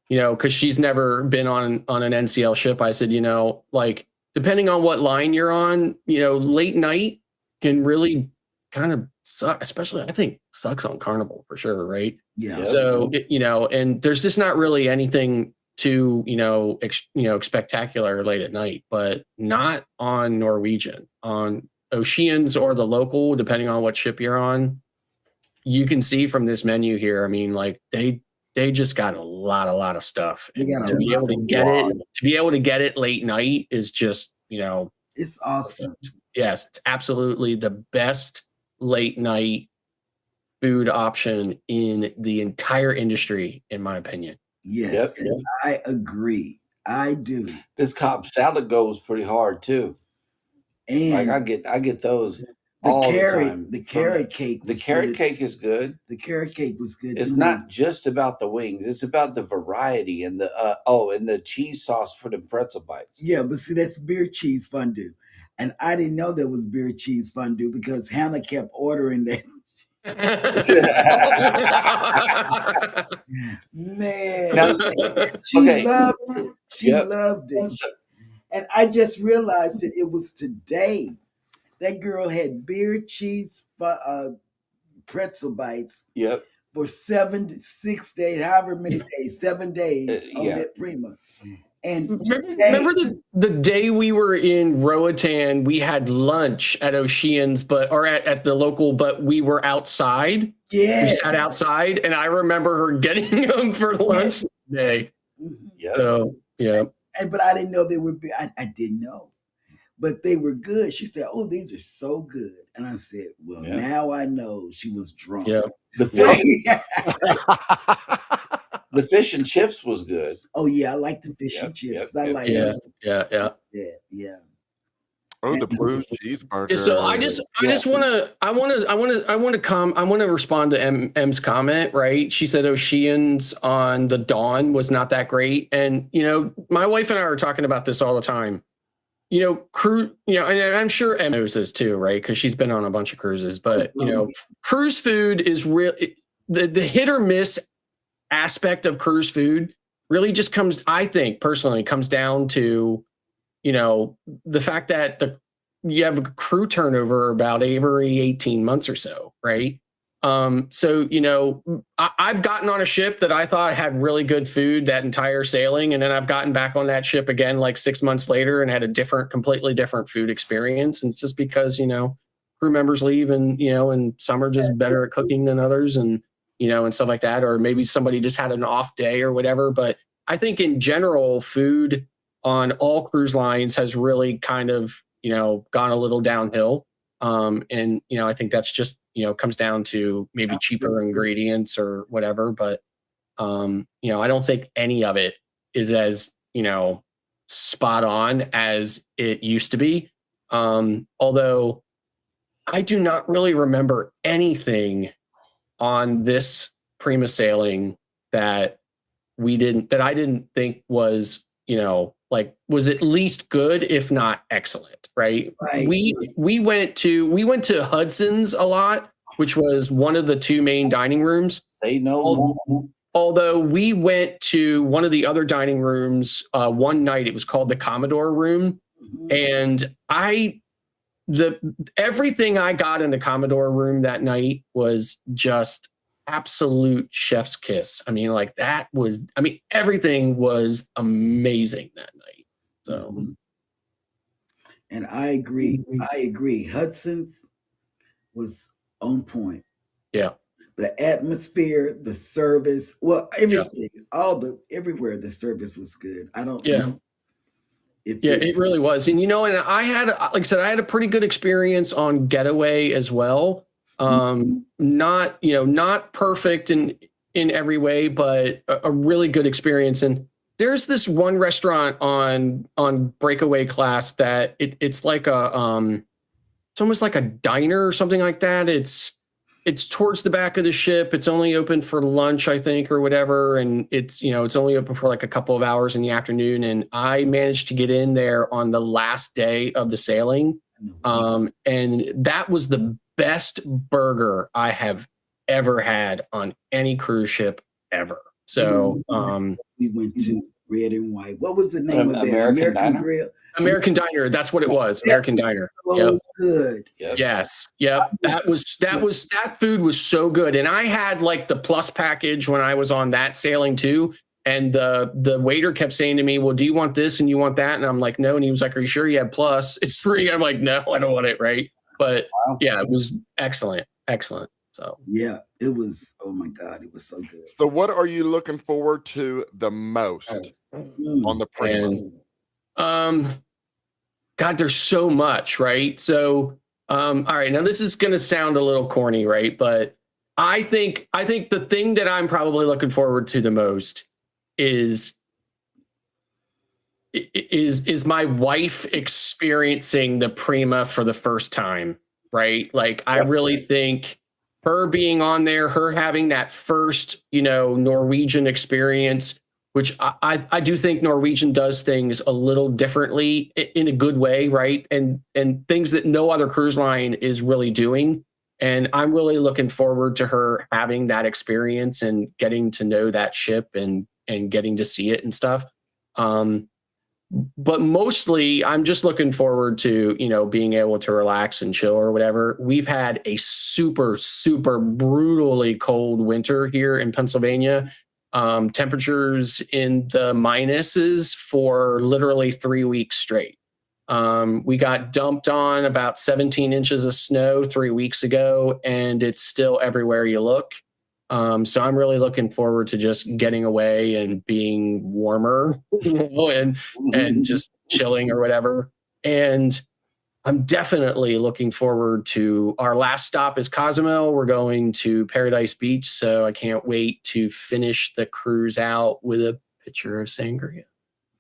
because she's never been on an NCL ship. I said, depending on what line you're on, late night can really kind of suck, especially I think sucks on Carnival for sure, right? Yeah. So and there's just not really anything too spectacular late at night, but not on Norwegian. On Oceans or the local, depending on what ship you're on, you can see from this menu here. I mean, they just got a lot of stuff. And to be able to get it late night is just it's awesome. Yes, it's absolutely the best late night food option in the entire industry, in my opinion. Yes, Yep. I agree. I do. This Cobb salad goes pretty hard too. And I get those all the time. The carrot cake. The carrot cake is good. The carrot cake was good. It's not just about the wings. It's about the variety and the cheese sauce for the pretzel bites. Yeah, but see, that's beer cheese fondue. And I didn't know there was beer cheese fondue because Hannah kept ordering that. Man, she loved it. She loved it. And I just realized that it was today. That girl had beer cheese pretzel bites. Yep. For 6 days, however many days, 7 days on that Prima. And remember the day we were in Roatan, we had lunch at Oceans, or at the local, but we were outside. Yeah. We sat outside, and I remember her getting them for lunch that day. Yeah. So, yeah. But I didn't know they would be, I didn't know. But they were good. She said, "Oh, these are so good." And I said, "Well, now I know." She was drunk. Yeah. The fish, the fish and chips was good. Oh yeah, I like the fish and chips. I like it. Yeah. Oh, the blue cheeseburger. So I want to respond to M's comment, right? She said Oceans on the Dawn was not that great. And, my wife and I are talking about this all the time. And I'm sure Em knows this too, right? Because she's been on a bunch of cruises. But, cruise food is real. The hit or miss aspect of cruise food really just comes, I think, personally, comes down to, the fact that you have a crew turnover about every 18 months or so, right? So, I've gotten on a ship that I thought had really good food that entire sailing. And then I've gotten back on that ship again, like 6 months later, and had a completely different food experience. And it's just because, crew members leave and some are just better at cooking than others and stuff like that. Or maybe somebody just had an off day or whatever. But I think in general, food on all cruise lines has really kind of, gone a little downhill. And I think that's just, comes down to maybe cheaper ingredients or whatever. But, I don't think any of it is as, spot on as it used to be. Although I do not really remember anything on this Prima sailing that I didn't think was, was at least good, if not excellent. Right. We went to Hudson's a lot. which was one of the two main dining rooms. Say no more. Although we went to one of the other dining rooms one night, it was called the Commodore Room, and everything I got in the Commodore Room that night was just absolute chef's kiss. I mean, everything was amazing that night. So, and I agree. Hudson's was on point. Yeah. The atmosphere, the service, well, everything, everywhere the service was good. I don't know. It really was. And, and I had, like I said, I had a pretty good experience on Getaway as well. Not perfect in every way, but a really good experience. And there's this one restaurant on Breakaway Class that it's like it's almost like a diner or something like that. It's towards the back of the ship. It's only open for lunch, I think, or whatever. And it's only open for like a couple of hours in the afternoon. And I managed to get in there on the last day of the sailing. And that was the best burger I have ever had on any cruise ship ever. So we went to Red and White. What was the name of that? American Diner? Grill? American Diner. That's what it was. American Diner. So good. Yep. Yes. Yep. That food was so good. And I had like the plus package when I was on that sailing too. And the waiter kept saying to me, well, do you want this and you want that? And I'm like, no. And he was like, are you sure you have plus? It's free. I'm like, no, I don't want it. Right. But yeah, it was excellent. Excellent. So yeah, it was, oh my God, it was so good. So what are you looking forward to the most on the Prima? God, there's so much, right? So, all right, now this is going to sound a little corny, right? But I think the thing that I'm probably looking forward to the most is my wife experiencing the Prima for the first time, right? Like, I really think her being on there, her having that first, Norwegian experience, which I do think Norwegian does things a little differently in a good way, right? And things that no other cruise line is really doing. And I'm really looking forward to her having that experience and getting to know that ship and getting to see it and stuff. But mostly I'm just looking forward to, being able to relax and chill or whatever. We've had a super, super brutally cold winter here in Pennsylvania. Temperatures in the minuses for literally 3 weeks straight. We got dumped on about 17 inches of snow 3 weeks ago, and it's still everywhere you look. So I'm really looking forward to just getting away and being warmer, and just chilling or whatever. And I'm definitely looking forward to our last stop is Cozumel. We're going to Paradise Beach, so I can't wait to finish the cruise out with a pitcher of sangria.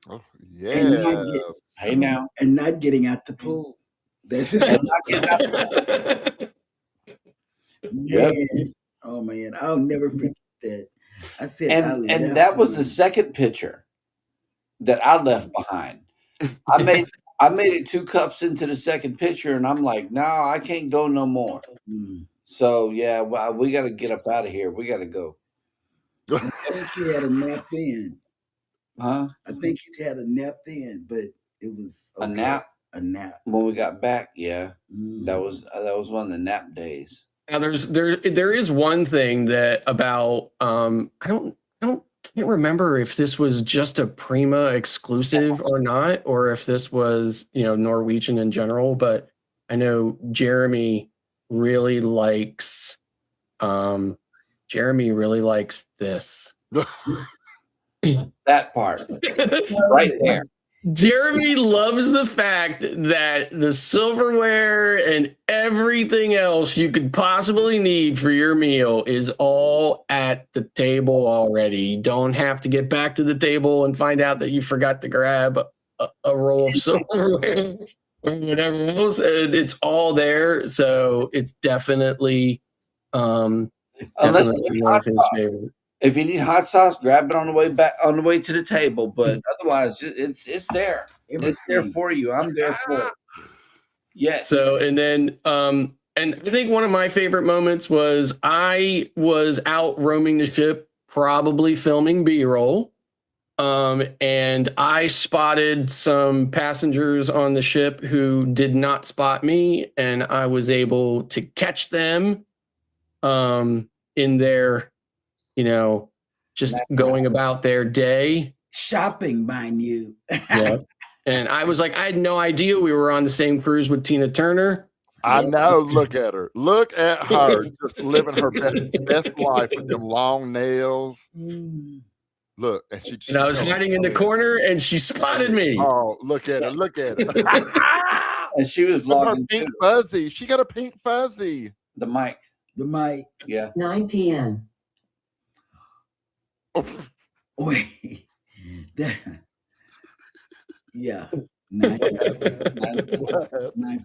Oh, yeah. And not getting out the pool. That's just not getting out the pool. Man. Oh man, I'll never forget that. I said, and that was the second picture that I left behind. I made it 2 cups into the second picture, and I'm like, no, I can't go no more. So yeah, well, we got to get up out of here. We got to go. I think he had a nap then. Huh? I think he had a nap then, but it was okay. A nap when we got back. Yeah, that was one of the nap days. Now there is one thing that about I can't remember if this was just a Prima exclusive or not, or if this was Norwegian in general. But I know Jeremy really likes this. That part right there. Jeremy loves the fact that the silverware and everything else you could possibly need for your meal is all at the table already. You don't have to get back to the table and find out that you forgot to grab a roll of silverware or whatever else. And it's all there. So it's definitely one of his favorites. If you need hot sauce, grab it on the way to the table. But otherwise, it's there. It's there for you. I'm there for it. Yes. So and then And I think one of my favorite moments was I was out roaming the ship, probably filming B-roll. And I spotted some passengers on the ship who did not spot me, and I was able to catch them in their, just going about their day. Shopping, mind you. Yeah. And I was like, I had no idea we were on the same cruise with Tina Turner. I know. Look at her. Look at her. Just living her best life with them long nails. Look, and I was hiding in the corner, and she spotted me. Oh, look at her! Look at her! And she was vlogging. Pink fuzzy. She got a pink fuzzy. The mic. Yeah. 9 p.m. Oh. Wait. Yeah. 9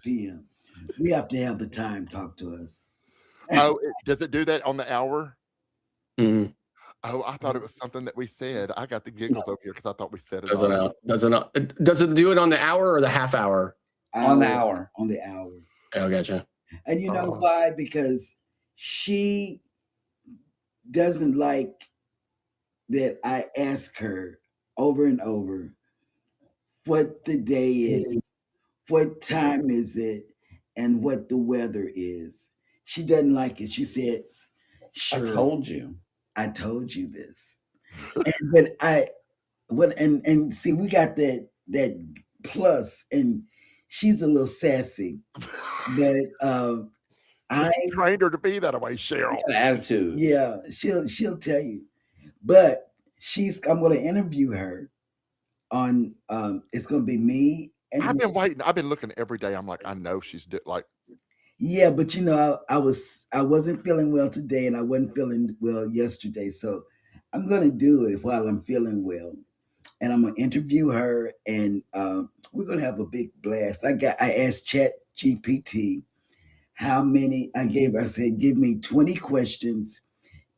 p.m. We have to have the time talk to us. Oh, does it do that on the hour? Mm. Oh, I thought it was something that we said. I got the giggles over here because I thought we said it. Does it do it on the hour or the half hour? On the hour. On the hour. Oh, gotcha. And you know why? Because she doesn't like that I ask her over and over what the day is, what time is it, and what the weather is. She doesn't like it. She says, sure, I told you this. And see, we got that plus, and she's a little sassy, but I trained her to be that way, Cheryl. An attitude. Yeah, she'll tell you. But I'm going to interview her on. It's going to be me. And I've been waiting. I've been looking every day. I'm like, I know she's like. Yeah, but I wasn't feeling well today, and I wasn't feeling well yesterday, so I'm going to do it while I'm feeling well, and I'm going to interview her, and we're going to have a big blast. I asked Chat GPT how many I gave her. I said, give me 20 questions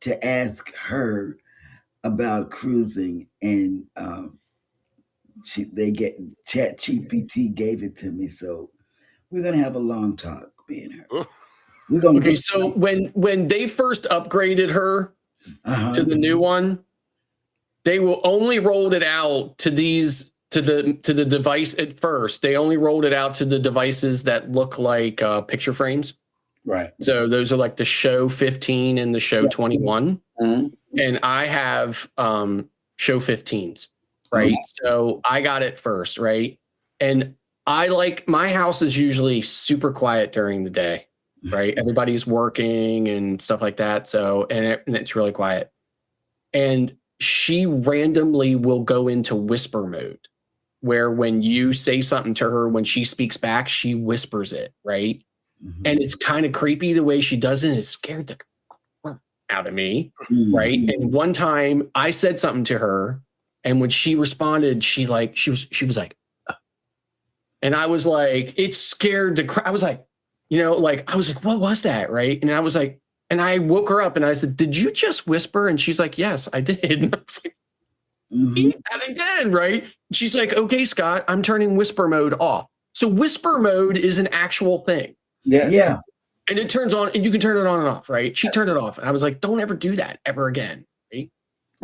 to ask her about cruising, and Chat GPT gave it to me, so we're going to have a long talk, me and her. We're gonna so when they first upgraded her to the new one, they will only rolled it out to the device at first. They only rolled it out to the devices that look like picture frames. Right. So those are like the Show 15 and the Show 21. Mm-hmm. And I have Show 15s, right? Mm-hmm. So I got it first, right? And my house is usually super quiet during the day, right? Everybody's working and stuff like that. So, and it's really quiet. And she randomly will go into whisper mode, where when you say something to her, when she speaks back, she whispers it, right? Mm-hmm. And it's kind of creepy the way she does it. It scared the crap out of me, right? And one time I said something to her, and when she responded, she was like, and I was like, it scared the crap. I was like, what was that, right? And I was like, and I woke her up and I said, did you just whisper? And she's like, yes, I did. And I was like, eat that again, right? She's like, okay, Scott, I'm turning whisper mode off. So whisper mode is an actual thing. Yes. Yeah. And it turns on, and you can turn it on and off, right? She turned it off. And I was like, don't ever do that ever again, right?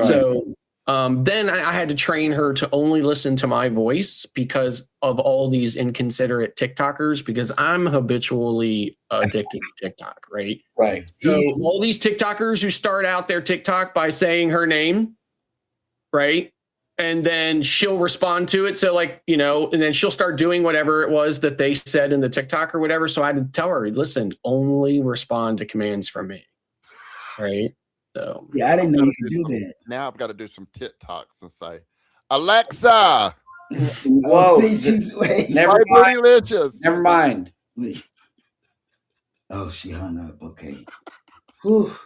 So then I had to train her to only listen to my voice because of all these inconsiderate TikTokers, because I'm habitually addicted to TikTok, right? Right. So all these TikTokers who start out their TikTok by saying her name, right? And then she'll respond to it. So and then she'll start doing whatever it was that they said in the TikTok or whatever. So I had to tell her, listen, only respond to commands from me, right? So yeah, I didn't know you could do that. Now I've got to do some TikToks and say, Alexa. Whoa! Never mind. Never mind. Wait. Oh, she hung up. Okay. Whew.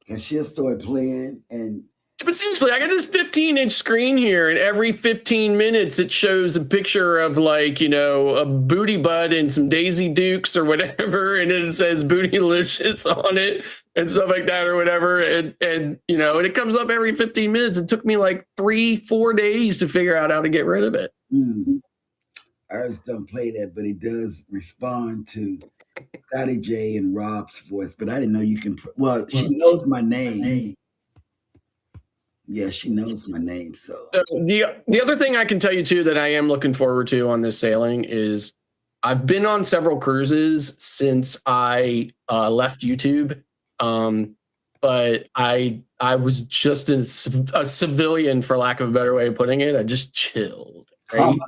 And she'll start playing, and but seriously, I got this 15-inch screen here, and every 15 minutes it shows a picture of a booty butt and some Daisy Dukes or whatever, and it says Bootylicious on it and stuff like that or whatever, and it comes up every 15 minutes. It took me like 3-4 days to figure out how to get rid of it. Ours don't play that, but it does respond to Scottie J and Rob's voice, but I didn't know you can. Well, she knows my name. Yeah, she knows my name. So the other thing I can tell you too that I am looking forward to on this sailing is I've been on several cruises since I left YouTube, but I was just a civilian, for lack of a better way of putting it. I just chilled. Right? Commoner.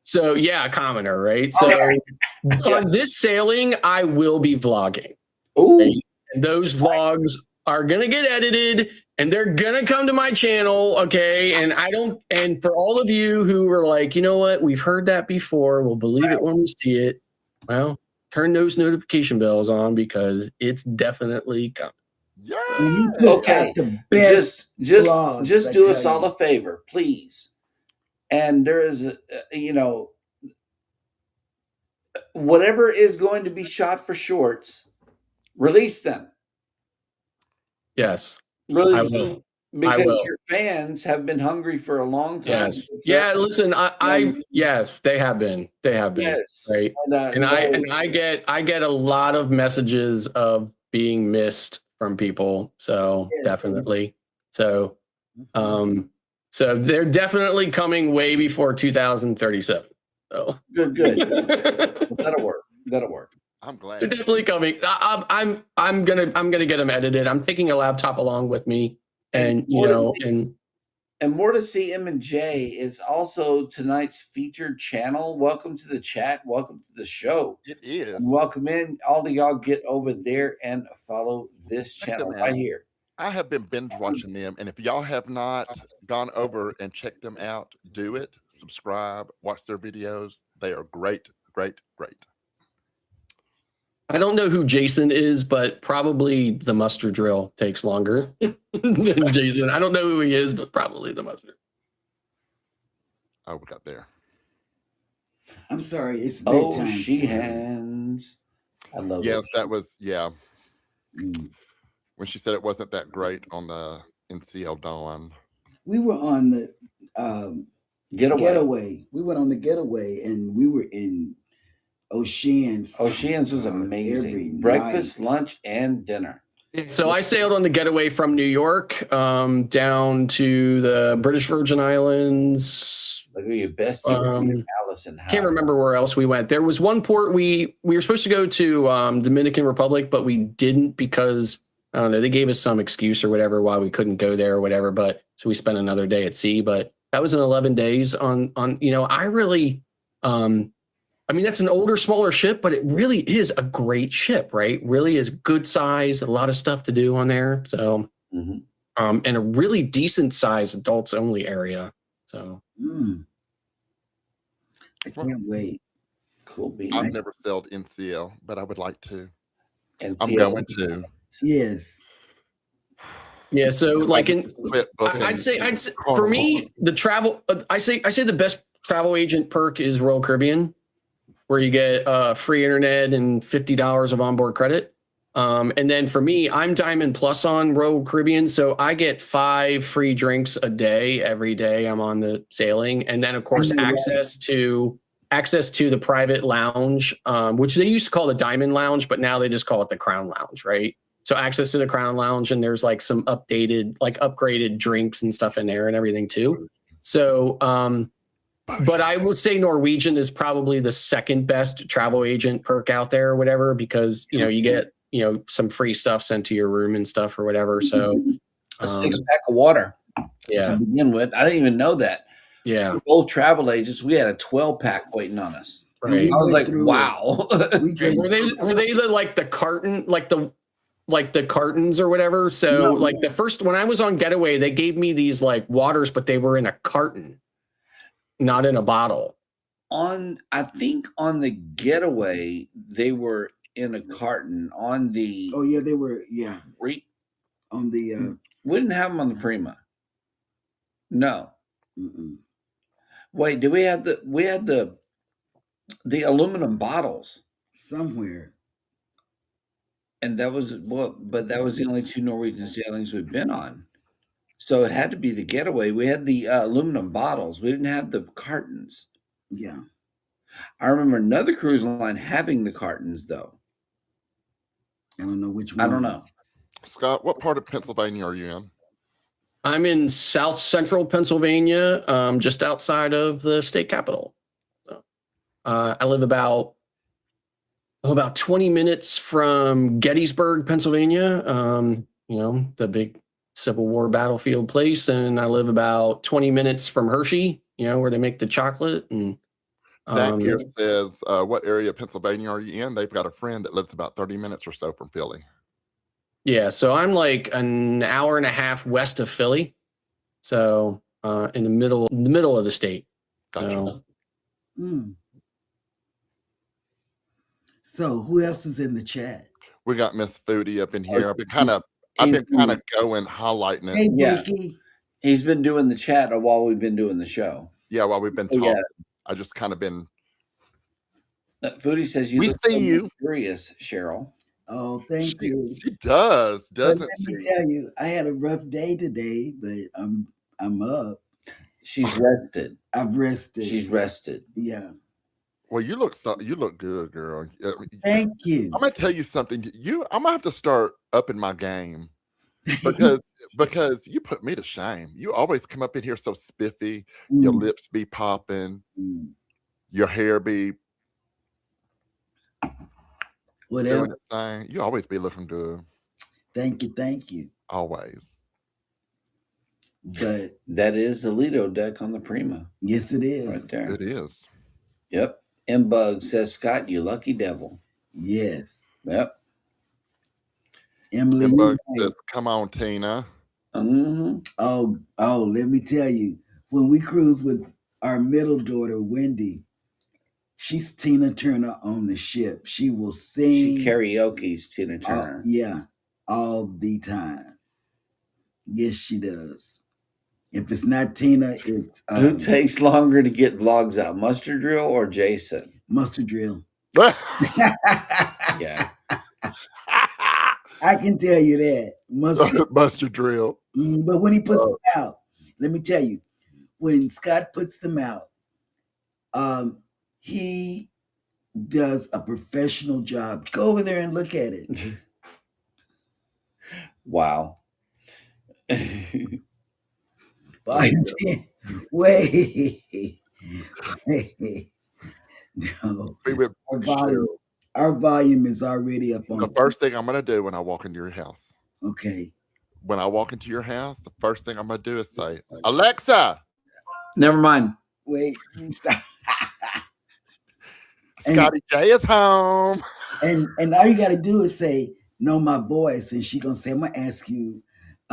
So yeah, commoner, right? So on this sailing, I will be vlogging. Ooh. Right? And those vlogs are gonna get edited and they're gonna come to my channel, okay? And for all of you who are like, you know what, we've heard that before, we'll believe it when we see it. Well, turn those notification bells on because it's definitely coming. Yeah. Okay. Just do us all a favor, please. And there is whatever is going to be shot for shorts, release them. Yes. Release them. Because your fans have been hungry for a long time. Yes. Yeah, listen, yes, they have been. They have been. Yes. Right. I get a lot of messages of being missed from people. So definitely. So so they're definitely coming way before 2037. So good. That'll work. I'm glad. They're definitely coming. I'm gonna get them edited. I'm taking a laptop along with me, and more to see M&J is also tonight's featured channel. Welcome to the chat. Welcome to the show. It is. And welcome in. All of y'all get over there and follow this channel right here. I have been binge watching them, and if y'all have not gone over and checked them out, do it. Subscribe, watch their videos. They are great. I don't know who Jason is, but probably the mustard drill takes longer than Jason. I don't know who he is, but probably the mustard. Oh, we got there. I'm sorry, it's bedtime. She hands. I love it. Yes, that was when she said it wasn't that great on the NCL Dawn. We were on the getaway. We went on the getaway, and we were in Oceans. Oceans was amazing. Breakfast, lunch, and dinner. So I sailed on the getaway from New York down to the British Virgin Islands. Look at your best Allison. Can't remember where else we went. There was one port we were supposed to go to Dominican Republic, but we didn't because I don't know, they gave us some excuse or whatever why we couldn't go there or whatever. But so we spent another day at sea. But that was in 11 days on I really I mean, that's an older, smaller ship, but it really is a great ship, right? Really is good size, a lot of stuff to do on there. So, and a really decent size adults only area. So, I can't wait. Cool. I've never sailed NCL, but I would like to. NCL. I'm going to. Yes. Yeah. So, like, I'd say for me, the travel. I say the best travel agent perk is Royal Caribbean, where you get free internet and $50 of onboard credit. And then for me, I'm Diamond Plus on Royal Caribbean, so I get 5 free drinks a day every day I'm on the sailing, and then of course access to the private lounge, which they used to call the Diamond Lounge, but now they just call it the Crown Lounge, right? So access to the Crown Lounge, and there's like some upgraded drinks and stuff in there and everything too. So, but I would say Norwegian is probably the second best travel agent perk out there or whatever, because, you get, some free stuff sent to your room and stuff or whatever. So a 6-pack of water to begin with. I didn't even know that. Yeah. Old travel agents, we had a 12-pack waiting on us. Right. I was like, wow. Were they like the carton, like the cartons or whatever? So like the first, when I was on Getaway, they gave me these like waters, but they were in a carton, not in a bottle. I think on the Getaway, they were in a carton. On the they were on the we didn't have them on the Prima. No. Mm-mm. Wait, we had the aluminum bottles somewhere, and that was but that was the only 2 Norwegian sailings we've been on. So it had to be the Getaway. We had the aluminum bottles. We didn't have the cartons. Yeah. I remember another cruise line having the cartons, though. I don't know which one. I don't know. Scott, what part of Pennsylvania are you in? I'm in South Central Pennsylvania, just outside of the state capital. I live about 20 minutes from Gettysburg, Pennsylvania. The big Civil War battlefield place, and I live about 20 minutes from Hershey, where they make the chocolate. And Zach here says, what area of Pennsylvania are you in? They've got a friend that lives about 30 minutes or so from Philly. Yeah, so I'm like an hour and a half west of Philly, so in the middle of the state. Gotcha. So who else is in the chat? We got Miss Foodie up in here. I've been kind of going highlighting it. Hey, Yeah. Vicky. He's been doing the chat while we've been doing the show. Yeah, while we've been talking. Yeah. I just kind of been. Foodie says we see you. Curious, Cheryl. Oh, thank you. She does, doesn't she? Let me tell you, I had a rough day today, but I'm up. She's rested. I've rested. She's rested. Yeah. Well, you look good, girl. Thank you. I'm gonna tell you something. I'm gonna have to start upping my game because you put me to shame. You always come up in here so spiffy. Your lips be popping. Your hair be whatever. You always be looking good. Thank you. Always. But that is the Lido deck on the Prima. Yes, it is. Right there. It is. Yep. M-Bug says, Scott, you lucky devil. Yes. Yep. Emily M-Bug says, come on, Tina. Mm-hmm. Oh, let me tell you. When we cruise with our middle daughter, Wendy, she's Tina Turner on the ship. She will sing. She karaoke's Tina Turner. Yeah, all the time. Yes, she does. If it's not Tina, it's who takes longer to get vlogs out, Mustard Drill or Jason? Mustard Drill. Yeah. I can tell you that. Mustard Drill. But when he puts them out, let me tell you, when Scott puts them out, he does a professional job. Go over there and look at it. Wow. Wait. No. Our volume is already up on. The first thing I'm going to do when I walk into your house. Okay. When I walk into your house, the first thing I'm going to do is say, Alexa. Never mind. Wait. Stop. Scottie J is home. And all you got to do is say, know my voice. And she's going to say, I'm going to ask you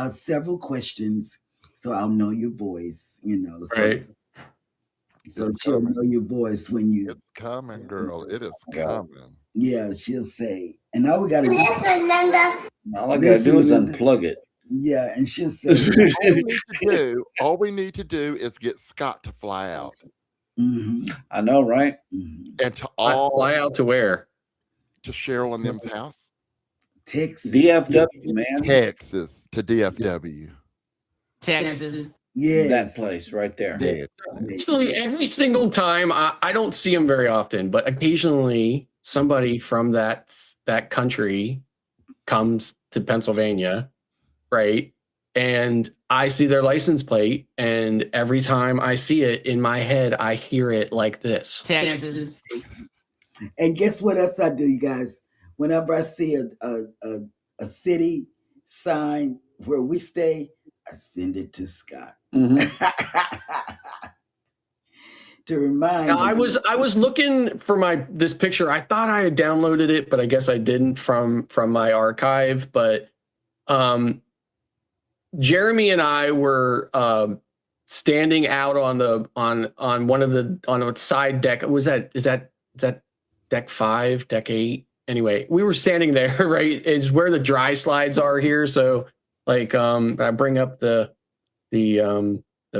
several questions so I'll know your voice, Right. So she'll know your voice when you. It's coming, girl. It is coming. Yeah, she'll say. And all we got to do. All I got to do is unplug it. Yeah, and she'll say. all we need to do is get Scott to fly out. Mm-hmm. I know, right? Mm-hmm. And to all fly out to where? To Cheryl and them's house. Texas. DFW, man. Texas to DFW. Texas. Yeah. That place right there. Yeah. Actually, every single time, I don't see them very often, but occasionally somebody from that country comes to Pennsylvania, right? And I see their license plate, and every time I see it in my head, I hear it like this. Texas. And guess what else I do, you guys? Whenever I see a city sign where we stay, I send it to Scott. Mm-hmm. To remind now, I was looking for this picture. I thought I had downloaded it, but I guess I didn't from my archive. But Jeremy and I were standing out on a side deck. Is that deck 5, deck 8? Anyway, we were standing there, right? It's where the dry slides are here. So like I bring up the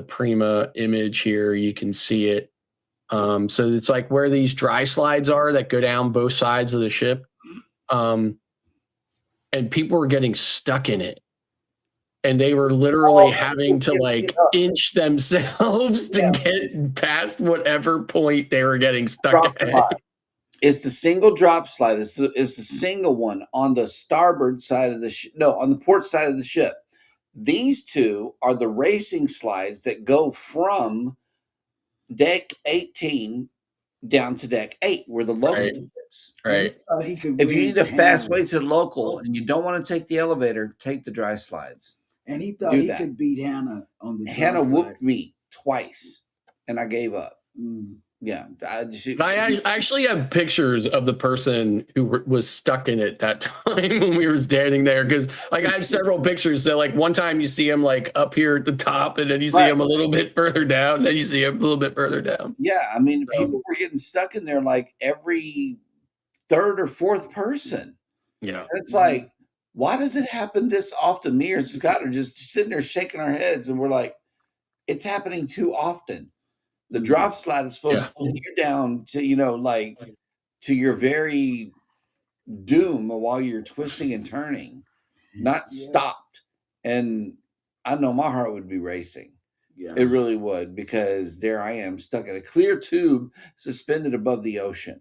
Prima image here, you can see it. So it's like where these dry slides are that go down both sides of the ship. And people were getting stuck in it. And they were literally having to like inch themselves to get past whatever point they were getting stuck at. It's the single drop slide. It's the single one on the starboard side of the ship. No, on the port side of the ship. These two are the racing slides that go from deck 18 down to deck 8, where the local is. Right. If you need a fast way to the local and you don't want to take the elevator, take the dry slides. And he thought he could beat Hannah on the dry Hannah slides. whooped me twice, and I gave up. Yeah, I actually have pictures of the person who was stuck in it that time when we were standing there, because like I have several pictures. So like one time you see him like up here at the top, and then you see him a little bit further down, then you see him a little bit further down. Yeah, I mean, people were getting stuck in there like every third or fourth person. Yeah, and it's like, why does it happen this often? Me or Scott are just sitting there shaking our heads, and we're like, it's happening too often. The drop slide is supposed to put you down to, like to your very doom while you're twisting and turning, not stopped. And I know my heart would be racing. Yeah, it really would, because there I am stuck in a clear tube suspended above the ocean.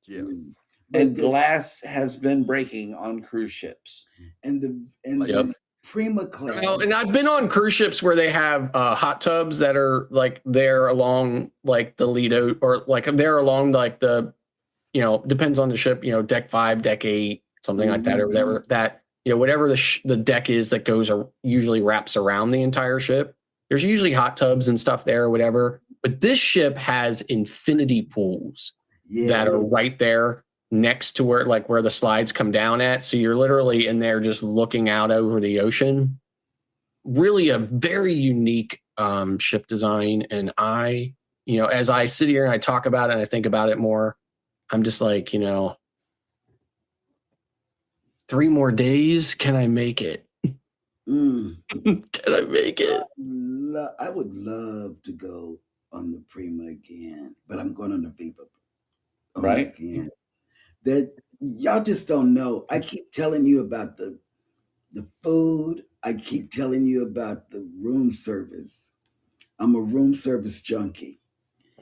Yes. And glass has been breaking on cruise ships. And the Prima class. Well, and I've been on cruise ships where they have hot tubs that are like there along like the Lido, or like they're along like the, depends on the ship, deck 5, deck 8, something like that, or whatever that, whatever the deck is that goes or usually wraps around the entire ship. There's usually hot tubs and stuff there or whatever. But this ship has infinity pools that are right there next to where the slides come down at. So you're literally in there just looking out over the ocean. Really a very unique ship design. And I, as I sit here and I talk about it and I think about it more, I'm just like, 3 more days. Can I make it? Can I make it? I would love to go on the Prima again, but I'm going on the Viva. Right. Again. That y'all just don't know. I keep telling you about the food. I keep telling you about the room service. I'm a room service junkie.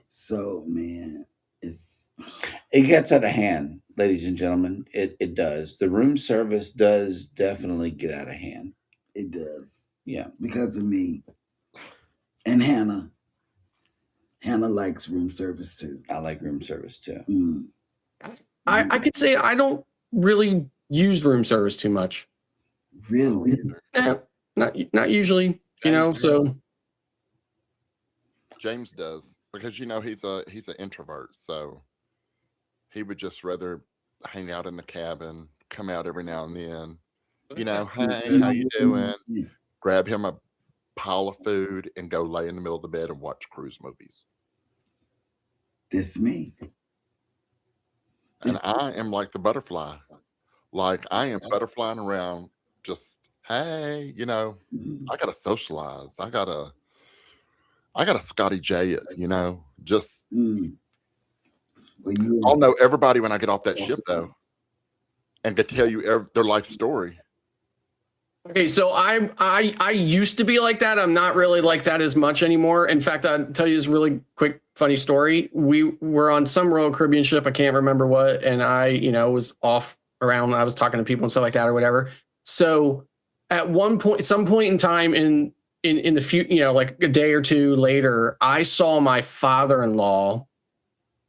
So, man, it gets out of hand, ladies and gentlemen. It does. The room service does definitely get out of hand. It does. Yeah. Because of me. And Hannah. Hannah likes room service too. I like room service too. I could say I don't really use room service too much. Really? Not usually, so James does, because he's an introvert, so he would just rather hang out in the cabin, come out every now and then, hey, how you doing? Grab him a pile of food and go lay in the middle of the bed and watch cruise movies. This me. And I am like the butterfly. Like I am butterflying around, just, hey, I gotta socialize. I gotta Scottie J it, just I'll know everybody when I get off that ship though, and could tell you their life story. Okay, so I used to be like that. I'm not really like that as much anymore. In fact, I'll tell you this really quick, funny story. We were on some Royal Caribbean ship, I can't remember what, and I, was off around. I was talking to people and stuff like that or whatever. So at some point in time in the future, like a day or two later, I saw my father-in-law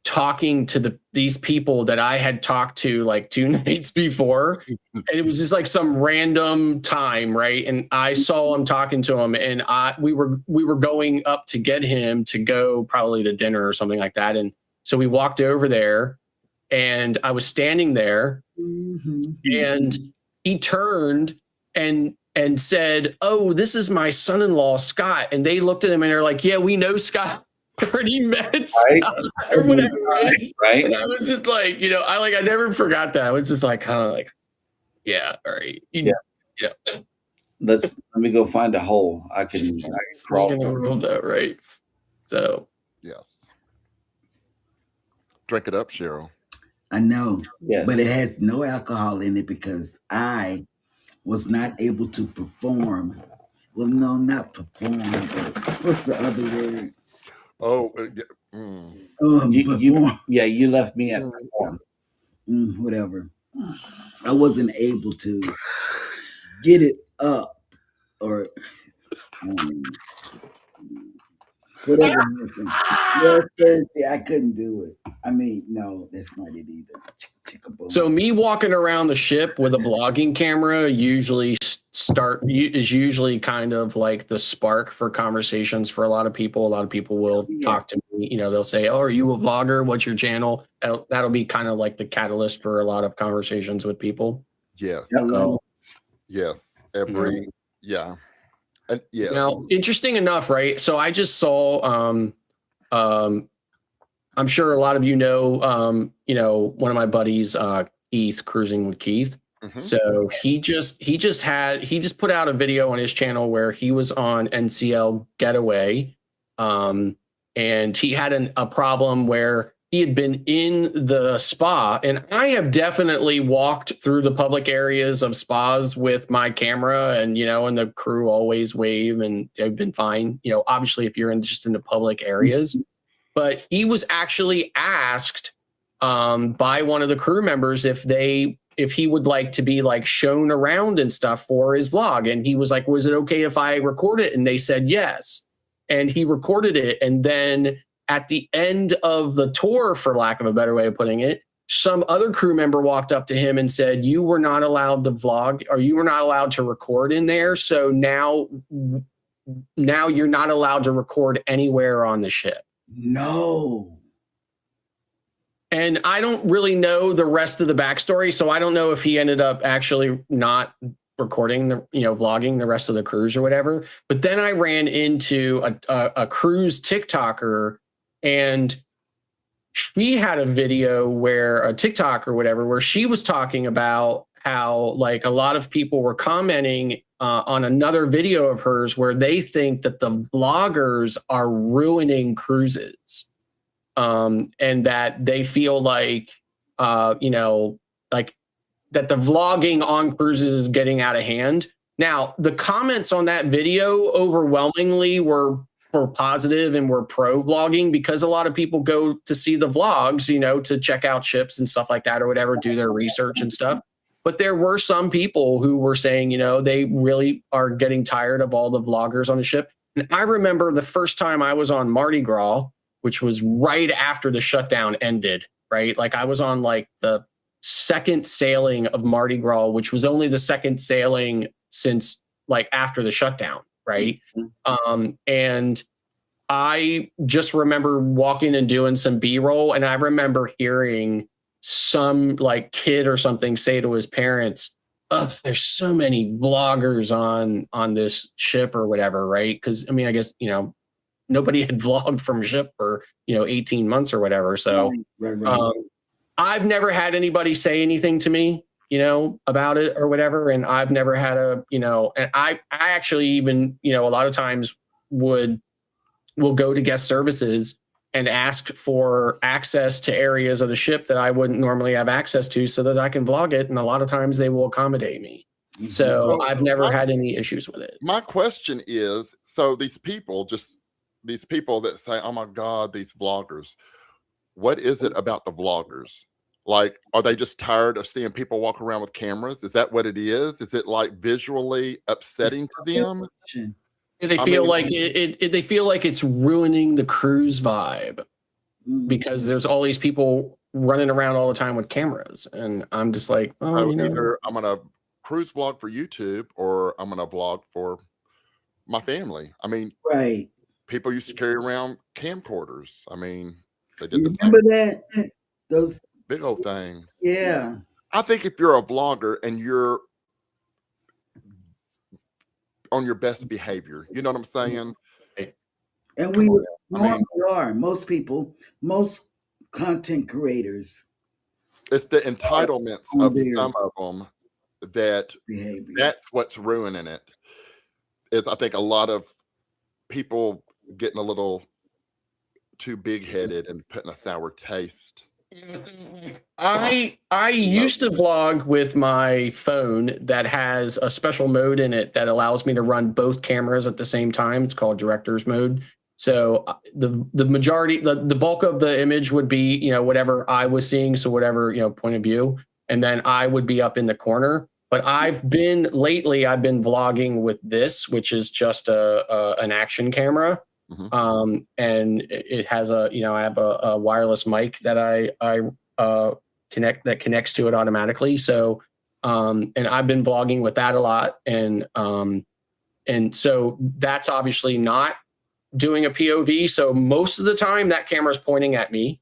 talking to these people that I had talked to like 2 nights before. And it was just like some random time, right? And I saw him talking to him, and we were going up to get him to go probably to dinner or something like that. And so we walked over there, and I was standing there, and he turned and said, "Oh, this is my son-in-law, Scott." And they looked at him and they're like, "Yeah, we know Scott. Already met Scott," or whatever, right? And I was just like, I never forgot that. I was just like, kind of like, yeah, all right, yeah. Let me go find a hole I can crawl in the world out, right? So yes, drink it up, Cheryl. I know, yes, but it has no alcohol in it because I was not able to perform. Well, no, not perform. But what's the other word? Oh, you left me at perform. Whatever. I wasn't able to get it up or whatever happened. Well, Thursday, I couldn't do it. I mean, no, that's not it either. So me walking around the ship with a vlogging camera usually is usually kind of like the spark for conversations for a lot of people. A lot of people will talk to me. You know, they'll say, "Oh, are you a vlogger? What's your channel?" That'll be kind of like the catalyst for a lot of conversations with people. Yes. So, yes. And yes. Now, interesting enough, right? So I just saw I'm sure a lot of you know, one of my buddies, Keith, Cruising with Keith. Mm-hmm. So he just put out a video on his channel where he was on NCL Getaway, and he had a problem where he had been in the spa, and I have definitely walked through the public areas of spas with my camera, and and the crew always wave, and I've been fine. Obviously, if you're just in the public areas. But he was actually asked by one of the crew members if he would like to be like shown around and stuff for his vlog. And he was like, "Was it okay if I record it?" And they said yes. And he recorded it. And then at the end of the tour, for lack of a better way of putting it, some other crew member walked up to him and said, "You were not allowed to vlog, or you were not allowed to record in there. So now you're not allowed to record anywhere on the ship." No. And I don't really know the rest of the backstory, so I don't know if he ended up actually not recording vlogging the rest of the cruise or whatever. But then I ran into a cruise TikToker, and she had a video where a TikTok or whatever, where she was talking about how like a lot of people were commenting on another video of hers where they think that the vloggers are ruining cruises, and that they feel like, like that the vlogging on cruises is getting out of hand. Now, the comments on that video overwhelmingly were positive and were pro vlogging, because a lot of people go to see the vlogs, to check out ships and stuff like that or whatever, do their research and stuff. But there were some people who were saying, they really are getting tired of all the vloggers on the ship. And I remember the first time I was on Mardi Gras, which was right after the shutdown ended, right? Like I was on like the second sailing of Mardi Gras, which was only the second sailing since like after the shutdown, right? And I just remember walking and doing some B-roll, and I remember hearing some like kid or something say to his parents, "Oh, there's so many vloggers on this ship," or whatever, right? Because I mean, I guess nobody had vlogged from ship for 18 months or whatever. So Right. I've never had anybody say anything to me about it or whatever, and I've never had and I actually even a lot of times will go to guest services and ask for access to areas of the ship that I wouldn't normally have access to so that I can vlog it. And a lot of times they will accommodate me. So I've never had any issues with it. My question is, so these people that say, "Oh my God, these vloggers," what is it about the vloggers? Like, are they just tired of seeing people walk around with cameras? Is that what it is? Is it like visually upsetting to them? They feel like they feel like it's ruining the cruise vibe because there's all these people running around all the time with cameras, and I'm just like, either I'm gonna cruise vlog for YouTube or I'm gonna vlog for my family. I mean, right? People used to carry around camcorders. I mean, they did. You remember that? Those big old things. Yeah. I think if you're a vlogger and you're on your best behavior, you know what I'm saying? And we normally are. Most people, most content creators. It's the entitlements of some of them that's what's ruining it. Is I think a lot of people getting a little too big-headed and putting a sour taste. I used to vlog with my phone that has a special mode in it that allows me to run both cameras at the same time. It's called director's mode. So the majority, the bulk of the image would be, you know, whatever I was seeing. So whatever, you know, point of view. And then I would be up in the corner. But lately I've been vlogging with this, which is just an action camera. And it has I have a wireless mic that I connects to it automatically. So, and I've been vlogging with that a lot. And so that's obviously not doing a POV. So most of the time that camera is pointing at me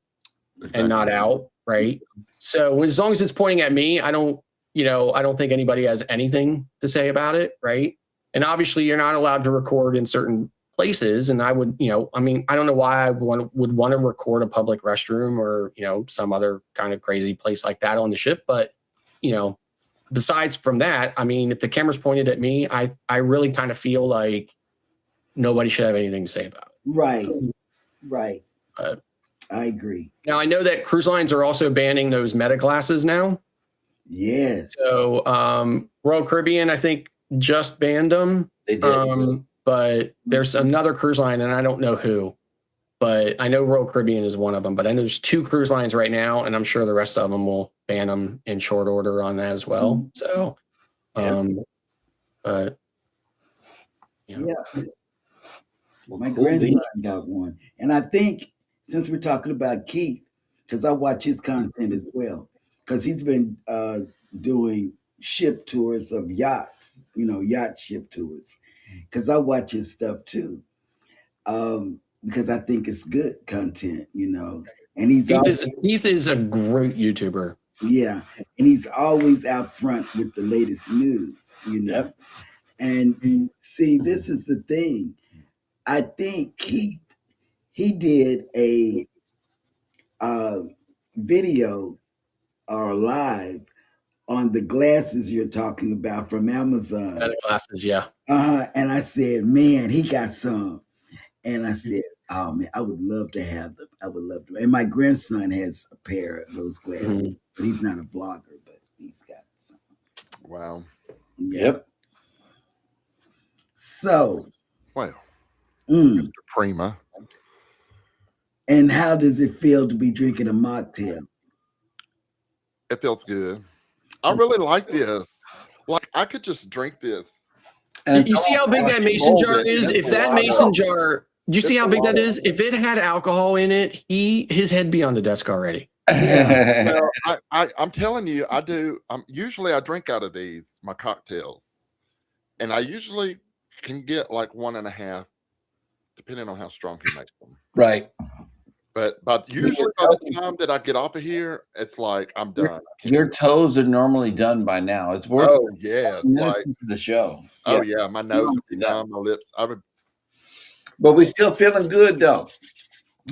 and not out. Right. So as long as it's pointing at me, I don't think anybody has anything to say about it. Right. And obviously you're not allowed to record in certain places. And I would, I don't know why I would want to record a public restroom or, some other kind of crazy place like that on the ship. But, besides from that, I mean, if the camera's pointed at me, I really kind of feel like nobody should have anything to say about it. Right. I agree. Now, I know that cruise lines are also banning those meta classes now. Yes. So Royal Caribbean, I think, just banned them. They did. But there's another cruise line, and I don't know who. But I know Royal Caribbean is one of them. But I know there's 2 cruise lines right now, and I'm sure the rest of them will ban them in short order on that as well. So, but yeah. Well, my grandson got one, and I think since we're talking about Keith, because I watch his content as well, because he's been doing ship tours of yachts, yacht ship tours, because I watch his stuff too, because I think it's good content, and Keith is a great YouTuber. Yeah, and he's always out front with the latest news, Yep. And see, this is the thing. I think he did a video or live on the glasses you're talking about from Amazon. The glasses, yeah. And I said, man, he got some. And I said, oh man, I would love to have them. I would love to. And my grandson has a pair of those glasses, but he's not a vlogger, but he's got some. Wow. Yep. So, well, Mr. Prima. And how does it feel to be drinking a mocktail? It feels good. I really like this. Like, I could just drink this. And you see how big that mason jar is? If that mason jar, do you see how big that is? If it had alcohol in it, his head be on the desk already. Yeah. Well, I'm telling you, I do. Usually I drink out of these, my cocktails. And I usually can get like 1.5, depending on how strong he makes them. Right. But usually by the time that I get off of here, it's like I'm done. Your toes are normally done by now. It's worth like the show. Oh yeah, my nose would be numb, my lips. But we're still feeling good though.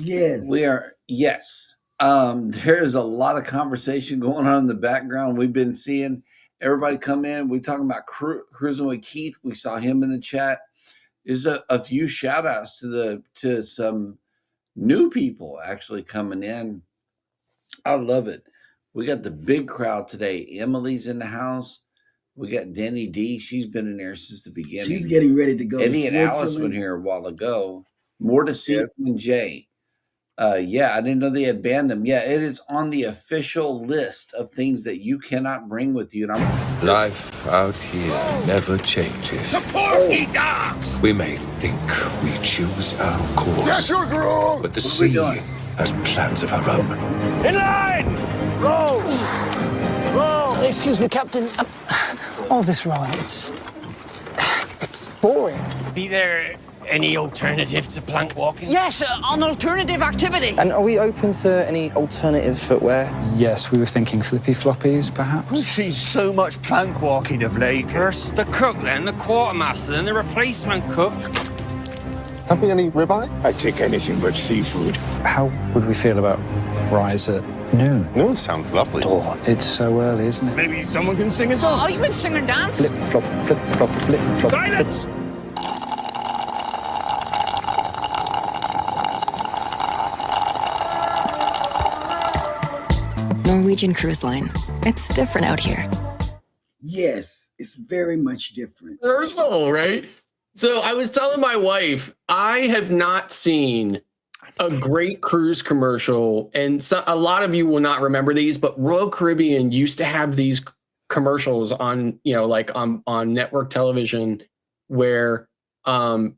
Yes. We are, yes. There's a lot of conversation going on in the background. We've been seeing everybody come in. We're talking about cruising with Keith. We saw him in the chat. There's a few shout outs to some new people actually coming in. I love it. We got the big crowd today. Emily's in the house. We got Denny D. She's been in there since the beginning. She's getting ready to go. Eddie and Alice went here a while ago. More to see than Jay. Yeah, I didn't know they had banned them. Yeah, it is on the official list of things that you cannot bring with you. And life out here never changes. The porky dogs! We may think we choose our course. Yes, your girl! But the sea has plans of her own. In line! Row! Row! Excuse me, Captain. All this rowing, it's boring. Be there any alternative to plank walking? Yes, an alternative activity. And are we open to any alternative footwear? Yes, we were thinking flippy floppies, perhaps. We've seen so much plank walking of late. First the cook, then the quartermaster, then the replacement cook. Having any ribeye? I take anything but seafood. How would we feel about rise at noon? Noon sounds lovely. Oh, it's so early, isn't it? Maybe someone can sing and dance. Oh, you can sing and dance? Flip, flop, flip, flop, flip, flop. Silence! Norwegian Cruise Line. It's different out here. Yes, it's very much different. There's all right. So I was telling my wife, I have not seen a great cruise commercial, and a lot of you will not remember these, but Royal Caribbean used to have these commercials on, like on network television where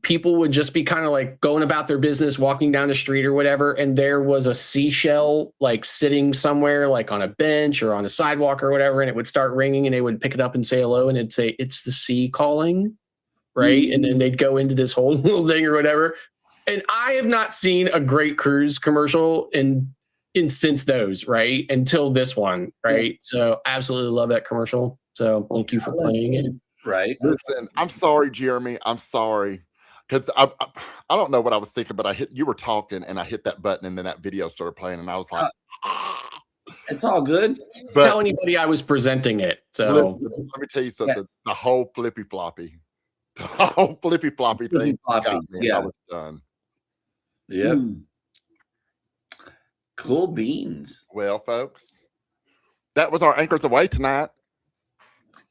people would just be kind of like going about their business, walking down the street or whatever, and there was a seashell like sitting somewhere like on a bench or on a sidewalk or whatever, and it would start ringing and they would pick it up and say hello, and it'd say, "It's the sea calling." Right. And then they'd go into this whole little thing or whatever. And I have not seen a great cruise commercial in since those, right? Until this one, right? Yeah. So absolutely love that commercial. So thank you for playing it. Right. Listen, I'm sorry, Jeremy. I'm sorry. Because I don't know what I was thinking, but you were talking and I hit that button and then that video started playing and I was like, it's all good. But tell anybody I was presenting it. So let me tell you something. Yes. The whole flippy floppy. The whole flippy floppy thing. Yeah. I was done. Yep. Cool beans. Well, folks, that was our Anchors Aweigh tonight.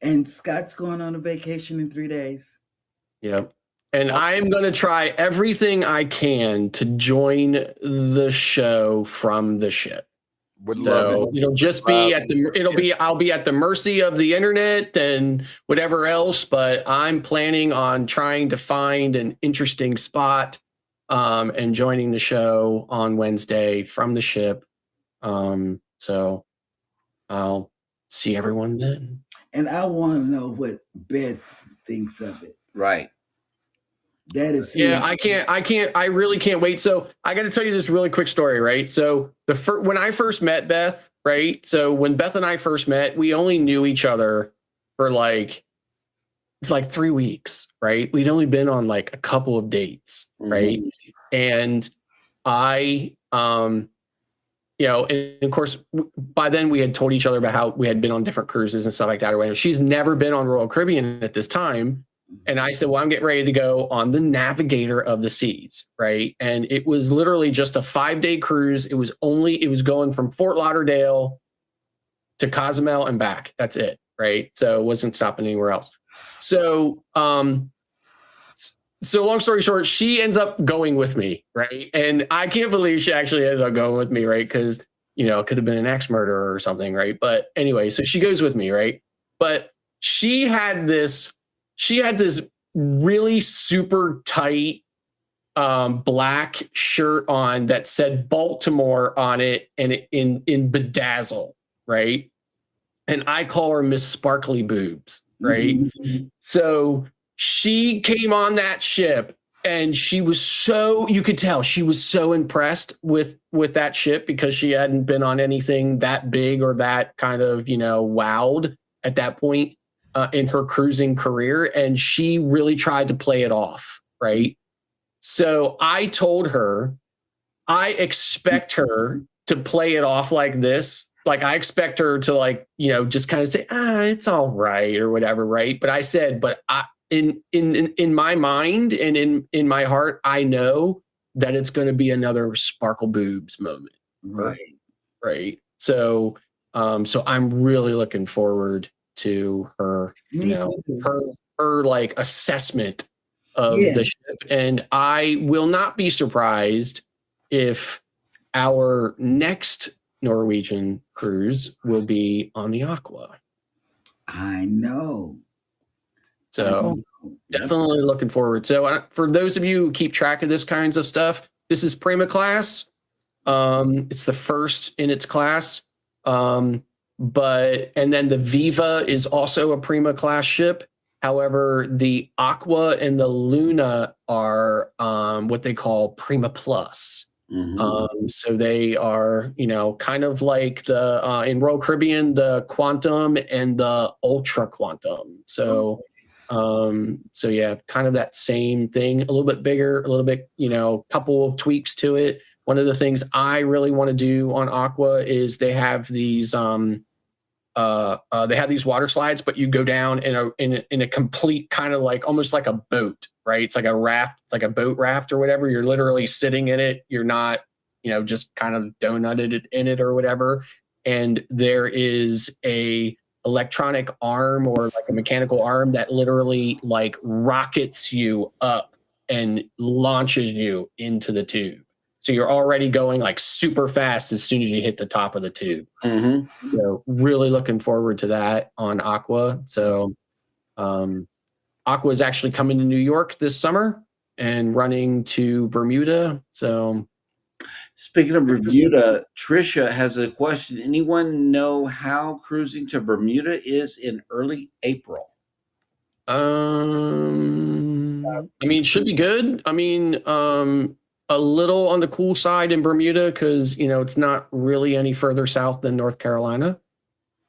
And Scott's going on a vacation in 3 days. Yep. And I'm going to try everything I can to join the show from the ship. Would love it. It'll just be I'll be at the mercy of the internet and whatever else, but I'm planning on trying to find an interesting spot and joining the show on Wednesday from the ship. So I'll see everyone then. And I want to know what Beth thinks of it. Right. That is I really can't wait. So I got to tell you this really quick story, right? So when I first met Beth, right? So when Beth and I first met, we only knew each other for it's like 3 weeks, right? We'd only been on like a couple of dates, right? And I, and of course, by then we had told each other about how we had been on different cruises and stuff like that. Or whatever. She's never been on Royal Caribbean at this time. And I said, well, I'm getting ready to go on the Navigator of the Seas, right? And it was literally just a 5-day cruise. It was going from Fort Lauderdale to Cozumel and back. That's it, right? So it wasn't stopping anywhere else. So, so long story short, she ends up going with me, right? And I can't believe she actually ended up going with me, right? Because, it could have been an axe murderer or something, right? But anyway, so she goes with me, right? But she had this really super tight black shirt on that said Baltimore on it and in bedazzle, right? And I call her Miss Sparkly Boobs, right? Mm-hmm. So she came on that ship and you could tell she was so impressed with that ship because she hadn't been on anything that big or that kind of, wowed at that point in her cruising career. And she really tried to play it off, right? So I told her, I expect her to play it off like this. Like I expect her to just kind of say, it's all right or whatever, right? But I said, but in my mind and in my heart, I know that it's going to be another sparkle boobs moment. Right. So I'm really looking forward to her, her like assessment of the ship. And I will not be surprised if our next Norwegian cruise will be on the Aqua. I know. So definitely looking forward. So for those of you who keep track of this kinds of stuff, this is Prima class. It's the first in its class. And then the Viva is also a Prima class ship. However, the Aqua and the Luna are what they call Prima Plus. Mm-hmm. So they are, kind of like the in Royal Caribbean, the Quantum and the Ultra Quantum. So yeah, kind of that same thing, a little bit bigger, a little bit, couple of tweaks to it. One of the things I really want to do on Aqua is they have these water slides, but you go down in a complete kind of like almost like a boat, right? It's like a raft, like a boat raft or whatever. You're literally sitting in it. You're not, just kind of donutted in it or whatever. And there is a electronic arm or like a mechanical arm that literally like rockets you up and launches you into the tube. So you're already going like super fast as soon as you hit the top of the tube. Mm-hmm. So really looking forward to that on Aqua. So Aqua is actually coming to New York this summer and running to Bermuda. So speaking of Bermuda, Trisha has a question. Anyone know how cruising to Bermuda is in early April? I mean, should be good. I mean, a little on the cool side in Bermuda because, you know, it's not really any further south than North Carolina.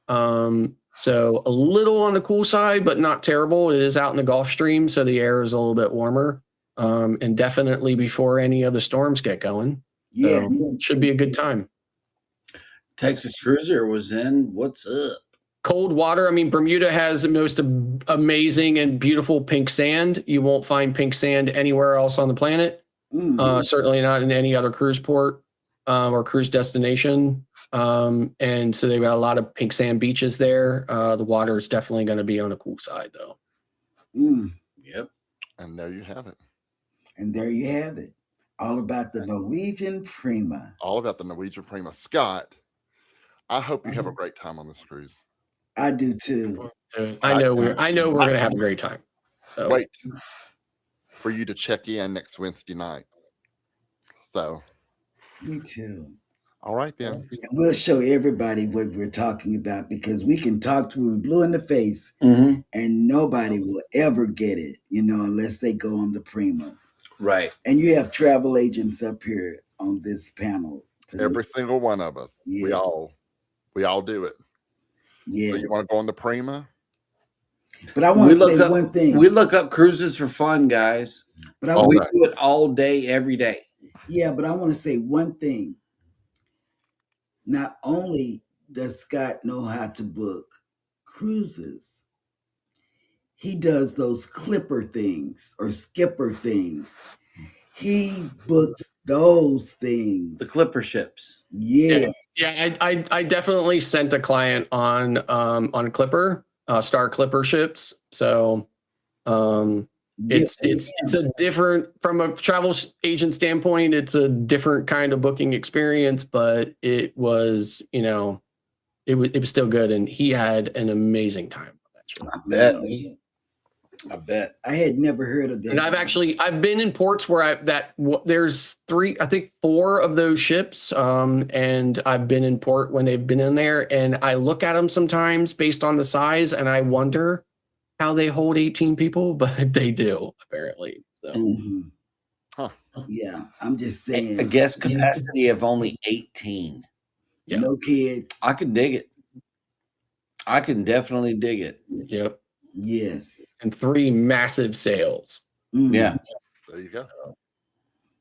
So a little on the cool side, but not terrible. It is out in the Gulf Stream, so the air is a little bit warmer, and definitely before any of the storms get going. Yeah, so should be a good time. Texas Cruiser was in. What's up? Cold water. I mean, Bermuda has the most amazing and beautiful pink sand. You won't find pink sand anywhere else on the planet. Certainly not in any other cruise port or cruise destination. And so they've got a lot of pink sand beaches there. The water is definitely going to be on the cool side, though. Yep. And there you have it. And there you have it. All about the Norwegian Prima. All about the Norwegian Prima. Scott, I hope you have a great time on this cruise. I do too. I know we're going to have a great time. So. Wait for you to check in next Wednesday night. So. Me too. All right, then. We'll show everybody what we're talking about because we can talk to them blue in the face Mm-hmm. and nobody will ever get it, you know, unless they go on the Prima. Right. And you have travel agents up here on this panel. Every single one of us. Yeah. We all do it. Yeah. So you want to go on the Prima? But I want to say one thing. We look up cruises for fun, guys. But we do it all day, every day. Yeah, but I want to say one thing. Not only does Scott know how to book cruises, he does those clipper things or skipper things. He books those things. The clipper ships. Yeah. Yeah, I definitely sent a client on Clipper, Star Clipper ships. So it's a different, from a travel agent standpoint, it's a different kind of booking experience, but it was, you know, it was still good, and he had an amazing time. I bet. I had never heard of that. And I've been in ports where there's 4 of those ships. And I've been in port when they've been in there, and I look at them sometimes based on the size, and I wonder how they hold 18 people, but they do apparently. So. Mm-hmm. Huh. Yeah. I'm just saying. A guest capacity of only 18. Yeah. No kids. I can dig it. I can definitely dig it. Yep. Yes. And 3 massive sails. Mm. Yeah. There you go.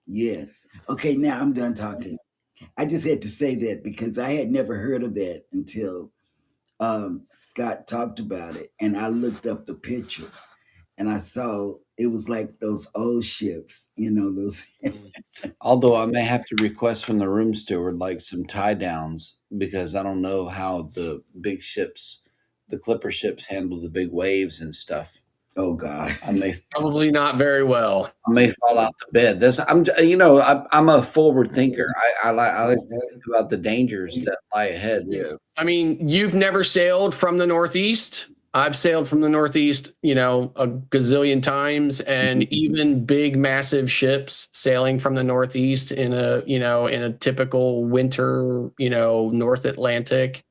Yes. Okay, now I'm done talking. I just had to say that because I had never heard of that until Scott talked about it. And I looked up the picture and I saw it was like those old ships, you know, those. Although I may have to request from the room steward like some tie downs because I don't know how the big ships, the clipper ships, handle the big waves and stuff. Oh God, I may probably not very well. I may fall out the bed. I'm a forward thinker. I like to think about the dangers that lie ahead. Yeah. I mean, you've never sailed from the Northeast. I've sailed from the Northeast, you know, a gazillion times, and even big, massive ships sailing from the Northeast in a typical winter, you know, North Atlantic,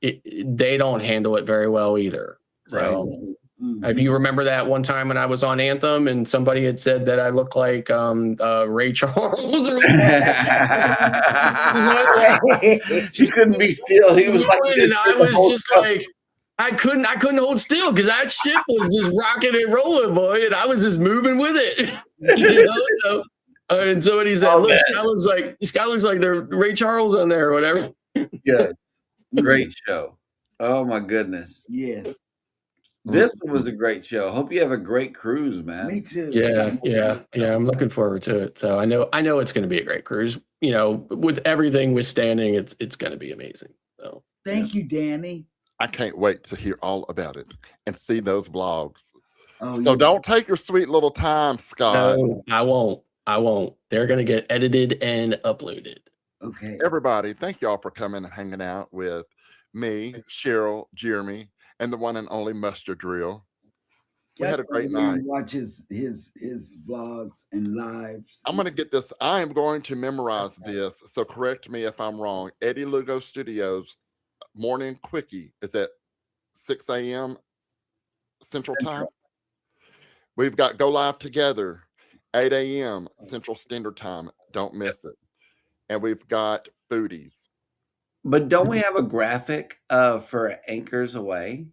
they don't handle it very well either. So, do you remember that one time when I was on Anthem and somebody had said that I look like Ray Charles? She couldn't be still. He was like, and I was just like. I couldn't hold still because that ship was just rocking and rolling, boy, and I was just moving with it. You know? So, and somebody said, "Look, Scott looks like the Ray Charles on there, or whatever." Yes, great show. Oh my goodness. Yes, this one was a great show. Hope you have a great cruise, man. Me too. Yeah. I'm looking forward to it. So I know it's going to be a great cruise. You know, with everything withstanding, it's going to be amazing. So thank you, Danny. I can't wait to hear all about it and see those vlogs. Oh, So yeah. don't take your sweet little time, Scott. No, I won't. I won't. They're going to get edited and uploaded. Okay. Everybody, thank y'all for coming and hanging out with me, Cheryl, Jeremy, and the one and only Mustard Drill. We had a great night. Watch his vlogs and lives. I'm going to get this. I am going to memorize this. So correct me if I'm wrong. Eddie Lugo Studios morning quickie is at 6 a.m. Central Time. We've got Go Live Together, 8 a.m. Central Standard Time. Don't miss it. And we've got Foodies. But don't we have a graphic for Anchors Aweigh?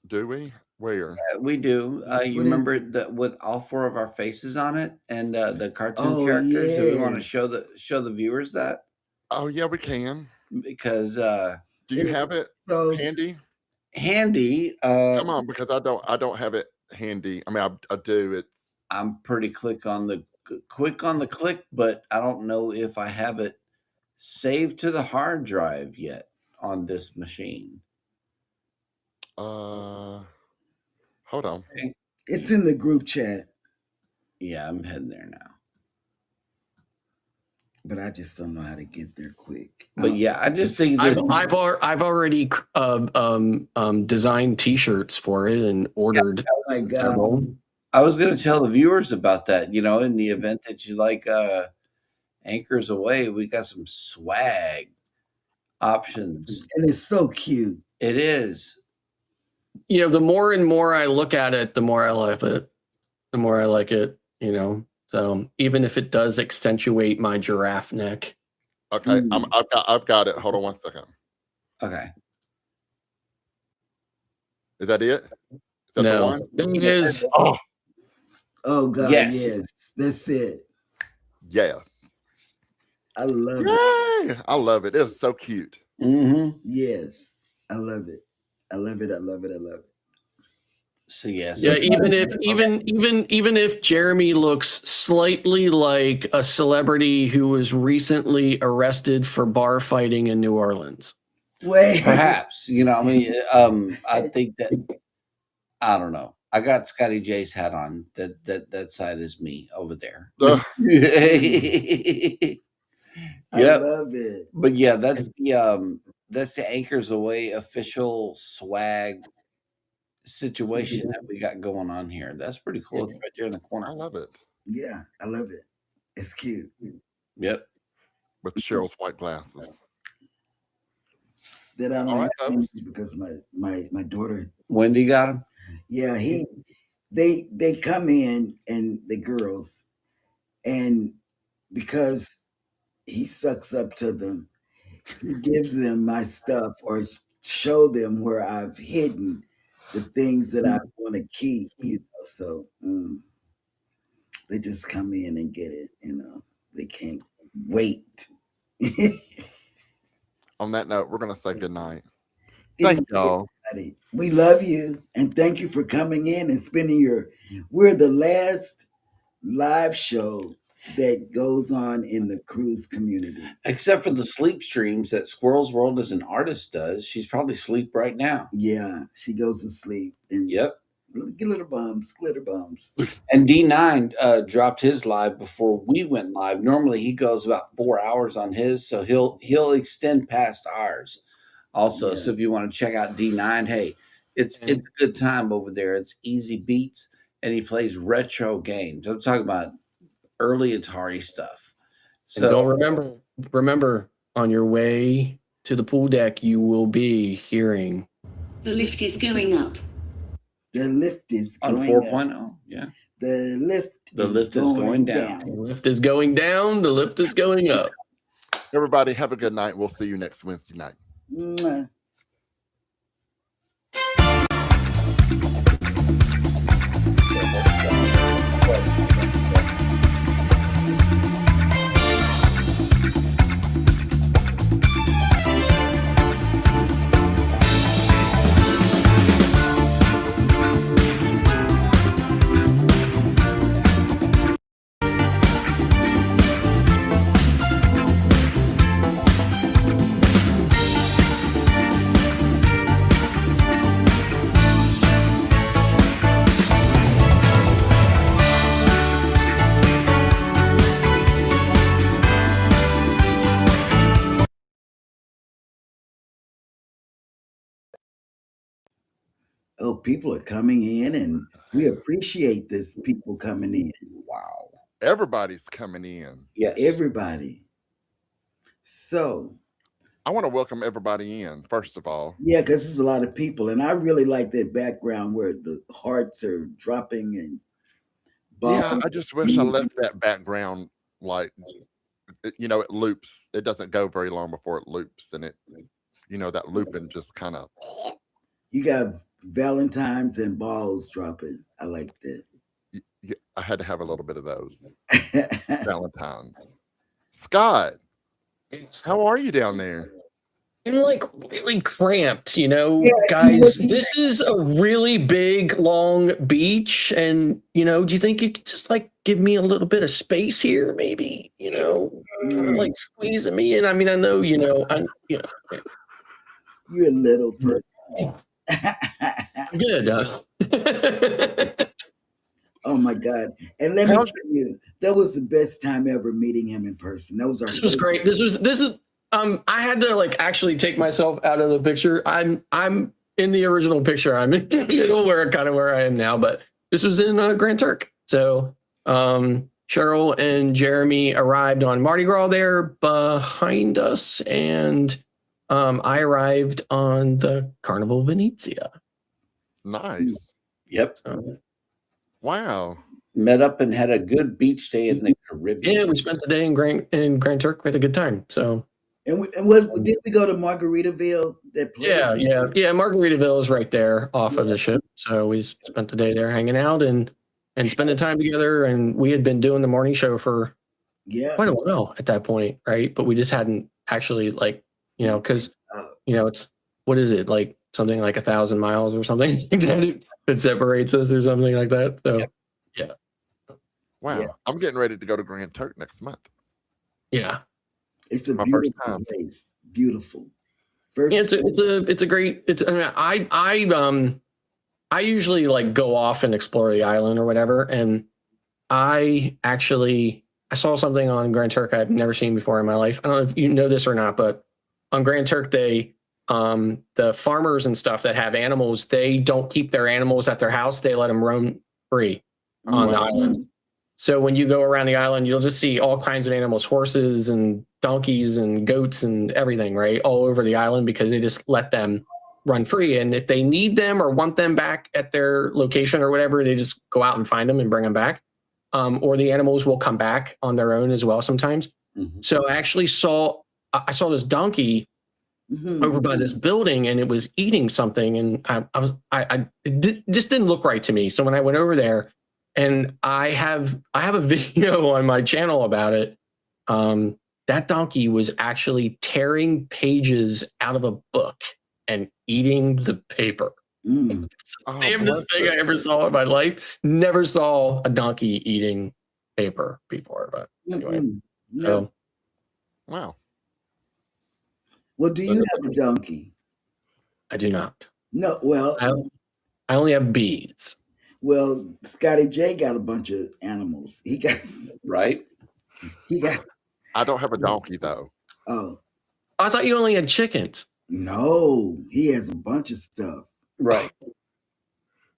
Do we? Where? We do. You remember with all 4 of our faces on it and the cartoon characters? Do we want to show the viewers that? Oh yeah, we can. Because do you have it handy? Handy. Come on, because I don't have it handy. I mean, I do. I'm pretty quick on the click, but I don't know if I have it saved to the hard drive yet on this machine. Hold on. It's in the group chat. Yeah, I'm heading there now. But I just don't know how to get there quick. But yeah, I just think I've already designed T-shirts for it and ordered several. I was going to tell the viewers about that. You know, in the event that you like Anchors Aweigh, we got some swag options, and it's so cute. It is. You know, the more and more I look at it, the more I like it. The more I like it. You know. So even if it does accentuate my giraffe neck. Okay, I've got it. Hold on 1 second. Okay. Is that it? Is that no, the one? It is. Oh God, yes. That's it. Yes. I love it. I love it. It's so cute. Mm-hmm. Yes. I love it. I love it. I love it. I love it. So yes. Yeah, even if Jeremy looks slightly like a celebrity who was recently arrested for bar fighting in New Orleans. Wait. Perhaps. You know, I mean, I think that I don't know. I got Scottie J's hat on. That side is me over there. I love it. But yeah, that's the Anchors Aweigh official swag situation that we got going on here. That's pretty cool. It's right there in the corner. I love it. Yeah, I love it. It's cute. Yep. With Cheryl's white glasses. That I don't have because my daughter Wendy got him. Yeah, they come in and the girls, and because he sucks up to them, he gives them my stuff or show them where I've hidden the things that I want to keep, you know. So they just come in and get it, you know. They can't wait. On that note, we're gonna say good night. Thank y'all. We love you and thank you for coming in and spending we're the last live show that goes on in the cruise community. Except for the sleep streams that Squirrel's World as an artist does. She's probably asleep right now. Yeah, she goes to sleep. And yep. Glitter bums. And D9 dropped his live before we went live. Normally he goes about 4 hours on his, so he'll extend past ours. Also, so if you want to check out D9, hey, it's a good time over there. It's easy beats, and he plays retro games. I'm talking about early Atari stuff. So and don't remember on your way to the pool deck, you will be hearing the lift is going up. The lift is on going 4.0. Yeah. The lift is going down. The lift is going down. The lift is going up. Everybody have a good night. We'll see you next Wednesday night. Mwah. Oh, people are coming in, and we appreciate this. People coming in. Wow. Everybody's coming in. Yes. Everybody. So I want to welcome everybody in, first of all. yeah, because there's a lot of people, and I really like that background where the hearts are dropping and Yeah, I just wish I left that background like it loops. It doesn't go very long before it loops, and that looping just kind of. You got Valentine's and balls dropping. I like that. I had to have a little bit of those Valentine's. Scott, how are you down there? I'm like really cramped, guys. This is a really big, long beach, and do you think you could just like give me a little bit of space here, maybe? Like squeezing me in. I mean, I know, I'm, You're a little person. Good. Oh my God! And let me tell you, that was the best time ever meeting him in person. That was This was great. This is. I had to like actually take myself out of the picture. I'm in the original picture. I'm in the middle where I am now, but this was in Grand Turk. So Cheryl and Jeremy arrived on Mardi Gras there behind us, and I arrived on the Carnival Venezia. Nice. Yep. Wow. Met up and had a good beach day in the Caribbean. Yeah, we spent the day in Grand Turk. We had a good time. So. And did we go to Margaritaville? Yeah. Margaritaville is right there off of the ship. So we spent the day there hanging out and spending time together. And we had been doing the morning show for quite a while at that point, right? But we just hadn't actually because it's what is it, like something like 1,000 miles or something that separates us or something like that. So yeah. Wow. Yeah. I'm getting ready to go to Grand Turk next month. Yeah. It's a beautiful place. Beautiful. It's a great. I usually like go off and explore the island or whatever, and I saw something on Grand Turk I've never seen before in my life. I don't know if you know this or not, but on Grand Turk Day, the farmers and stuff that have animals, they don't keep their animals at their house. They let them roam free on the island. So when you go around the island, you'll just see all kinds of animals, horses and donkeys and goats and everything, right? All over the island because they just let them run free. And if they need them or want them back at their location or whatever, they just go out and find them and bring them back. Or the animals will come back on their own as well sometimes. Mm-hmm. So I actually saw this donkey over by this building, and it was eating something. And it just didn't look right to me. So when I went over there, and I have a video on my channel about it. That donkey was actually tearing pages out of a book and eating the paper. It's the damnedest thing I ever saw in my life. Never saw a donkey eating paper before, but anyway. So, wow. Well, do you have a donkey? I do not. No, well, I only have bees. Well, Scottie J got a bunch of animals. He got right. I don't have a donkey though. Oh, I thought you only had chickens. No, he has a bunch of stuff. Right.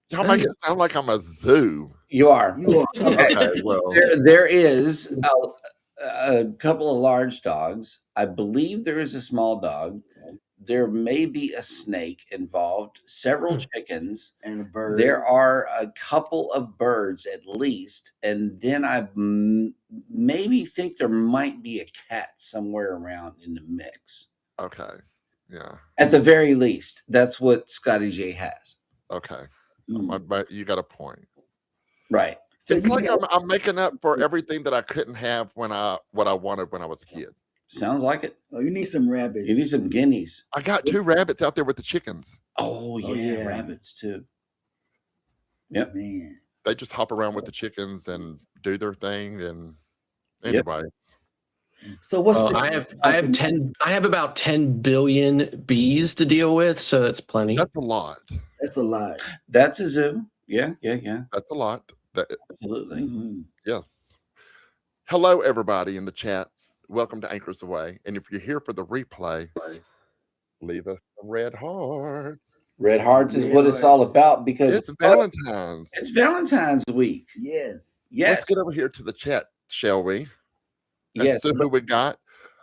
Y'all make it sound like I'm a zoo. You are. Okay, well, there is a couple of large dogs. I believe there is a small dog. There may be a snake involved, several chickens, and a bird. There are a couple of birds at least, and then I maybe think there might be a cat somewhere around in the mix. Okay, yeah. At the very least, that's what Scottie J has. Okay, but you got a point, right? So it's like I'm making up for everything that I couldn't have what I wanted when I was a kid. Sounds like it. Oh, you need some rabbits. You need some guineas. I got 2 rabbits out there with the chickens. Oh yeah, rabbits too. Yep. Man. They just hop around with the chickens and do their thing. And anyways. Yep. So what's I have about 10 billion bees to deal with, so that's plenty. That's a lot. That's a lot. That's a zoo. Yeah. That's a lot. Absolutely. Mm-hmm. Yes. Hello, everybody in the chat. Welcome to Anchors Aweigh. And if you're here for the replay, Leave us some red hearts. Red hearts is what it's all about because it's Valentine's. It's Valentine's week. Yes. Let's get over here to the chat, shall we? Yes. So who we got?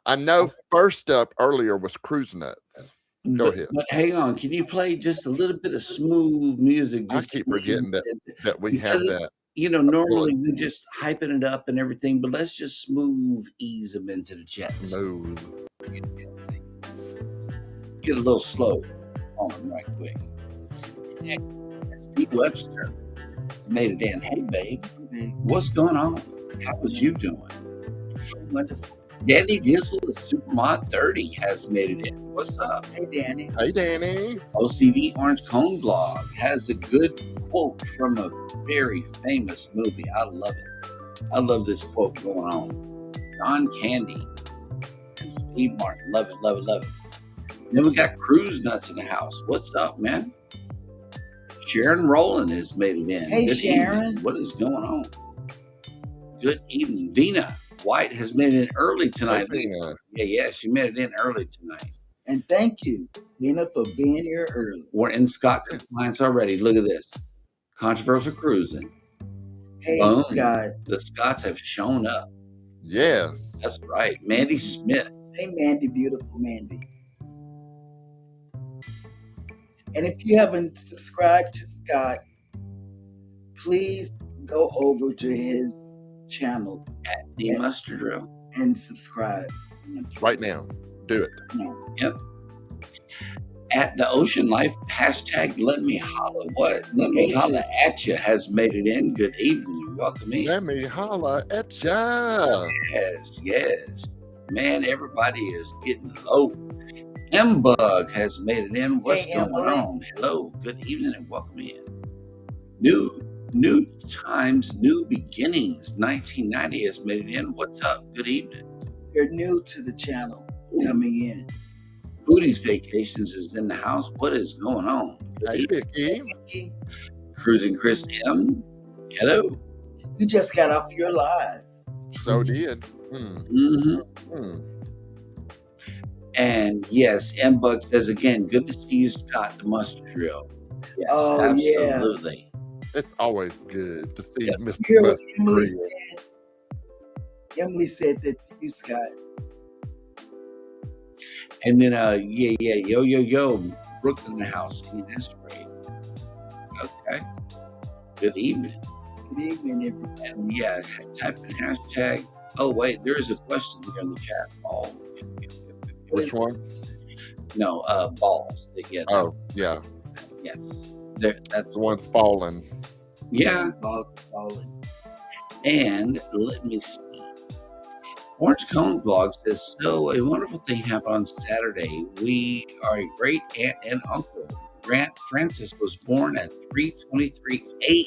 I know first up earlier was Cruise Nuts. Go ahead. But hang on, can you play just a little bit of smooth music? I keep forgetting that we have that. You know, normally we're just hyping it up and everything, but let's just smooth ease them into the chat. Smooth. Get a little slow on right quick. Steve Webster made it in. Hey, babe, what's going on? How was you doing? Wonderful. Danny Dizzle, the Supermod 30, has made it in. What's up? Hey, Danny. Hey, Danny. OCV Orange Cone Blog has a good quote from a very famous movie. I love it. I love this quote going on. John Candy and Steve Martin. Love it, love it, love it. Then we got Cruise Nuts in the house. What's up, man? Sharon Rowland has made it in. Hey, Good Sharon. evening. What is going on? Good evening. Vina White has made it in early tonight. Yeah, she made it in early tonight. And thank you, Nina, for being here early. We're in Scott compliance already. Look at this. Controversial cruising. Hey, Boom. Scott. The Scots have shown up. Yes. That's right. Mandy Smith. Hey, Mandy, beautiful Mandy. And if you haven't subscribed to Scott, please go over to his channel at The Mustard Drill and subscribe. Right now. Do it. Yep. At the Ocean Life, hashtag let me holla. What? Let me holla at you has made it in. Good evening. You're welcome in. Let me holla at ya. Yes, yes. Man, everybody is getting low. M-Bug has made it in. What's going on? Hello. Good evening and welcome in. New Times, New Beginnings. 1990 has made it in. What's up? Good evening. You're new to the channel. Coming in. Foodie's Vacations is in the house. What is going on? Hey, Vicky. Cruising Chris M. Hello. You just got off your live. So did. And yes, M-Bug says again, good to see you, Scott, the Mustard Drill. Yes, absolutely. Yeah. It's always good to see Mr. Hear what Mustard Emily said? Emily said that to you, Scott. And then, yo, Brooklyn in the house. That's great. Okay. Good evening. Good evening, everyone. And yeah, type in hashtag. Oh, wait, there is a question here in the chat. Oh, which one? No, balls. Yeah. Oh, yeah. Yes. That's the one's falling. Yeah. Balls are falling. And let me see. Orange Cone Vlog says, so a wonderful thing happened on Saturday. We are a great aunt and uncle. Grant Francis was born at 3:23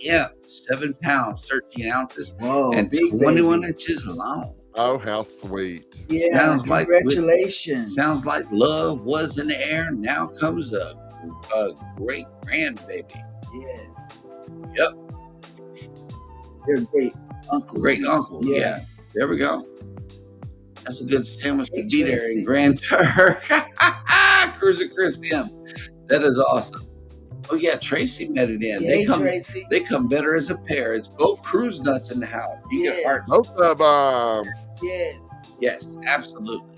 a.m., 7 pounds, 13 ounces, and 21 inches long. Oh, how sweet. Yeah, sounds congratulations. Sounds like love was in the air. Now comes a great grandbaby. Yeah. Yep. They're great uncle. Great uncle, yeah. There we go. That's a good sandwich to be there in Grand Turk. Cruiser Chris M. That is awesome. Oh yeah, Tracy met it in. Hey, Tracy. They come better as a pair. It's both Cruise Nuts in the house. You get hearts. Both of them. Yes. Yes, absolutely.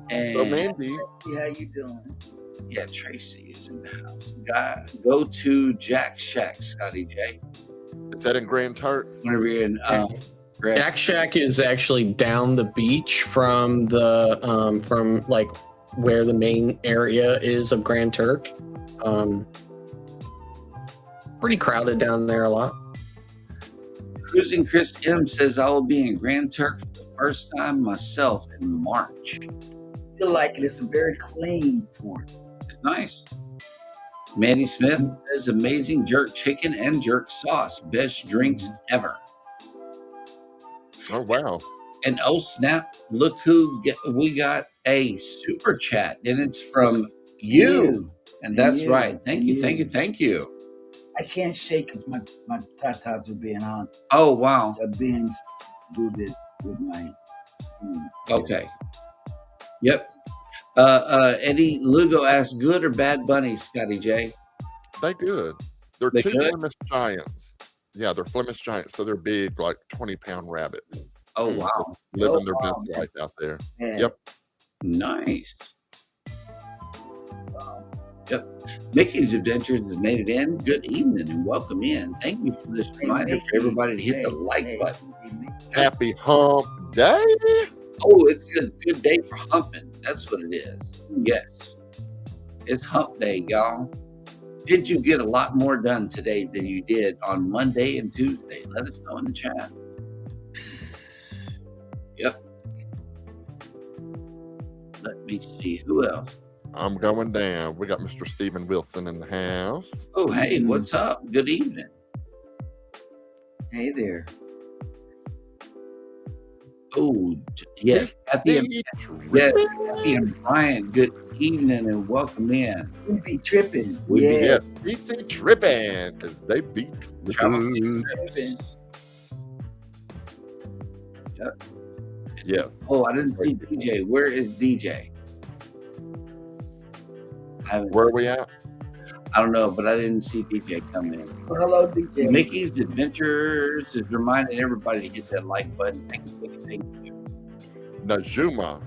And so Mandy, how you doing? Yeah, Tracy is in the house. Go to Jack Shack, Scottie J. Is that in Grand Turk? Whenever you're in Jack Shack is actually down the beach from the from like where the main area is of Grand Turk. Pretty crowded down there a lot. Cruising Chris M says I will be in Grand Turk for the first time myself in March. I feel like it's a very clean port. It's nice. Mandy Smith says amazing jerk chicken and jerk sauce. Best drinks ever. Oh, wow. And oh, snap. Look we got a super chat. And it's from you. And that's right. Thank you. I can't shake because my tatas are being on. Oh, wow. Being do this with my. Okay. Yep. Eddie Lugo asked, good or bad bunnies, Scotty J? They good. They're They two good? Flemish giants. Yeah, they're Flemish giants, so they're big, like 20-pound rabbits. Oh, wow. Living their best life out there. Yeah. Yep. Nice. Yep. Mickey's Adventures has made it in. Good evening and welcome in. Thank you for this reminder for everybody to hit the like button. Happy hump day. Oh, it's a good day for humping. That's what it is. Yes. It's hump day, y'all. Did you get a lot more done today than you did on Monday and Tuesday? Let us know in the chat. Yep. Let me see. Who else? I'm going down. We got Mr. Stephen Wilson in the house. Oh, hey, what's up? Good evening. Hey there. Oh, yes. Kathy and Brian, good evening and welcome in. We be tripping. Yeah. DC tripping because they be tripping. Yep. Yeah. Oh, I didn't see DJ. Where is DJ? Where are we at? I don't know, but I didn't see DJ come in. Well, hello, DJ. Mickey's Adventures is reminding everybody to hit that like button. Thank you, Mickey. Thank you. Najuma.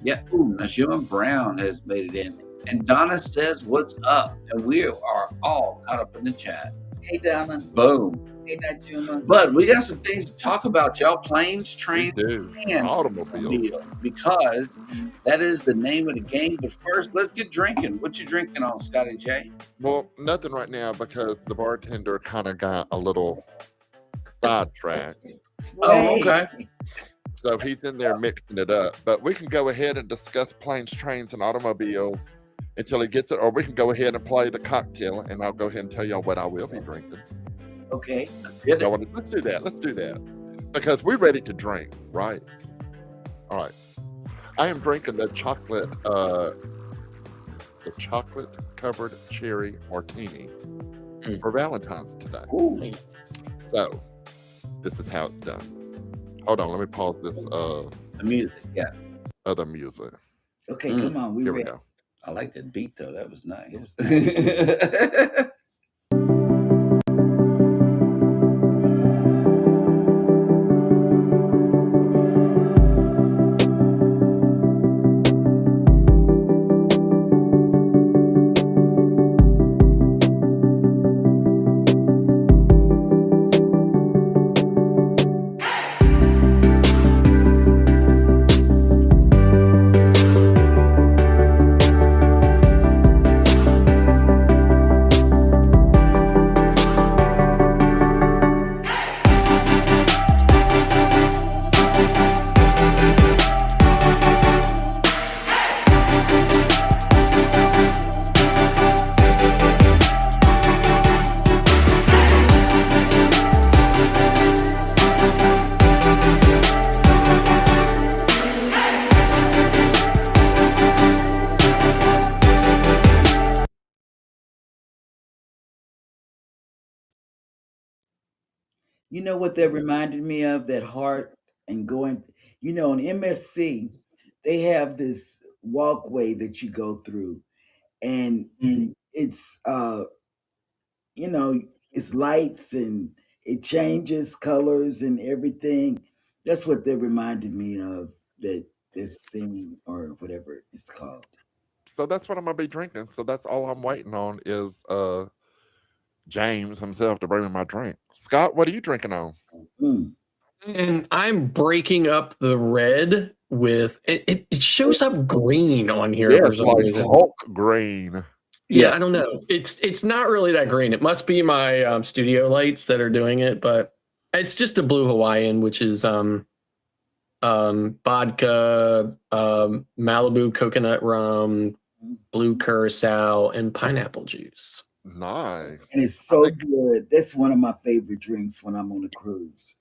Yeah, ooh, Najuma Brown has made it in. And Donna says, what's up? And we are all caught up in the chat. Hey, Donna. Boom. Hey, Najuma. But we got some things to talk about, y'all. Planes, trains, and automobile. Because that is the name of the game. But first, let's get drinking. What you drinking on, Scotty J? Well, nothing right now because the bartender kind of got a little sidetracked. Oh, okay. So he's in there mixing it up. But we can go ahead and discuss planes, trains, and automobiles until he gets it. Or we can go ahead and play the cocktail, and I'll go ahead and tell y'all what I will be drinking. Okay. Let's do that. Let's do that. Because we're ready to drink, right? All right. I am drinking the chocolate covered cherry martini for Valentine's today. Ooh. So this is how it's done. Hold on, let me pause this the music, other music. Okay, come on. Here we go. I like that beat though. That was nice. You know what that reminded me of? That heart and going, on MSC, they have this walkway that you go through, and it's it's lights and it changes colors and everything. That's what that reminded me of, that this scene or whatever it's called. So that's what I'm gonna be drinking. So that's all I'm waiting on is James himself to bring me my drink. Scott, what are you drinking on? And I'm breaking up the red with it shows up green on here. Yeah, it's like Hulk green. Yeah, I don't know. It's not really that green. It must be my studio lights that are doing it, but it's just a blue Hawaiian, which is vodka, Malibu coconut rum, blue curacao, and pineapple juice. Nice. And it's so good. That's one of my favorite drinks when I'm on a cruise.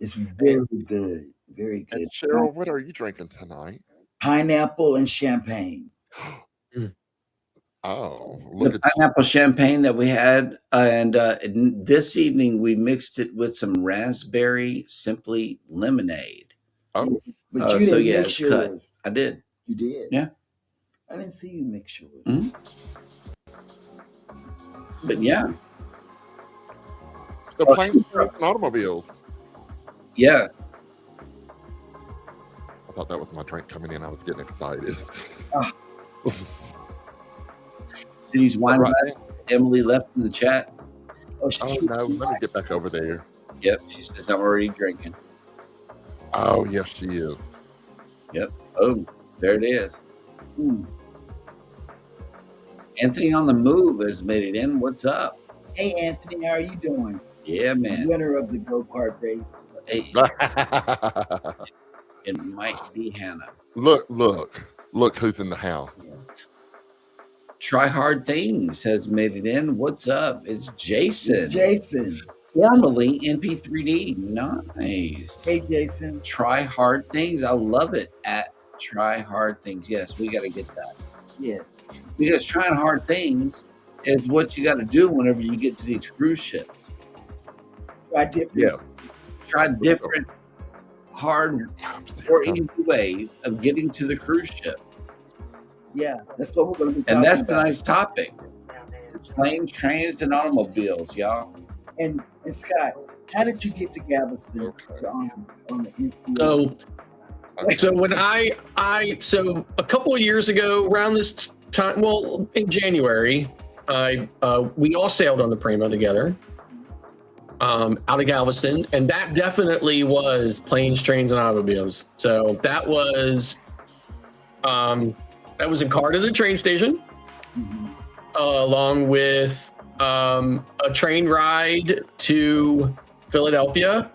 It's very good. Very good. And Cheryl, what are you drinking tonight? Pineapple and champagne. Oh, the pineapple champagne that we had, and this evening we mixed it with some raspberry simply lemonade. Oh, but you didn't mix it's cut. yours. I did. You did? Yeah. I didn't see you mix yours. Mm-hmm. But yeah. So planes, trains, and automobiles. Yeah. I thought that was my drink coming in. I was getting excited. See these wine glasses Emily left in the chat? Oh no, let me get back over there. Yep, she says I'm already drinking. Oh, yes, she is. Yep. Oh, there it is. Anthony on the move has made it in. What's up? Hey, Anthony, how are you doing? Yeah, man. Winner of the go-kart race. Hey. It might be Hannah. Look who's in the house. Try Hard Things has made it in. What's up? It's Jason. It's Jason. Formerly NP3D. Nice. Hey, Jason. Try Hard Things. I love it at Try Hard Things. Yes, we got to get that. Yes. Because trying hard things is what you got to do whenever you get to these cruise ships. Try different. Yeah. Try different hard or easy ways of getting to the cruise ship. Yeah, that's what we're going to be talking about. And that's the nice topic. Planes, trains, and automobiles, y'all. And Scott, how did you get to Galveston on the Instagram? So when so a couple of years ago, around this time, well, in January, we all sailed on the Prima together, out of Galveston, and that definitely was planes, trains, and automobiles. So that was a car to the train station, along with a train ride to Philadelphia,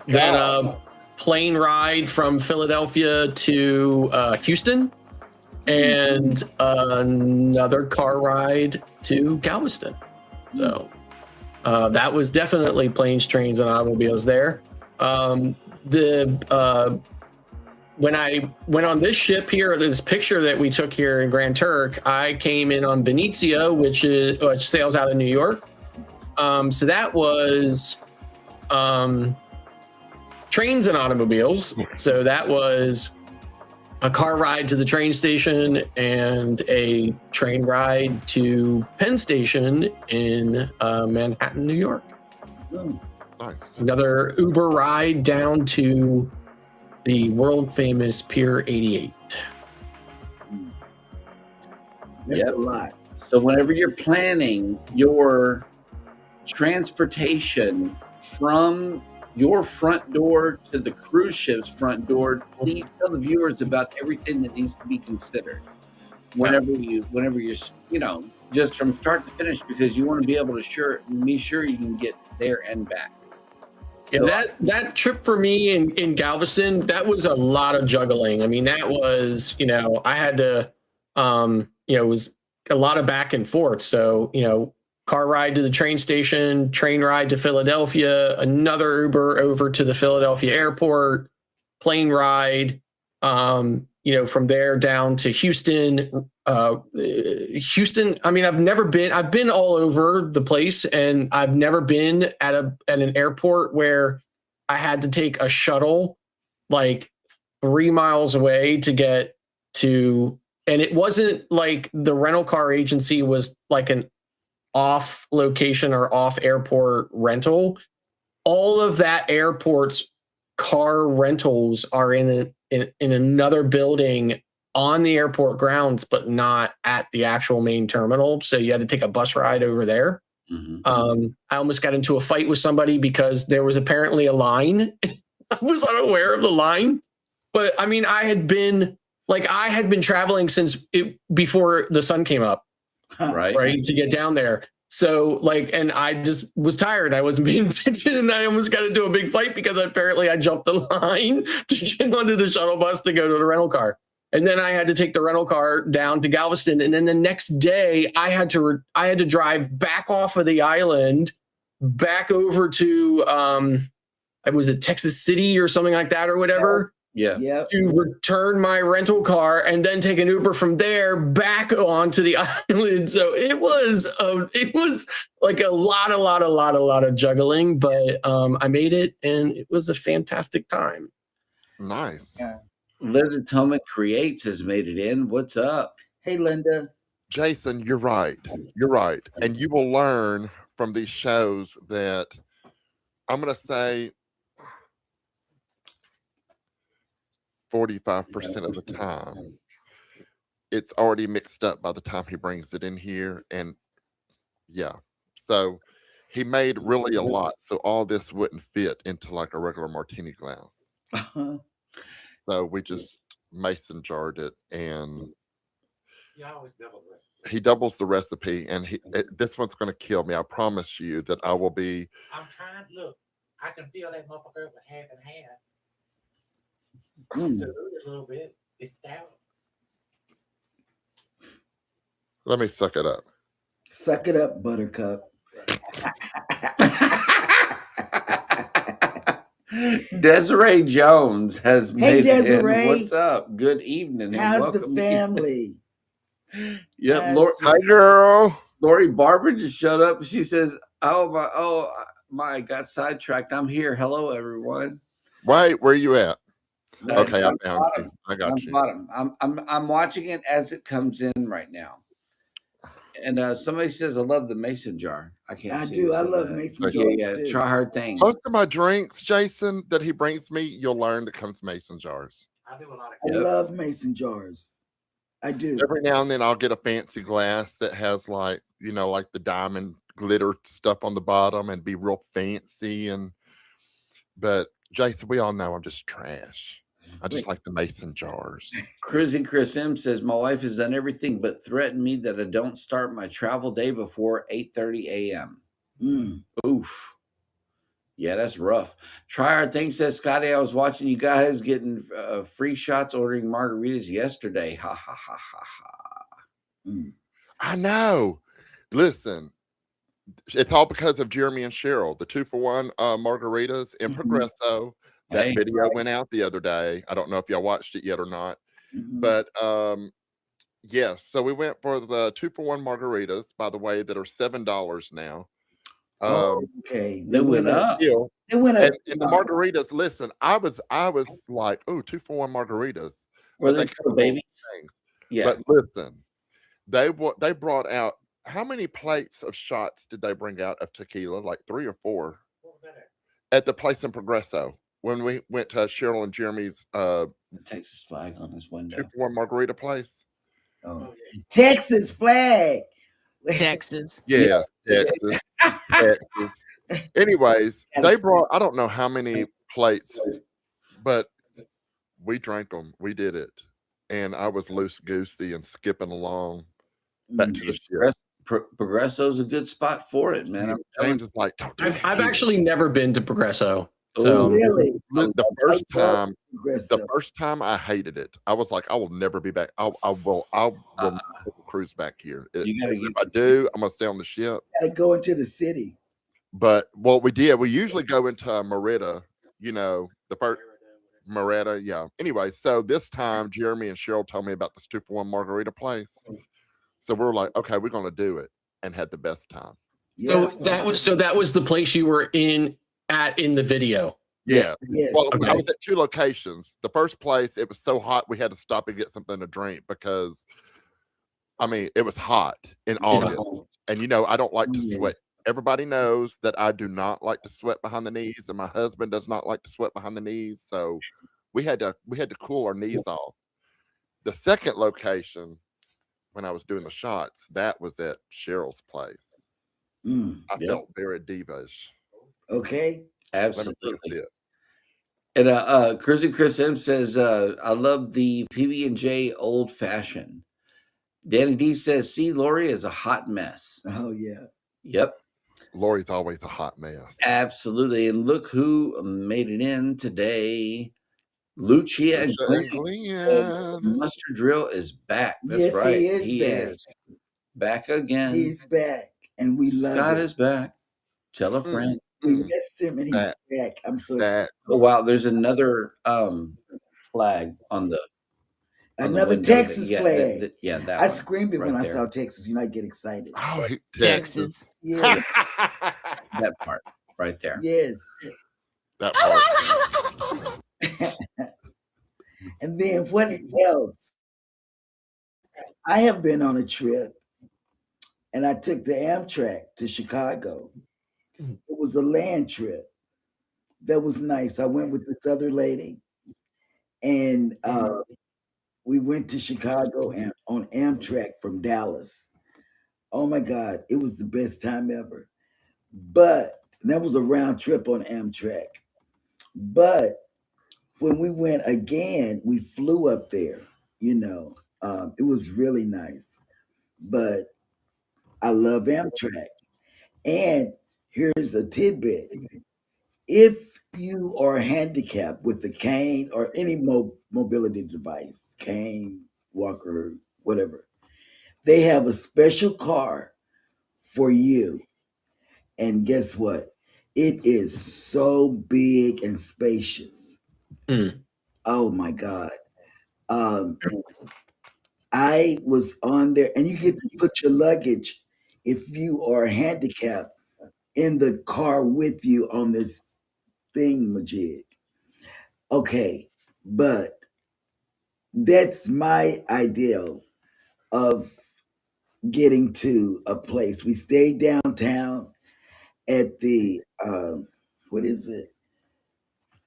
then a plane ride from Philadelphia to Houston, and another car ride to Galveston. So that was definitely planes, trains, and automobiles there. When I went on this ship here, this picture that we took here in Grand Turk, I came in on Benicia, which sails out of New York. So that was trains and automobiles. So that was a car ride to the train station and a train ride to Penn Station in Manhattan, New York. Nice. Another Uber ride down to the world famous Pier 88. That's a lot. So whenever you're planning your transportation from your front door to the cruise ship's front door, please tell the viewers about everything that needs to be considered whenever you're, just from start to finish, because you want to be able to be sure you can get there and back. So, yeah, that trip for me in Galveston, that was a lot of juggling. I mean, that was, I had to, it was a lot of back and forth. So, car ride to the train station, train ride to Philadelphia, another Uber over to the Philadelphia airport, plane ride, from there down to Houston. Houston, I mean, I've been all over the place, and I've never been at an airport where I had to take a shuttle like 3 miles away to get to, and it wasn't like the rental car agency was like an off location or off airport rental. All of that airport's car rentals are in another building on the airport grounds, but not at the actual main terminal. So you had to take a bus ride over there. I almost got into a fight with somebody because there was apparently a line. I was unaware of the line, but I mean, I had been traveling since before the sun came up, right, to get down there. So and I just was tired. I wasn't paying attention, and I almost got into a big fight because apparently I jumped the line to get onto the shuttle bus to go to the rental car. And then I had to take the rental car down to Galveston. And then the next day I had to drive back off of the island, back over to, was it Texas City or something like that or whatever? Yeah. To return my rental car and then take an Uber from there back onto the island. So it was like a lot of juggling, but I made it, and it was a fantastic time. Nice. Yeah. Linda Tillman Creates has made it in. What's up? Hey, Linda. Jason, you're right. You're right. And you will learn from these shows that I'm going to say 45% of the time, it's already mixed up by the time he brings it in here. And yeah, so he made really a lot. So all this wouldn't fit into like a regular martini glass. So we just mason jarred it, and he doubles the recipe. And this one's going to kill me. I promise you that I will be. I'm trying. Look, I can feel that motherfucker with half and half. Dilute it a little bit. It's stout. Let me suck it up. Suck it up, Buttercup. Desiree Jones has made Desiree. it in. What's up? Good evening. How's the family? Yep. Hi, girl. Lori Barber just showed up. She says, oh my, I got sidetracked. I'm here. Hello, everyone. Wait, where you at? Okay, I found you. I got you. Bottom. I'm watching it as it comes in right now. And somebody says, I love the mason jar. I can't I see do. it, I so love mason jars. Yeah, too. try hard things. Most of my drinks, Jason, that he brings me, you'll learn that comes mason jars. I do a lot of. I love mason jars. I do. Every now and then I'll get a fancy glass that has like, like the diamond glitter stuff on the bottom and be real fancy. But Jason, we all know I'm just trash. I just like the mason jars. Cruising Chris M says, my wife has done everything but threatened me that I don't start my travel day before 8:30 a.m. Oof. Yeah, that's rough. Try Our Thing says, Scotty, I was watching you guys getting free shots ordering margaritas yesterday. Ha, ha, ha, ha, ha. I know. Listen, it's all because of Jeremy and Cheryl, the 2-for-1 margaritas in Progresso. That video went out the other day. I don't know if y'all watched it yet or not. But yes, so we went for the 2-for-1 margaritas, by the way, that are $7 now. Okay. They went up. They went up. And the margaritas, listen, I was like, oh, 2-for-1 margaritas. Were they for babies? Yeah. But listen, they brought out, how many plates of shots did they bring out of tequila? Like 3 or 4. What was that at the place in Progresso when we went to Cheryl and Jeremy's Texas flag on his window. 2-for-1 margarita place. Oh, Texas flag. Texas. Yes, Texas. Texas. Anyways, they brought, I don't know how many plates, but we drank them. We did it. And I was loose-goosey and skipping along back to the ship. Progresso's a good spot for it, man. James is like, I've actually never been to Progresso. So really? The first time I hated it. I was like, I will never be back. I will never cruise back here. If I do, I'm gonna stay on the ship. Gotta go into the city. But what we did, we usually go into Merida, the first Merida, yeah. Anyway, so this time Jeremy and Cheryl told me about this 2-for-1 margarita place. So we were like, okay, we're gonna do it, and had the best time. Yeah. So that was the place you were in the video. Yeah. Yes. Well, I was at 2 locations. The first place, it was so hot we had to stop and get something to drink because, it was hot in August, and I don't like to sweat. Everybody knows that I do not like to sweat behind the knees, and my husband does not like to sweat behind the knees. So we had to cool our knees off. The second location, when I was doing the shots, that was at Cheryl's place. I felt very diva-ish. Okay. Absolutely. And Cruising Chris M says, I love the PB&J Old Fashioned. Danny D says, see, Lori is a hot mess. Oh, yeah. Yep. Lori's always a hot mess. Absolutely. And look who made it in today. Lucia and Glenn. Mustard Drill is back. That's right. He is back again. He's back. And we love Scott it. is back. Tell a friend. We missed him and he's back. I'm so excited. Oh, wow. There's another flag on the another Texas flag. That I screamed it when I saw Texas. I get excited. Oh, Texas. Yeah. That part right there. Yes. That part. And then what else? I have been on a trip and I took the Amtrak to Chicago. It was a land trip. That was nice. I went with this other lady and we went to Chicago and on Amtrak from Dallas. Oh my God, it was the best time ever. But that was a round trip on Amtrak. But when we went again, we flew up there, you know. It was really nice. But I love Amtrak. And here's a tidbit. If you are handicapped with a cane or any mobility device, cane, walker, whatever, they have a special car for you. And guess what? It is so big and spacious. Oh my God. I was on there, and you get to put your luggage if you are handicapped in the car with you on this thingamajig. Okay, but that's my ideal of getting to a place. We stayed downtown at the what is it?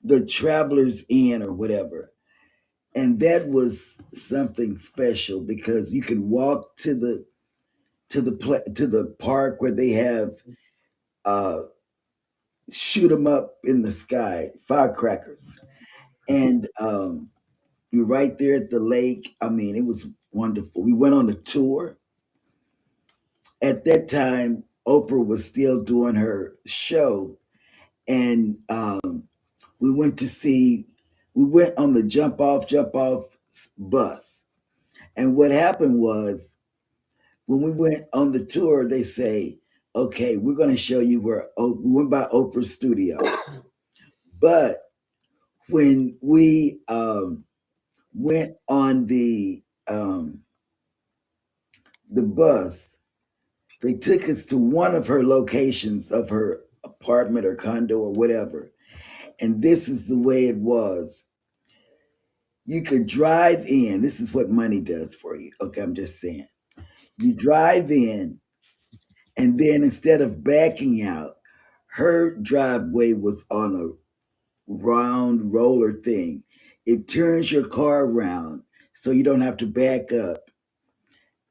The Travelers Inn or whatever. And that was something special because you could walk to the park where they have shoot 'em up in the sky, firecrackers. And you're right there at the lake. I mean, it was wonderful. We went on a tour. At that time, Oprah was still doing her show, and we went to see. We went on the jump off bus, and what happened was when we went on the tour, they say, "Okay, we're going to show you where." We went by Oprah's studio, but when we went on the bus, they took us to one of her locations of her apartment or condo or whatever. And this is the way it was. You could drive in. This is what money does for you. Okay, I'm just saying. You drive in, and then instead of backing out, her driveway was on a round roller thing. It turns your car around so you don't have to back up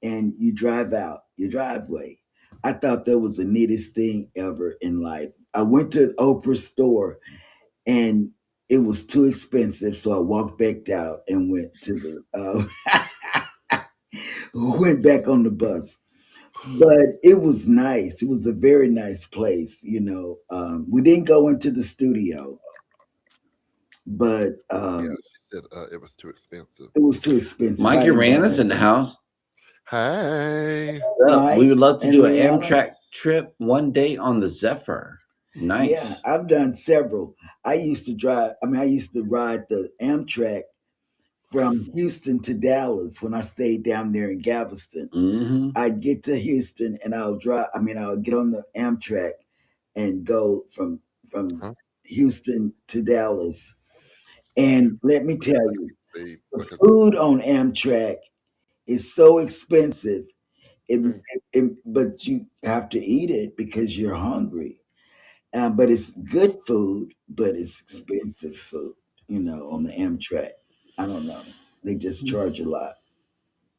and you drive out your driveway. I thought that was the neatest thing ever in life. I went to Oprah's store and it was too expensive, so I walked back out and went to the went back on the bus. But it was nice. It was a very nice place, you know. We didn't go into the studio, but Yeah, she said it was too expensive. it was too expensive. Mike Urana's in the house. Hey. We would love to and do an Rihanna. Amtrak trip one day on the Zephyr. Nice. Yeah, I've done several. I used to ride the Amtrak from Houston to Dallas when I stayed down there in Galveston. Mm-hmm. I'd get to Houston and I'll get on the Amtrak and go from Houston to Dallas. And let me tell you, the food on Amtrak is so expensive. But you have to eat it because you're hungry. But it's good food, but it's expensive food, you know, on the Amtrak. I don't know. They just charge a lot.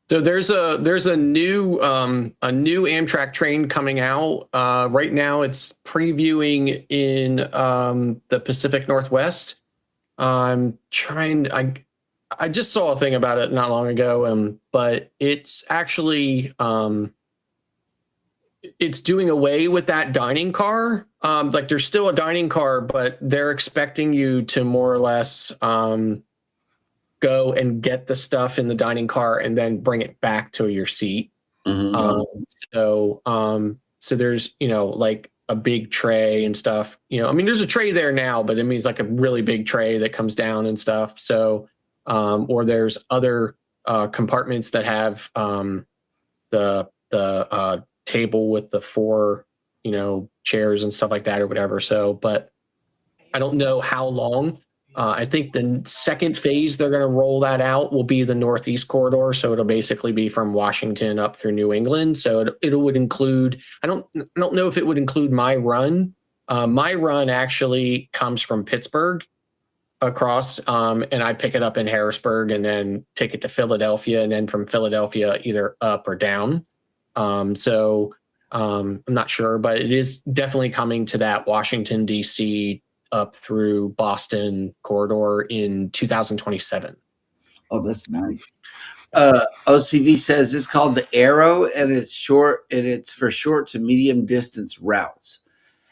So there's a new Amtrak train coming out. Right now it's previewing in the Pacific Northwest. I just saw a thing about it not long ago, but it's actually it's doing away with that dining car. Like there's still a dining car, but they're expecting you to more or less go and get the stuff in the dining car and then bring it back to your seat. Mm-hmm. So there's, you know, like a big tray and stuff, you know, I mean, there's a tray there now, but it means like a really big tray that comes down and stuff. So, or there's other compartments that have the table with the 4, you know, chairs and stuff like that or whatever. So, but I don't know how long I think the second phase they're going to roll that out will be the Northeast corridor. So it'll basically be from Washington up through New England. So it would include, I don't know if it would include my run. My run actually comes from Pittsburgh across, and I pick it up in Harrisburg and then take it to Philadelphia, and then from Philadelphia either up or down. So I'm not sure, but it is definitely coming to that Washington, D.C. up through Boston corridor in 2027. Oh, that's nice. OCV says it's called the Arrow, and it's short, and it's for short to medium distance routes.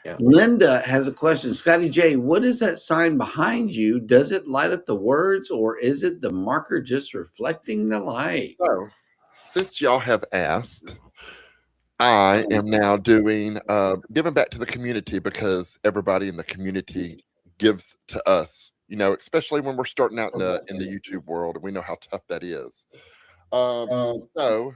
Yeah. Linda has a question. Scottie J, what is that sign behind you? Does it light up the words, or is it the marker just reflecting the light? So, since y'all have asked, I am now doing giving back to the community, because everybody in the community gives to us, especially when we're starting out in the YouTube world, and we know how tough that is. So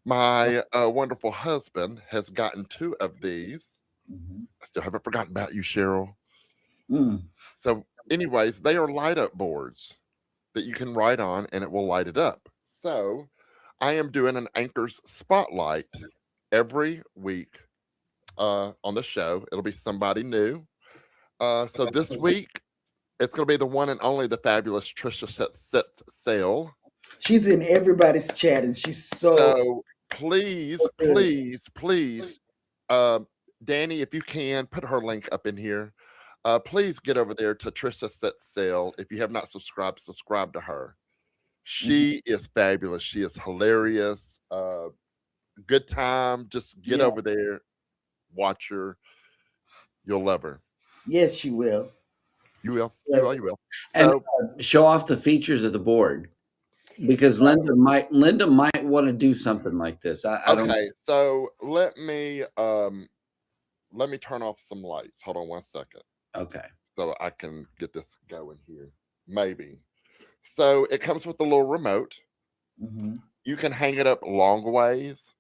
my wonderful husband has gotten 2 of these. I still haven't forgotten about you, Cheryl. So anyways, they are light up boards that you can write on and it will light it up. So I am doing an Anchors Spotlight every week on the show. It'll be somebody new. So this week, it's going to be the one and only, the fabulous Trisha Sets Sail. She's in everybody's chat, and she's so please, Danny, if you can, put her link up in here. Please get over there to Trisha Sets Sail. If you have not subscribed, subscribe to her. She is fabulous. She is hilarious. Good time. Just get over there, watch her. You'll love her. Yes, she will. You will. You will. So, and show off the features of the board, because Linda might want to do something like this. I don't. Okay, so let me turn off some lights. Hold on one second. Okay. So I can get this going here. Maybe. So it comes with a little remote. You can hang it up long ways,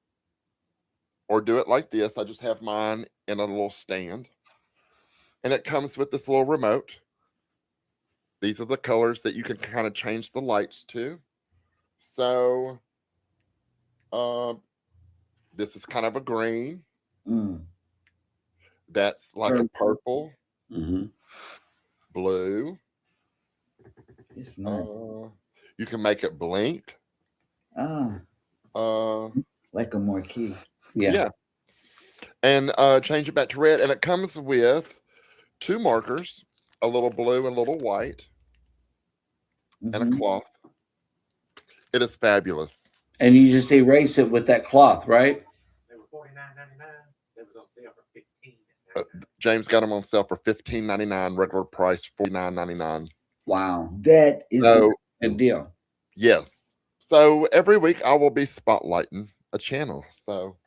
or do it like this. I just have mine in a little stand. And it comes with this little remote. These are the colors that you can kind of change the lights to. So this is kind of a green. That's like a purple. Blue. It's nice. You can make it blink. Like a marquee. Yeah. And change it back to red. And it comes with 2 markers, a little blue and a little white, and a cloth. It is fabulous. And you just erase it with that cloth, right? They were $49.99. They was on sale for $15. James got them on sale for $15.99. Regular price $49.99. Wow, that is a good deal. Yes. So every week I will be spotlighting a channel. So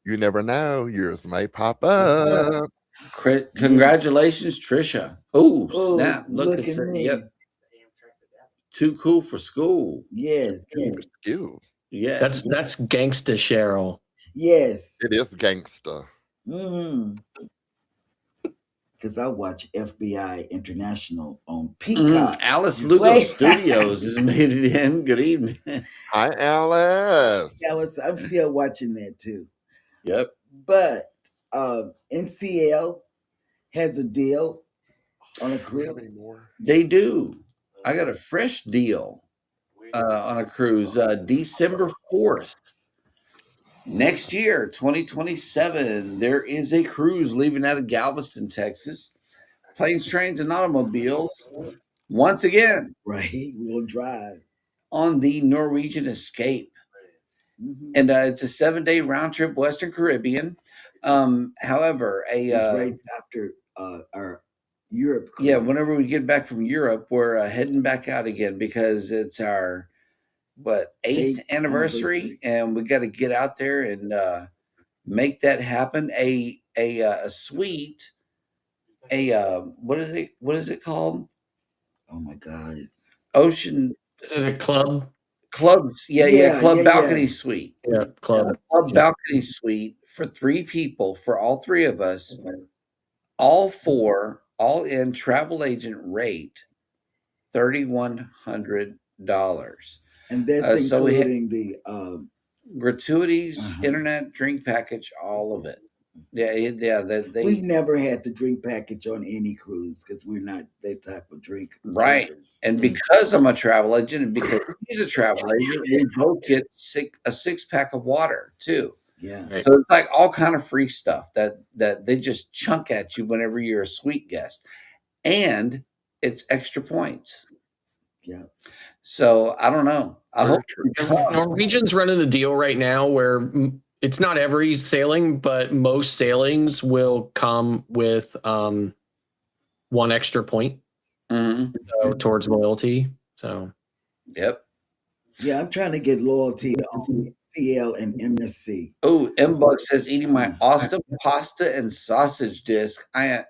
you never know, yours may pop up. Congratulations, Trisha. Oh, snap. Look at me. Yep. Too cool for school. Yes. Yes. That's gangsta, Cheryl. Yes. It is gangsta. Because I watch FBI International on Peacock. Alice Lugo Studios has made it in. Good evening. Hi, Alice. Alice, I'm still watching that too. Yep. But NCL has a deal on a cruise. They do. I got a fresh deal on a cruise December 4th. Next year, 2027, there is a cruise leaving out of Galveston, Texas. Planes, trains, and automobiles. Once again. Right. We'll drive. On the Norwegian Escape. And it's a 7-day round trip Western Caribbean. However, it's right after our Europe cruise. Yeah, whenever we get back from Europe, we're heading back out again, because it's our 8th anniversary, and we got to get out there and make that happen. A suite, what is it called? Oh my God, Ocean. Is it a club? Clubs, club balcony suite. Yeah, club balcony suite for 3 people, for all 3 of us, all for all in travel agent rate $3,100. And that's so including the gratuities, internet, drink package, all of it. Yeah. We've never had the drink package on any cruise because we're not that type of drink. Right. drinkers. And because I'm a travel agent and because he's a travel agent, we both get a 6-pack of water too. Yeah. So it's like all kind of free stuff that they just chunk at you whenever you're a suite guest. And it's extra points. Yeah. So I don't know. I hope Norwegian's running a deal right now where it's not every sailing, but most sailings will come with 1 extra point towards loyalty. So, yep. Yeah, I'm trying to get loyalty on CL and MSC. Oh, M-Bug says, eating my awesome pasta and sausage dish. I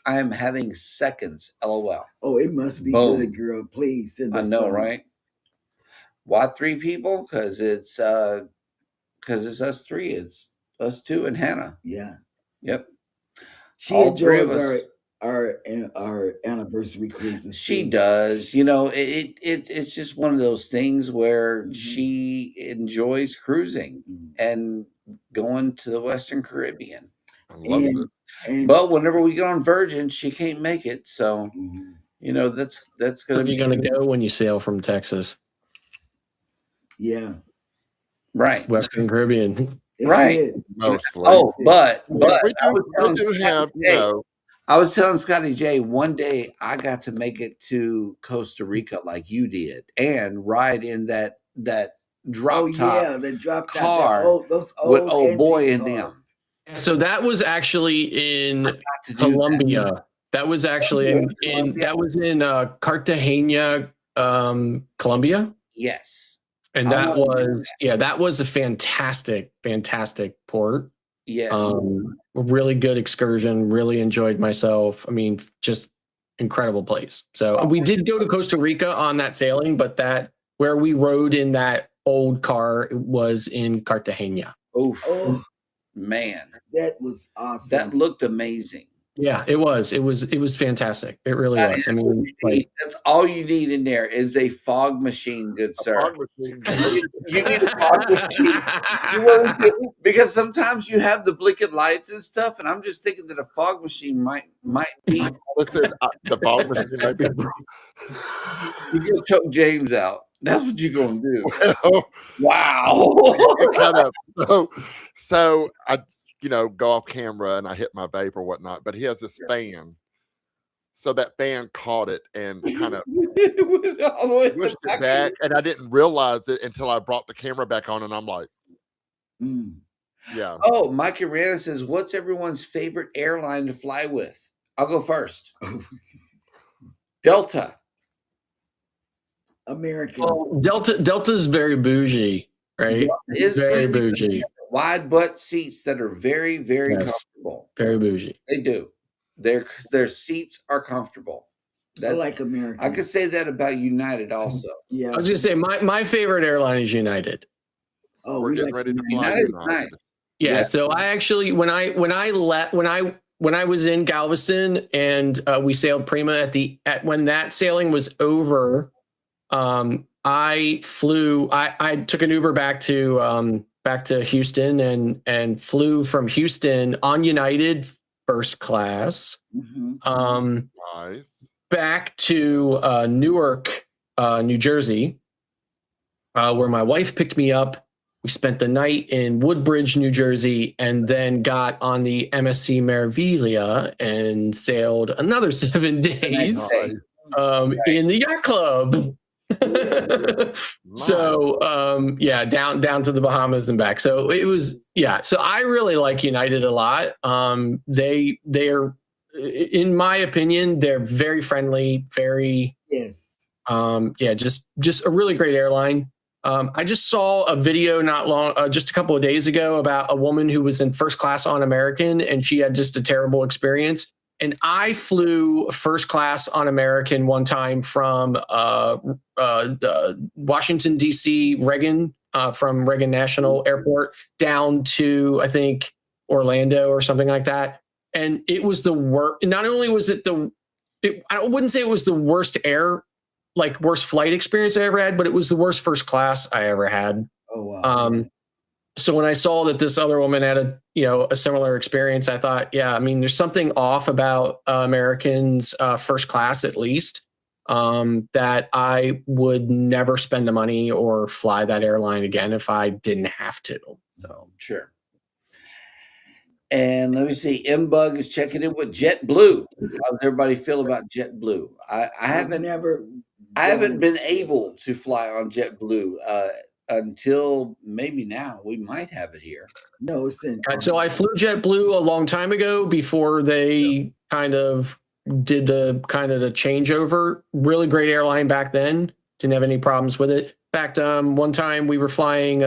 am having seconds. LOL. Oh, it must be good, girl. Please send us I know, some. right? Why 3 people? Because it's us 3. It's us 2 and Hannah. Yeah. Yep. She enjoys our anniversary cruises. She does. You know, it's just one of those things where she enjoys cruising and going to the Western Caribbean. I love it. But whenever we get on Virgin, she can't make it. So, you know, that's going to be. Where are you going to go when you sail from Texas? Yeah. Right. Western Caribbean. Right. Mostly. Oh, but we do have, you know. I was telling Scottie J, one day I got to make it to Costa Rica like you did and ride in that drop top the drop car those with old boy in them. So that was actually in Colombia. That was actually in Cartagena, Colombia. Yes. And that was a fantastic port. Yes. A really good excursion. Really enjoyed myself. I mean, just incredible place. So we did go to Costa Rica on that sailing, but that where we rode in that old car was in Cartagena. Oh man, that was awesome. That looked amazing. Yeah, it was. It was fantastic. It really was. I mean, that's all you need in there is a fog machine, good sir. Fog machine. You need a fog machine. You really do, because sometimes you have the blinking lights and stuff, and I'm just thinking that a fog machine might be. Listen, the fog machine might be. You're gonna choke James out. That's what you're gonna do. Well, wow. So I. Go off camera and I hit my vape or whatnot, but he has this fan. So that fan caught it and kind of pushed it back. And I didn't realize it until I brought the camera back on and I'm like, yeah. Oh, Mike Arana says, what's everyone's favorite airline to fly with? I'll go first. Delta. American. Oh, Delta's very bougie, right? It's very bougie. Wide butt seats that are very, very comfortable. Very bougie. They do. Their seats are comfortable. I like American. I could say that about United also. Yeah. I was gonna say my favorite airline is United. Oh, we're getting ready to fly. United. Nice. Yeah. So I actually when I was in Galveston and we sailed Prima when that sailing was over, I took an Uber back to Houston and flew from Houston on United first class. Nice. Back to Newark, New Jersey, where my wife picked me up. We spent the night in Woodbridge, New Jersey, and then got on the MSC Meraviglia and sailed another 7 days in the yacht club. So down to the Bahamas and back. So it was so I really like United a lot. They are, in my opinion, they're very friendly, very just a really great airline. I just saw a video just a couple of days ago about a woman who was in first class on American and she had just a terrible experience. And I flew first class on American one time from Washington, D.C., Reagan, from Reagan National Airport down to, I think, Orlando or something like that. and it was the worst. Not only was it I wouldn't say it was the worst worst flight experience I ever had, but it was the worst first class I ever had. Oh wow. So when I saw that this other woman had a similar experience, I thought, yeah, I mean, there's something off about Americans first class, at least, that I would never spend the money or fly that airline again if I didn't have to. So sure. And let me see, M-Bug is checking in with JetBlue. How does everybody feel about JetBlue? I haven't been able to fly on JetBlue until maybe now. We might have it here. No, it's in. So I flew JetBlue a long time ago before they kind of did the changeover. Really great airline back then. Didn't have any problems with it. In fact, one time we were flying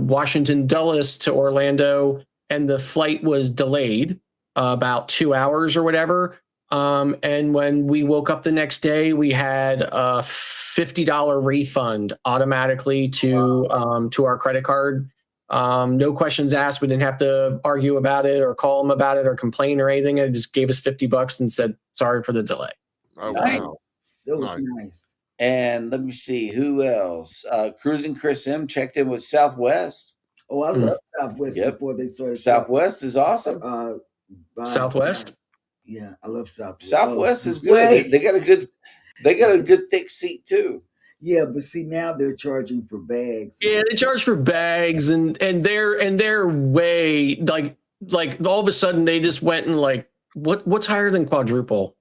Washington Dulles to Orlando, and the flight was delayed about 2 hours or whatever. And when we woke up the next day, we had a $50 refund automatically to our credit card. No questions asked. We didn't have to argue about it or call them about it or complain or anything. It just gave us $50 and said, sorry for the delay. Oh, nice. wow. That was nice. And let me see, who else? Cruising Chris M checked in with Southwest. Oh, I love Southwest before they started. Southwest is awesome. Southwest? Yeah, I love Southwest. Southwest is good. They got a good thick seat too. Yeah, but see now they're charging for bags. Yeah, they charge for bags and they're way like all of a sudden they just went and like what's higher than quadruple?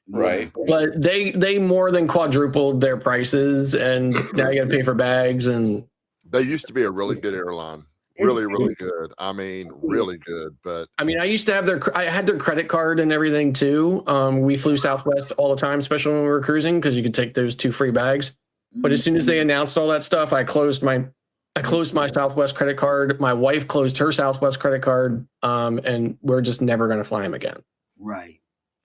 Right. But they more than quadrupled their prices, and now you got to pay for bags. And they used to be a really good airline. Really, really good. I mean, really good. But I mean, I used to have I had their credit card and everything too. We flew Southwest all the time, especially when we were cruising, because you could take those 2 free bags. But as soon as they announced all that stuff, I closed my Southwest credit card. My wife closed her Southwest credit card, and we're just never going to fly them again. Right.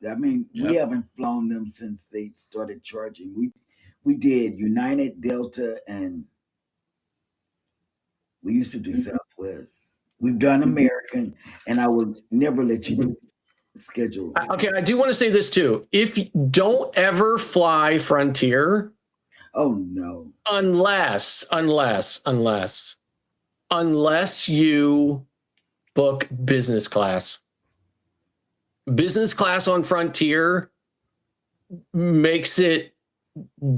I mean, we haven't flown them since they started charging. We did United, Delta, and we used to do Southwest. We've done American, and I will never let you do schedule. Okay, I do want to say this too. If you don't ever fly Frontier. Oh no. Unless you book business class. Business class on Frontier makes it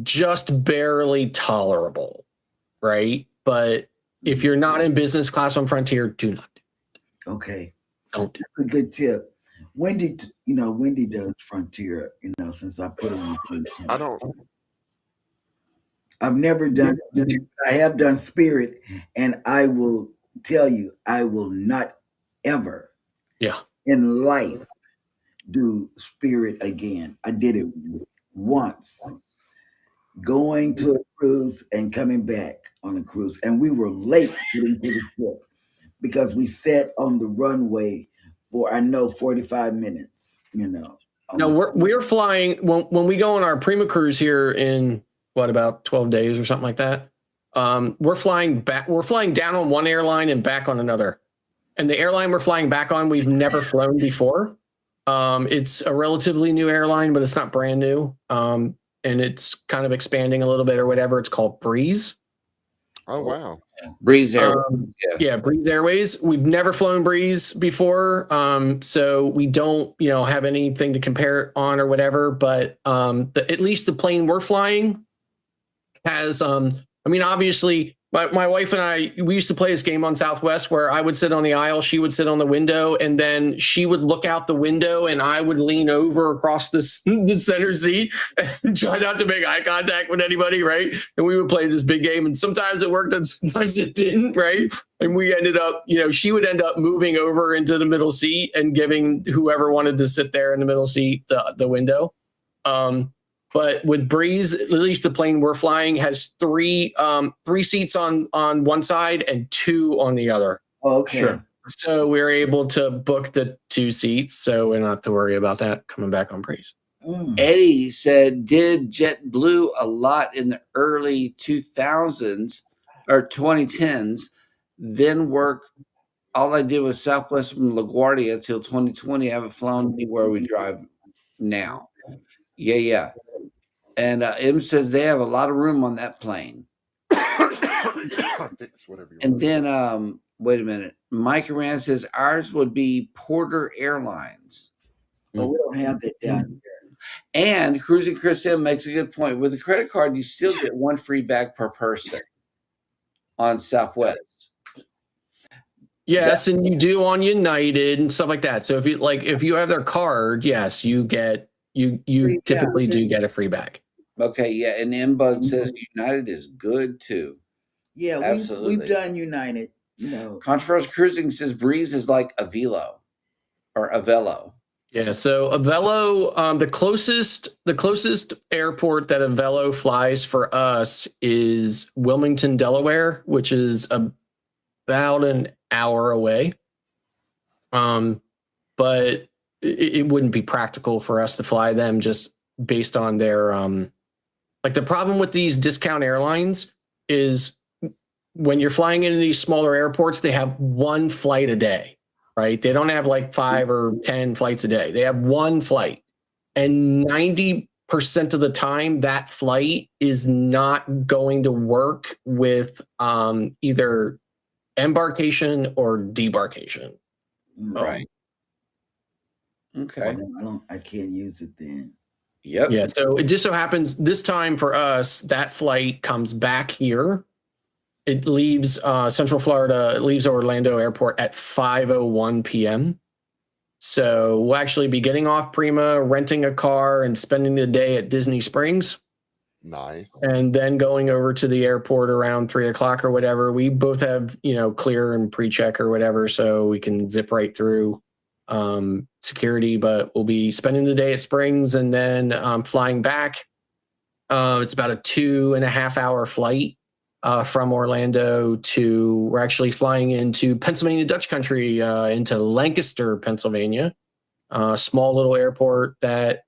just barely tolerable, right? But if you're not in business class on Frontier, do not do it. Okay. Don't do it. That's a good tip. Wendy does Frontier, since I put on. I've never done it. I have done Spirit, and I will tell you, I will not ever in life do Spirit again. I did it once, going to a cruise and coming back on a cruise. And we were late getting to the ship because we sat on the runway for, 45 minutes, Now we're flying, when we go on our Prima cruise here in, about 12 days or something like that. We're flying down on one airline and back on another. And the airline we're flying back on, we've never flown before. It's a relatively new airline, but it's not brand new. And it's kind of expanding a little bit or whatever. It's called Breeze. Oh, wow. Breeze Airways. Breeze Airways. We've never flown Breeze before. So we don't, have anything to compare it on or whatever. But at least the plane we're flying has, obviously my wife and I, we used to play this game on Southwest where I would sit on the aisle, she would sit on the window, and then she would look out the window and I would lean over across the center seat and try not to make eye contact with anybody, right? And we would play this big game, and sometimes it worked and sometimes it didn't, right? And we ended up, she would end up moving over into the middle seat and giving whoever wanted to sit there in the middle seat the window. But with Breeze, at least the plane we're flying has three seats on one side and 2 on the other. Oh, okay. Sure. So we're able to book the 2 seats, so we don't have to worry about that coming back on Breeze. Eddie said, did JetBlue a lot in the early 2000s or 2010s, then work all I did was Southwest from LaGuardia until 2020. I haven't flown anywhere we drive now. Yeah. And M says they have a lot of room on that plane. And then, wait a minute. Mike Rand says ours would be Porter Airlines. But we don't have that down here. And Cruising Chris M makes a good point. With a credit card, you still get one free bag per person on Southwest. Yes, and you do on United and stuff like that. So if you have their card, yes, you get you typically do get a free bag. Okay, yeah, and M-Bug says United is good too. Yeah, absolutely. We've done United. Controversial Cruising says Breeze is like a Velo or a Velo. Yeah, so a Velo, the closest airport that a Velo flies for us is Wilmington, Delaware, which is about an hour away. But it wouldn't be practical for us to fly them just based on their like the problem with these discount airlines is when you're flying into these smaller airports, they have one flight a day, right? They don't have like 5 or 10 flights a day. They have one flight. And 90% of the time, that flight is not going to work with either embarkation or debarkation. Right. Okay. I can't use it then. Yep. Yeah. So it just so happens this time for us, that flight comes back here. It leaves Central Florida. It leaves Orlando Airport at 5:01 p.m. So we'll actually be getting off Prima, renting a car, and spending the day at Disney Springs. Nice. And then going over to the airport around 3 o'clock or whatever. We both have, clear and pre-check or whatever, so we can zip right through security. But we'll be spending the day at Springs and then flying back. It's about a 2.5 hour flight from Orlando we're actually flying into Pennsylvania Dutch country, into Lancaster, Pennsylvania, a small little airport that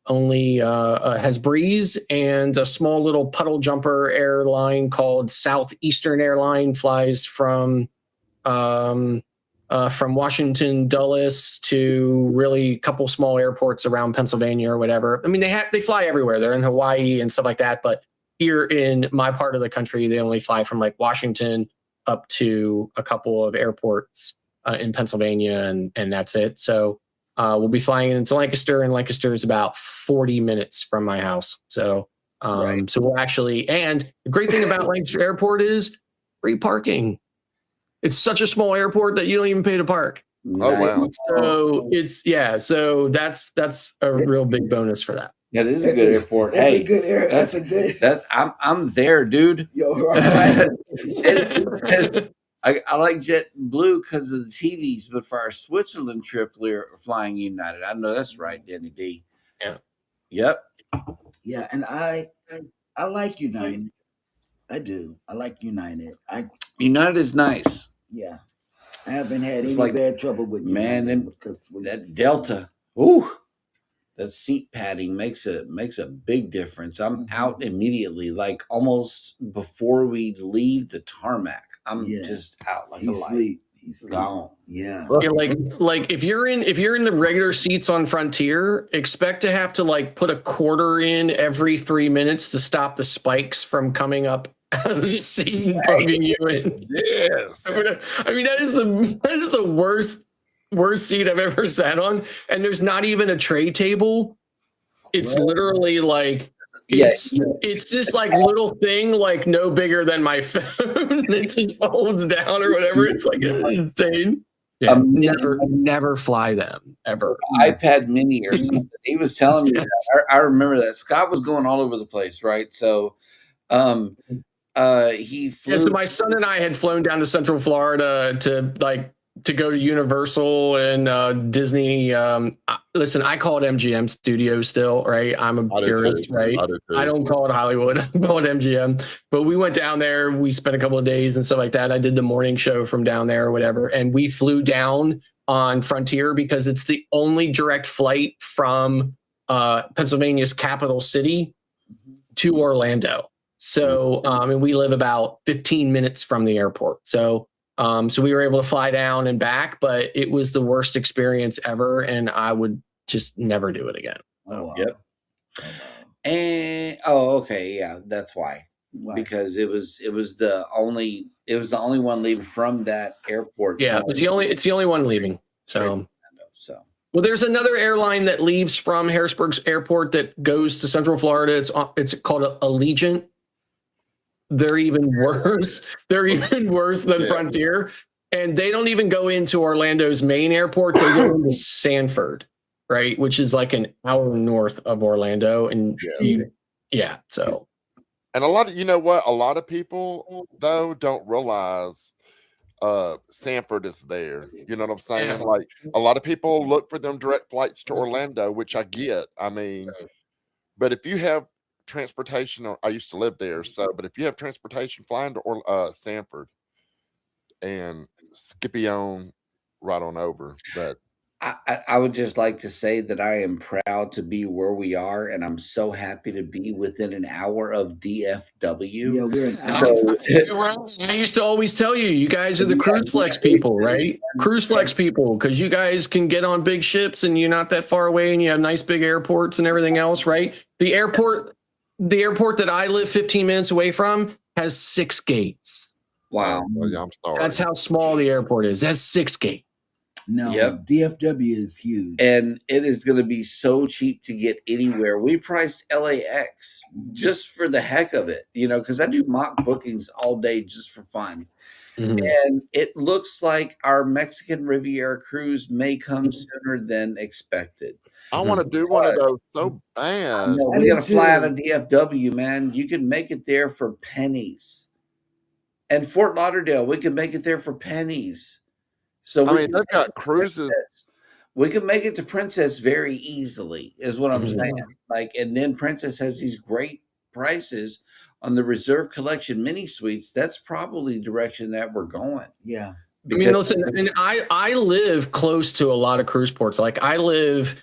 only has Breeze, and a small little puddle jumper airline called Southeastern Airline flies from Washington Dulles to really a couple small airports around Pennsylvania or whatever. I mean, they fly everywhere. They're in Hawaii and stuff like that, but here in my part of the country, they only fly from like Washington up to a couple of airports in Pennsylvania, and that's it. So we'll be flying into Lancaster, and Lancaster is about 40 minutes from my house. So, Right. So we'll actually, and the great thing about Lancaster Airport is free parking. It's such a small airport that you don't even pay to park. Oh, wow. So so that's a real big bonus for that. That is a good airport. That's Hey, a good air. That's a good. I'm there, dude. Yo, right. I like JetBlue because of the TVs, but for our Switzerland trip, we're flying United. I know that's right, Danny D. Yeah. Yep. Yeah, and I like United. I do. I like United. United is nice. Yeah. I haven't had It's any like, bad trouble with United. Man, that Delta. Ooh. That seat padding makes a big difference. I'm out immediately, like almost before we leave the tarmac. I'm just out like a light. He's gone. Yeah. Like if you're in the regular seats on Frontier, expect to have to like put a quarter in every 3 minutes to stop the spikes from coming up out of the seat and plugging you in. Yes. I mean that is the worst seat I've ever sat on, and there's not even a tray table. It's literally like it's this like little thing like no bigger than my phone. It just folds down or whatever. It's like insane. Yeah, never fly them ever. iPad Mini or something. He was telling me that. I remember that. Scott was going all over the place, right? So he flew. Yeah, so my son and I had flown down to Central Florida to go to Universal and Disney. Listen, I call it MGM Studios still, right? I'm a purist, right? I don't call it Hollywood. I call it MGM. But we went down there. We spent a couple of days and stuff like that. I did the morning show from down there or whatever. And we flew down on Frontier because it's the only direct flight from Pennsylvania's capital city to Orlando. So, and we live about 15 minutes from the airport. So, So we were able to fly down and back, but it was the worst experience ever, and I would just never do it again. Oh, yep. And okay, yeah, that's why. Because it was the only one leaving from that airport. Yeah, it's the only one leaving. So well, there's another airline that leaves from Harrisburg's airport that goes to Central Florida. It's called Allegiant. They're even worse. They're even worse than Frontier, and they don't even go into Orlando's main airport. They go into Sanford, right, which is like an hour north of Orlando, and so. And a lot of people though don't realize Sanford is there. You know what I'm saying? Yeah. Like a lot of people look for them direct flights to Orlando, which I get. I mean, but if you have transportation, I used to live there, but if you have transportation flying to Sanford and Skippy on right on over, but I would just like to say that I am proud to be where we are, and I'm so happy to be within an hour of DFW. Yeah, we're an hour. I used to always tell you guys are the Cruise Flex people, right? Cruise Flex people, because you guys can get on big ships and you're not that far away and you have nice big airports and everything else, right? The airport that I live 15 minutes away from has 6 gates. Wow. I'm sorry. That's how small the airport is. That's 6 gates. No, DFW is huge. And it is going to be so cheap to get anywhere. We priced LAX just for the heck of it, because I do mock bookings all day just for fun. Mm-hmm. And it looks like our Mexican Riviera cruise may come sooner than expected. I want to do one of those so bad. We got to fly out of DFW, man. You can make it there for pennies. And Fort Lauderdale, we can make it there for pennies. So they've got cruises. We can make it to Princess very easily, is what I'm saying. And then Princess has these great prices on the Reserve Collection mini suites. That's probably the direction that we're going. Yeah. Listen, and I live close to a lot of cruise ports. Like I literally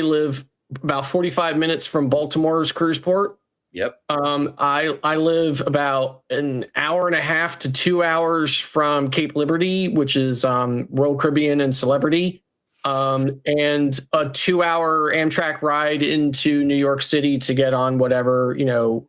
live about 45 minutes from Baltimore's cruise port. Yep. I live about an hour and a half to 2 hours from Cape Liberty, which is Royal Caribbean and Celebrity, and a 2-hour Amtrak ride into New York City to get on whatever,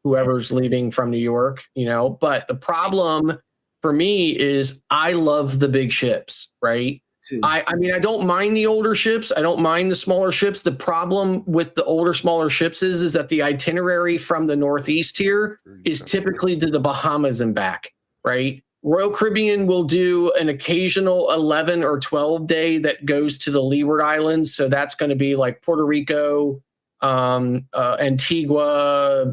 whoever's leaving from New York, But the problem for me is I love the big ships, right? I don't mind the older ships. I don't mind the smaller ships. The problem with the older, smaller ships is that the itinerary from the Northeast here is typically to the Bahamas and back, right? Royal Caribbean will do an occasional 11 or 12 day that goes to the Leeward Islands. So that's going to be like Puerto Rico, Antigua,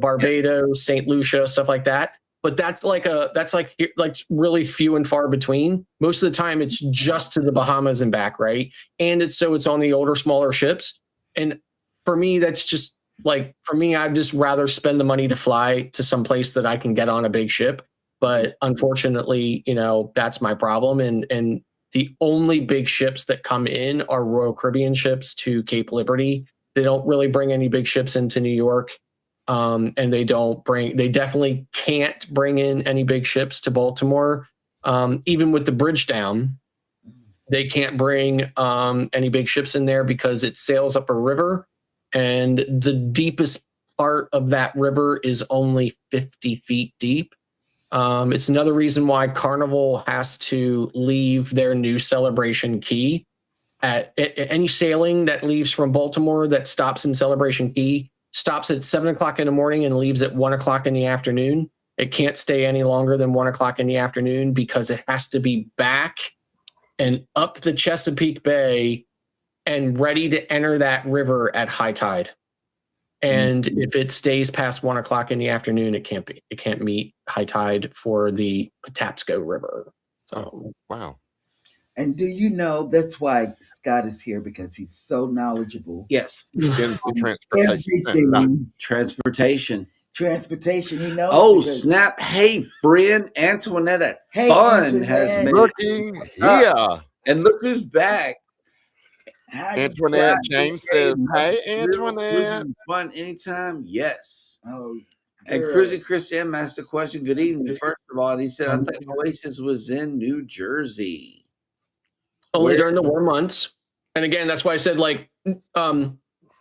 Barbados, St. Lucia, stuff like that. But that's like really few and far between. Most of the time, it's just to the Bahamas and back, right? And it's on the older, smaller ships. And for me, that's just I'd just rather spend the money to fly to some place that I can get on a big ship. But unfortunately, that's my problem. And the only big ships that come in are Royal Caribbean ships to Cape Liberty. They don't really bring any big ships into New York. And they definitely can't bring in any big ships to Baltimore. Even with the bridge down, they can't bring any big ships in there because it sails up a river, and the deepest part of that river is only 50 feet deep. It's another reason why Carnival has to leave their new Celebration Key at any sailing that leaves from Baltimore that stops in Celebration Key. Stops at 7 o'clock in the morning and leaves at 1 o'clock in the afternoon. It can't stay any longer than 1 o'clock in the afternoon because it has to be back and up the Chesapeake Bay and ready to enter that river at high tide. And if it stays past 1 o'clock in the afternoon, it can't meet high tide for the Patapsco River. So wow. And do you know that's why Scott is here, because he's so knowledgeable? Yes. Transportation. He knows. Oh, snap. Hey, friend, Antoinette Fun has made looking here. And look who's back. Antoinette James says, hey, Antoinette. Fun anytime? Yes. Oh, And Cruising Chris M asked the question, good evening, first of all. And he said, I think Oasis was in New Jersey. Only during the warm months. And again, that's why I said like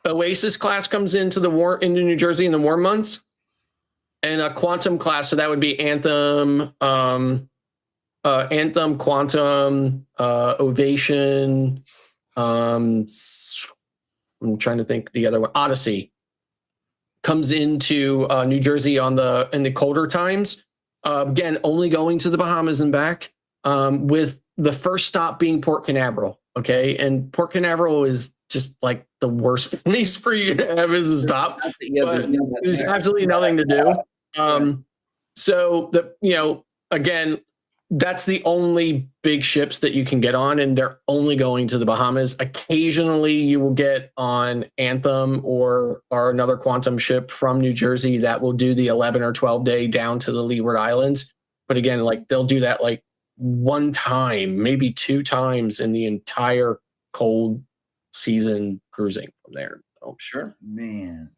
Oasis class comes into New Jersey in the warm months. And a quantum class, so that would be Anthem, Quantum, Ovation. I'm trying to think the other one. Odyssey comes into New Jersey in the colder times. Again, only going to the Bahamas and back. With the first stop being Port Canaveral. Okay, and Port Canaveral is just like the worst place for you to have as a stop. There's absolutely nothing to do. So again, that's the only big ships that you can get on, and they're only going to the Bahamas. Occasionally you will get on Anthem or another quantum ship from New Jersey that will do the 11 or 12 day down to the Leeward Islands. But again, like they'll do that like one time, maybe two times in the entire cold season cruising from there. Sure. Man.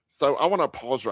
So I want to pause right